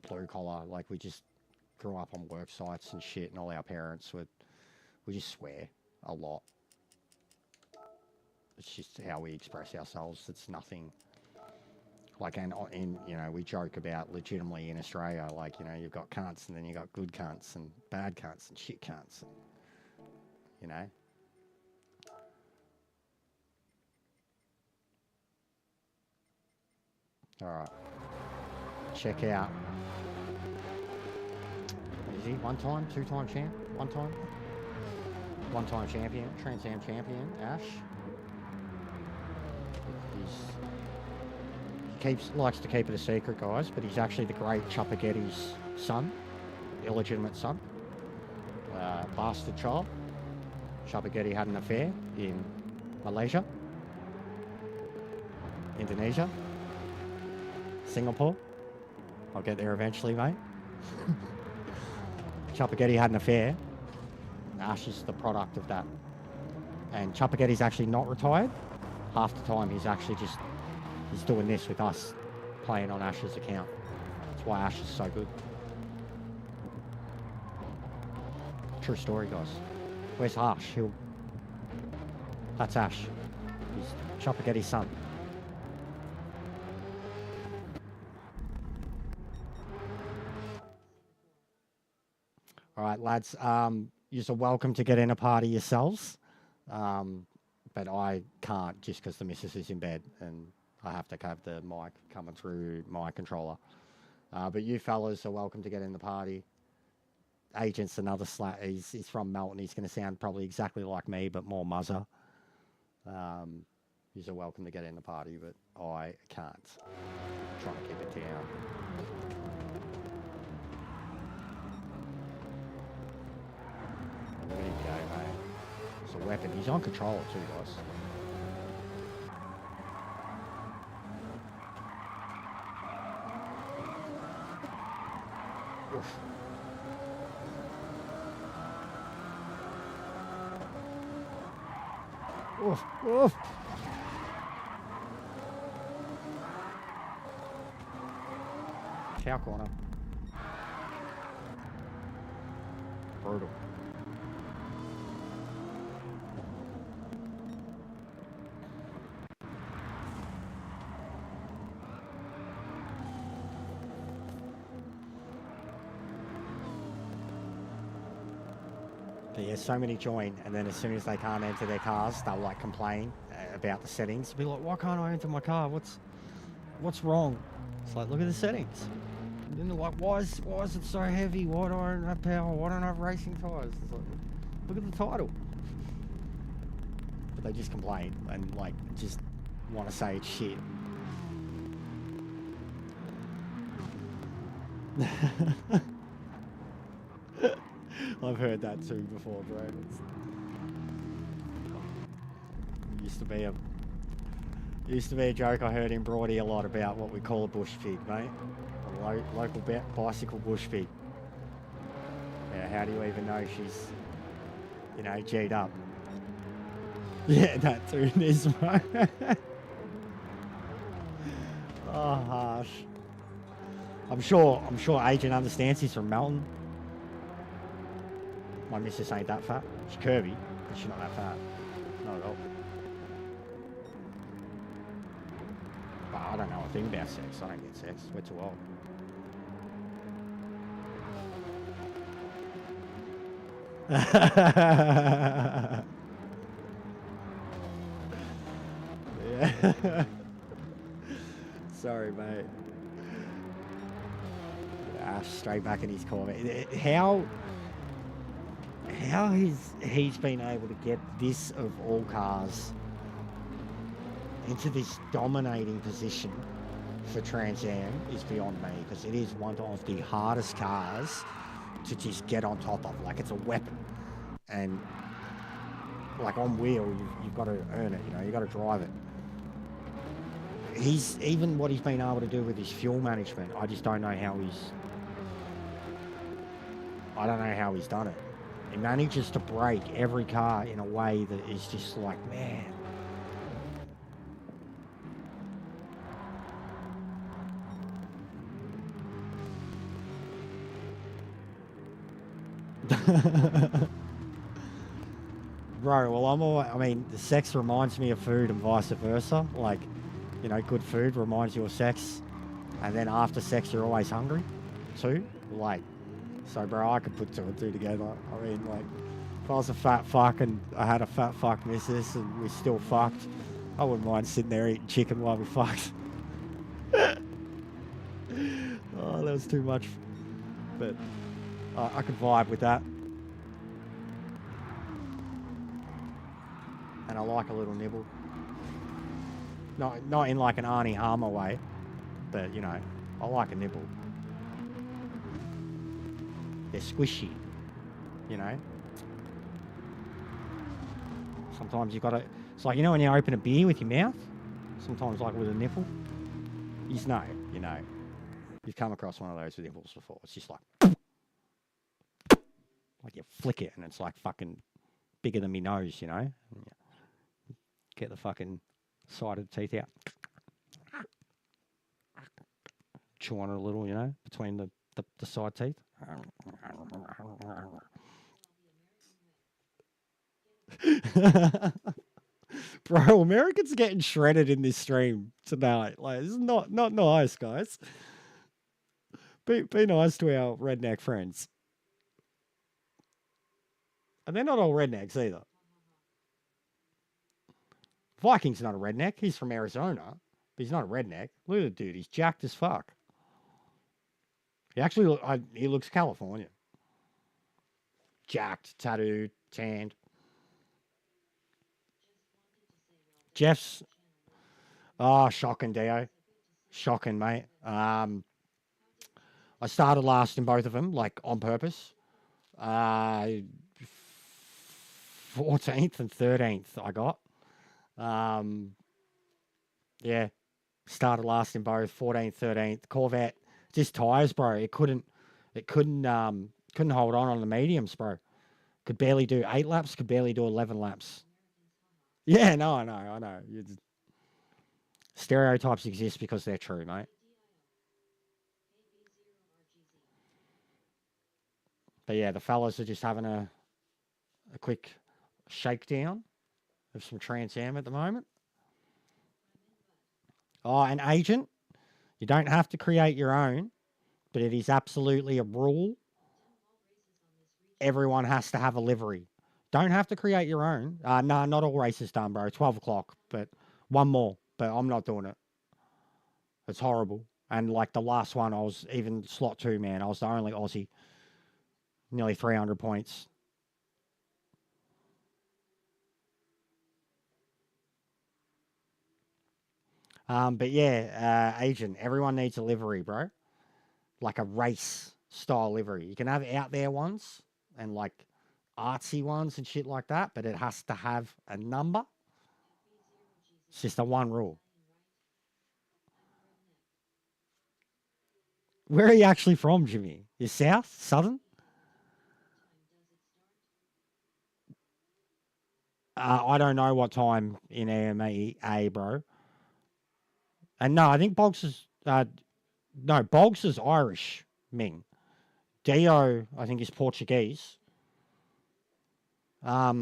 blue collar. Like, we just grew up on work sites and shit, and all our parents we just swear a lot. It's just how we express ourselves. It's nothing... Like, and we joke about legitimately in Australia, like, you've got cunts and then you've got good cunts and bad cunts and shit cunts, All right. Check out. Is he one-time, two-time champ? One-time? One-time champion, Trans Am champion, Ash. He likes to keep it a secret, guys, but he's actually the great Chuppagetti's son, illegitimate son, bastard child. Chuppagetti had an affair in Malaysia, Indonesia, Singapore. I'll get there eventually, mate. Chuppagetti had an affair. Ash is the product of that. And Chuppagetti's actually not retired. Half the time he's actually just, he's doing this with us, playing on Ash's account. That's why Ash is so good. True story, guys. Where's Ash? That's Ash. He's Chuppagetti's son. All right, lads. You're welcome to get in a party yourselves, but I can't just because the missus is in bed and I have to have the mic coming through my controller. But you fellas are welcome to get in the party. Agent's another he's from Melton. He's going to sound probably exactly like me, but more muzzer. You're welcome to get in the party, but I can't. I'm trying to keep it down. There you go, mate. It's a weapon. He's on control too, guys. Oof. Oof, oof. Cow corner. Brutal. But yeah, so many join, and then as soon as they can't enter their cars, they'll like complain about the settings. Be like, why can't I enter my car? What's wrong? It's like, look at the settings. And then they're like, why is it so heavy? Why don't I have power? Why don't I have racing tyres? It's like, look at the title. But they just complain and like just want to say it's shit. I've heard that too before, bro. It used to be a joke I heard in Broady a lot about what we call a bush pig, mate. A local bicycle bush pig. Yeah, how do you even know she's, G'd up? Yeah, that too, Nismo. Oh, harsh. I'm sure Agent understands he's from Melton. My missus ain't that fat. She's curvy, but she's not that fat. Not at all. But I don't know a thing about sex. I don't get sex. We're too old. Yeah. Sorry, mate. Ash straight back in his corner. How he's been able to get this of all cars into this dominating position for Trans Am is beyond me, because it is one of the hardest cars to just get on top of. Like, it's a weapon, and like on wheel you've got to earn it, you've got to drive it. Even what he's been able to do with his fuel management, I just don't know how he's done it. He manages to break every car in a way that is just like, man. Bro, well, the sex reminds me of food and vice versa. Like, good food reminds you of sex. And then after sex, you're always hungry too. Like, so, bro, I could put two and two together. If I was a fat fuck and I had a fat fuck missus and we still fucked, I wouldn't mind sitting there eating chicken while we fucked. was too much. But I could vibe with that. And I like a little nibble. Not in like an Arnie Harmer way, but you know, I like a nibble. They're squishy, you know. Sometimes you gotta. It's like, you know, when you open a beer with your mouth. Sometimes like with a nipple. You know, you've come across one of those with nipples before. It's just like you flick it and it's like fucking bigger than me nose, you know. Get the fucking side of the teeth out. Chew on it a little, you know, between the side teeth. Bro, Americans are getting shredded in this stream tonight. Like, this is not nice, guys. Be nice to our redneck friends. And they're not all rednecks either. Viking's not a redneck. He's from Arizona, but he's not a redneck. Look at the dude. He's jacked as fuck. He actually he looks Californian. Jacked, tattooed, tanned. Jeff's... Oh, shocking, Dio. Shocking, mate. I started last in both of them, like, on purpose. 14th and 13th I got. Yeah. Started last in both, 14th, 13th. Corvette, just tyres, bro. It couldn't hold on the mediums, bro. Could barely do 8 laps, could barely do 11 laps. Yeah, no, I know. Stereotypes exist because they're true, mate. But yeah, the fellas are just having a quick shakedown of some Trans Am at the moment. Oh, an agent, you don't have to create your own, but it is absolutely a rule. Everyone has to have a livery. Don't have to create your own. No, not all races done, bro. 12 o'clock, but one more. But I'm not doing it. It's horrible. And like the last one, I was even slot 2, man. I was the only Aussie. Nearly 300 points. But yeah, agent, everyone needs a livery, bro. Like a race style livery. You can have out there ones and like artsy ones and shit like that, but it has to have a number. It's just a one rule. Where are you actually from, Jimmy? You south? Southern? I don't know what time in AMA, bro. And no, I think Boggs is... no, Boggs is Irish, Ming. Dio, I think, is Portuguese. But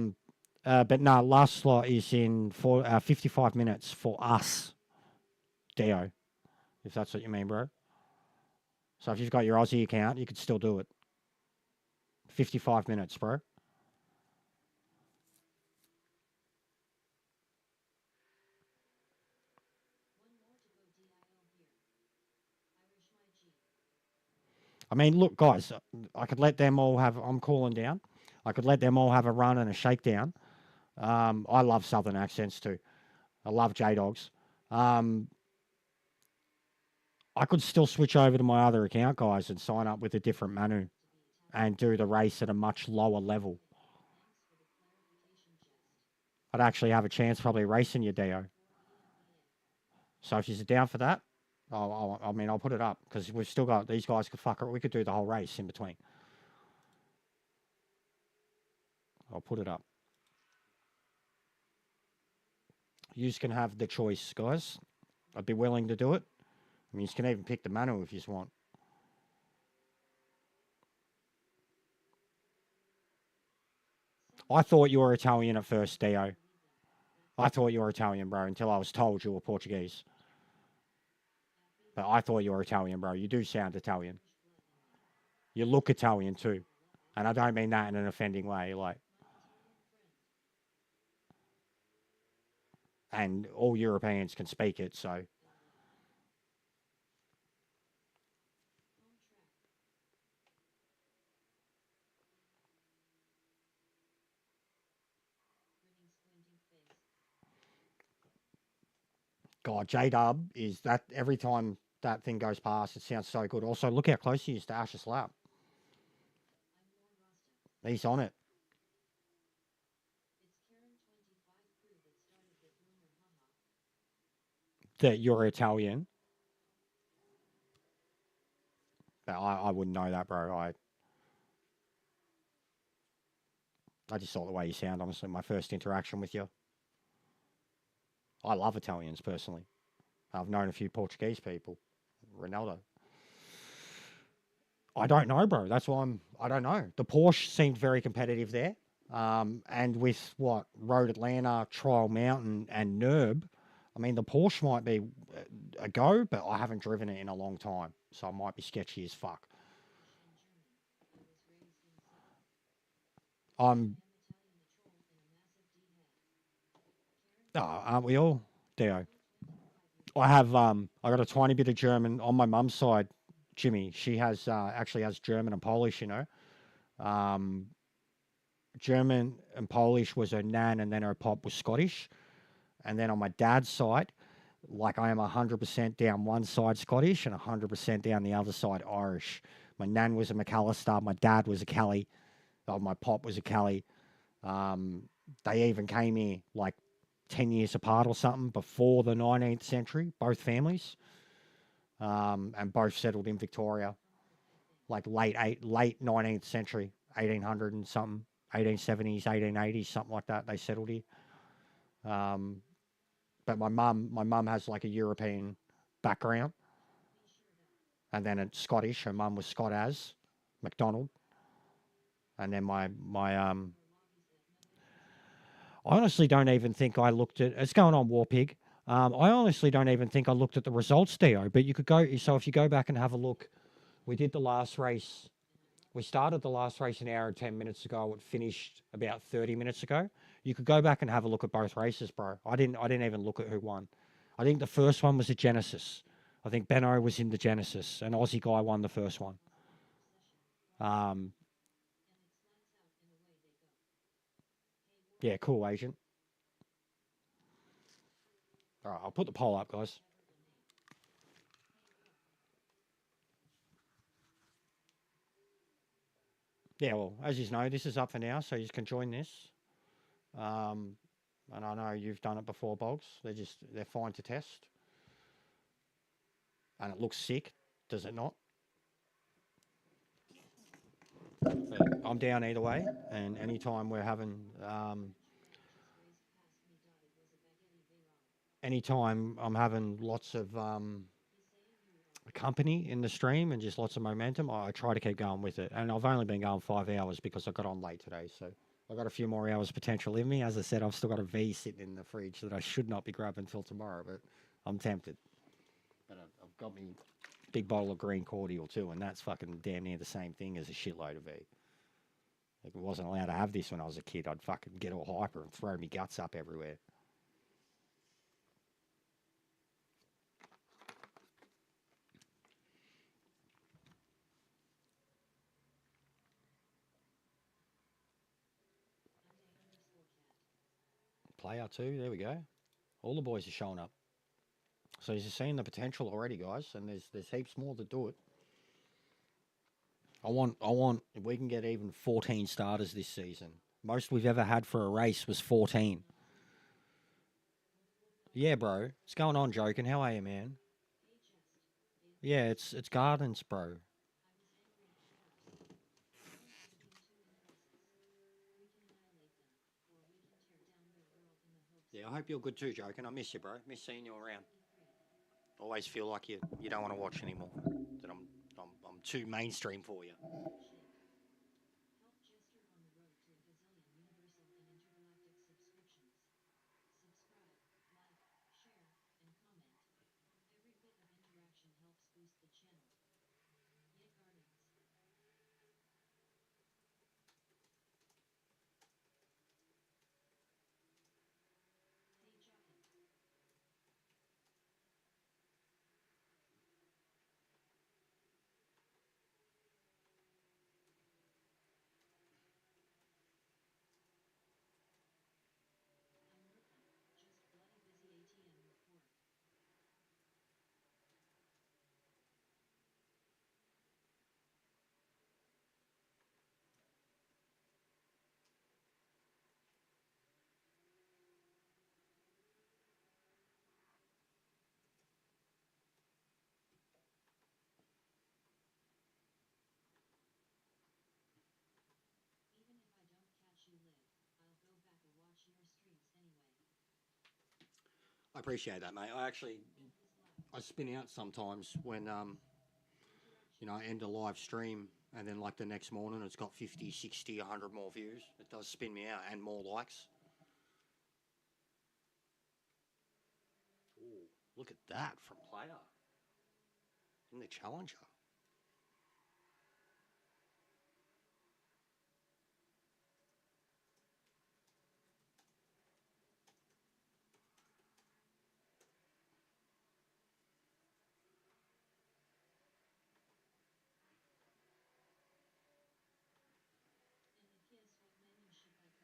no, last slot is in 55 minutes for us, Dio, if that's what you mean, bro. So if you've got your Aussie account, you could still do it. 55 minutes, bro. I mean, look, guys, I could let them all have... I'm cooling down. I could let them all have a run and a shakedown. I love Southern accents too. I love J-Dogs. I could still switch over to my other account, guys, and sign up with a different Manu and do the race at a much lower level. I'd actually have a chance probably racing you, Dio. So if you're down for that, I'll put it up because we've still got... These guys could fuck it. We could do the whole race in between. I'll put it up. You can have the choice, guys. I'd be willing to do it. I mean, you can even pick the Manu if you want. I thought you were Italian at first, Dio. I thought you were Italian, bro, until I was told you were Portuguese. But I thought you were Italian, bro. You do sound Italian. You look Italian, too. And I don't mean that in an offending way, like... And all Europeans can speak it, so... God, J-Dub is that every time that thing goes past, it sounds so good. Also, look how close he is to Ash's lap. He's on it. That you're Italian. But I wouldn't know that, bro. I just thought the way you sound, honestly, my first interaction with you. I love Italians, personally. I've known a few Portuguese people. Ronaldo. I don't know, bro. That's why I don't know. The Porsche seemed very competitive there. And with what? Road Atlanta, Trial Mountain, and NERB, I mean, the Porsche might be a go, but I haven't driven it in a long time. So it might be sketchy as fuck. I'm. Aren't we all? Dio. I have I got a tiny bit of German on my mum's side. Jimmy, she has actually has German and Polish. You know, um, German and Polish was her nan, and then her pop was Scottish. And then on my dad's side, like I am 100% down one side Scottish and 100% down the other side Irish. My nan was a McAllister, my dad was a Kelly, my pop was a Kelly. They even came here like 10 years apart or something before the 19th century, both families, and both settled in Victoria, like late 19th century, 1800 and something, 1870s, 1880s, something like that. They settled here. Um, but my mum has like a European background, and then it's Scottish. Her mum was Scott as McDonald, and then my. I honestly don't even think I looked at. It's going on Warpig. I honestly don't even think I looked at the results, Dio. But you could go. So if you go back and have a look, we did the last race. We started the last race an hour and 10 minutes ago. It finished about 30 minutes ago. You could go back and have a look at both races, bro. I didn't even look at who won. I think the first one was a Genesis. I think Benno was in the Genesis. An Aussie guy won the first one. Yeah, cool, agent. All right, I'll put the poll up, guys. Yeah, well, as you know, this is up for now, so you can join this. And I know you've done it before, Boggs. They're fine to test. And it looks sick, does it not? But I'm down either way, and anytime we're having, anytime I'm having lots of company in the stream and just lots of momentum, I try to keep going with it. And I've only been going 5 hours because I got on late today, so I've got a few more hours potential in me. As I said, I've still got a V sitting in the fridge that I should not be grabbing until tomorrow, but I'm tempted. But I've got me big bottle of green cordial too, and that's fucking damn near the same thing as a shitload of V. Like, I wasn't allowed to have this when I was a kid. I'd fucking get all hyper and throw me guts up everywhere. Player two, there we go. All the boys are showing up. So you're seeing the potential already, guys, and there's heaps more to do it. I want if we can get even 14 starters this season. Most we've ever had for a race was 14. Yeah, bro. What's going on, joking? How are you, man? Yeah, it's Gardens, bro. Yeah, I hope you're good too, joking. I miss you, bro. Miss seeing you around. Always feel like you don't want to watch anymore. That I'm too mainstream for you. appreciate that, mate. I spin out sometimes when I end a live stream and then like the next morning it's got 50, 60, 100 more views. It does spin me out and more likes. Ooh, look at that from player in the challenger. And if yes, what menu should I go?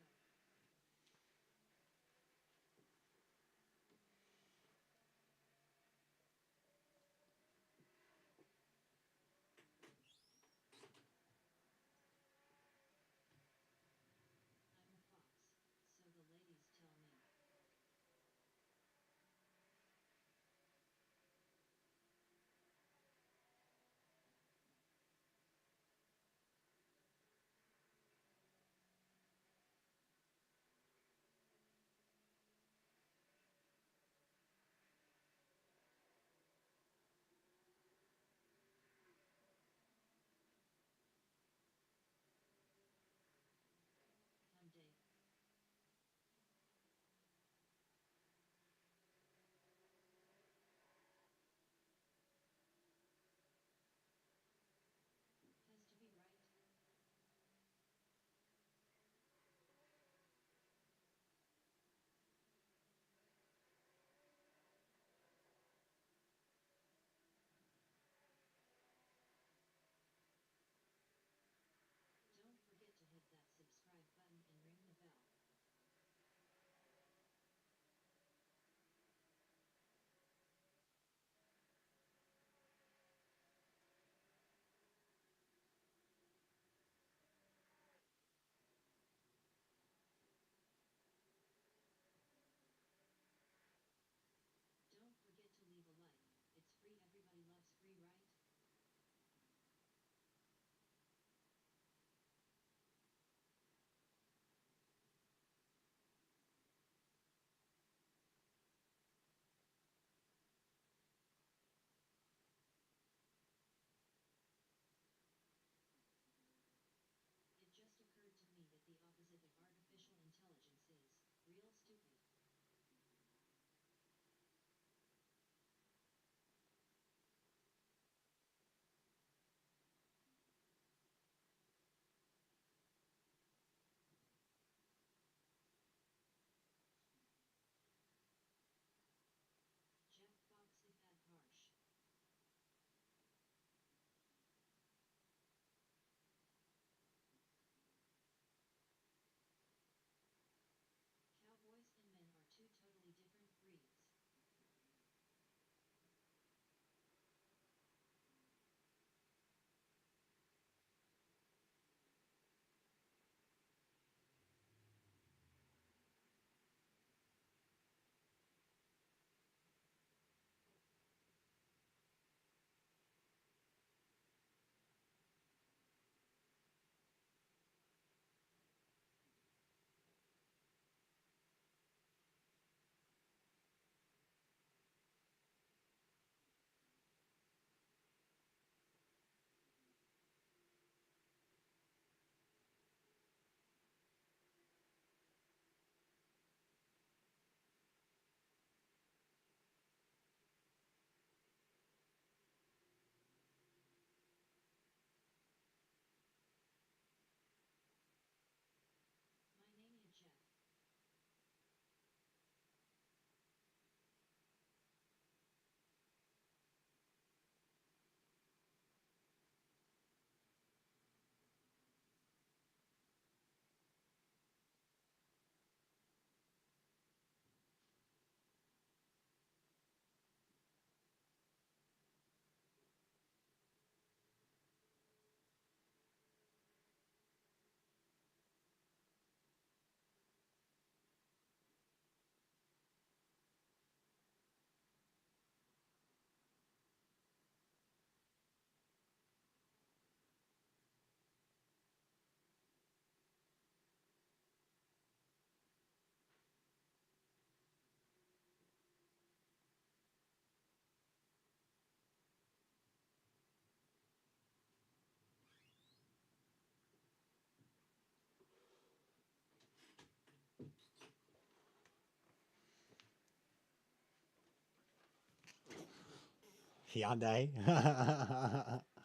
Hyundai.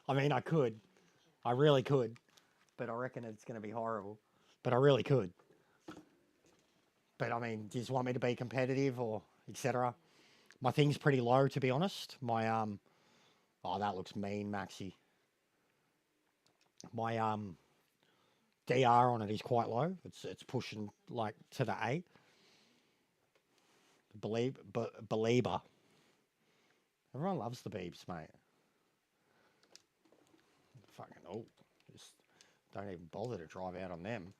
I mean, I could. I really could. But I reckon it's going to be horrible. But I really could. But I mean, do you just want me to be competitive or etc.? My thing's pretty low, to be honest. My oh, that looks mean, Maxi. My DR on it is quite low. It's pushing like to the A. Belieber. Everyone loves the Beebs, mate. Fucking oh, just don't even bother to drive out on them.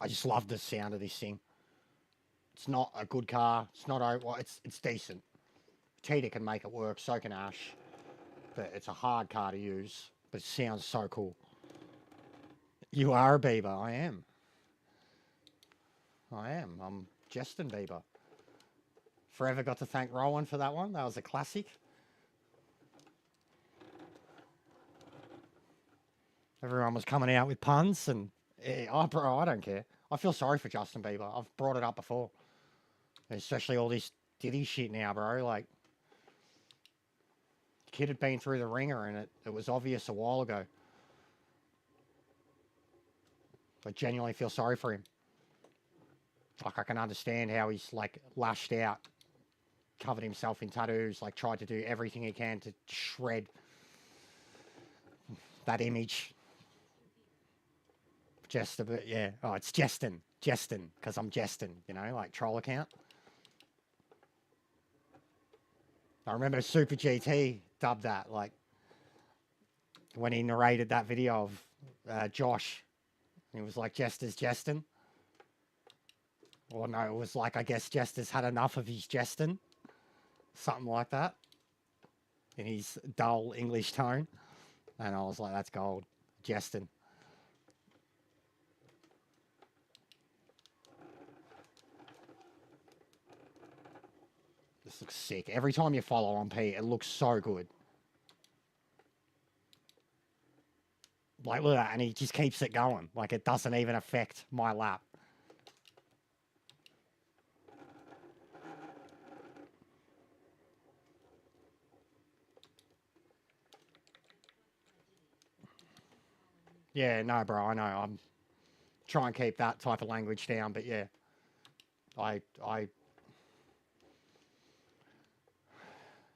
I just love the sound of this thing. It's not a good car. It's not well, it's decent. Cheetah can make it work. So can Ash. But it's a hard car to use. But it sounds so cool. You are a Bieber. I am. I'm Justin Bieber. Forever got to thank Rowan for that one. That was a classic. Everyone was coming out with puns and oh, bro, I don't care. I feel sorry for Justin Bieber. I've brought it up before. Especially all this Diddy shit now, bro. Like, the kid had been through the ringer and it was obvious a while ago. I genuinely feel sorry for him. Like, I can understand how he's, like, lashed out, covered himself in tattoos, like, tried to do everything he can to shred that image. Just a bit, yeah. Oh, it's Jestin, because I'm Jestin, you know, like troll account. I remember Super GT dubbed that, like, when he narrated that video of Josh. He was like, Jester's Jestin. Or no, it was like, I guess Jester's had enough of his Jestin. Something like that. In his dull English tone. And I was like, that's gold. Jestin. This looks sick. Every time you follow on P, it looks so good. Like, look at that, and he just keeps it going. Like, it doesn't even affect my lap. Yeah, no, bro, I know. I'm trying to keep that type of language down, but yeah.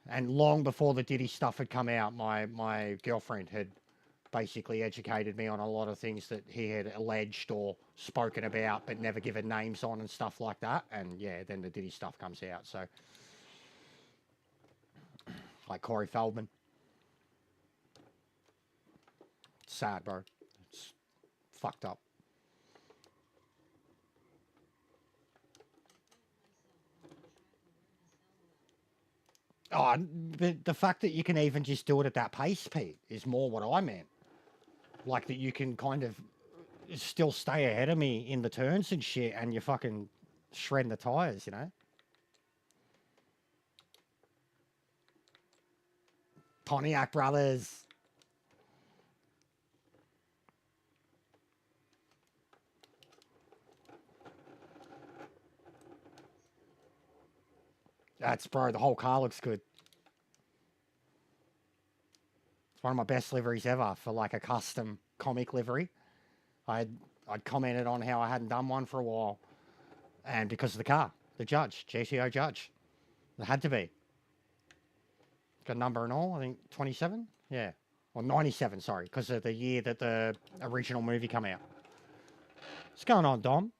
And long before the Diddy stuff had come out, my girlfriend had basically educated me on a lot of things that he had alleged or spoken about but never given names on and stuff like that. And yeah, then the Diddy stuff comes out. So, like Corey Feldman. It's sad, bro. It's fucked up. Oh, but the fact that you can even just do it at that pace, Pete, is more what I meant. Like that you can kind of still stay ahead of me in the turns and shit, and you're fucking shredding the tires, you know? Pontiac brothers. That's, bro, the whole car looks good. It's one of my best liveries ever for like a custom comic livery. I'd commented on how I hadn't done one for a while. And because of the car, the Judge, GTO Judge. It had to be. Got a number and all, I think 27? Yeah. Or 97, sorry, because of the year that the original movie came out. What's going on, Dom?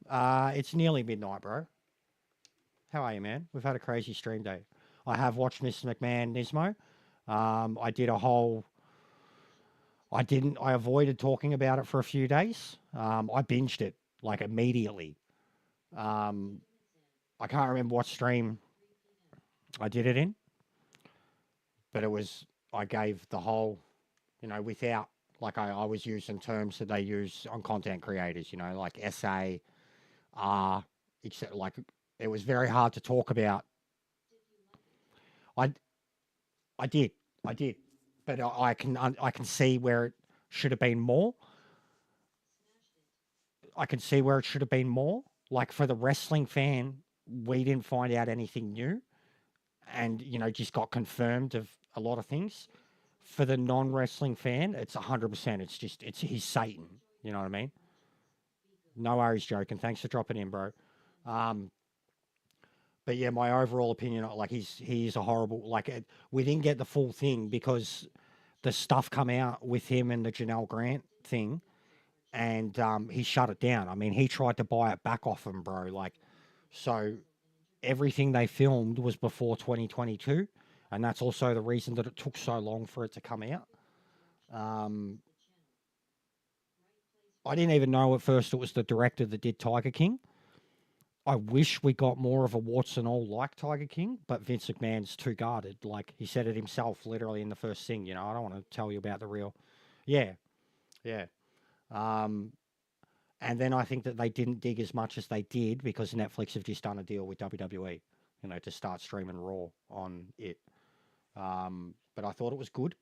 It's nearly midnight, bro. How are you, man? We've had a crazy stream day. I have watched Mr. McMahon Nismo. I did a whole... I avoided talking about it for a few days. I binged it, like, immediately. I can't remember what stream I did it in. But it was... I gave the whole... You know, without... Like, I was using terms that they use on content creators, you know, like SA... except like it was very hard to talk about. I I did, I did, but I can see where it should have been more. I can see where it should have been more. Like for the wrestling fan, we didn't find out anything new, and just got confirmed of a lot of things. For the non-wrestling fan, it's 100%. He's Satan. You know what I mean? No worries, joking. Thanks for dropping in, bro. Um, but yeah, my overall opinion, like he's a horrible. Like we didn't get the full thing because the stuff come out with him and the Janelle Grant thing, and he shut it down. I mean, he tried to buy it back off him, bro. Like, so everything they filmed was before 2022, and that's also the reason that it took so long for it to come out. Um, I didn't even know at first it was the director that did Tiger King. I wish we got more of a warts and all like Tiger King, but Vince McMahon's too guarded. Like he said it himself, literally in the first thing. I don't want to tell you about the real. Yeah, yeah. Um, and then I think that they didn't dig as much as they did because Netflix have just done a deal with WWE, to start streaming Raw on it. But I thought it was good.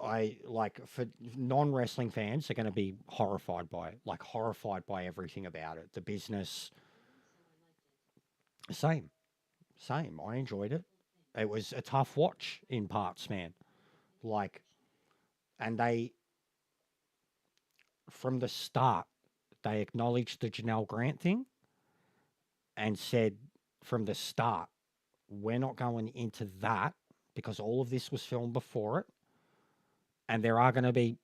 I like for non-wrestling fans, they're going to be horrified by it, like horrified by everything about it. The business, same, same. I enjoyed it. It was a tough watch in parts, man. Like, and they from the start they acknowledged the Janelle Grant thing and said from the start we're not going into that because all of this was filmed before it, and there are going to be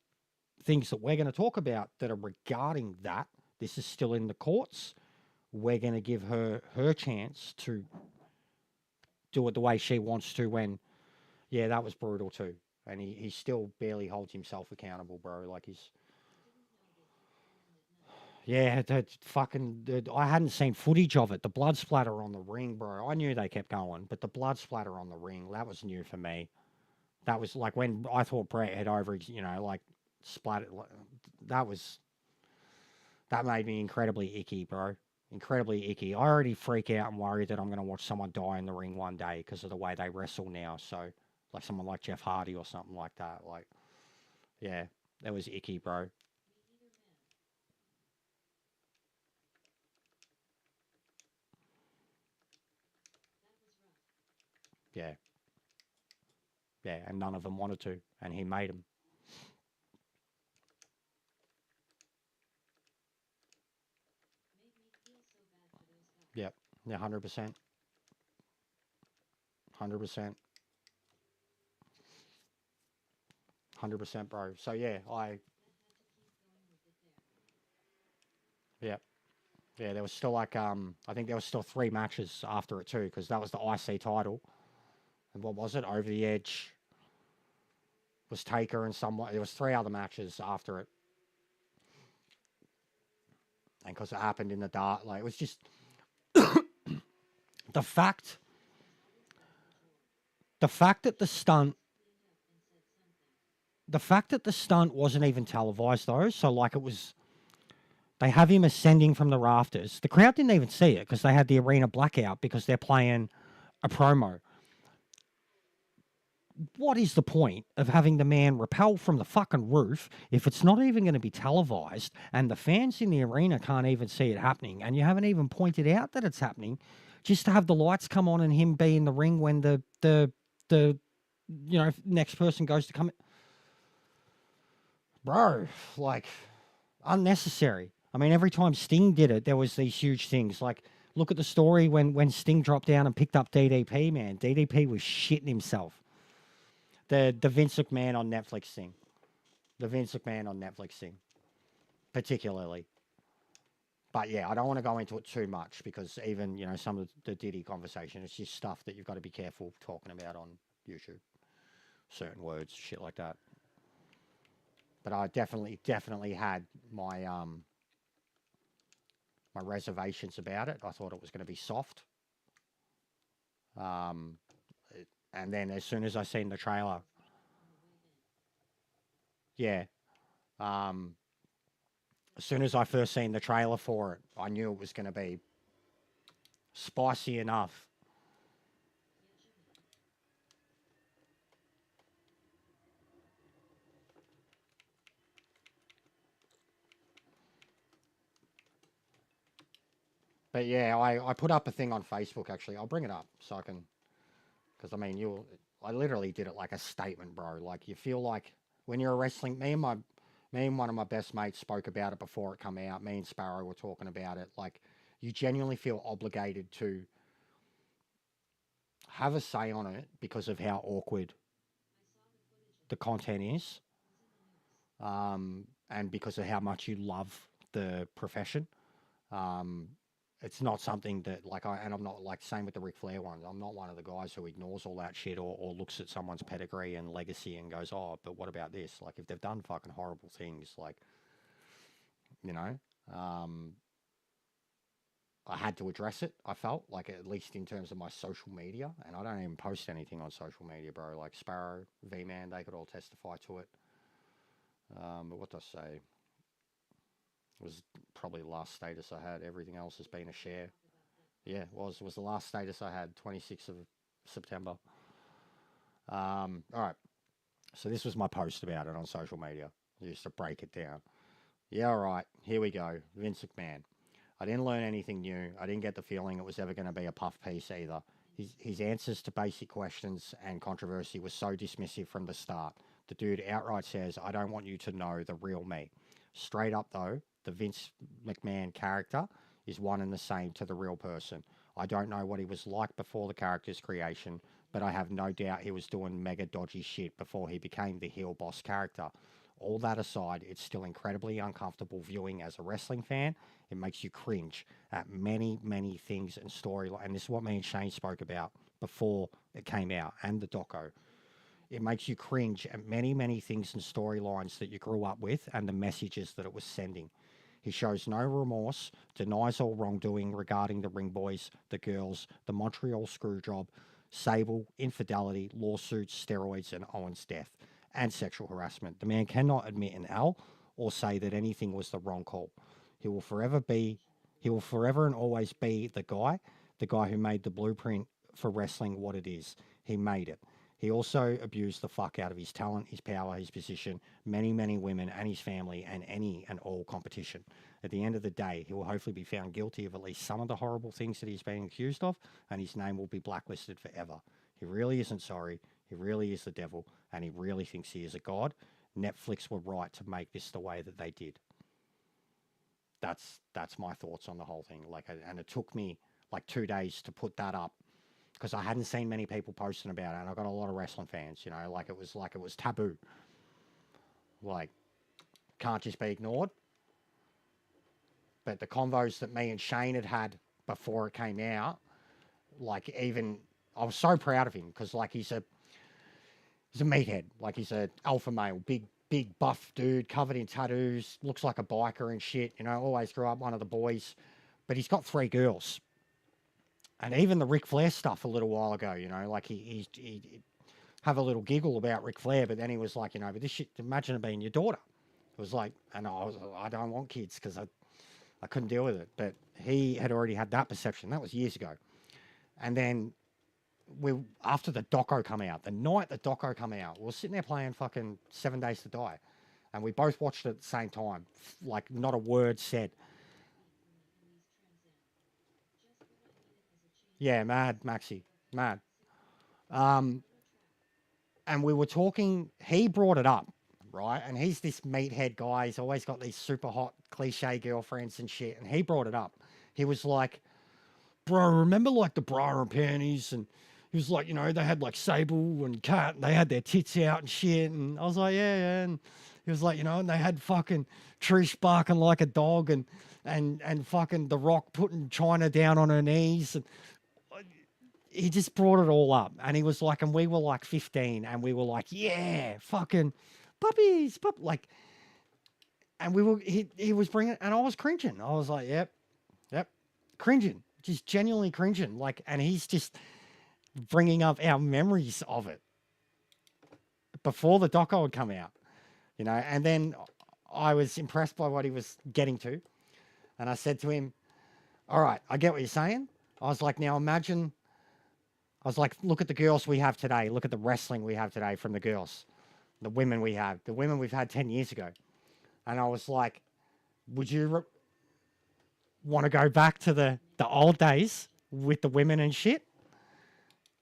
things that we're going to talk about that are regarding that. This is still in the courts. We're going to give her her chance to do it the way she wants to. When, yeah, that was brutal too. And he still barely holds himself accountable, bro. Like he's, yeah, that fucking, I hadn't seen footage of it. The blood splatter on the ring, bro. I knew they kept going, but the blood splatter on the ring, that was new for me. That was like when I thought Brett had over, like splattered. That was, that made me incredibly icky, bro. Incredibly icky. I already freak out and worry that I'm going to watch someone die in the ring one day because of the way they wrestle now. So, like someone like Jeff Hardy or something like that. Like, yeah, that was icky, bro. Yeah, yeah, and none of them wanted to, and he made them. Yep, yeah, 100%, 100%, 100%, bro. So yeah, yeah, yeah. There was still like I think there was still 3 matches after it too, because that was the IC title. And what was it? Over the Edge was Taker and someone. There was 3 other matches after it, and because it happened in the dark, like it was just the fact, the fact that the stunt, the fact that the stunt wasn't even televised though. So like it was, they have him ascending from the rafters. The crowd didn't even see it because they had the arena blackout because they're playing a promo. What is the point of having the man rappel from the fucking roof if it's not even going to be televised and the fans in the arena can't even see it happening, and you haven't even pointed out that it's happening, just to have the lights come on and him be in the ring when the next person goes to come in. Bro, like unnecessary. I mean, every time Sting did it, there was these huge things. Like, look at the story when Sting dropped down and picked up DDP, man. DDP was shitting himself. The Vince McMahon on Netflix thing. The Vince McMahon on Netflix thing, particularly. But yeah, I don't want to go into it too much because even, some of the Diddy conversation, it's just stuff that you've got to be careful talking about on YouTube. Certain words, shit like that. But I definitely had my reservations about it. I thought it was going to be soft. Um, and then as soon as I seen the trailer, yeah, um, as soon as I first seen the trailer for it, I knew it was going to be spicy enough. But yeah, I put up a thing on Facebook actually. I'll bring it up so I can, because I mean, I literally did it like a statement, bro. Like you feel like when you're a wrestling, me and one of my best mates spoke about it before it come out. Me and Sparrow were talking about it. Like you genuinely feel obligated to have a say on it because of how awkward the content is, and because of how much you love the profession. Um, it's not something that and I'm not like same with the Ric Flair ones. I'm not one of the guys who ignores all that shit or looks at someone's pedigree and legacy and goes, oh, but what about this? Like if they've done fucking horrible things, like, you know, I had to address it. I felt like at least in terms of my social media, and I don't even post anything on social media, bro. Like Sparrow, V-Man, they could all testify to it. But what did I say? It was probably the last status I had. Everything else has been a share. Yeah, it was the last status I had, 26th of September. All right. So this was my post about it on social media. Just to break it down. Yeah, all right. Here we go. Vince McMahon. I didn't learn anything new. I didn't get the feeling it was ever going to be a puff piece either. His answers to basic questions and controversy were so dismissive from the start. The dude outright says, I don't want you to know the real me. Straight up, though, the Vince McMahon character is one and the same to the real person. I don't know what he was like before the character's creation, but I have no doubt he was doing mega dodgy shit before he became the heel boss character. All that aside, it's still incredibly uncomfortable viewing as a wrestling fan. It makes you cringe at many, many things and storyline. And this is what me and Shane spoke about before it came out and the doco. It makes you cringe at many, many things and storylines that you grew up with and the messages that it was sending. He shows no remorse, denies all wrongdoing regarding the Ring Boys, the girls, the Montreal Screwjob, Sable, infidelity, lawsuits, steroids, and Owen's death, and sexual harassment. The man cannot admit an L or say that anything was the wrong call. He will forever and always be the guy who made the blueprint for wrestling what it is. He made it. He also abused the fuck out of his talent, his power, his position, many, many women and his family and any and all competition. At the end of the day, he will hopefully be found guilty of at least some of the horrible things that he's being accused of, and his name will be blacklisted forever. He really isn't sorry. He really is the devil, and he really thinks he is a god. Netflix were right to make this the way that they did. That's my thoughts on the whole thing. And it took me like 2 days to put that up because I hadn't seen many people posting about it, and I got a lot of wrestling fans. You know, it was taboo. Like, can't just be ignored. But the convos that me and Shane had before it came out, I was so proud of him because he's a meathead. Like he's a alpha male, big buff dude, covered in tattoos, looks like a biker and shit. You know, always grew up one of the boys, but he's got 3 girls. And even the Ric Flair stuff a little while ago, you know, like he have a little giggle about Ric Flair, but then he was like, you know, but this shit, imagine it being your daughter. It was like, and I don't want kids because I couldn't deal with it. But he had already had that perception. That was years ago. And then after the doco come out, the night the doco come out, we were sitting there playing fucking 7 Days to Die. And we both watched it at the same time. Like, not a word said. Yeah, mad, Maxi. Mad. And we were talking, he brought it up, right? And he's this meathead guy. He's always got these super hot cliche girlfriends and shit. And he brought it up. He was like, bro, remember like the bra and panties? And he was like, you know, they had like Sable and Kat, and they had their tits out and shit. And I was like, yeah. And he was like, you know, and they had fucking Trish barking like a dog and fucking The Rock putting China down on her knees. And he just brought it all up. And he was like, and we were like 15 and we were like, yeah, fucking puppies, like, and he was bringing, and I was cringing. I was like, yep, cringing, just genuinely cringing. Like, and he's just bringing up our memories of it before the doco had come out, you know. And then I was impressed by what he was getting to. And I said to him, all right, I get what you're saying. I was like, now imagine, I was like, look at the girls we have today. Look at the wrestling we have today from the girls, the women we have, the women we've had 10 years ago. And I was like, would you want to go back to the old days with the women and shit?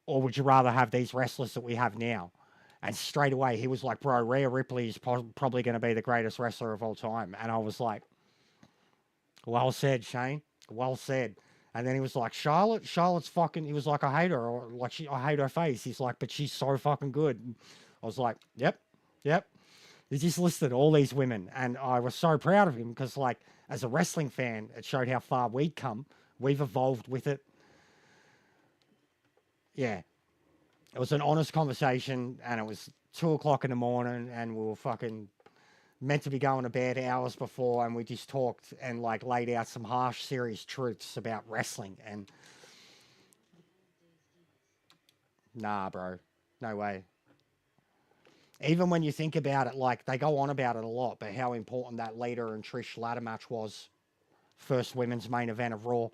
Or would you rather have these wrestlers that we have now? And straight away, he was like, bro, Rhea Ripley is probably going to be the greatest wrestler of all time. And I was like, well said, Shane. Well said. And then he was like, Charlotte's fucking, he was like, I hate her. Or like, I hate her face. He's like, but she's so fucking good. And I was like, yep. He just listed all these women. And I was so proud of him because, like, as a wrestling fan, it showed how far we'd come. We've evolved with it. Yeah. It was an honest conversation, and it was 2 o'clock in the morning, and we were fucking meant to be going to bed hours before, and we just talked and, like, laid out some harsh, serious truths about wrestling. And nah, bro. No way. Even when you think about it, like, they go on about it a lot, but how important that Lita and Trish ladder match was. First women's main event of Raw,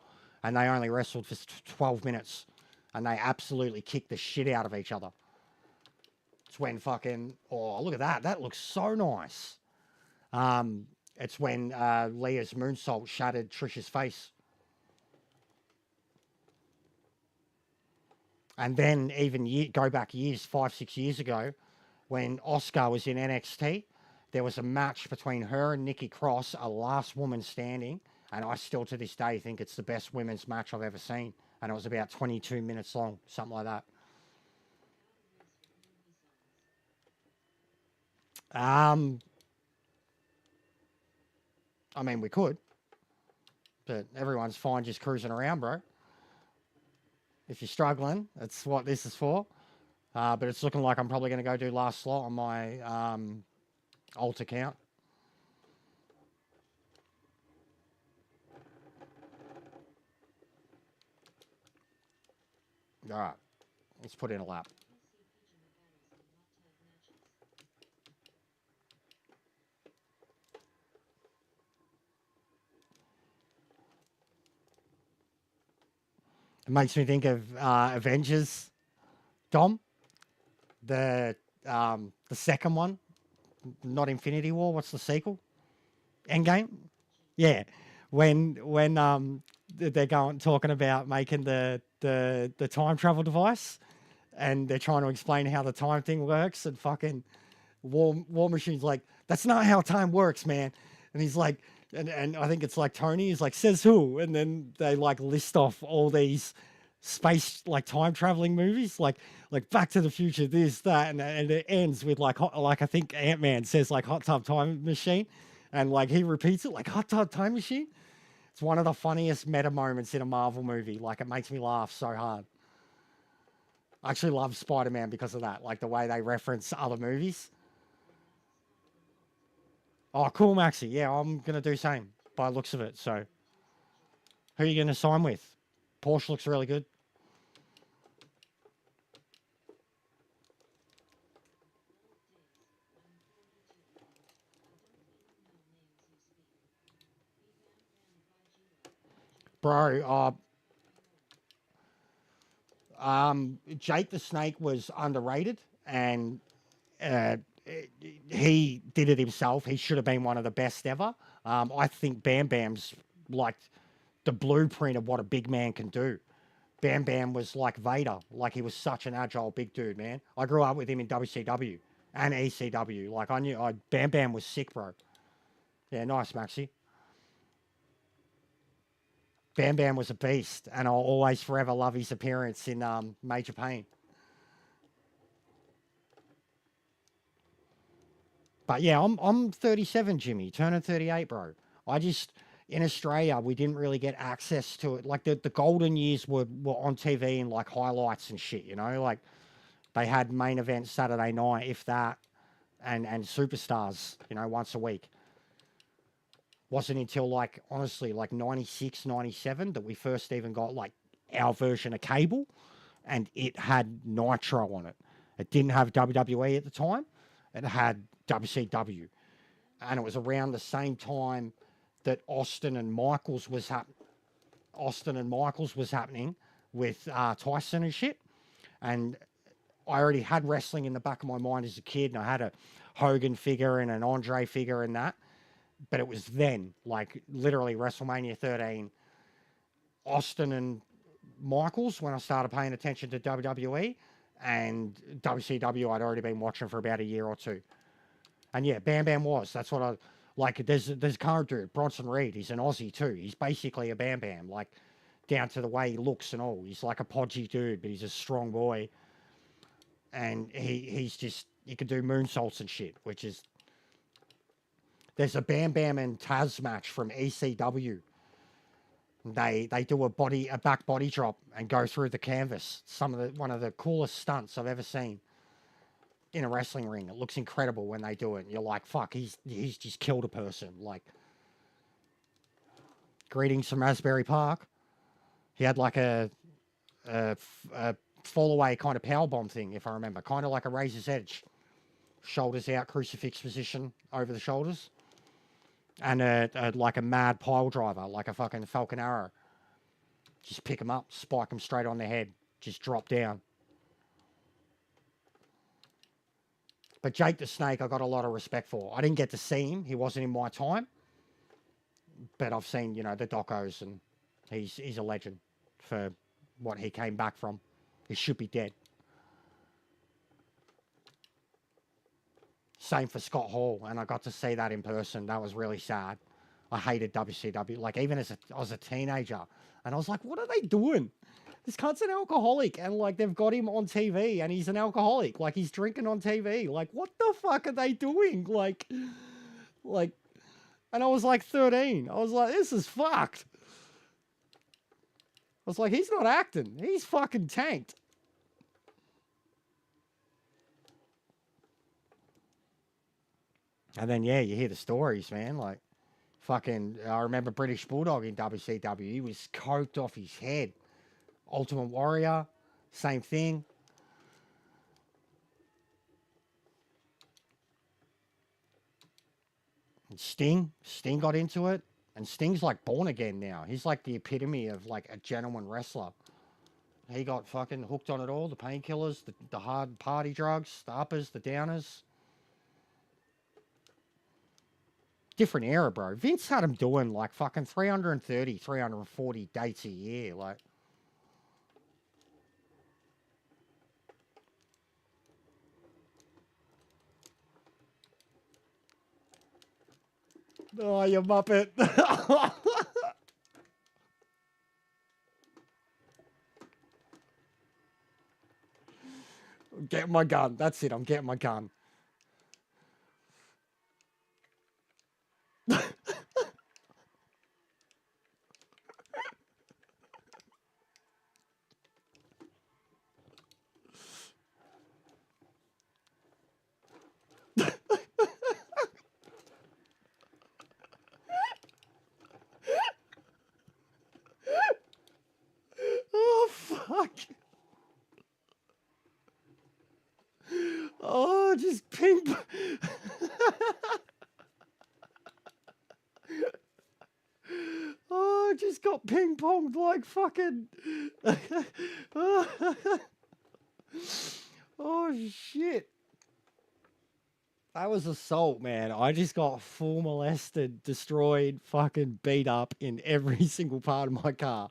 and they only wrestled for 12 minutes, and they absolutely kicked the shit out of each other. It's when fucking, oh, look at that. That looks so nice. It's when Leah's moonsault shattered Trish's face. And then even go back years, 5-6 years ago, when Asuka was in NXT, there was a match between her and Nikki Cross, a last woman standing, and I still to this day think it's the best women's match I've ever seen. And it was about 22 minutes long, something like that. I mean, we could, but everyone's fine just cruising around, bro. If you're struggling, that's what this is for. But it's looking like I'm probably going to go do last slot on my alt account. All right, let's put in a lap. It makes me think of Avengers, Dom. The second one, not Infinity War. What's the sequel? Endgame. Yeah, when they're talking about making the time travel device, and they're trying to explain how the time thing works, and fucking War Machine's like, that's not how time works, man. And he's like, and I think it's like Tony is like, says who? And then they like list off all these space like time traveling movies, like Back to the Future, this, that, and it ends with like I think Ant-Man says like Hot Tub Time Machine, and like he repeats it like Hot Tub Time Machine. It's one of the funniest meta moments in a Marvel movie. Like, it makes me laugh so hard. I actually love Spider-Man because of that, like the way they reference other movies. Oh, cool, Maxi. Yeah, I'm going to do same by the looks of it. So, who are you going to sign with? Porsche looks really good. Bro, Jake the Snake was underrated, and he did it himself. He should have been one of the best ever. I think Bam Bam's like the blueprint of what a big man can do. Bam Bam was like Vader. Like, he was such an agile big dude, man. I grew up with him in WCW and ECW. Like, I knew Bam Bam was sick, bro. Yeah, nice, Maxi. Bam Bam was a beast, and I'll always forever love his appearance in Major Pain. But yeah, I'm 37, Jimmy, turning 38, bro. In Australia, we didn't really get access to it. Like, the golden years were on TV and like highlights and shit, you know? Like, they had main events Saturday night, if that, and superstars, you know, once a week. Wasn't until like, honestly, like 96, 97 that we first even got like our version of cable, and it had Nitro on it. It didn't have WWE at the time. It had WCW. and it was around the same time that Austin and Michaels was happening with Tyson and shit. And I already had wrestling in the back of my mind as a kid, and I had a Hogan figure and an Andre figure and that. But it was then, like literally WrestleMania 13, Austin and Michaels, when I started paying attention to WWE, and WCW I'd already been watching for about a year or two. And yeah, Bam Bam was. That's what I like. There's a current dude, Bronson Reed. He's an Aussie too. He's basically a Bam Bam, like down to the way he looks and all. He's like a podgy dude, but he's a strong boy. And he's just, he can do moonsaults and shit, which is, there's a Bam Bam and Taz match from ECW. They do a back body drop and go through the canvas. One of the coolest stunts I've ever seen in a wrestling ring. It looks incredible when they do it. And you're like, fuck, he's just killed a person. Like, greetings from Asbury Park. He had like a fall away kind of powerbomb thing, if I remember, kind of like a razor's edge, shoulders out, crucifix position over the shoulders, and like a mad pile driver, like a fucking Falcon Arrow. Just pick him up, spike him straight on the head, just drop down. But Jake the Snake, I got a lot of respect for. I didn't get to see him; he wasn't in my time. But I've seen, the docos, and he's a legend for what he came back from. He should be dead. Same for Scott Hall, and I got to see that in person. That was really sad. I hated WCW. Like, even as I was a teenager, and I was like, what are they doing? This cunt's an alcoholic, and like they've got him on TV, and he's an alcoholic. Like, he's drinking on TV. Like, what the fuck are they doing? Like, and I was like 13. I was like, this is fucked. I was like, he's not acting. He's fucking tanked. And then, yeah, you hear the stories, man. Like, fucking, I remember British Bulldog in WCW. He was coked off his head. Ultimate Warrior, same thing. And Sting got into it. And Sting's like born again now. He's like the epitome of like a gentleman wrestler. He got fucking hooked on it all. The painkillers, the hard party drugs, the uppers, the downers. Different era, bro. Vince had him doing like fucking 330, 340 dates a year. Like, oh, you muppet. I'm getting my gun. That's it. I'm getting my gun. Oh, fuck. Oh, just ping. Oh, just got ping ponged like fucking. Oh, shit. That was assault, man. I just got full molested, destroyed, fucking beat up in every single part of my car.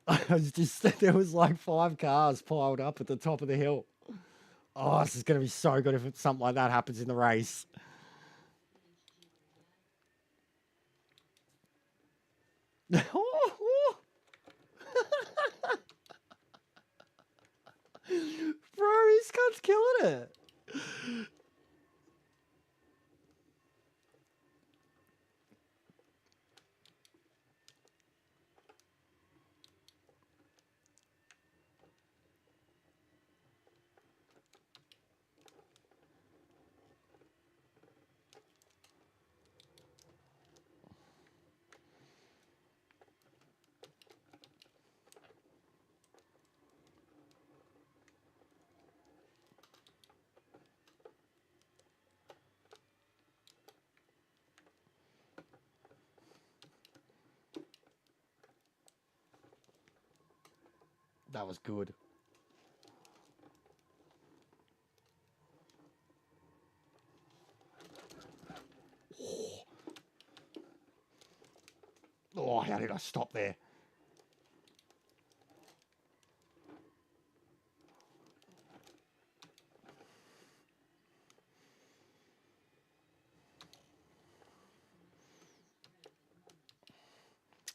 I was just, there was like 5 cars piled up at the top of the hill. Oh, this is going to be so good if something like that happens in the race. Bro, this guy's killing it. That was good. Oh, how did I stop there?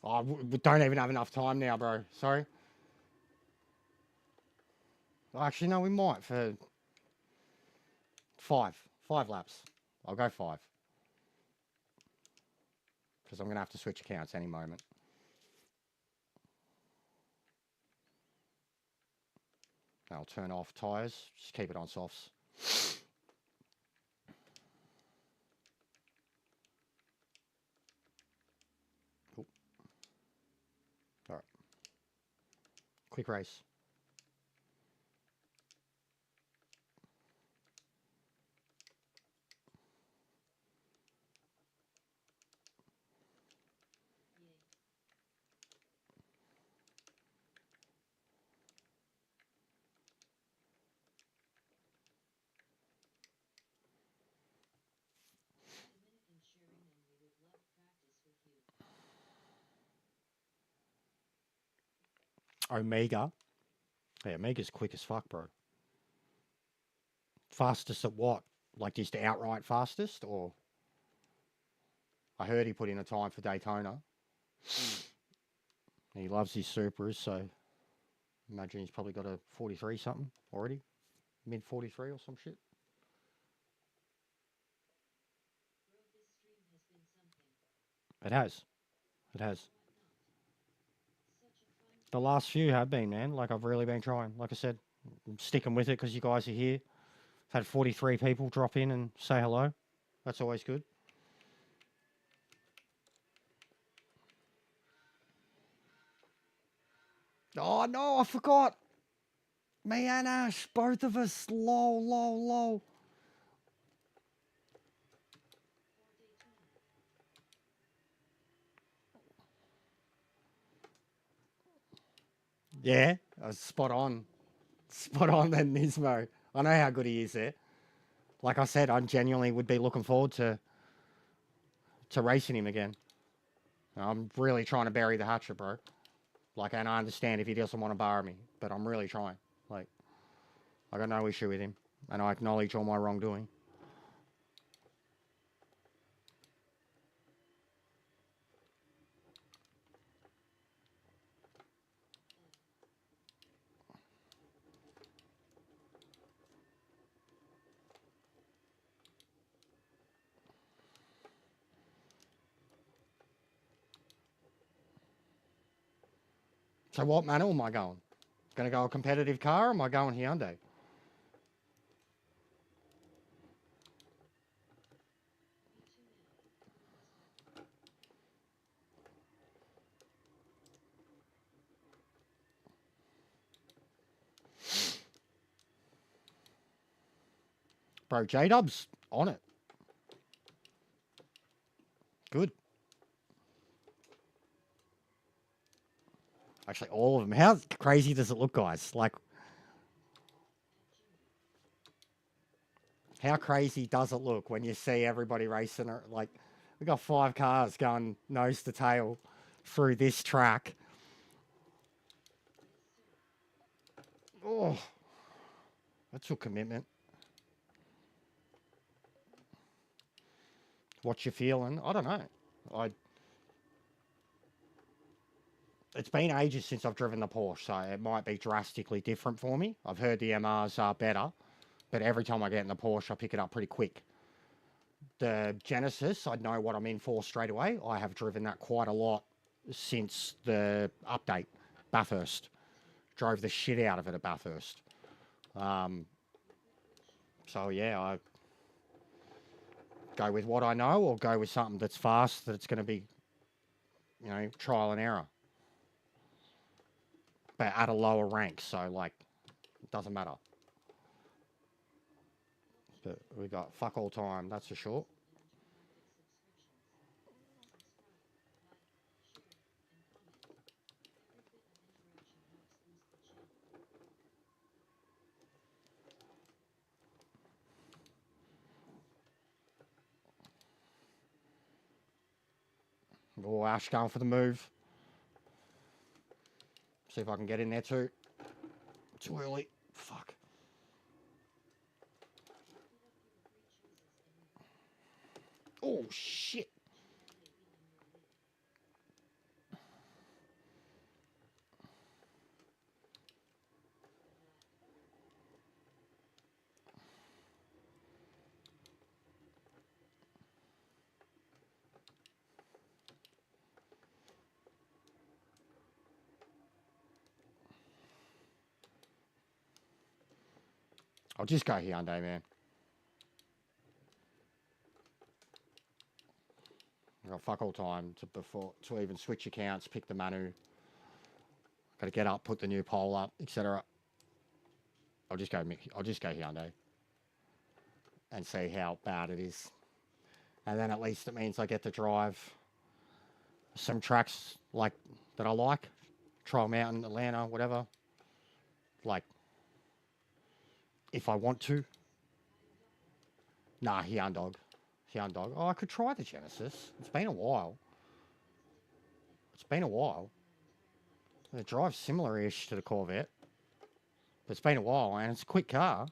Oh, we don't even have enough time now, bro. Sorry. Actually, no, we might for 5. 5 laps. I'll go 5. Because I'm going to have to switch accounts any moment. I'll turn off tyres. Just keep it on softs. Cool. All right. Quick race. Omega. Yeah, Omega's quick as fuck, bro. Fastest at what? Like just outright fastest? Or I heard he put in a time for Daytona. He loves his Supras, so imagine he's probably got a 43 something already. Mid 43 or some shit. It has. It has. The last few have been, man. Like, I've really been trying. Like I said, I'm sticking with it because you guys are here. I've had 43 people drop in and say hello. That's always good. Oh, no, I forgot. Me and Ash, both of us. Lol. Yeah, I was spot on. Spot on then, Nismo. I know how good he is there. Like I said, I genuinely would be looking forward to racing him again. I'm really trying to bury the hatchet, bro. Like, and I understand if he doesn't want to borrow me, but I'm really trying. Like, I got no issue with him, and I acknowledge all my wrongdoing. So what Manu am I going? Going to go a competitive car, or am I going Hyundai? Bro, J-Dub's on it. Good. Actually, all of them. How crazy does it look, guys? Like, how crazy does it look when you see everybody racing? Like, we got 5 cars going nose to tail through this track. Oh, that's a commitment. What you feeling? I don't know. It's been ages since I've driven the Porsche, so it might be drastically different for me. I've heard the MRs are better, but every time I get in the Porsche, I pick it up pretty quick. The Genesis, I know what I'm in for straight away. I have driven that quite a lot since the update, Bathurst. Drove the shit out of it at Bathurst. So yeah, I go with what I know, or go with something that's fast, that it's going to be, trial and error. But at a lower rank, so like, it doesn't matter. But we got fuck all time, that's for sure. Oh, Ash going for the move. See if I can get in there too. Too early. Fuck. Oh, shit. I'll just go Hyundai, man. I've got fuck all time to even switch accounts, pick the Manu. Got to get up, put the new pole up, etc. I'll just go Hyundai and see how bad it is. And then at least it means I get to drive some tracks like that I like. Trial Mountain, Atlanta, whatever. Like, if I want to. Nah, Hyundai. Oh, I could try the Genesis. It's been a while. It drives similar-ish to the Corvette. But it's been a while, and it's a quick car.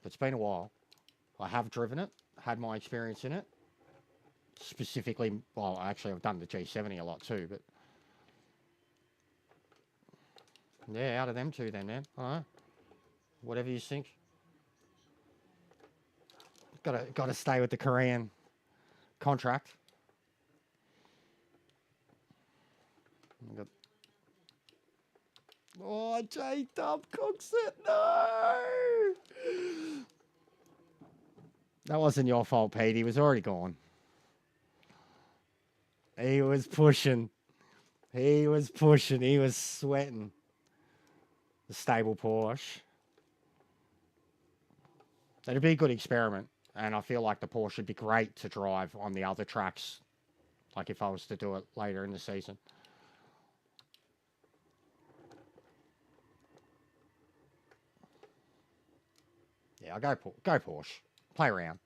But it's been a while. I have driven it, had my experience in it. Specifically, well, actually, I've done the G7 a lot too, but... Yeah, out of them two then, man. All right. Whatever you think. Got to stay with the Korean contract. Oh, J-Dub cooks it. No! That wasn't your fault, Pete. He was already gone. He was pushing. He was sweating. The stable Porsche. It'd be a good experiment. And I feel like the Porsche would be great to drive on the other tracks. Like if I was to do it later in the season. Yeah, I'll go Porsche. Play around.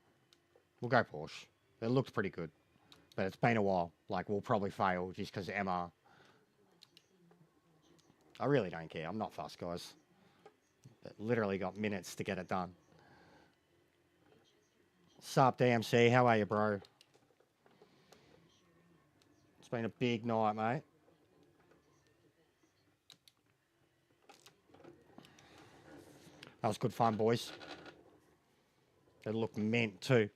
We'll go Porsche. It looked pretty good. But it's been a while. Like, we'll probably fail just because Emma... I really don't care. I'm not fussed, guys. But literally got minutes to get it done. Sup, DMC? How are you, bro? It's been a big night, mate. That was good fun, boys. It looked mint, too.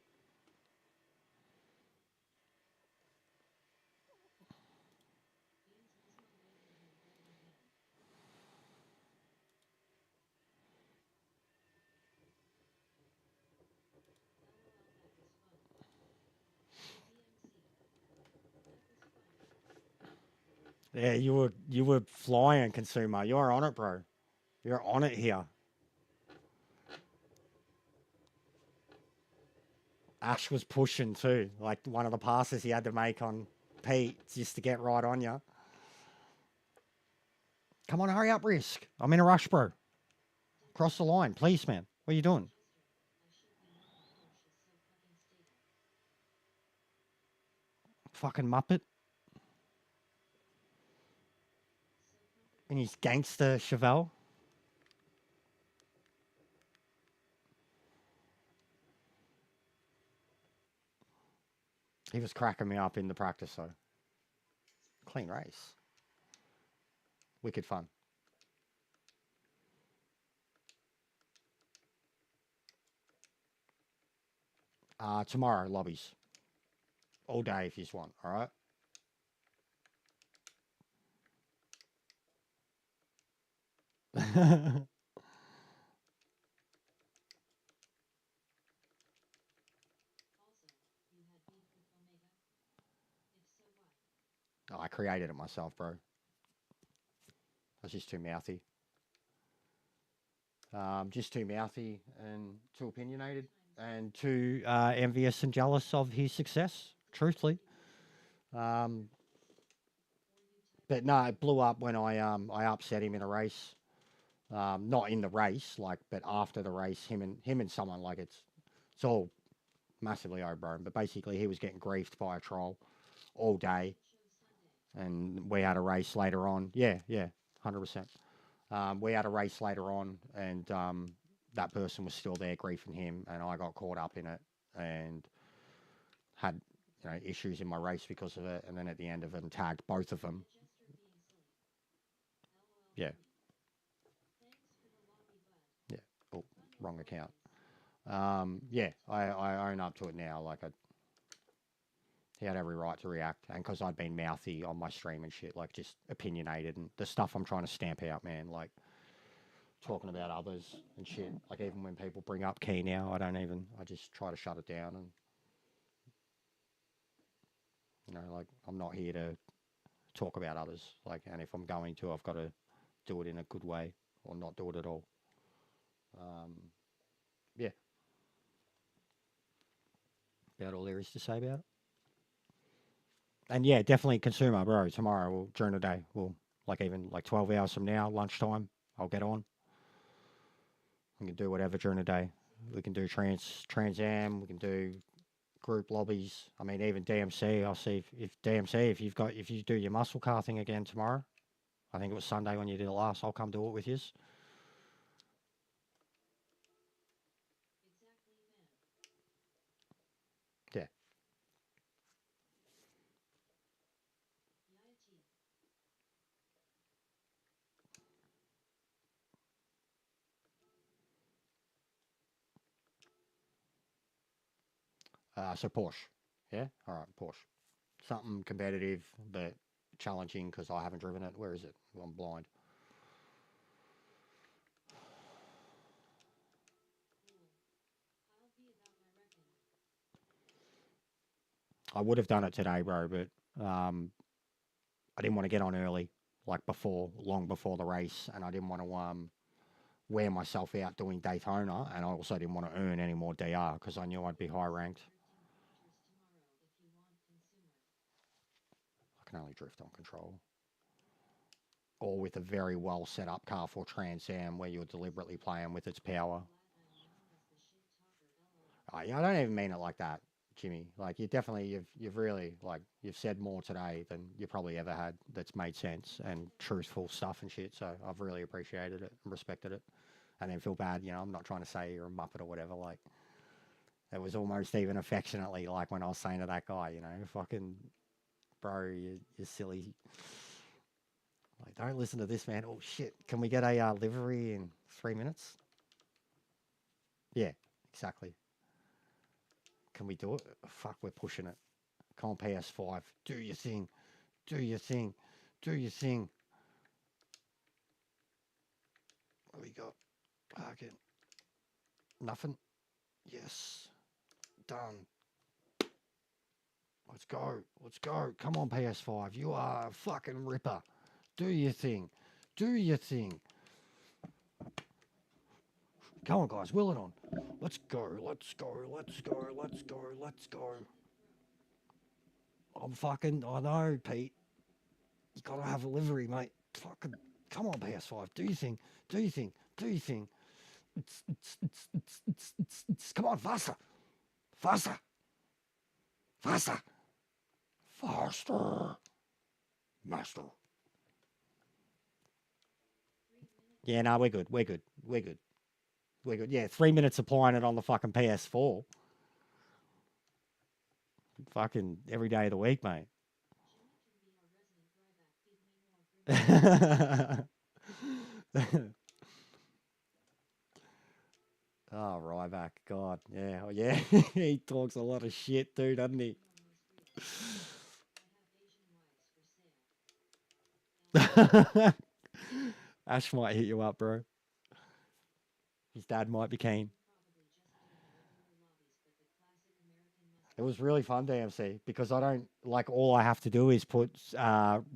Yeah, you were flying, Consumer. You're on it, bro. You're on it here. Ash was pushing too. Like one of the passes he had to make on Pete just to get right on you. Come on, hurry up, Risk. I'm in a rush, bro. Cross the line, please, man. What are you doing? Fucking Muppet. And his gangster Chevelle. He was cracking me up in the practice, though. Clean race. Wicked fun. Tomorrow, lobbies. All day if you just want, all right? Oh, I created it myself, bro. I was just too mouthy. Just too mouthy and too opinionated and too envious and jealous of his success, truthfully. But no, it blew up when I upset him in a race. Not in the race, like, but after the race, him and someone, like, it's all massively over him. But basically, he was getting griefed by a troll all day, and we had a race later on. Yeah, 100%. We had a race later on, and that person was still there griefing him, and I got caught up in it and had issues in my race because of it. And then at the end of it, tagged both of them. Yeah. Yeah. Oh, wrong account. Yeah, I own up to it now. Like, he had every right to react, and because I'd been mouthy on my stream and shit, like just opinionated, and the stuff I'm trying to stamp out, man, like talking about others and shit. Like, even when people bring up Key now, I just try to shut it down, and like, I'm not here to talk about others. Like, and if I'm going to, I've got to do it in a good way, or not do it at all. Yeah. About all there is to say about it. And yeah, definitely consumer, bro. Tomorrow, during the day, like even like 12 hours from now, lunchtime, I'll get on. We can do whatever during the day. We can do Trans Am. We can do group lobbies. I mean, even DMC. I'll see if DMC, if you do your muscle car thing again tomorrow. I think it was Sunday when you did it last. I'll come do it with you. Yeah. So Porsche. Yeah. All right, Porsche. Something competitive but challenging because I haven't driven it. Where is it? Well, I'm blind. I would have done it today, bro, but I didn't want to get on early, like long before the race, and I didn't want to wear myself out doing Daytona, and I also didn't want to earn any more DR because I knew I'd be high ranked. I can only drift on control. Or with a very well set up car for Trans Am where you're deliberately playing with its power. Yeah, I don't even mean it like that, Jimmy. Like, you've really, like, you've said more today than you probably ever had that's made sense and truthful stuff and shit. So I've really appreciated it and respected it. And then feel bad, I'm not trying to say you're a muppet or whatever. Like, it was almost even affectionately like when I was saying to that guy, fucking, bro, you're silly. Like, don't listen to this, man. Oh, shit. Can we get a livery in 3 minutes? Yeah, exactly. Can we do it? Fuck, we're pushing it. Come on, PS5. Do your thing. Do your thing. Do your thing. What we got? Okay. Nothing? Yes. Done. Let's go. Let's go. Come on, PS5. You are a fucking ripper. Do your thing. Do your thing. Come on, guys. Will it on. Let's go. Let's go. Let's go. Let's go. Let's go. I know, Pete. You gotta have a livery, mate. Fucking, come on, PS5. Do your thing. Do your thing. Do your thing. Come on, faster. Faster. Faster. Faster. Master. Yeah, no, we're good. We're good. We're good. We're good. Yeah, 3 minutes applying it on the fucking PS4. Fucking every day of the week, mate. Oh, Ryback. God. Yeah. Oh, yeah. He talks a lot of shit too, doesn't he? Ash might hit you up, bro. His dad might be keen. It was really fun, DMC, because I don't, like, all I have to do is put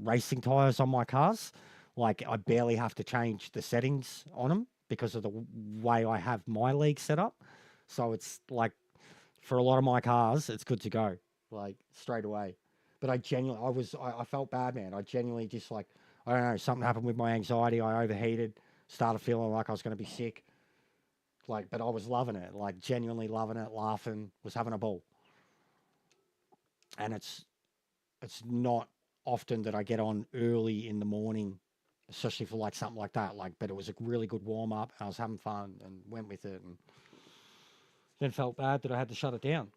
racing tires on my cars. Like, I barely have to change the settings on them because of the way I have my league set up. So it's like, for a lot of my cars, it's good to go, like, straight away. But I felt bad, man. I genuinely just, like, I don't know, something happened with my anxiety. I overheated, started feeling like I was going to be sick. Like, but I was loving it, like genuinely loving it, laughing, was having a ball. And it's not often that I get on early in the morning, especially for like something like that. Like, but it was a really good warm up. I was having fun and went with it, and then felt bad that I had to shut it down.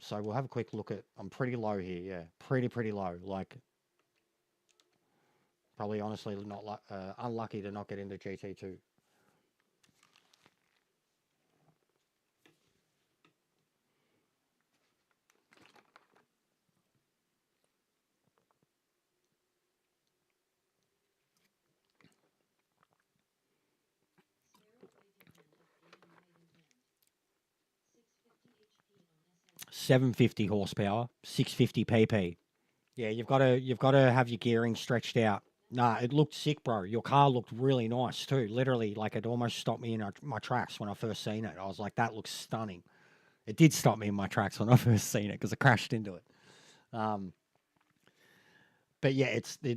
So we'll have a quick look at. I'm pretty low here, yeah, pretty low. Like, probably honestly not unlucky to not get into GT2. Sparrow waving hand of gaining right in hand. 750 horsepower, 650 pp. Yeah, you've got to have your gearing stretched out. Nah, it looked sick, bro. Your car looked really nice too. Literally, like it almost stopped me in my tracks when I first seen it. I was like, that looks stunning. It did stop me in my tracks when I first seen it because I crashed into it. Um, but yeah, it's the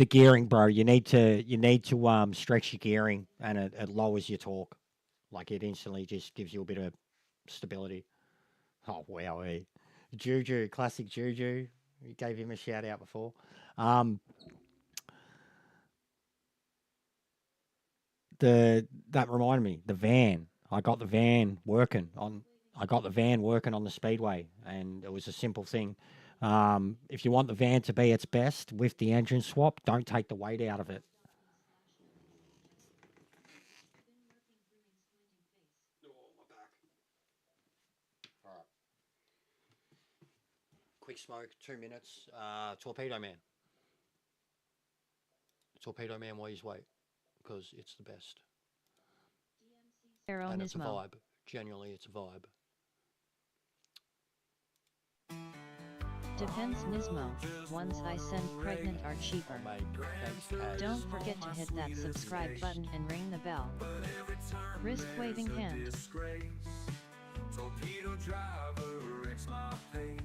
gearing, bro. You need to stretch your gearing, and it lowers your torque. Like it instantly just gives you a bit of stability. Oh wow, Juju, classic Juju. We gave him a shout out before. Um, that reminded me, the van. I got the van working on. I got the van working on the speedway, and it was a simple thing. If you want the van to be its best with the engine swap, don't take the weight out of it. Oh, my back. All right. Quick smoke, 2 minutes. Torpedo Man. Torpedo Man, why you wait? Because it's the best. And it's a Aeronismo. vibe. Genuinely, it's a vibe. Depends Nismo. Ones I send pregnant are cheaper. Oh, mate. Thanks, Kaz. Don't forget to hit that subscribe button and ring the bell. Wrist waving hand. Torpedo driver wrecks my pace.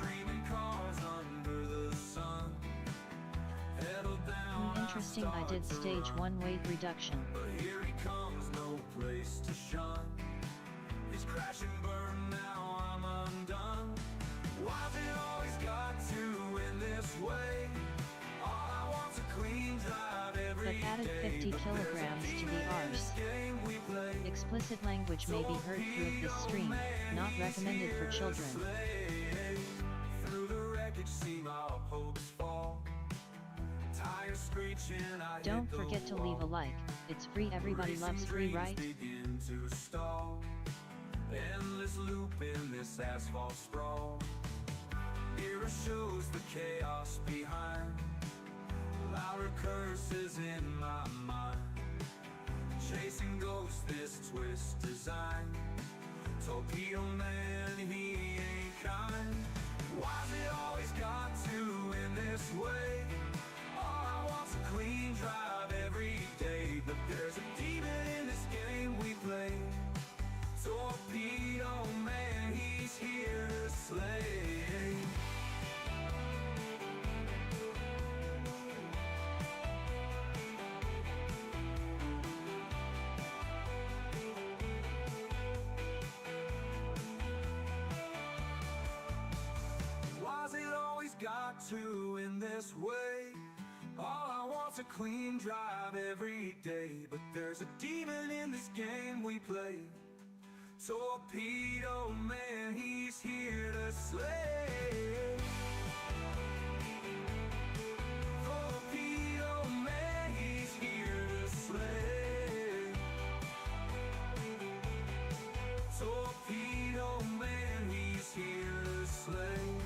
Dreaming cars under the sun. Pedal down. Interesting, I did stage 1 weight reduction. But here he comes, no place to shun. He's crash and burn, now I'm undone. Why's it always got to end this way? All I want's a clean drive But every added day. 50 kilograms to the arse. Game we play. Explicit language may be heard through this stream, not recommended for children. Through the wreckage, see my hopes fall. Tires screeching, I Don't hit the forget to leave a wall. like, it's free, everybody loves free, right? Begin to stall. Endless loop in this asphalt sprawl. Era shows the chaos behind. Louder curses in my mind. Chasing ghosts, this twist design. Torpedo man, he ain't kind. Why's it always got to end this way? All I want's a clean drive every day. But there's a demon in this game we play. Torpedo man, he's here to slay. Why's it always got to end this way? All I want's a clean drive every day. But there's a demon in this game we play. Torpedo man, he's here to slay. Torpedo man, he's here to slay. Torpedo man, he's here to slay.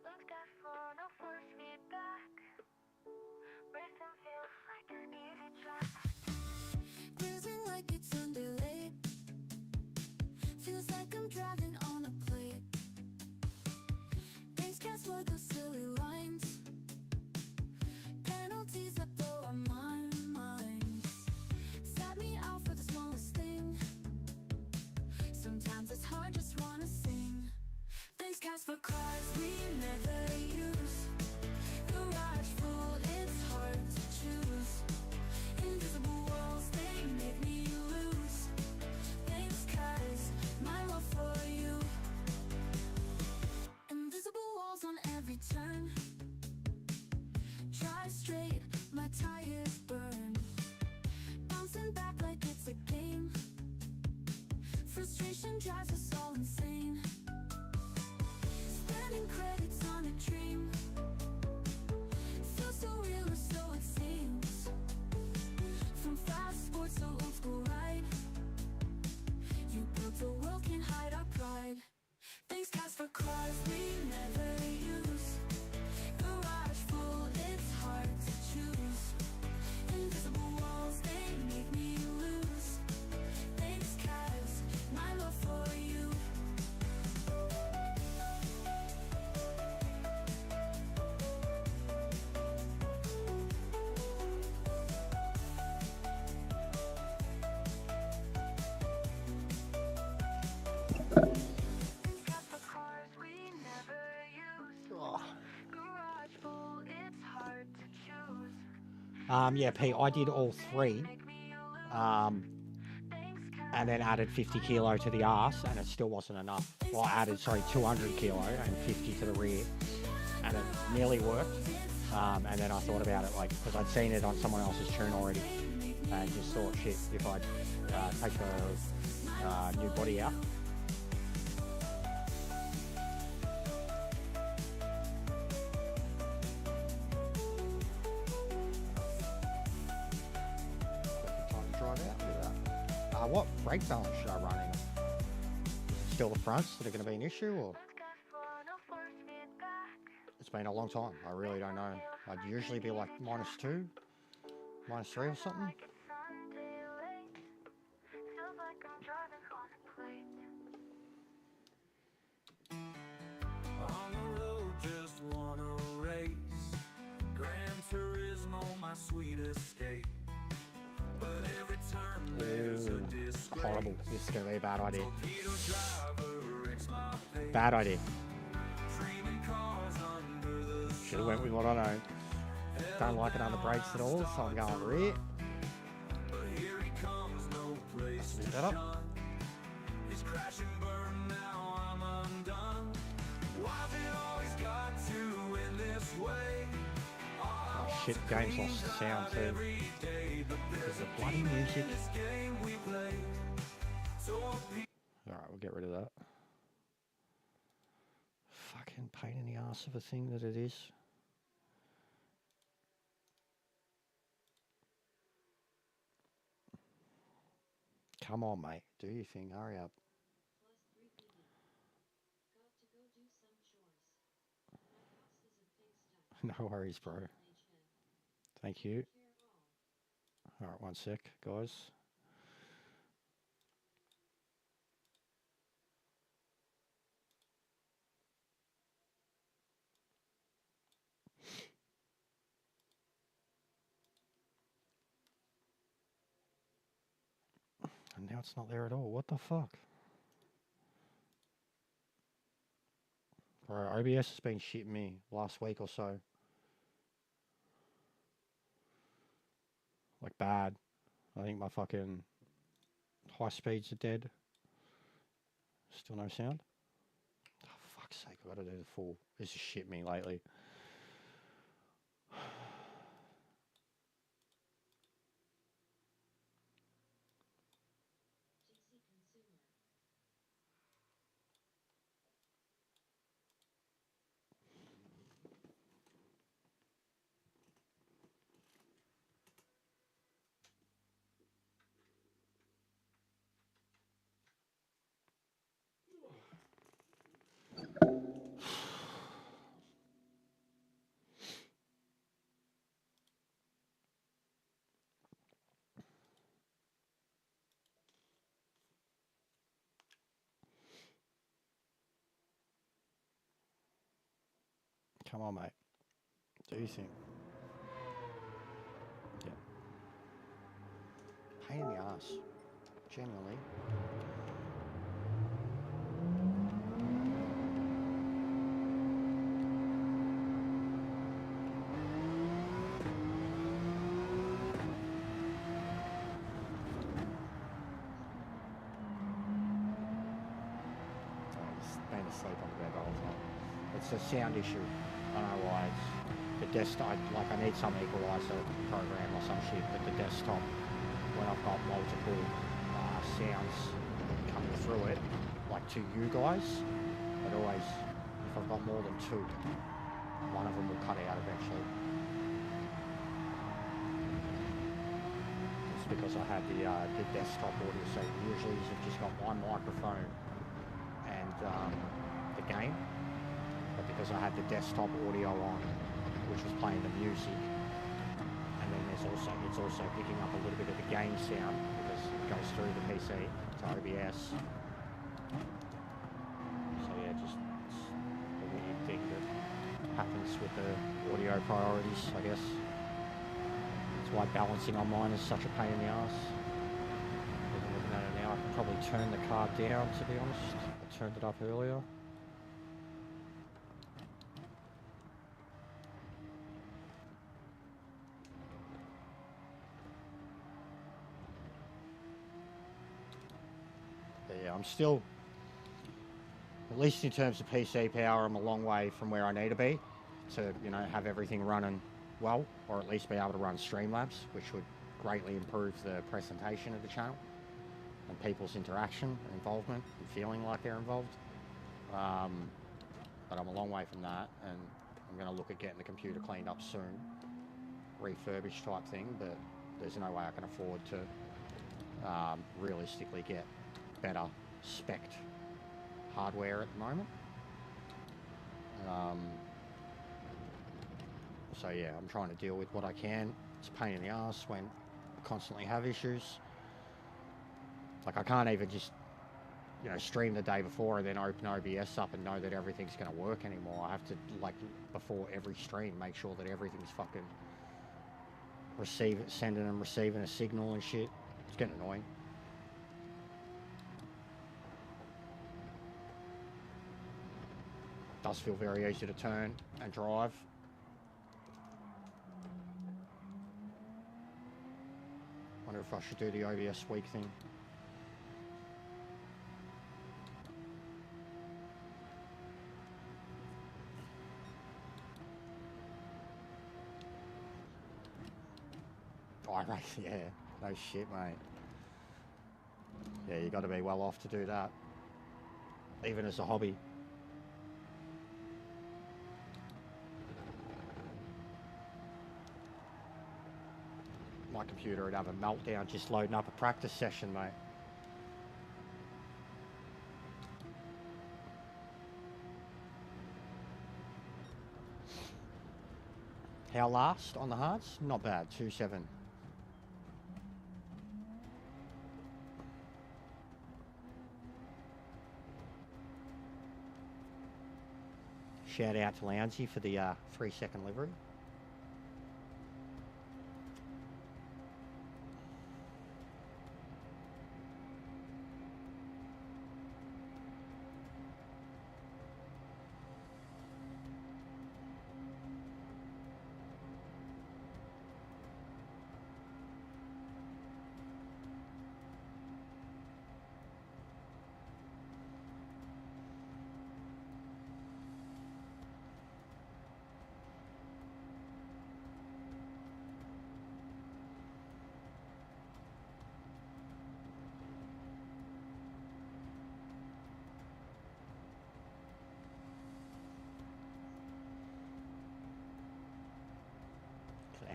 Look that phone, no force feedback. Racing feels like an easy track. Feeling like it's on delay. Addiction drives us all insane. Spending credits on a dream. Feels so real or so it seems. From fast sports to old school ride. You built a world, can't hide our pride. Thanks guys for cars we never use. Garage full, it's hard to choose. Invisible walls, they make me lose. Thanks Cavs, my love for you. Thanks guys for cars we never use. Garage full, it's hard to choose. Yeah, Pete, I did all three. And then added 50 kilo to the arse, and it still wasn't enough. Well, I added, sorry, 200 kilo and 50 to the rear, and it nearly worked. And then I thought about it, like, because I'd seen it on someone else's tune already, and just thought, shit, if I take the new body out. Time to drive out with that. What brake balance should I run in? Still the fronts that are going to be an issue, or? It's been a long time. I really don't know. I'd usually be like -2, -3 or something. On the road, just wanna race. Gran Turismo, my sweet escape. But every turn there's a disgrace. Horrible. This is going to be a bad idea. Torpedo driver, it's my fate. Bad idea. Dreaming cars under the Should have went with what I know. Don't like it on the brakes at all, so I'm going rear. But here he comes, no place That's a bit to better. shun. He's crash and burn, now I'm undone. Why's it always got to end this way? Oh shit, game's lost the sound too. Because the bloody music. Alright, we'll get rid of that. Fucking pain in the ass of a thing that it is. Come on, mate. Do your thing. Hurry up. Plus 350. Got to go do some chores. My house is a pigsty. No worries, bro. HF. Thank you. Care all. Alright, one sec, guys. And now it's not there at all. What the fuck? Bro, OBS has been shitting me last week or so. Like bad. I think my fucking high speeds are dead. Still no sound? Oh, fuck's sake, I've got to do the full. This has shit me lately. GC consumer. Come on, mate. Do you think? Yeah. Pain in the ass. Genuinely. Been asleep on the bed the whole time. It's a sound issue. I don't know why. It's the desktop. Like I need some equalizer program or some shit. But the desktop, when I've got multiple sounds coming through it, to you guys. But always, if I've got more than two, one of them will cut out eventually. It's because I had the desktop audio, so usually you've just got one microphone and the game. But because I had the desktop audio on, which was playing the music, and then it's also picking up a little bit of the game sound because it goes through the PC to OBS. So yeah, just it's a weird thing that happens with the audio priorities, I guess. That's why balancing on mine is such a pain in the ass. Even looking at it now, I can probably turn the car down, to be honest. I turned it up earlier. Yeah, I'm still, at least in terms of PC power, I'm a long way from where I need to be to, you know, have everything running well, or at least be able to run Streamlabs, which would greatly improve the presentation of the channel and people's interaction and involvement and feeling like they're involved. But I'm a long way from that, and I'm going to look at getting the computer cleaned up soon, refurbished type thing, but there's no way I can afford to realistically get better spec'd hardware at the moment. So yeah, I'm trying to deal with what I can. It's a pain in the ass when I constantly have issues. Like I can't even just, you know, stream the day before and then open OBS up and know that everything's going to work anymore. I have to, like, before every stream, make sure that everything's fucking sending and receiving a signal and shit. It's getting annoying. Does feel very easy to turn and drive. Wonder if I should do the OBS week thing. Oh, right, yeah, no shit, mate. Yeah, you got to be well off to do that, even as a hobby. My computer would have a meltdown just loading up a practice session, mate. How last on the hards? Not bad, 2.7. Shout out to Loungy for the 3-second livery.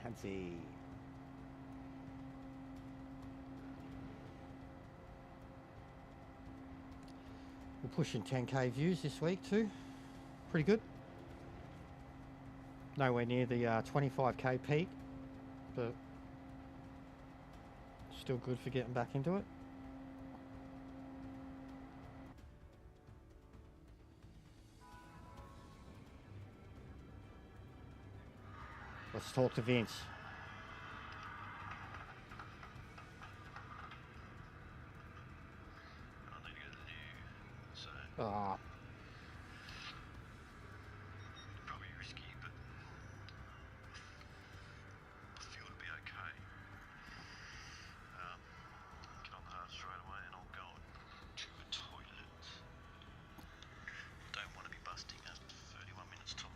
Clancy. We're pushing 10k views this week too. Pretty good. Nowhere near the 25k peak, but still good for getting back into it. Let's talk to Vince. I need to go to the new, so Ah, probably risky, but I feel it'll be okay. Get on the hard straight away and I'll go to the toilet. Don't want to be busting at 31 minutes time.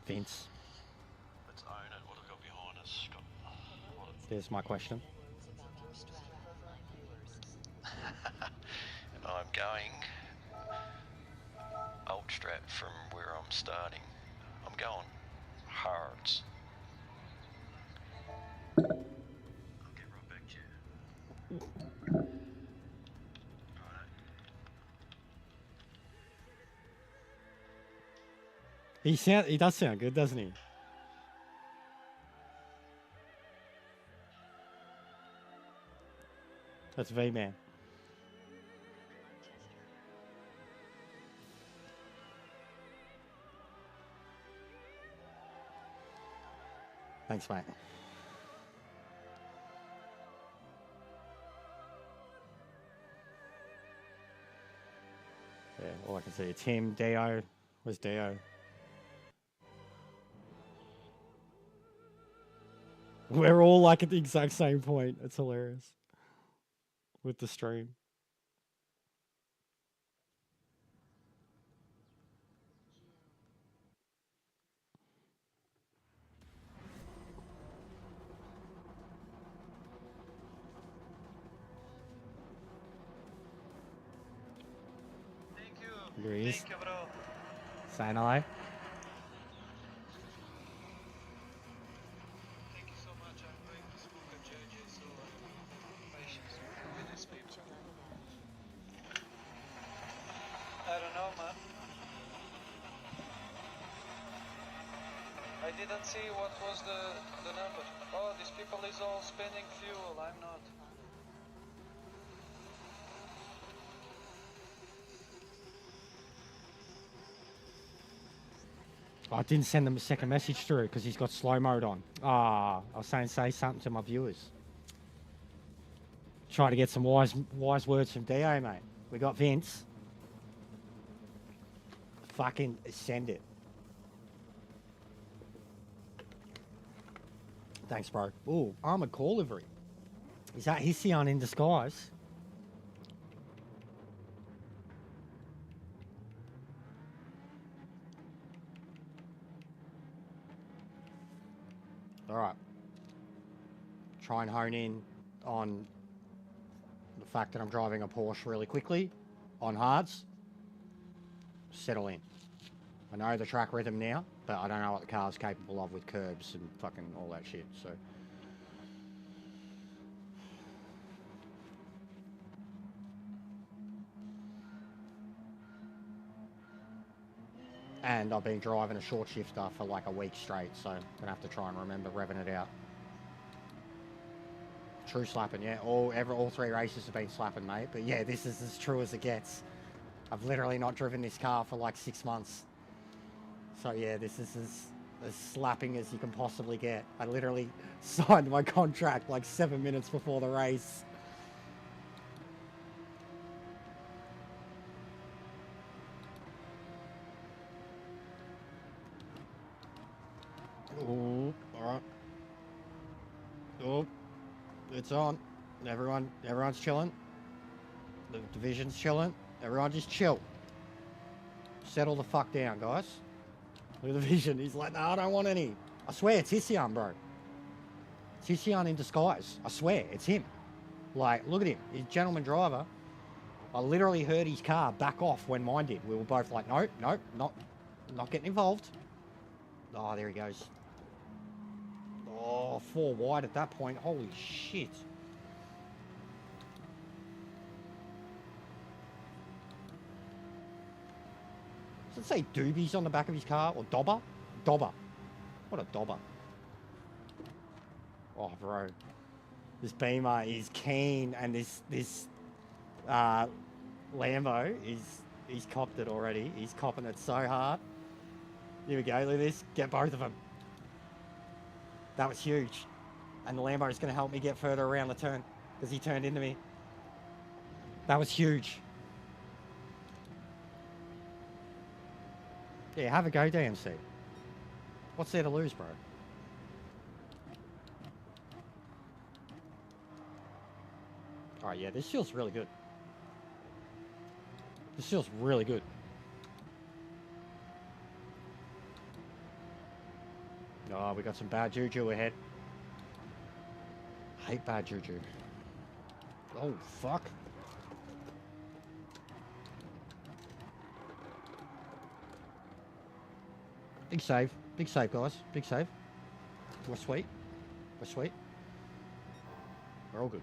Vince. Let's own it. What have we got behind us? There's my question. And I'm going alt strap from where I'm starting. I'm going hards. I'll get right back to you. Alright. He does sound good, doesn't he? That's V-Man. Thanks, mate. Yeah, all I can see, it's him, Dio. Where's Dio? We're all like at the exact same point. It's hilarious. With the stream. Thank you. Here he is. Thank you, bro. Saying hello. Thank you so much. I'm going to school at JJ, so I will have patience with these people. I don't know, man. I didn't see what was the number. Oh, these people is all spending fuel. I'm not. Oh, I didn't send them a second message through because he's got slow mode on. Ah, I was saying say something to my viewers. Try to get some wise words from Dio, mate. We got Vince. Fucking send it. Thanks, bro. Ooh, armored core livery. Is that Hission in disguise? All right. Try and hone in on the fact that I'm driving a Porsche really quickly on hards. Settle in. I know the track rhythm now, but I don't know what the car's capable of with curbs and fucking all that shit, so. And I've been driving a short shifter for like a week straight, so I'm gonna have to try and remember revving it out. True slapping, yeah. All three races have been slapping, mate. But yeah, this is as true as it gets. I've literally not driven this car for like 6 months. So yeah, this is as slapping as you can possibly get. I literally signed my contract like 7 minutes before the race. Oh, alright. Oh, it's on. Everyone's chilling. The division's chilling. Everyone just chill. Settle the fuck down, guys. Look at the vision. He's like, no, I don't want any. I swear, it's Hission, bro. It's Hission in disguise. I swear, it's him. Like, look at him. He's a gentleman driver. I literally heard his car back off when mine did. We were both like, nope, not getting involved. Oh, there he goes. Oh, 4 wide at that point. Holy shit. Does it say doobies on the back of his car? Or dobber? Dobber. What a dobber. Oh, bro. This Beamer is keen, and this Lambo he's copped it already. He's copping it so hard. Here we go, look at this. Get both of them. That was huge. And the Lambo is going to help me get further around the turn because he turned into me. That was huge. Yeah, have a go, DMC. What's there to lose, bro? Alright, yeah, this feels really good. This feels really good. Oh, we got some bad juju ahead. Hate bad juju. Oh, fuck. Big save. Big save, guys. Big save. We're sweet. We're sweet. We're all good.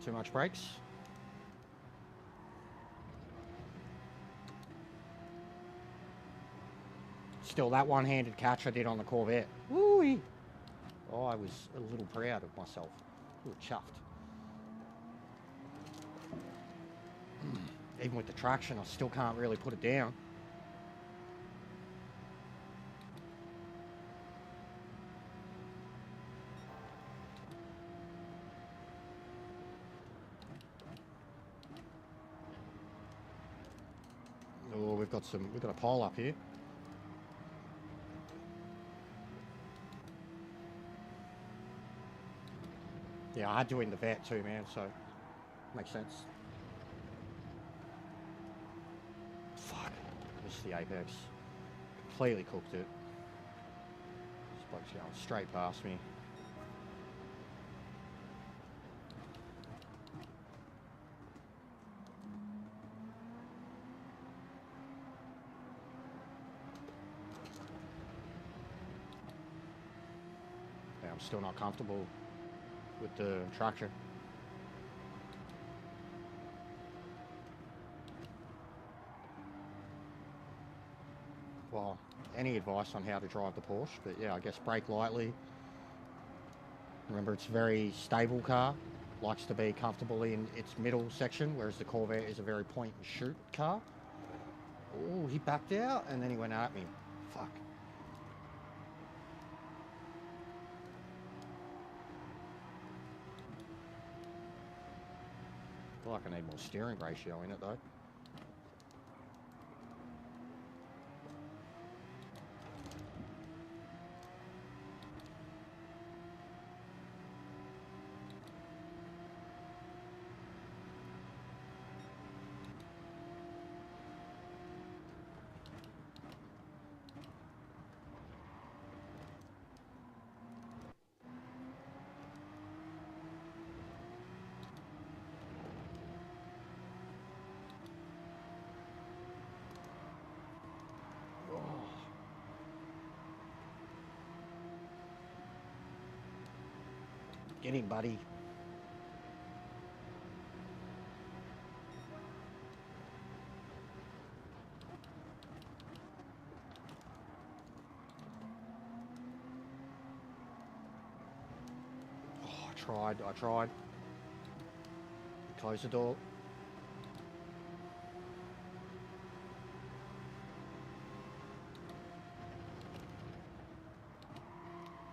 Too much brakes. Still, that one-handed catch I did on the Corvette. Woo-wee. Oh, I was a little proud of myself. A little chuffed. Even with the traction, I still can't really put it down. Oh, we've got a pile up here. Yeah, I had to win the vet too, man, so makes sense. Fuck, missed the apex. Completely cooked it. This bloke's going straight past me. Yeah, I'm still not comfortable with the traction. Well, any advice on how to drive the Porsche, but yeah, I guess brake lightly. Remember, it's a very stable car, likes to be comfortable in its middle section, whereas the Corvette is a very point and shoot car. Oh, he backed out and then he went at me. Fuck. I feel like I need more steering ratio in it though. Get him, buddy. Oh, I tried. Close the door.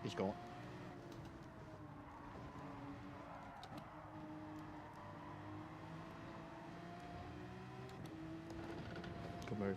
He's gone. Good move.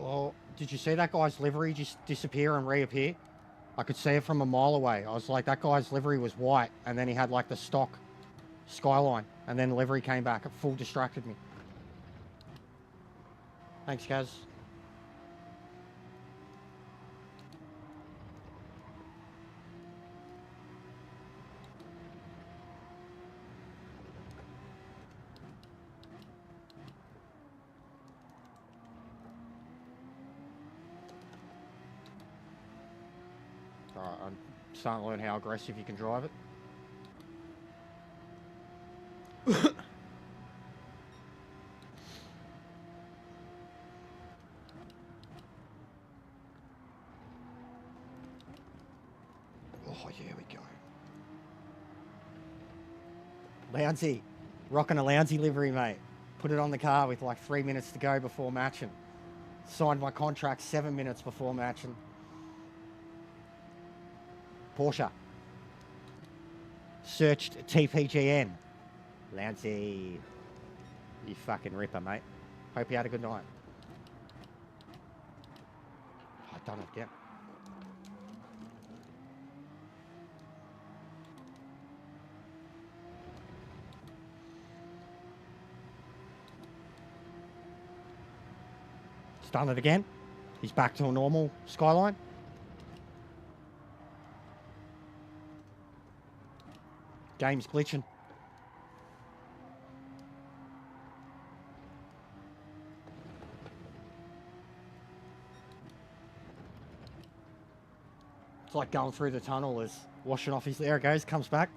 Oh, did you see that guy's livery just disappear and reappear? I could see it from a mile away. I was like, that guy's livery was white, and then he had like the stock skyline, and then livery came back. It full distracted me. Thanks, Gaz. Alright, I'm starting to learn how aggressive you can drive it. Oh, here we go. Lounsey. Rocking a Lounsey livery, mate. Put it on the car with like 3 minutes to go before matching. Signed my contract 7 minutes before matching. Porsche. Searched TPGN. Lounsey. You fucking ripper, mate. Hope you had a good night. I've done it again. He's done it again. He's back to a normal skyline. Game's glitching. It's like going through the tunnel as washing off his... There it goes, comes back.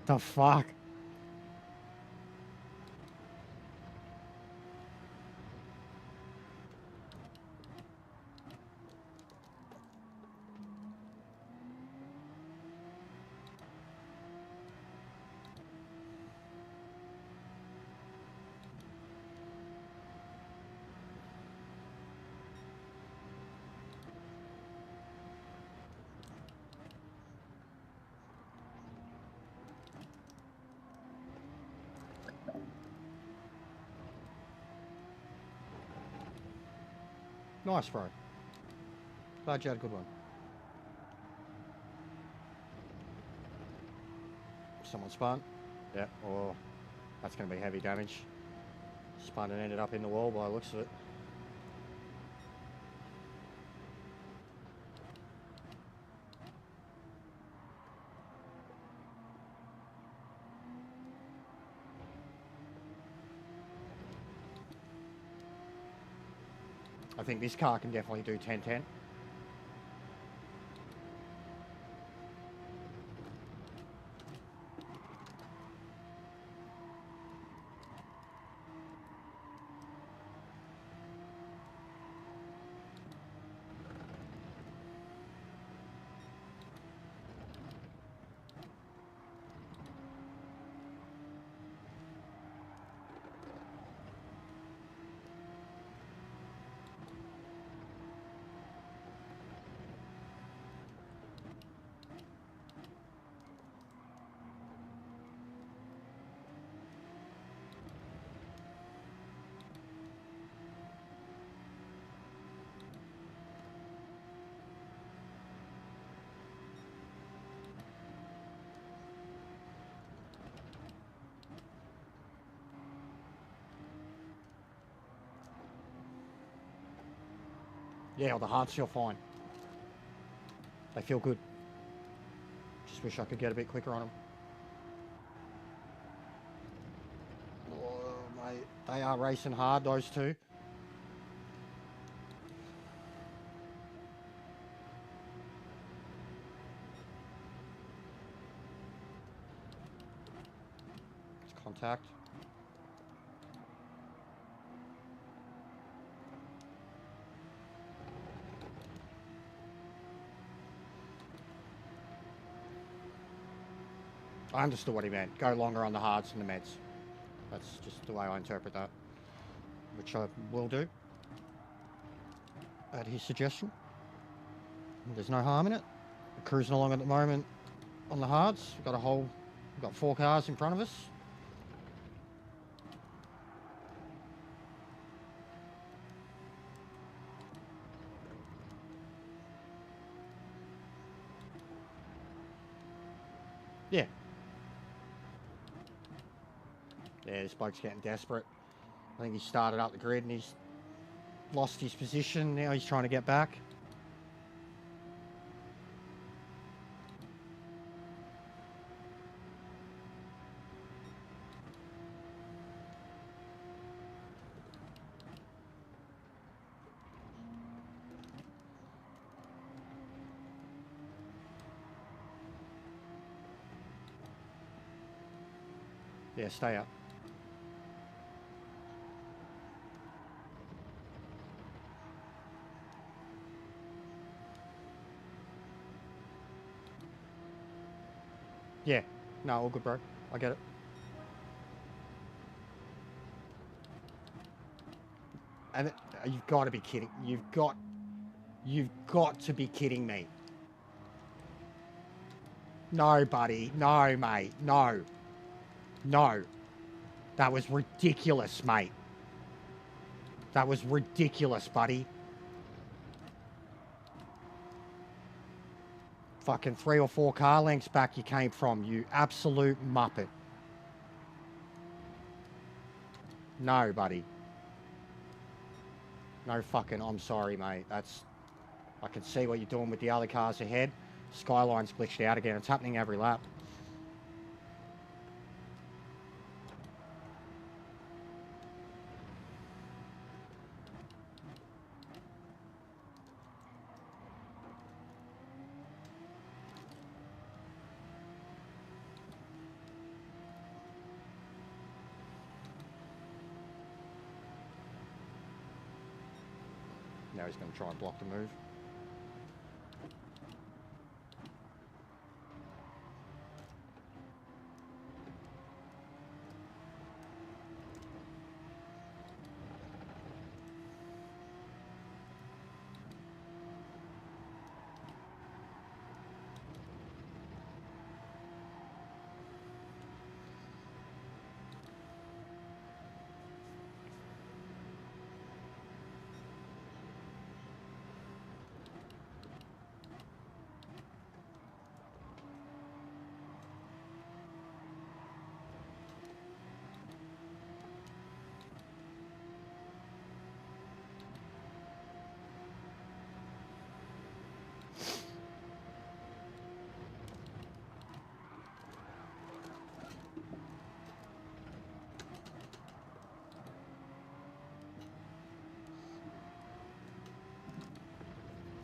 The fuck? Nice, bro. Glad you had a good one. Someone spun. Yeah, oh, that's going to be heavy damage. Spun and ended up in the wall by the looks of it. I think this car can definitely do 10-10. Yeah, well, the hearts feel fine. They feel good. Just wish I could get a bit quicker on them. Oh, mate, they are racing hard, those two. It's contact. I understood what he meant. Go longer on the hards and the meds. That's just the way I interpret that. Which I will do. At his suggestion. There's no harm in it. We're cruising along at the moment on the hards. We've got 4 cars in front of us. Yeah. Yeah, this bloke's getting desperate. I think he started up the grid and he's lost his position. Now he's trying to get back. Yeah, stay up. Yeah. No, all good, bro. I get it. And you've got to be kidding. You've got to be kidding me. No, buddy. No, mate. No. No. That was ridiculous, mate. That was ridiculous, buddy. Fucking 3 or 4 car lengths back you came from, you absolute muppet. No, buddy. No fucking, I'm sorry, mate. That's, I can see what you're doing with the other cars ahead. Skyline's glitched out again. It's happening every lap. Now he's going to try and block the move.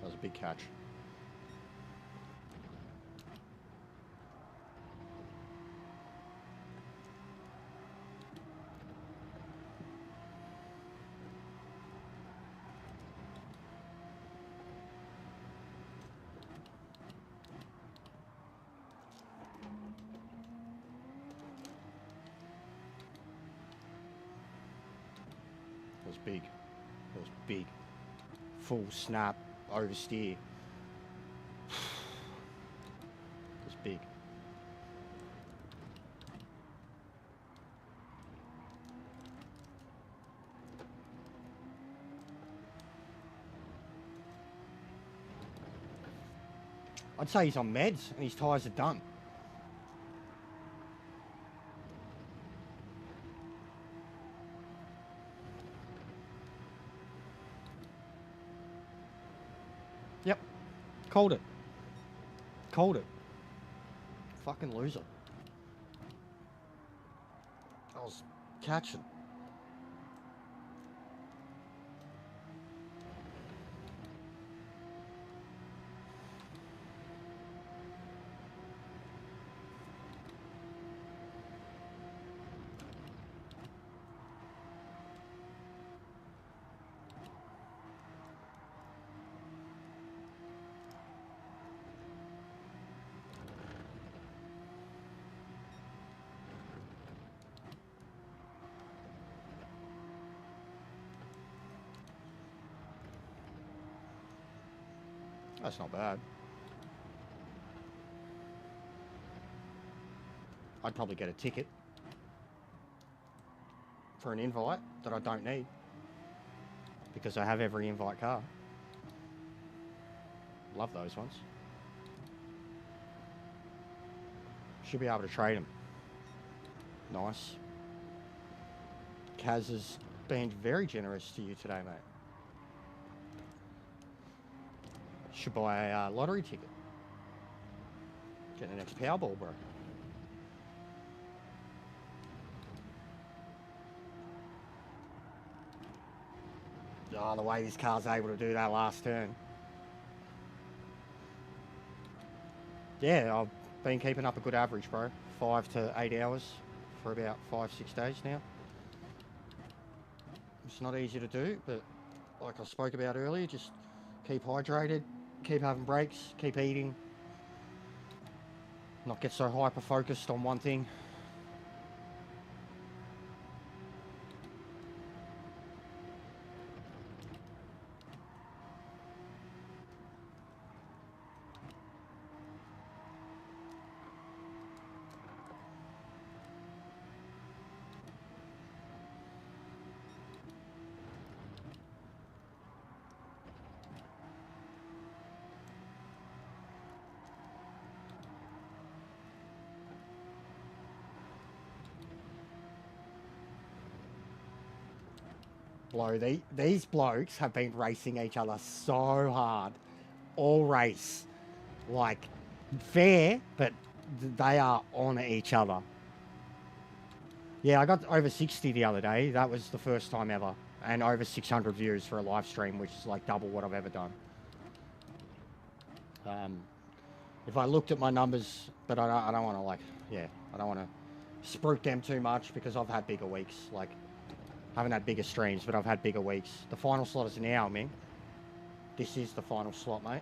That was a big catch. That was big. That was big. Full snap, oversteer. It was big. I'd say he's on meds and his tyres are done. Yep. Called it. Called it. Fucking loser. I was catching. That's not bad. I'd probably get a ticket for an invite that I don't need because I have every invite car. Love those ones. Should be able to trade them. Nice. Kaz has been very generous to you today, mate. Should buy a lottery ticket. Get the next Powerball, bro. Oh, the way this car's able to do that last turn. Yeah, I've been keeping up a good average, bro. 5 to 8 hours for about 5-6 days now. It's not easy to do, but like I spoke about earlier, just keep hydrated, keep having breaks, keep eating, not get so hyper focused on one thing. Blow, these blokes have been racing each other so hard all race. Like, fair, but they are on each other. Yeah, I got over 60 the other day. That was the first time ever. And over 600 views for a live stream, which is like double what I've ever done. If I looked at my numbers, but I don't want to like, yeah, I don't want to spruik them too much because I've had bigger weeks. Like, I haven't had bigger streams, but I've had bigger weeks. The final slot is now, man. This is the final slot, mate.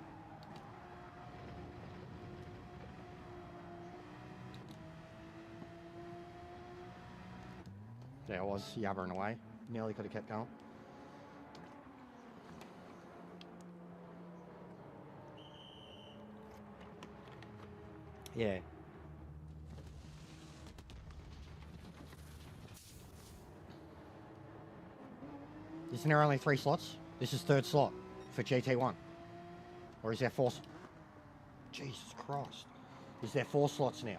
There I was, yabbering away. Nearly could have kept going. Yeah. Isn't there only 3 slots? This is 3rd slot for GT1. Or is there 4? Jesus Christ. Is there 4 slots now?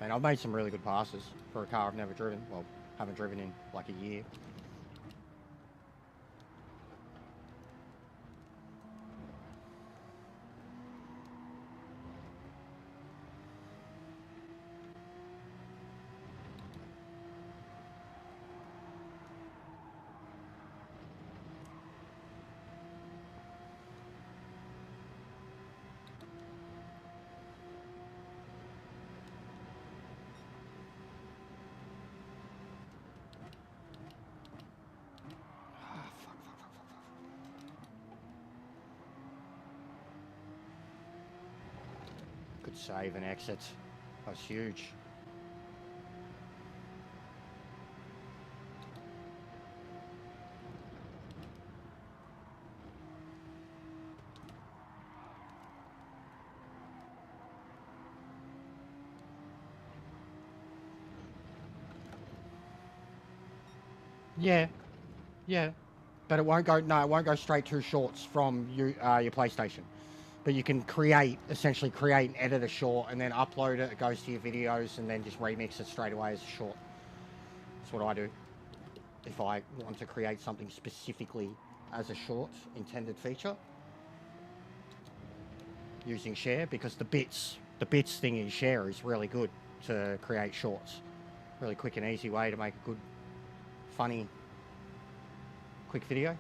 Man, I've made some really good passes for a car I've never driven. Well, haven't driven in like a year. Good save and exit. That's huge. Yeah, yeah, but it won't go. No, it won't go straight to shorts from your PlayStation. But you can essentially create and edit a short, and then upload it. It goes to your videos, and then just remix it straight away as a short. That's what I do. If I want to create something specifically as a short intended feature, using Share, because the bits thing in Share is really good to create shorts. Really quick and easy way to make a good, funny, quick video.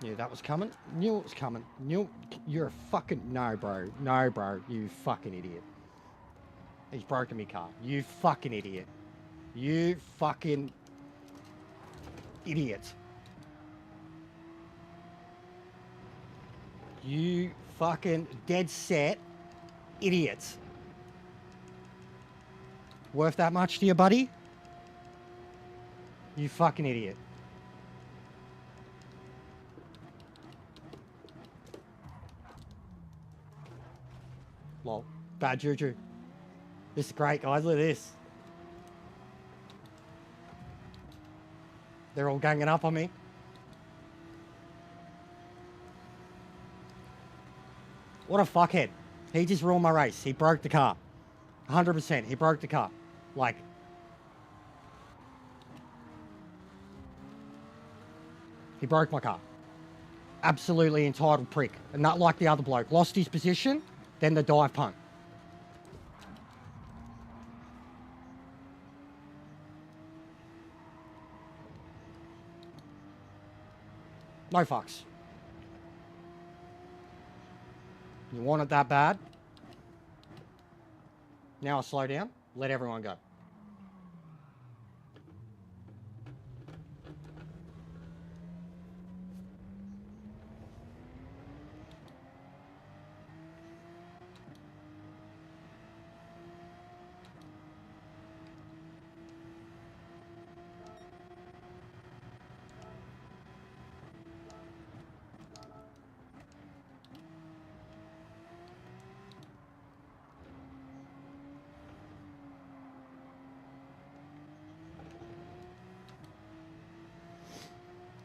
Yeah, that was coming. Knew it was coming. You're a fucking... No, bro. No, bro. You fucking idiot. He's broken me car. You fucking idiot. You fucking... idiot. You fucking dead set idiot. Worth that much to you, buddy? You fucking idiot. Lol. Bad juju. This is great, guys. Look at this. They're all ganging up on me. What a fuckhead. He just ruined my race. He broke the car. 100%. He broke the car. Like... He broke my car. Absolutely entitled prick. And not like the other bloke. Lost his position, then the dive punt. No fucks. You want it that bad? Now I slow down, let everyone go.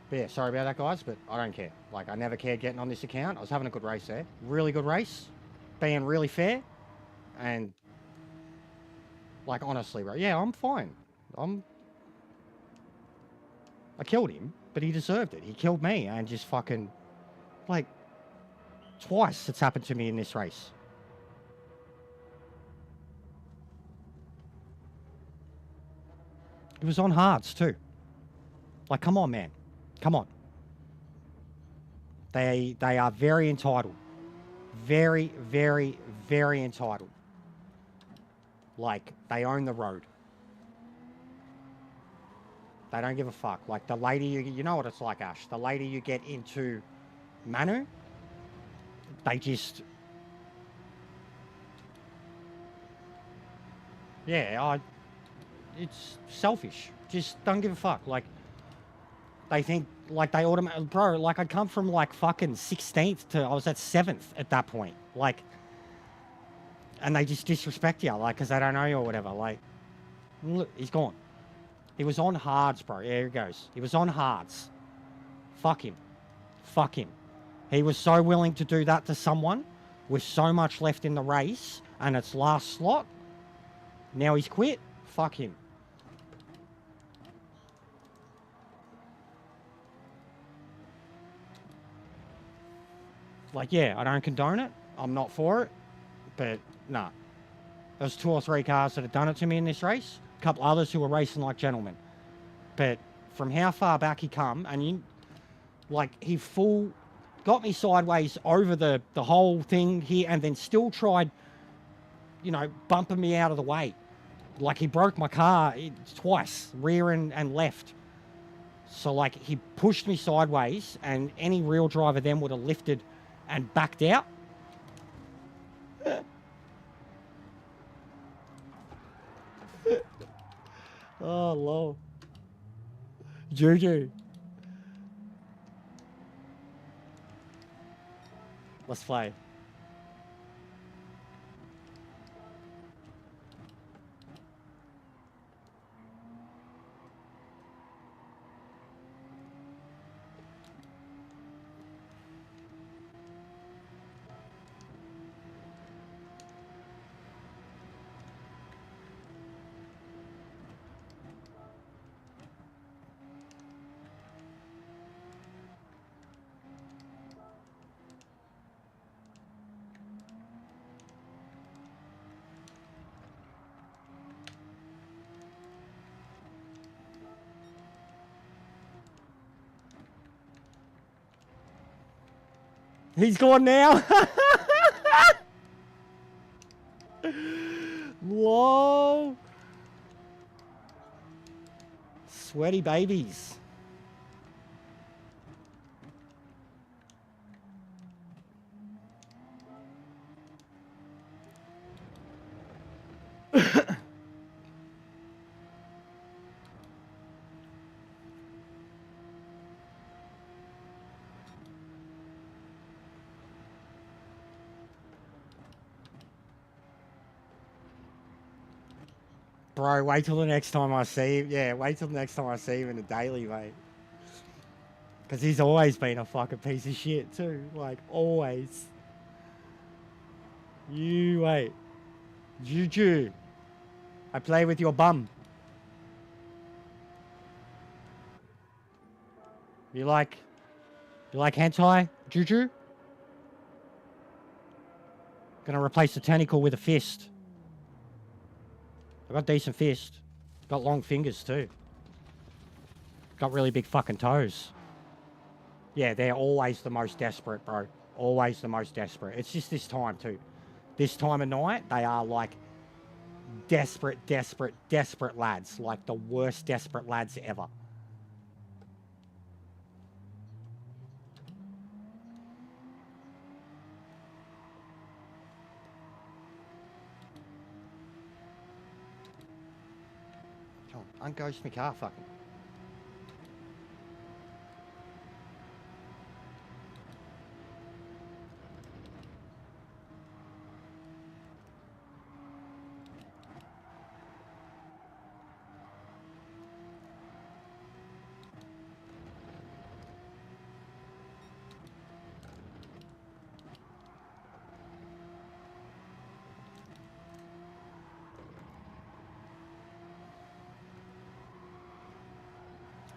But yeah, sorry about that, guys, but I don't care. Like, I never cared getting on this account. I was having a good race there. Really good race. Being really fair. And, like, honestly, bro. Yeah, I'm fine. I killed him, but he deserved it. He killed me and just fucking, like, twice it's happened to me in this race. It was on hards, too. Like, come on, man. Come on. They are very entitled. Very, very, very entitled. Like, they own the road. They don't give a fuck. Like, the lady, you know what it's like, Ash. The lady you get into Manu, they just... Yeah, it's selfish. Just don't give a fuck. Like, they think, like, they automatically... Bro, like, I'd come from, like, fucking 16th to... I was at 7th at that point. Like... And they just disrespect you, like, because they don't know you or whatever. Like, look, he's gone. He was on hards, bro. Yeah, here he goes. He was on hards. Fuck him. Fuck him. He was so willing to do that to someone with so much left in the race and its last slot. Now he's quit. Fuck him. Like, yeah, I don't condone it. I'm not for it. But, nah. There's 2 or 3 cars that have done it to me in this race. A couple others who were racing like gentlemen. But from how far back he come, and you, like, he full got me sideways over the whole thing here, and then still tried, you know, bumping me out of the way. Like, he broke my car twice, rear and left. So, like, he pushed me sideways, and any real driver then would have lifted and backed out. Oh, lol. Juju. Let's play. He's gone now. Whoa. Sweaty babies. Bro, wait till the next time I see him. Yeah, wait till the next time I see him in the daily, mate. Because he's always been a fucking piece of shit, too. Like, always. You wait. Juju. I play with your bum. You like hentai, Juju? Gonna replace the tentacle with a fist. I got decent fist. Got long fingers too. Got really big fucking toes. Yeah, they're always the most desperate, bro. Always the most desperate. It's just this time too. This time of night, they are like desperate, desperate, desperate lads. Like the worst desperate lads ever. Come on, unghost my car, fucking.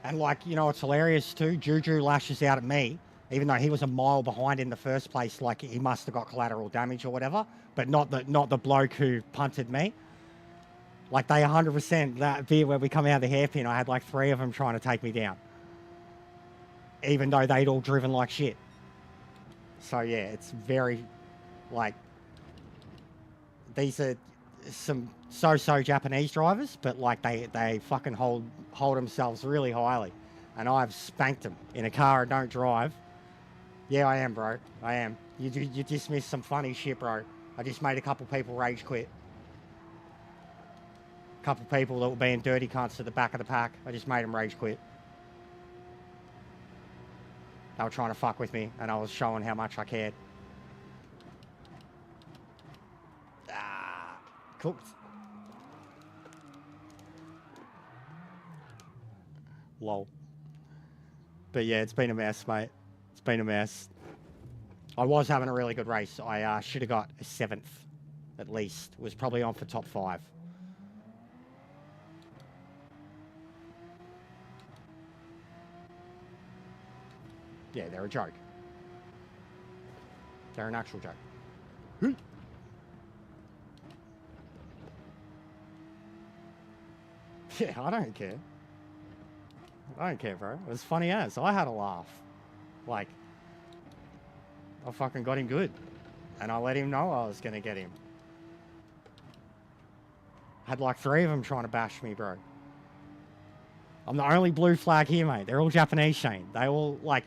And like, you know, it's hilarious too. Juju lashes out at me, even though he was a mile behind in the first place. Like he must have got collateral damage or whatever, but not the bloke who punted me. Like they 100% that bit where we come out of the hairpin. I had like 3 of them trying to take me down, even though they'd all driven like shit. So yeah, it's very like these are some so-so Japanese drivers, but like they fucking hold themselves really highly, and I've spanked them in a car I don't drive. Yeah, I am, bro. I am. You just missed some funny shit, bro. I just made a couple people rage quit. A couple people that were being dirty cunts at the back of the pack. I just made them rage quit. They were trying to fuck with me, and I was showing how much I cared. Cooked. Lol. But yeah, it's been a mess, mate. It's been a mess. I was having a really good race. I should have got a 7th, at least. Was probably on for top 5. Yeah, they're a joke. They're an actual joke. Yeah, I don't care. I don't care, bro. It was funny as. I had a laugh. Like, I fucking got him good. And I let him know I was going to get him. Had like 3 of them trying to bash me, bro. I'm the only blue flag here, mate. They're all Japanese, Shane. They all, like,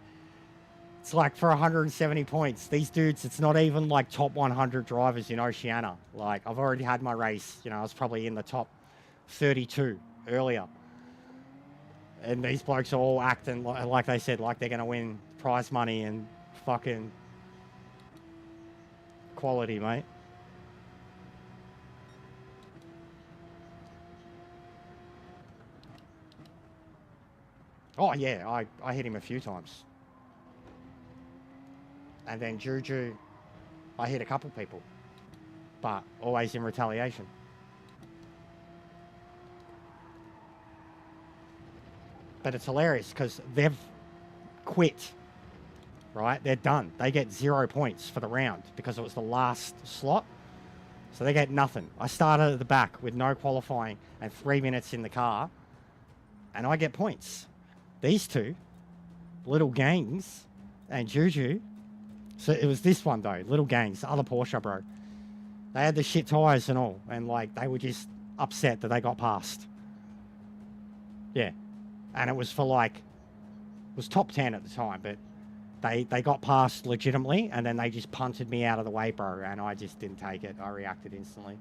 it's like for 170 points. These dudes, it's not even like top 100 drivers in Oceania. Like, I've already had my race. You know, I was probably in the top 32 earlier. And these blokes are all acting like they said, like they're going to win prize money and fucking quality, mate. Oh, yeah, I hit him a few times. And then Juju, I hit a couple people. But always in retaliation. But it's hilarious because they've quit, right? They're done. They get 0 points for the round because it was the last slot. So they get nothing. I started at the back with no qualifying and 3 minutes in the car, and I get points. These two, Little Gangs and Juju. So it was this one though, Little Gangs, the other Porsche, bro. They had the shit tyres and all, and like they were just upset that they got past. Yeah. And it was for like, it was top 10 at the time, but they got past legitimately, and then they just punted me out of the way, bro, and I just didn't take it. I reacted instantly.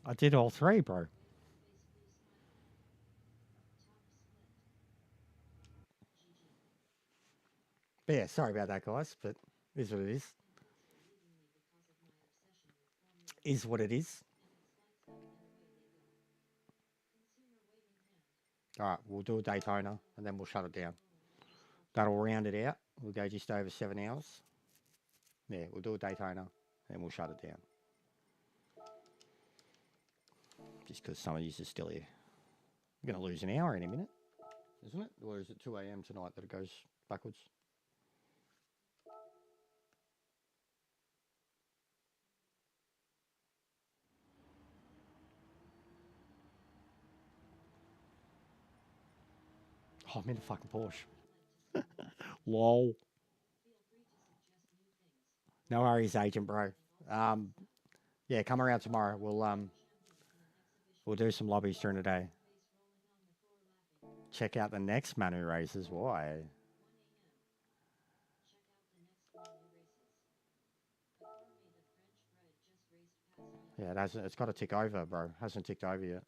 I did all three, bro. Basically smiling. Top split. GG. But yeah, sorry about that, guys. But it is what it is. Thanks for leaving me because of my obsession with Formula Is what it is. and its lights up and away they go. Consumer waving hand. All right, we'll do a Daytona and then we'll shut it down. ___. That'll round it out. We'll go just over 7 hours. Yeah, we'll do a Daytona and we'll shut it down. Just because some of you are still here. We're going to lose an hour in a minute, isn't it? Or is it 2 a.m. tonight that it goes backwards? Oh, I'm in a fucking Porsche. Lol. Feel free to suggest new things. No worries, agent, bro. Yeah, come around tomorrow. We'll do some lobbies during the day. Face rolling on the floor laughing. Check out the next Manu races. Why? 1 a.m. Check out the next Manu races. A car made of French bread just raced past me. Yeah, it hasn't. It's got to tick over, bro. Hasn't ticked over yet. I'm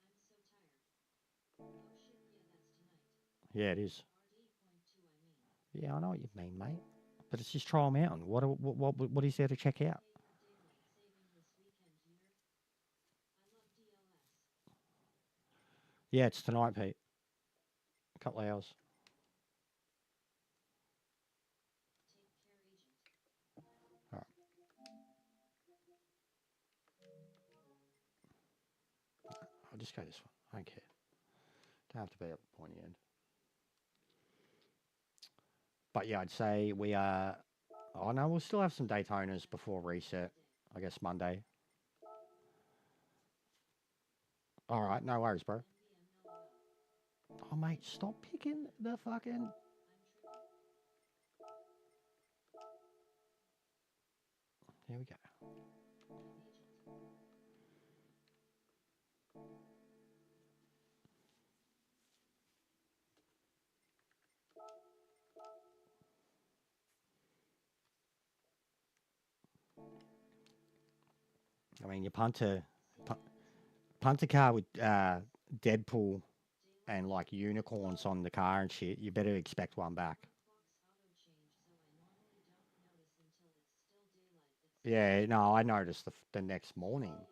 so tired. Oh shit, yeah, that's tonight. Yeah, it is. RD.2 I mean. Yeah, I know what you mean, mate. But it's just Trial Mountain. What is there to check out? Favorite daylight saving this weekend year. I love DLS. Yeah, it's tonight, Pete. A couple of hours. Take care, agent. All right. I'll just go this one. I don't care. Don't have to be at the pointy end. But yeah, I'd say we are. Oh no, we'll still have some Daytonas before reset. I guess Monday. All right, no worries, bro. NBM LOL. Oh mate, stop picking the fucking. I'm tripping. There we go. Agent. I mean, you punt a car with Deadpool and like unicorns on the car and shit. You better expect one back. Fox auto change, so I normally don't notice until it's still daylight. Yeah, no, I noticed the next morning. Then.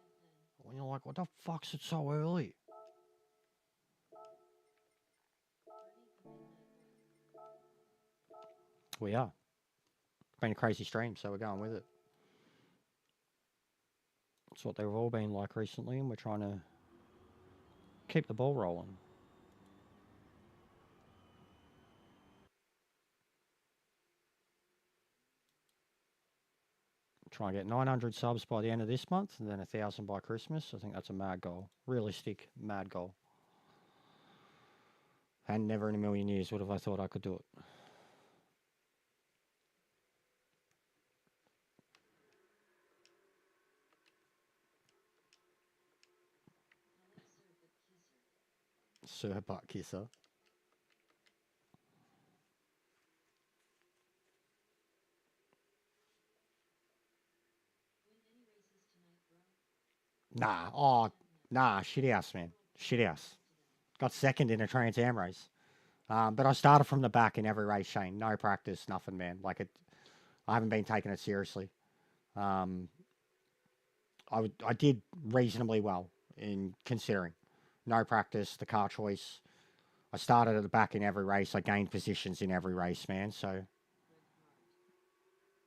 When you're like, what the fuck's it so early? Burning a midnight oil. We are. It's been a crazy stream, so we're going with it. It's what they've all been like recently, and we're trying to keep the ball rolling. Try and get 900 subs by the end of this month, and then 1,000 by Christmas. I think that's a mad goal. Realistic, mad goal. And never in a million years would have I thought I could do it. Hello, sir, but kisser. Sir butt kisser. Win any races tonight, bro? Nah, oh, nah, shit house, man. Shit house. Got second in a Trans Am race. But I started from the back in every race, Shane. No practice, nothing, man. Like it, I haven't been taking it seriously. I did reasonably well in considering. No practice, the car choice. I started at the back in every race. I gained positions in every race, man. So Red card. No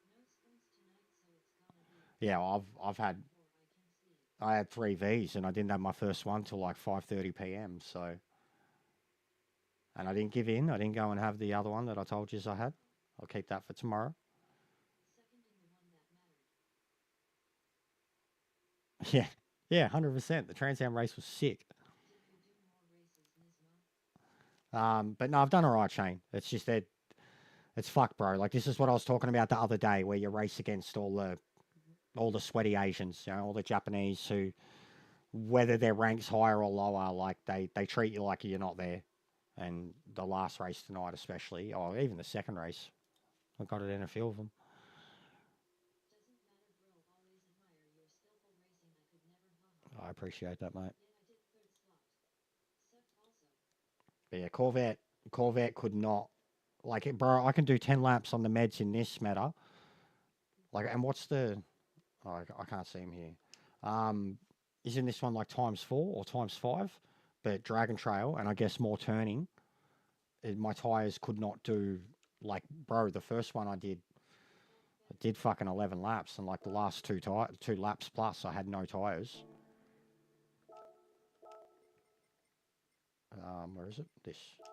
spins tonight, so it's gonna be. yeah, I've had Before I can sleep. I had 3 Vs and I didn't have my first one till like 5:30 p.m. So, and I didn't give in. I didn't go and have the other one that I told you I had. I'll keep that for tomorrow. Second in the one that mattered. Yeah, yeah, 100%. The Trans Am race was sick. Did you do more races, Nismo? But no, I've done all right, Shane. It's just that it's fucked, bro. Like this is what I was talking about the other day, where you race against all the sweaty Asians, you know, all the Japanese who, whether their ranks higher or lower, like they treat you like you're not there. And the last race tonight, especially, or even the second race, I got it in a few of them. Doesn't matter, bro. Always admire your skillful racing. I could never. I appreciate that, mate. Yet I did third slot. Sep also. But yeah, Corvette could not. Like, bro, I can do 10 laps on the meds in this meta. Like, and what's the. Oh, I can't see him here. Um, isn't this one like times 4 or times 5? But Dragon Trail, and I guess more turning. My tyres could not do. Like, bro, the first one I did fucking 11 laps, and like the last 2 laps plus, I had no tyres. Where is it? This. Sweaty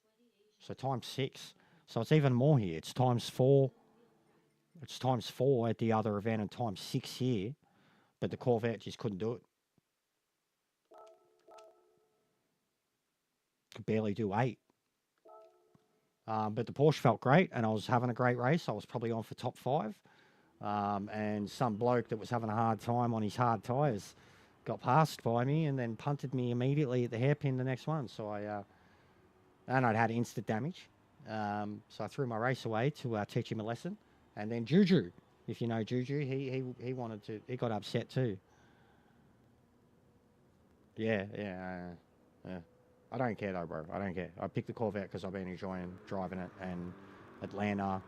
Asian. So times 6. So it's even more here. It's times 4. It's times 4 at the other event and times 6 here. But the Corvette just couldn't do it. Could barely do 8. But the Porsche felt great, and I was having a great race. I was probably on for top 5. And some bloke that was having a hard time on his hard tyres got passed by me and then punted me immediately at the hairpin the next one. So and I'd had instant damage. So I threw my race away to teach him a lesson. And then Juju, if you know Juju, he wanted to, he got upset too. Yeah. I don't care though, bro. I don't care. I picked the Corvette because I've been enjoying driving it, and Atlanta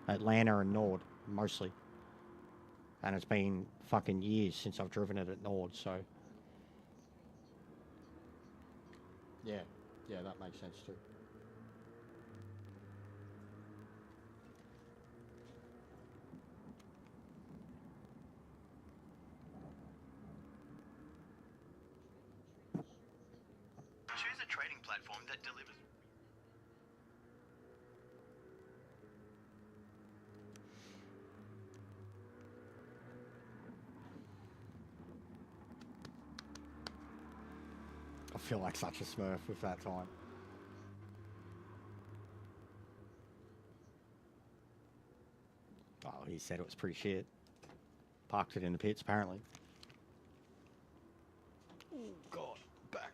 and Nord mostly. And it's been fucking years since I've driven it at Nord, so yeah, that makes sense too. Choose a trading platform that delivers. I feel like such a smurf with that time. Oh, he said it was pretty shit. Parked it in the pits, apparently. Oh, God. Back.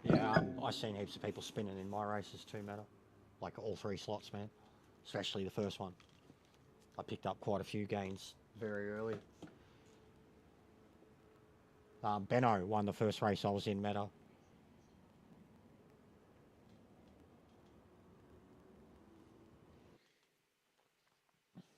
Yeah, I've seen heaps of people spinning in my races too, Meta. Like all 3 slots, man. Especially the first one. I picked up quite a few gains very early. Benno won the first race I was in, Meta. At meta 7 dear okay Axaga. Nice meta.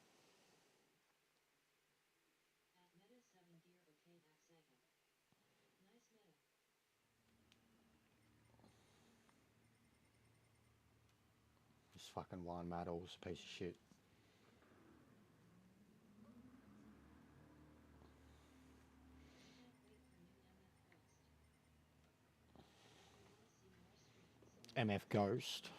This fucking one, Mattles, piece of shit. Can't wait for new MF Ghost. Wanna see more streams? MF Ghost.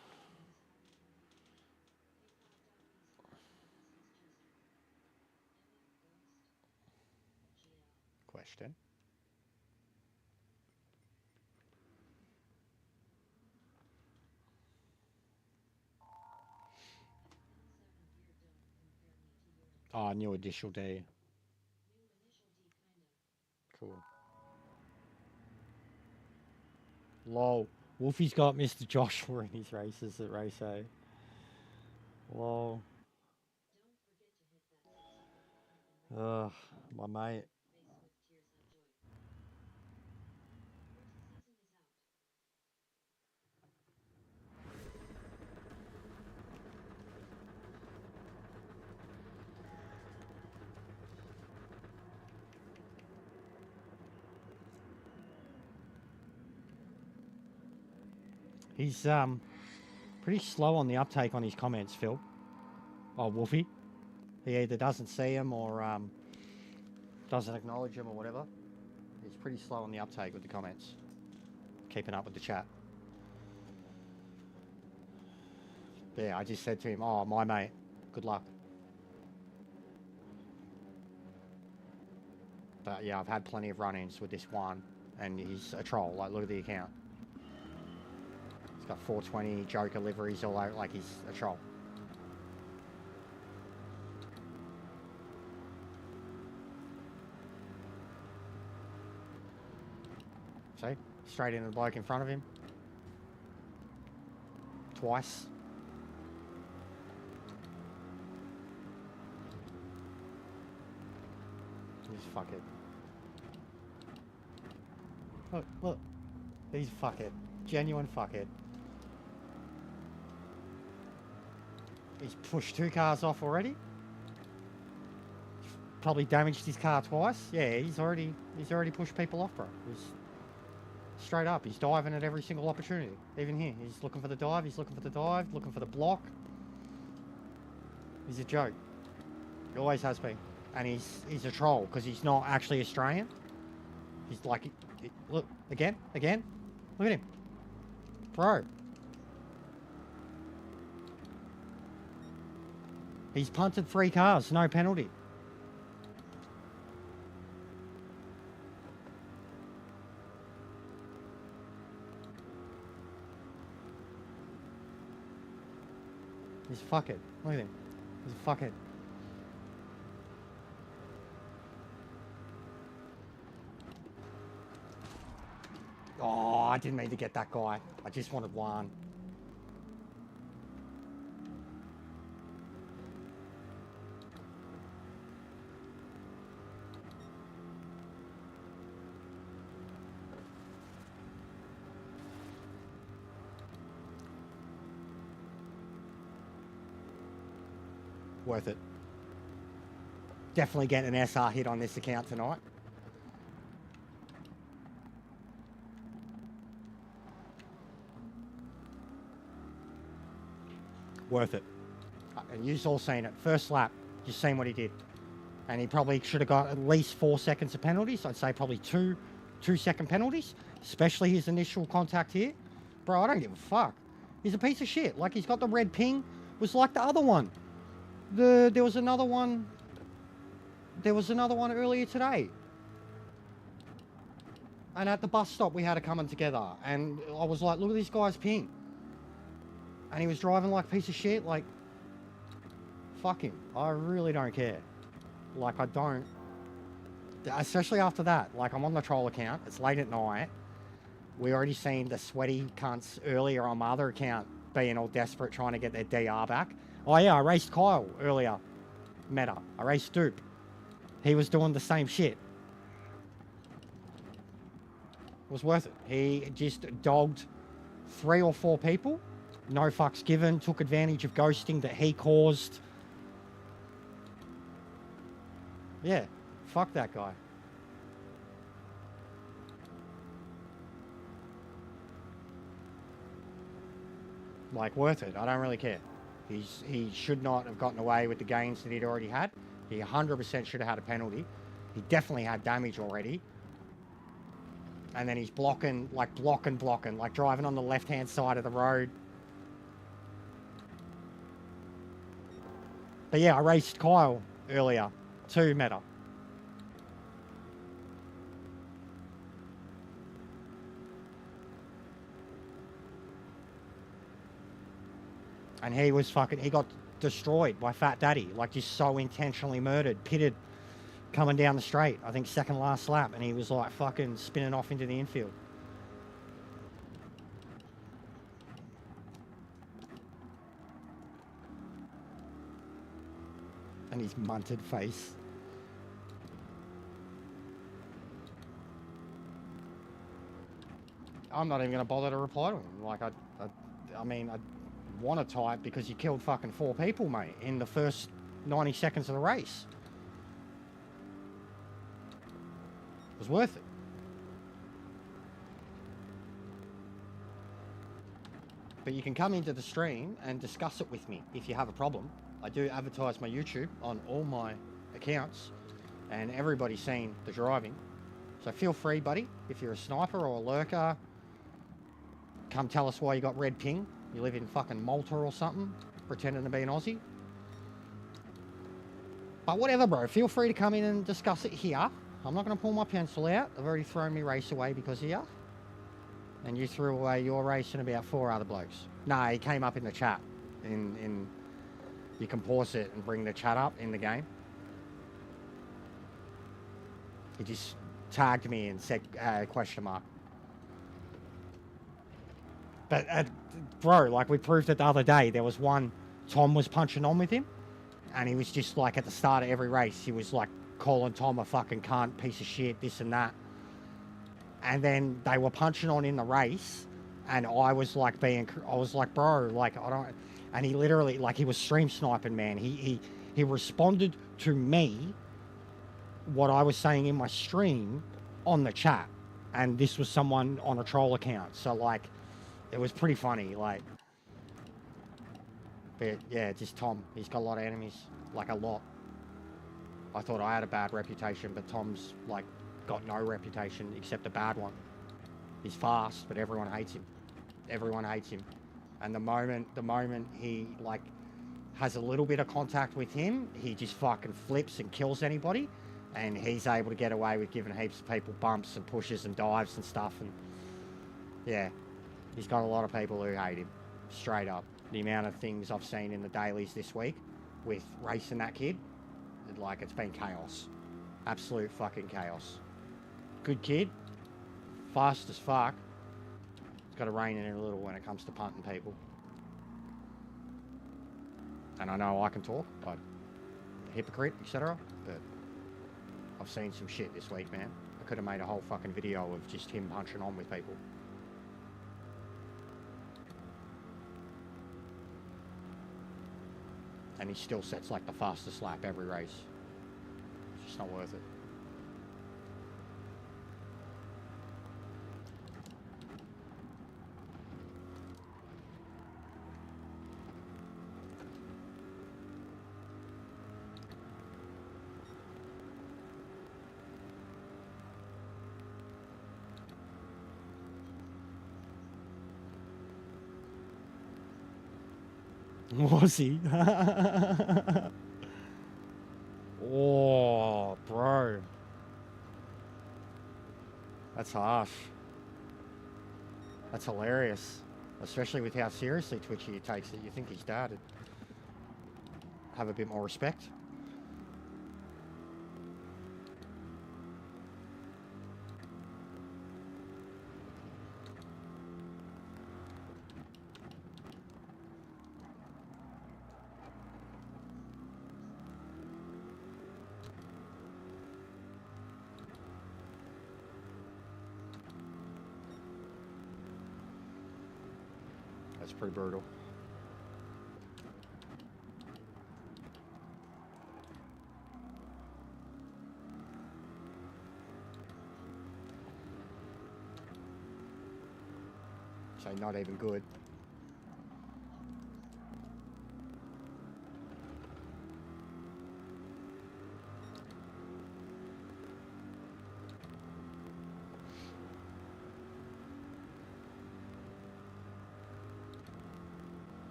question. Oh, new initial D. Cool. Lol. Wolfie's got Mr. Joshua in his races at race A. Lol. Ugh, my mate. He's pretty slow on the uptake on his comments, Phil. Oh, Wolfie. He either doesn't see him or doesn't acknowledge him or whatever. He's pretty slow on the uptake with the comments. Keeping up with the chat. Yeah, I just said to him, oh, my mate, good luck. But yeah, I've had plenty of run-ins with this one, and he's a troll. Like, look at the account. He's got 420 Joker liveries all over, like he's a troll. See? Straight into the bloke in front of him. Twice. He's fuckhead. Look, look. He's fuckhead. Genuine fuckhead. He's pushed 2 cars off already. Probably damaged his car twice. Yeah, he's already pushed people off, bro. He's straight up. He's diving at every single opportunity. Even here, he's looking for the dive. He's looking for the dive. Looking for the block. He's a joke. He always has been, and he's a troll because he's not actually Australian. He's like, look again. Look at him, bro. He's punted 3 cars, no penalty. He's a fuckhead. Look at him. He's a fuckhead. Oh, I didn't mean to get that guy. I just wanted one. Worth it. Definitely getting an SR hit on this account tonight. Worth it. And you've all seen it. First lap, you've seen what he did. And he probably should have got at least 4 seconds of penalties. I'd say probably 2-second penalties, especially his initial contact here. Bro, I don't give a fuck. He's a piece of shit. Like, he's got the red ping. Was like the other one. There was another one. There was another one earlier today. And at the bus stop, we had it coming together. And I was like, look at this guy's ping. And he was driving like a piece of shit. Like, fuck him. I really don't care. Like, I don't. Especially after that. Like, I'm on the troll account. It's late at night. We already seen the sweaty cunts earlier on my other account being all desperate trying to get their DR back. Oh yeah, I raced Kyle earlier. Meta. I raced Dupe. He was doing the same shit. It was worth it. He just dogged 3 or 4 people. No fucks given. Took advantage of ghosting that he caused. Yeah. Fuck that guy. Like, worth it. I don't really care. He should not have gotten away with the gains that he'd already had. He 100% should have had a penalty. He definitely had damage already. And then he's blocking, like driving on the left-hand side of the road. But yeah, I raced Kyle earlier. 2 meta. And he was fucking, he got destroyed by Fat Daddy, like just so intentionally murdered, pitted, coming down the straight, I think second last lap, and he was like fucking spinning off into the infield. And his munted face. I'm not even going to bother to reply to him. Like, I mean, I want to type because you killed fucking 4 people, mate, in the first 90 seconds of the race. It was worth it. But you can come into the stream and discuss it with me if you have a problem. I do advertise my YouTube on all my accounts, and everybody's seen the driving. So feel free, buddy, if you're a sniper or a lurker, come tell us why you got red ping. You live in fucking Malta or something, pretending to be an Aussie. But whatever, bro. Feel free to come in and discuss it here. I'm not going to pull my pencil out. I've already thrown my race away because of you. And you threw away your race and about 4 other blokes. Nah, he came up in the chat. You can pause it and bring the chat up in the game. He just tagged me and said question mark. But bro, like we proved it the other day. There was one, Tom was punching on with him, and he was just like at the start of every race, he was like calling Tom a fucking cunt, piece of shit, this and that. And then they were punching on in the race, and I was like bro, like I don't. And he literally, like, he was stream sniping, man. He responded to me what I was saying in my stream on the chat, and this was someone on a troll account. So like, it was pretty funny, like. But yeah, just Tom. He's got a lot of enemies, like a lot. I thought I had a bad reputation, but Tom's like got no reputation except a bad one. He's fast, but everyone hates him. Everyone hates him. And the moment he like has a little bit of contact with him, he just fucking flips and kills anybody, and he's able to get away with giving heaps of people bumps and pushes and dives and stuff. And yeah, he's got a lot of people who hate him, straight up. The amount of things I've seen in the dailies this week with racing that kid, like, it's been chaos. Absolute fucking chaos. Good kid, fast as fuck. It's got to rein in a little when it comes to punting people. And I know I can talk, but hypocrite, etc. But I've seen some shit this week, man. I could have made a whole fucking video of just him punching on with people. And he still sets like the fastest lap every race. It's just not worth it. Was he? Oh, bro. That's harsh. That's hilarious. Especially with how seriously Twitchy he takes it. You think his dad would have a bit more respect? That's pretty brutal. So not even good.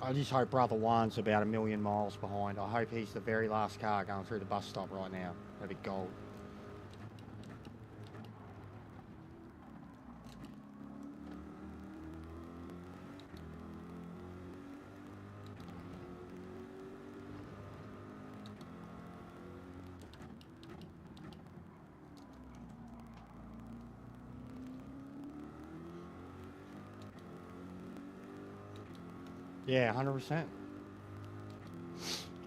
I just hope Brother Juan's about 1,000,000 miles behind. I hope he's the very last car going through the bus stop right now. That'd be gold. Yeah, 100%.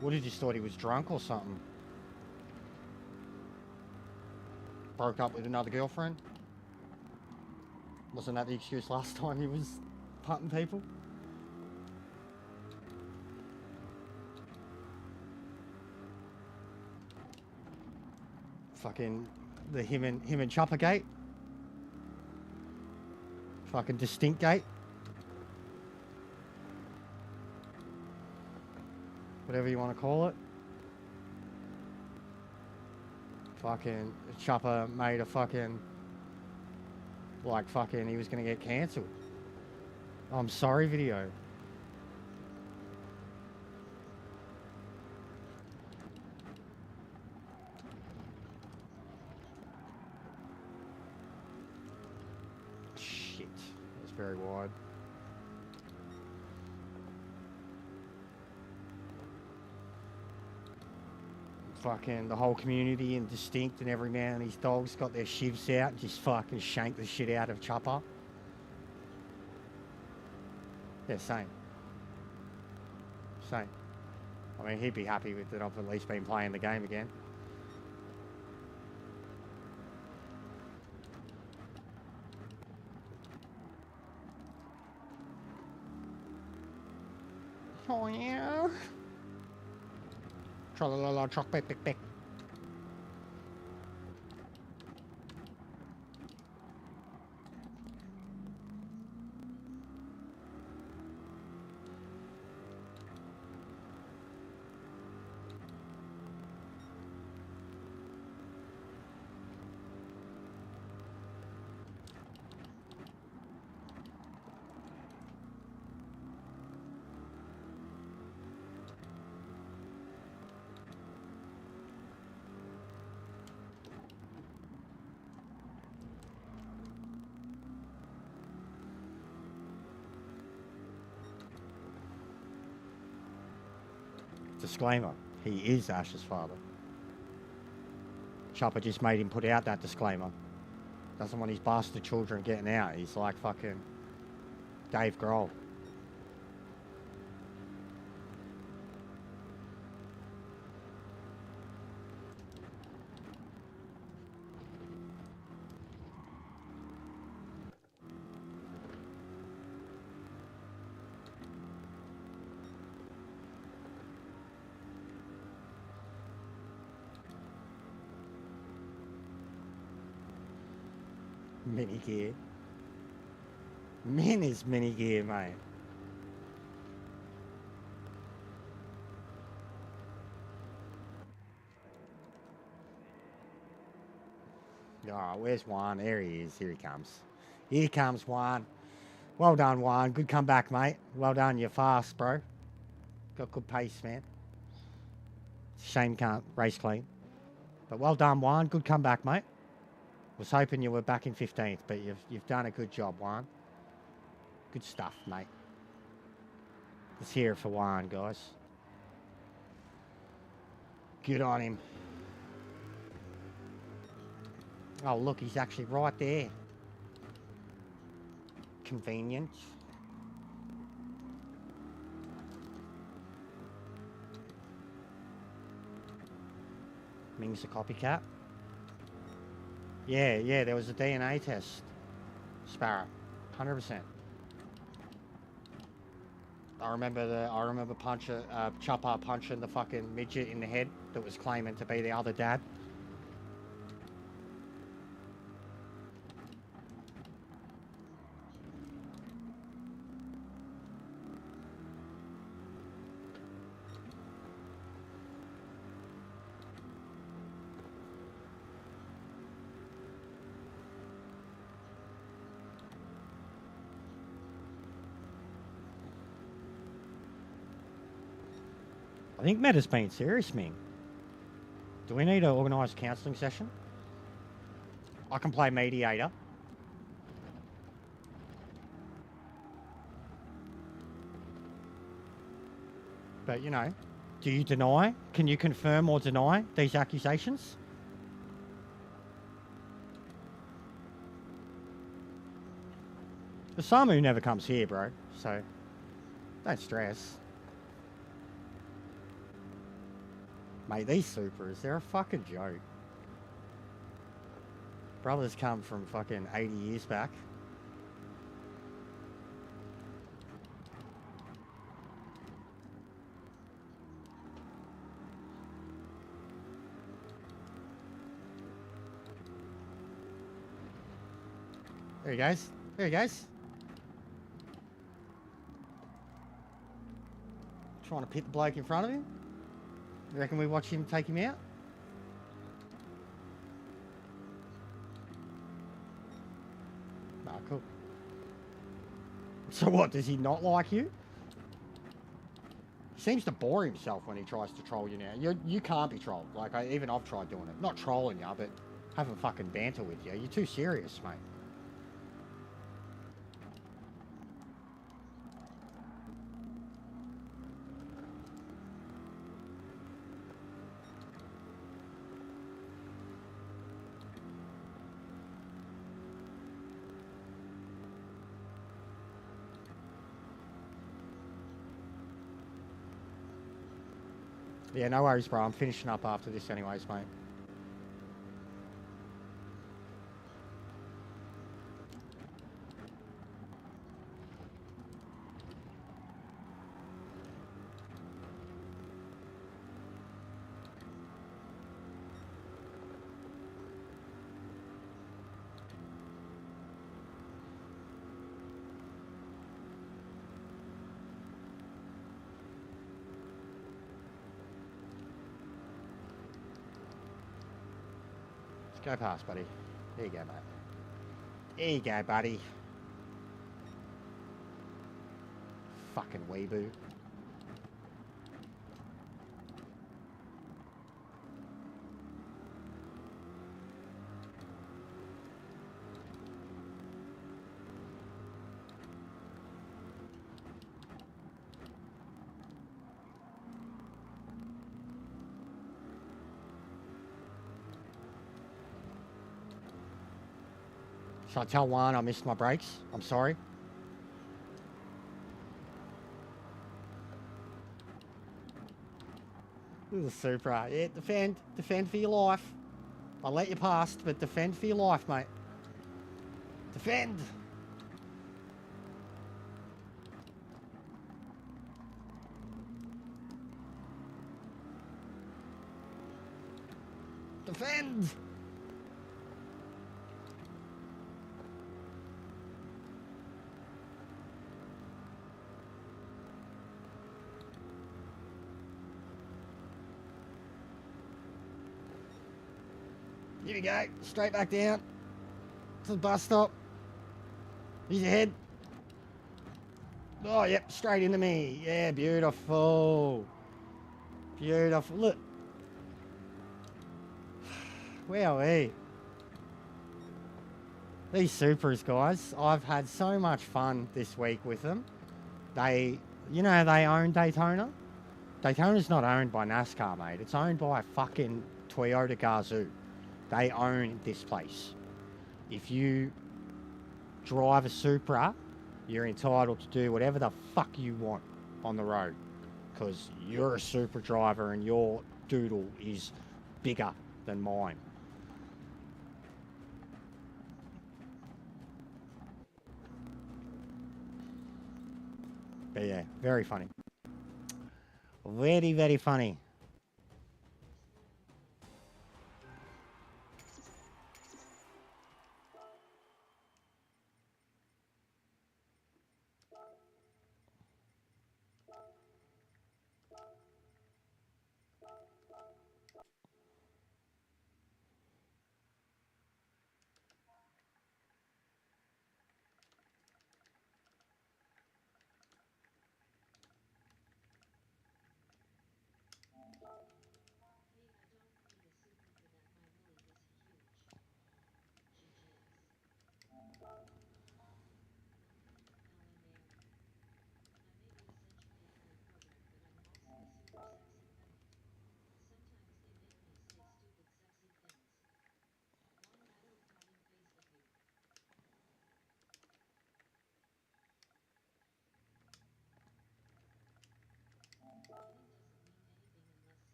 What, did you thought he was drunk or something? Broke up with another girlfriend? Wasn't that the excuse last time he was punting people? Fucking the him and Chopper Gate. Fucking Distinct Gate. Whatever you want to call it. Fucking Chopper made a fucking, like fucking he was gonna get cancelled. I'm sorry video. Shit, that's very wide. Fucking the whole community and Distinct and every man and his dogs got their shivs out and just fucking shanked the shit out of Chopper. Yeah, same. Same. I mean, he'd be happy with that I've at least been playing the game again. Oh yeah. Tra-la-la-la, truck, back, back, back. Disclaimer, he is Ash's father. Chopper just made him put out that disclaimer. Doesn't want his bastard children getting out. He's like fucking Dave Grohl. Mini gear. Min is mini gear, mate. Oh, where's Juan? There he is. Here he comes. Here comes Juan. Well done, Juan. Good comeback, mate. Well done. You're fast, bro. Got good pace, man. Shame can't race clean. But well done, Juan. Good comeback, mate. Was hoping you were back in 15th, but you've done a good job, Juan. Good stuff, mate. Let's hear it for Juan, guys. Good on him. Oh, look, he's actually right there. Convenient. Ming's a copycat. Yeah, there was a DNA test. Sparrow, 100%. I remember Chopper punching the fucking midget in the head that was claiming to be the other dad. I think Meta's being serious, Ming. Do we need to organise a counselling session? I can play mediator. But, you know, do you deny? Can you confirm or deny these accusations? The Samu never comes here, bro, so don't stress. Mate, these Supras, they're a fucking joke. Brothers come from fucking 80 years back. There he goes. There he goes. Trying to pit the bloke in front of him. You reckon we watch him take him out? Nah, cool. So what, does he not like you? He seems to bore himself when he tries to troll you now. You can't be trolled. Like, even I've tried doing it. Not trolling you, but having fucking banter with you. You're too serious, mate. Yeah, no worries, bro. I'm finishing up after this anyways, mate. Go past, buddy. There you go, mate. There you go, buddy. Fucking weeboo. Should I tell Juan I missed my brakes? I'm sorry. This is a Supra. Yeah, defend. Defend for your life. I'll let you past, but defend for your life, mate. Defend! Defend! Here we go. Straight back down to the bus stop. Here's your head. Oh, yep, straight into me. Yeah, beautiful. Beautiful. Look. Wowee. These Supras, guys, I've had so much fun this week with them. They, you know, they own Daytona. Daytona's not owned by NASCAR, mate. It's owned by fucking Toyota Gazoo. They own this place. If you drive a Supra, you're entitled to do whatever the fuck you want on the road. Because you're a Supra driver and your doodle is bigger than mine. But yeah, very funny. Very, very funny.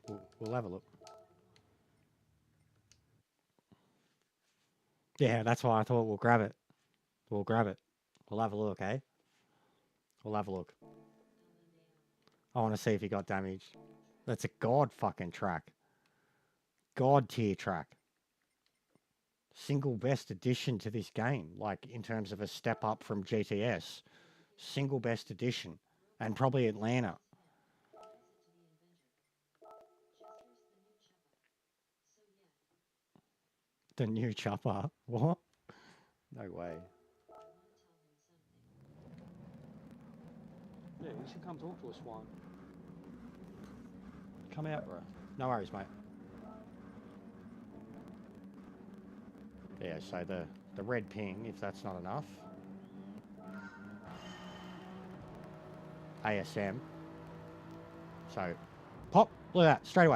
We'll have a look. Yeah, that's why I thought we'll grab it. We'll grab it. We'll have a look, eh? We'll have a look. I want to see if he got damaged. That's a god fucking track. God tier track. Single best addition to this game, like in terms of a step up from GTS. Single best addition. And probably Atlanta. The new chopper? What? No way. Yeah, you should come talk to us, Swan. Come out, bro. No worries, mate. Yeah, so the red ping, if that's not enough. ASM. So, pop, look at that, straight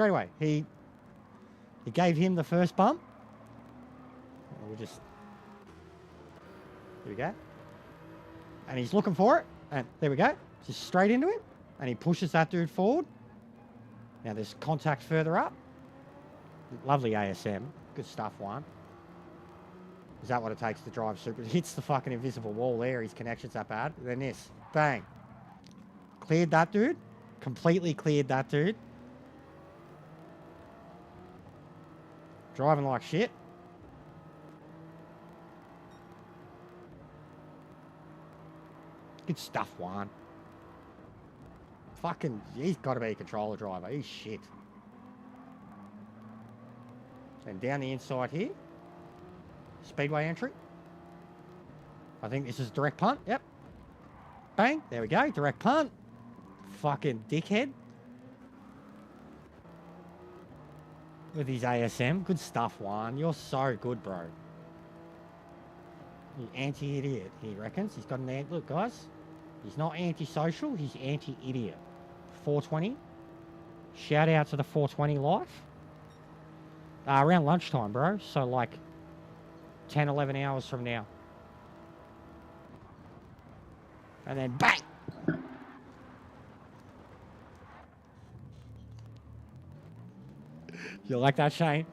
away. He gave him the first bump. We'll just, here we go. And he's looking for it, and there we go. Just straight into him, and he pushes that dude forward. Now there's contact further up. Lovely ASM, good stuff, Juan. Is that what it takes to drive super? Hits the fucking invisible wall there, his connection's that bad. Then this, bang. Cleared that dude, completely cleared that dude. Driving like shit. Good stuff, Juan. Fucking, he's got to be a controller driver. He's shit. And down the inside here. Speedway entry. I think this is direct punt. Yep. Bang. There we go. Direct punt. Fucking dickhead. With his ASM. Good stuff, Juan. You're so good, bro. You anti-idiot, he reckons. He's got an... Look, guys. He's not anti-social. He's anti-idiot. 420. Shout out to the 420 life. Around lunchtime, bro. So, like, 10, 11 hours from now. And then, bang! You like that, Shane?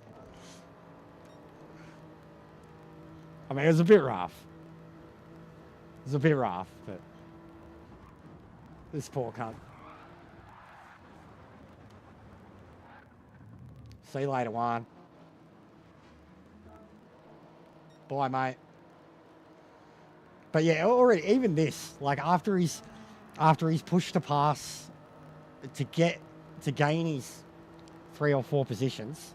I mean, it was a bit rough. It was a bit rough, but... This poor cunt. See you later, Juan. Bye, mate. But yeah, already, even this, like after he's pushed to pass to gain his 3 or 4 positions,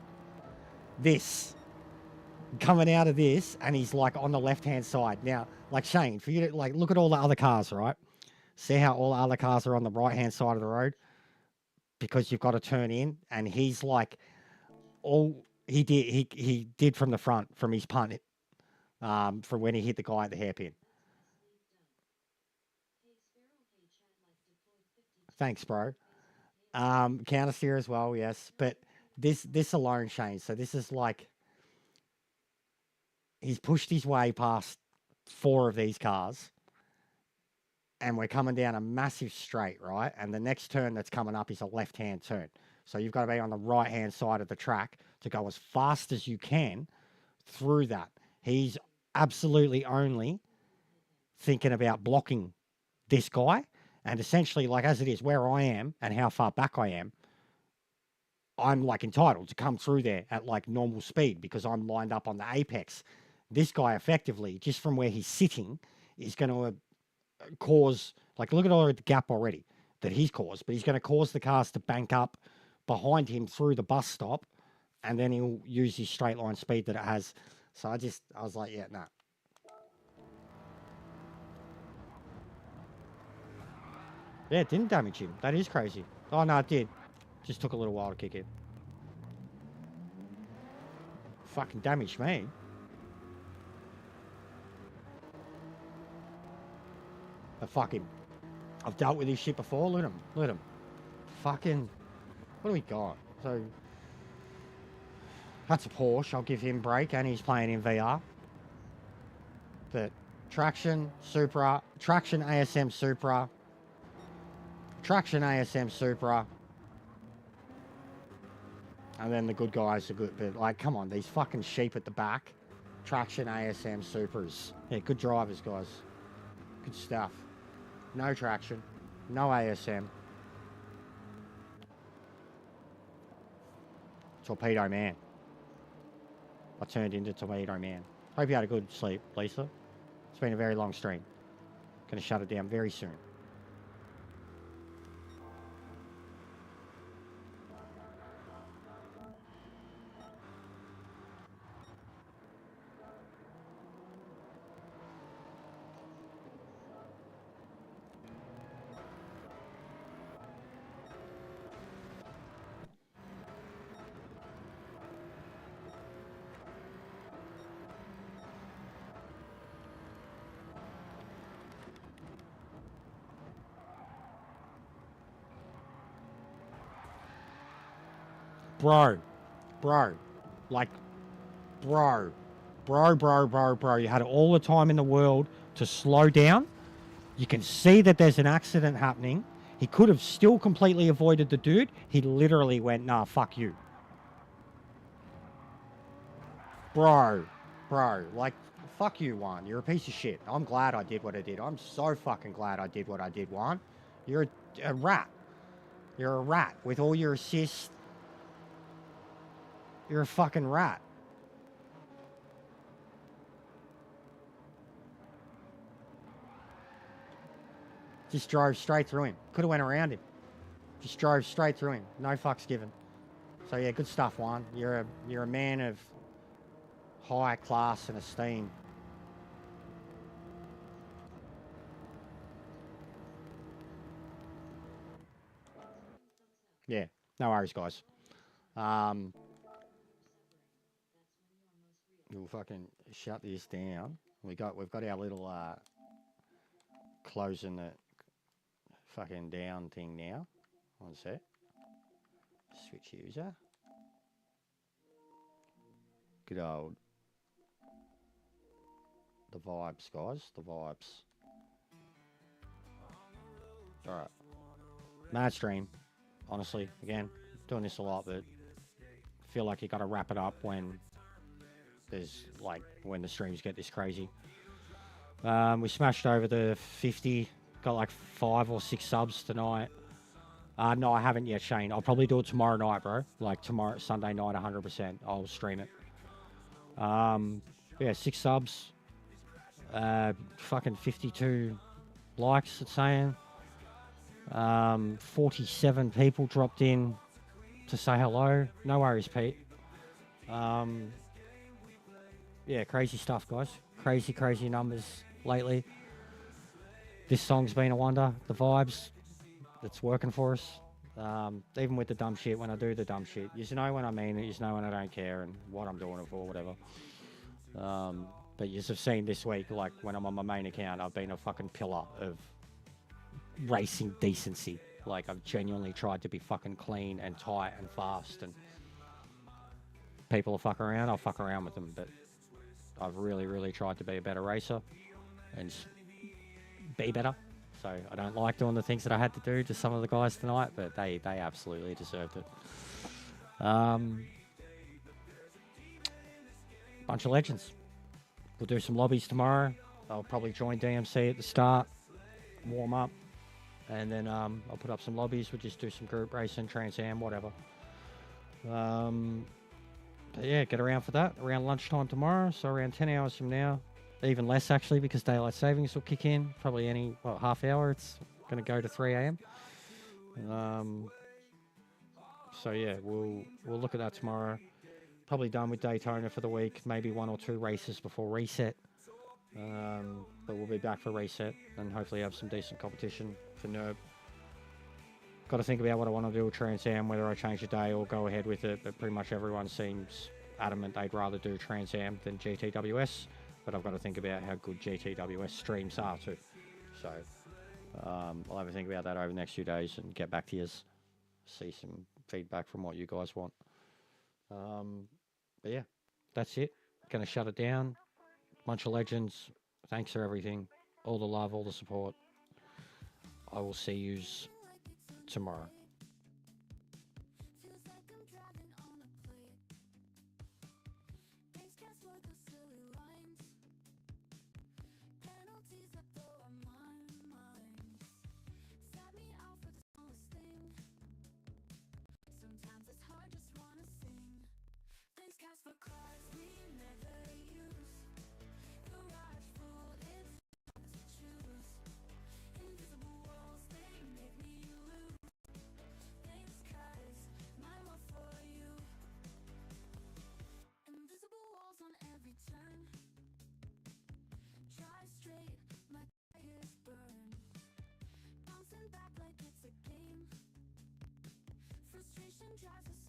this coming out of this, and he's like on the left-hand side. Now, like Shane, for you to like look at all the other cars, right? See how all the other cars are on the right-hand side of the road? Because you've got to turn in, and he's like, all he did from the front, from his punt, from when he hit the guy at the hairpin. Thanks, bro. Counter steer as well, yes. But this alone, Shane, so this is like, he's pushed his way past 4 of these cars. And we're coming down a massive straight, right? And the next turn that's coming up is a left-hand turn. So you've got to be on the right-hand side of the track to go as fast as you can through that. He's absolutely only thinking about blocking this guy. And essentially, like as it is, where I am and how far back I am, I'm like entitled to come through there at like normal speed because I'm lined up on the apex. This guy effectively, just from where he's sitting, is going to cause, like, look at all the gap already that he's caused, but he's going to cause the cars to bank up behind him through the bus stop, and then he'll use his straight line speed that it has. So I was like, yeah, nah. Yeah, it didn't damage him. That is crazy. Oh, no, it did. Just took a little while to kick in. Fucking damaged me. But fuck him. I've dealt with this shit before. Look at him. Look at him. Fucking... What do we got? So... That's a Porsche. I'll give him break. And he's playing in VR. But... Traction, Supra. Traction, ASM, Supra. Traction, ASM, Supra. And then the good guys are good, but like, come on, these fucking sheep at the back. Traction ASM Supers. Yeah, good drivers, guys. Good stuff. No traction. No ASM. Torpedo Man. I turned into Torpedo Man. Hope you had a good sleep, Lisa. It's been a very long stream. Gonna shut it down very soon. Bro. Like, bro. Bro. You had all the time in the world to slow down. You can see that there's an accident happening. He could have still completely avoided the dude. He literally went, nah, fuck you. Bro, like, fuck you, Juan. You're a piece of shit. I'm glad I did what I did. I'm so fucking glad I did what I did, Juan. You're a rat. You're a rat. With all your assists, you're a fucking rat. Just drove straight through him. Could have went around him. Just drove straight through him. No fucks given. So yeah, good stuff, Juan. You're a man of high class and esteem. Yeah, no worries, guys. We'll fucking shut this down. We've got our little closing the fucking down thing now. One sec. Switch user. Good old. The vibes, guys. The vibes. Alright. Mad stream. Honestly, again, doing this a lot, but feel like you gotta wrap it up when there's like when the streams get this crazy. We smashed over the 50, got like 5 or 6 subs tonight. No, I haven't yet, Shane. I'll probably do it tomorrow night, bro. Like tomorrow, Sunday night, 100%. I'll stream it. Yeah, 6 subs. Fucking 52 likes, it's saying. 47 people dropped in to say hello. No worries, Pete. Yeah, crazy stuff, guys. Crazy numbers lately. This song's been a wonder. The vibes, it's working for us. Even with the dumb shit, when I do the dumb shit, you know when I mean it, you know when I don't care and what I'm doing it for, whatever. But you have seen this week, like when I'm on my main account, I've been a fucking pillar of racing decency. Like I've genuinely tried to be fucking clean and tight and fast, and people will fuck around, I'll fuck around with them, but I've really tried to be a better racer and be better. So I don't like doing the things that I had to do to some of the guys tonight, but they absolutely deserved it. Bunch of legends. We'll do some lobbies tomorrow. I'll probably join DMC at the start, warm up, and then I'll put up some lobbies. We'll just do some group racing, Trans Am, whatever. But yeah, get around for that around lunchtime tomorrow. So around 10 hours from now, even less actually, because daylight savings will kick in. Probably any half hour. It's going to go to 3 a.m. So yeah, we'll look at that tomorrow. Probably done with Daytona for the week. Maybe 1 or 2 races before reset. But we'll be back for reset and hopefully have some decent competition for NERB. Got to think about what I want to do with Trans Am, whether I change the day or go ahead with it. But pretty much everyone seems adamant they'd rather do Trans Am than GTWS. But I've got to think about how good GTWS streams are too. So I'll have a think about that over the next few days and get back to you. See some feedback from what you guys want. But yeah, that's it. Gonna shut it down. Bunch of legends. Thanks for everything. All the love, all the support. I will see yous tomorrow. Frustration drives us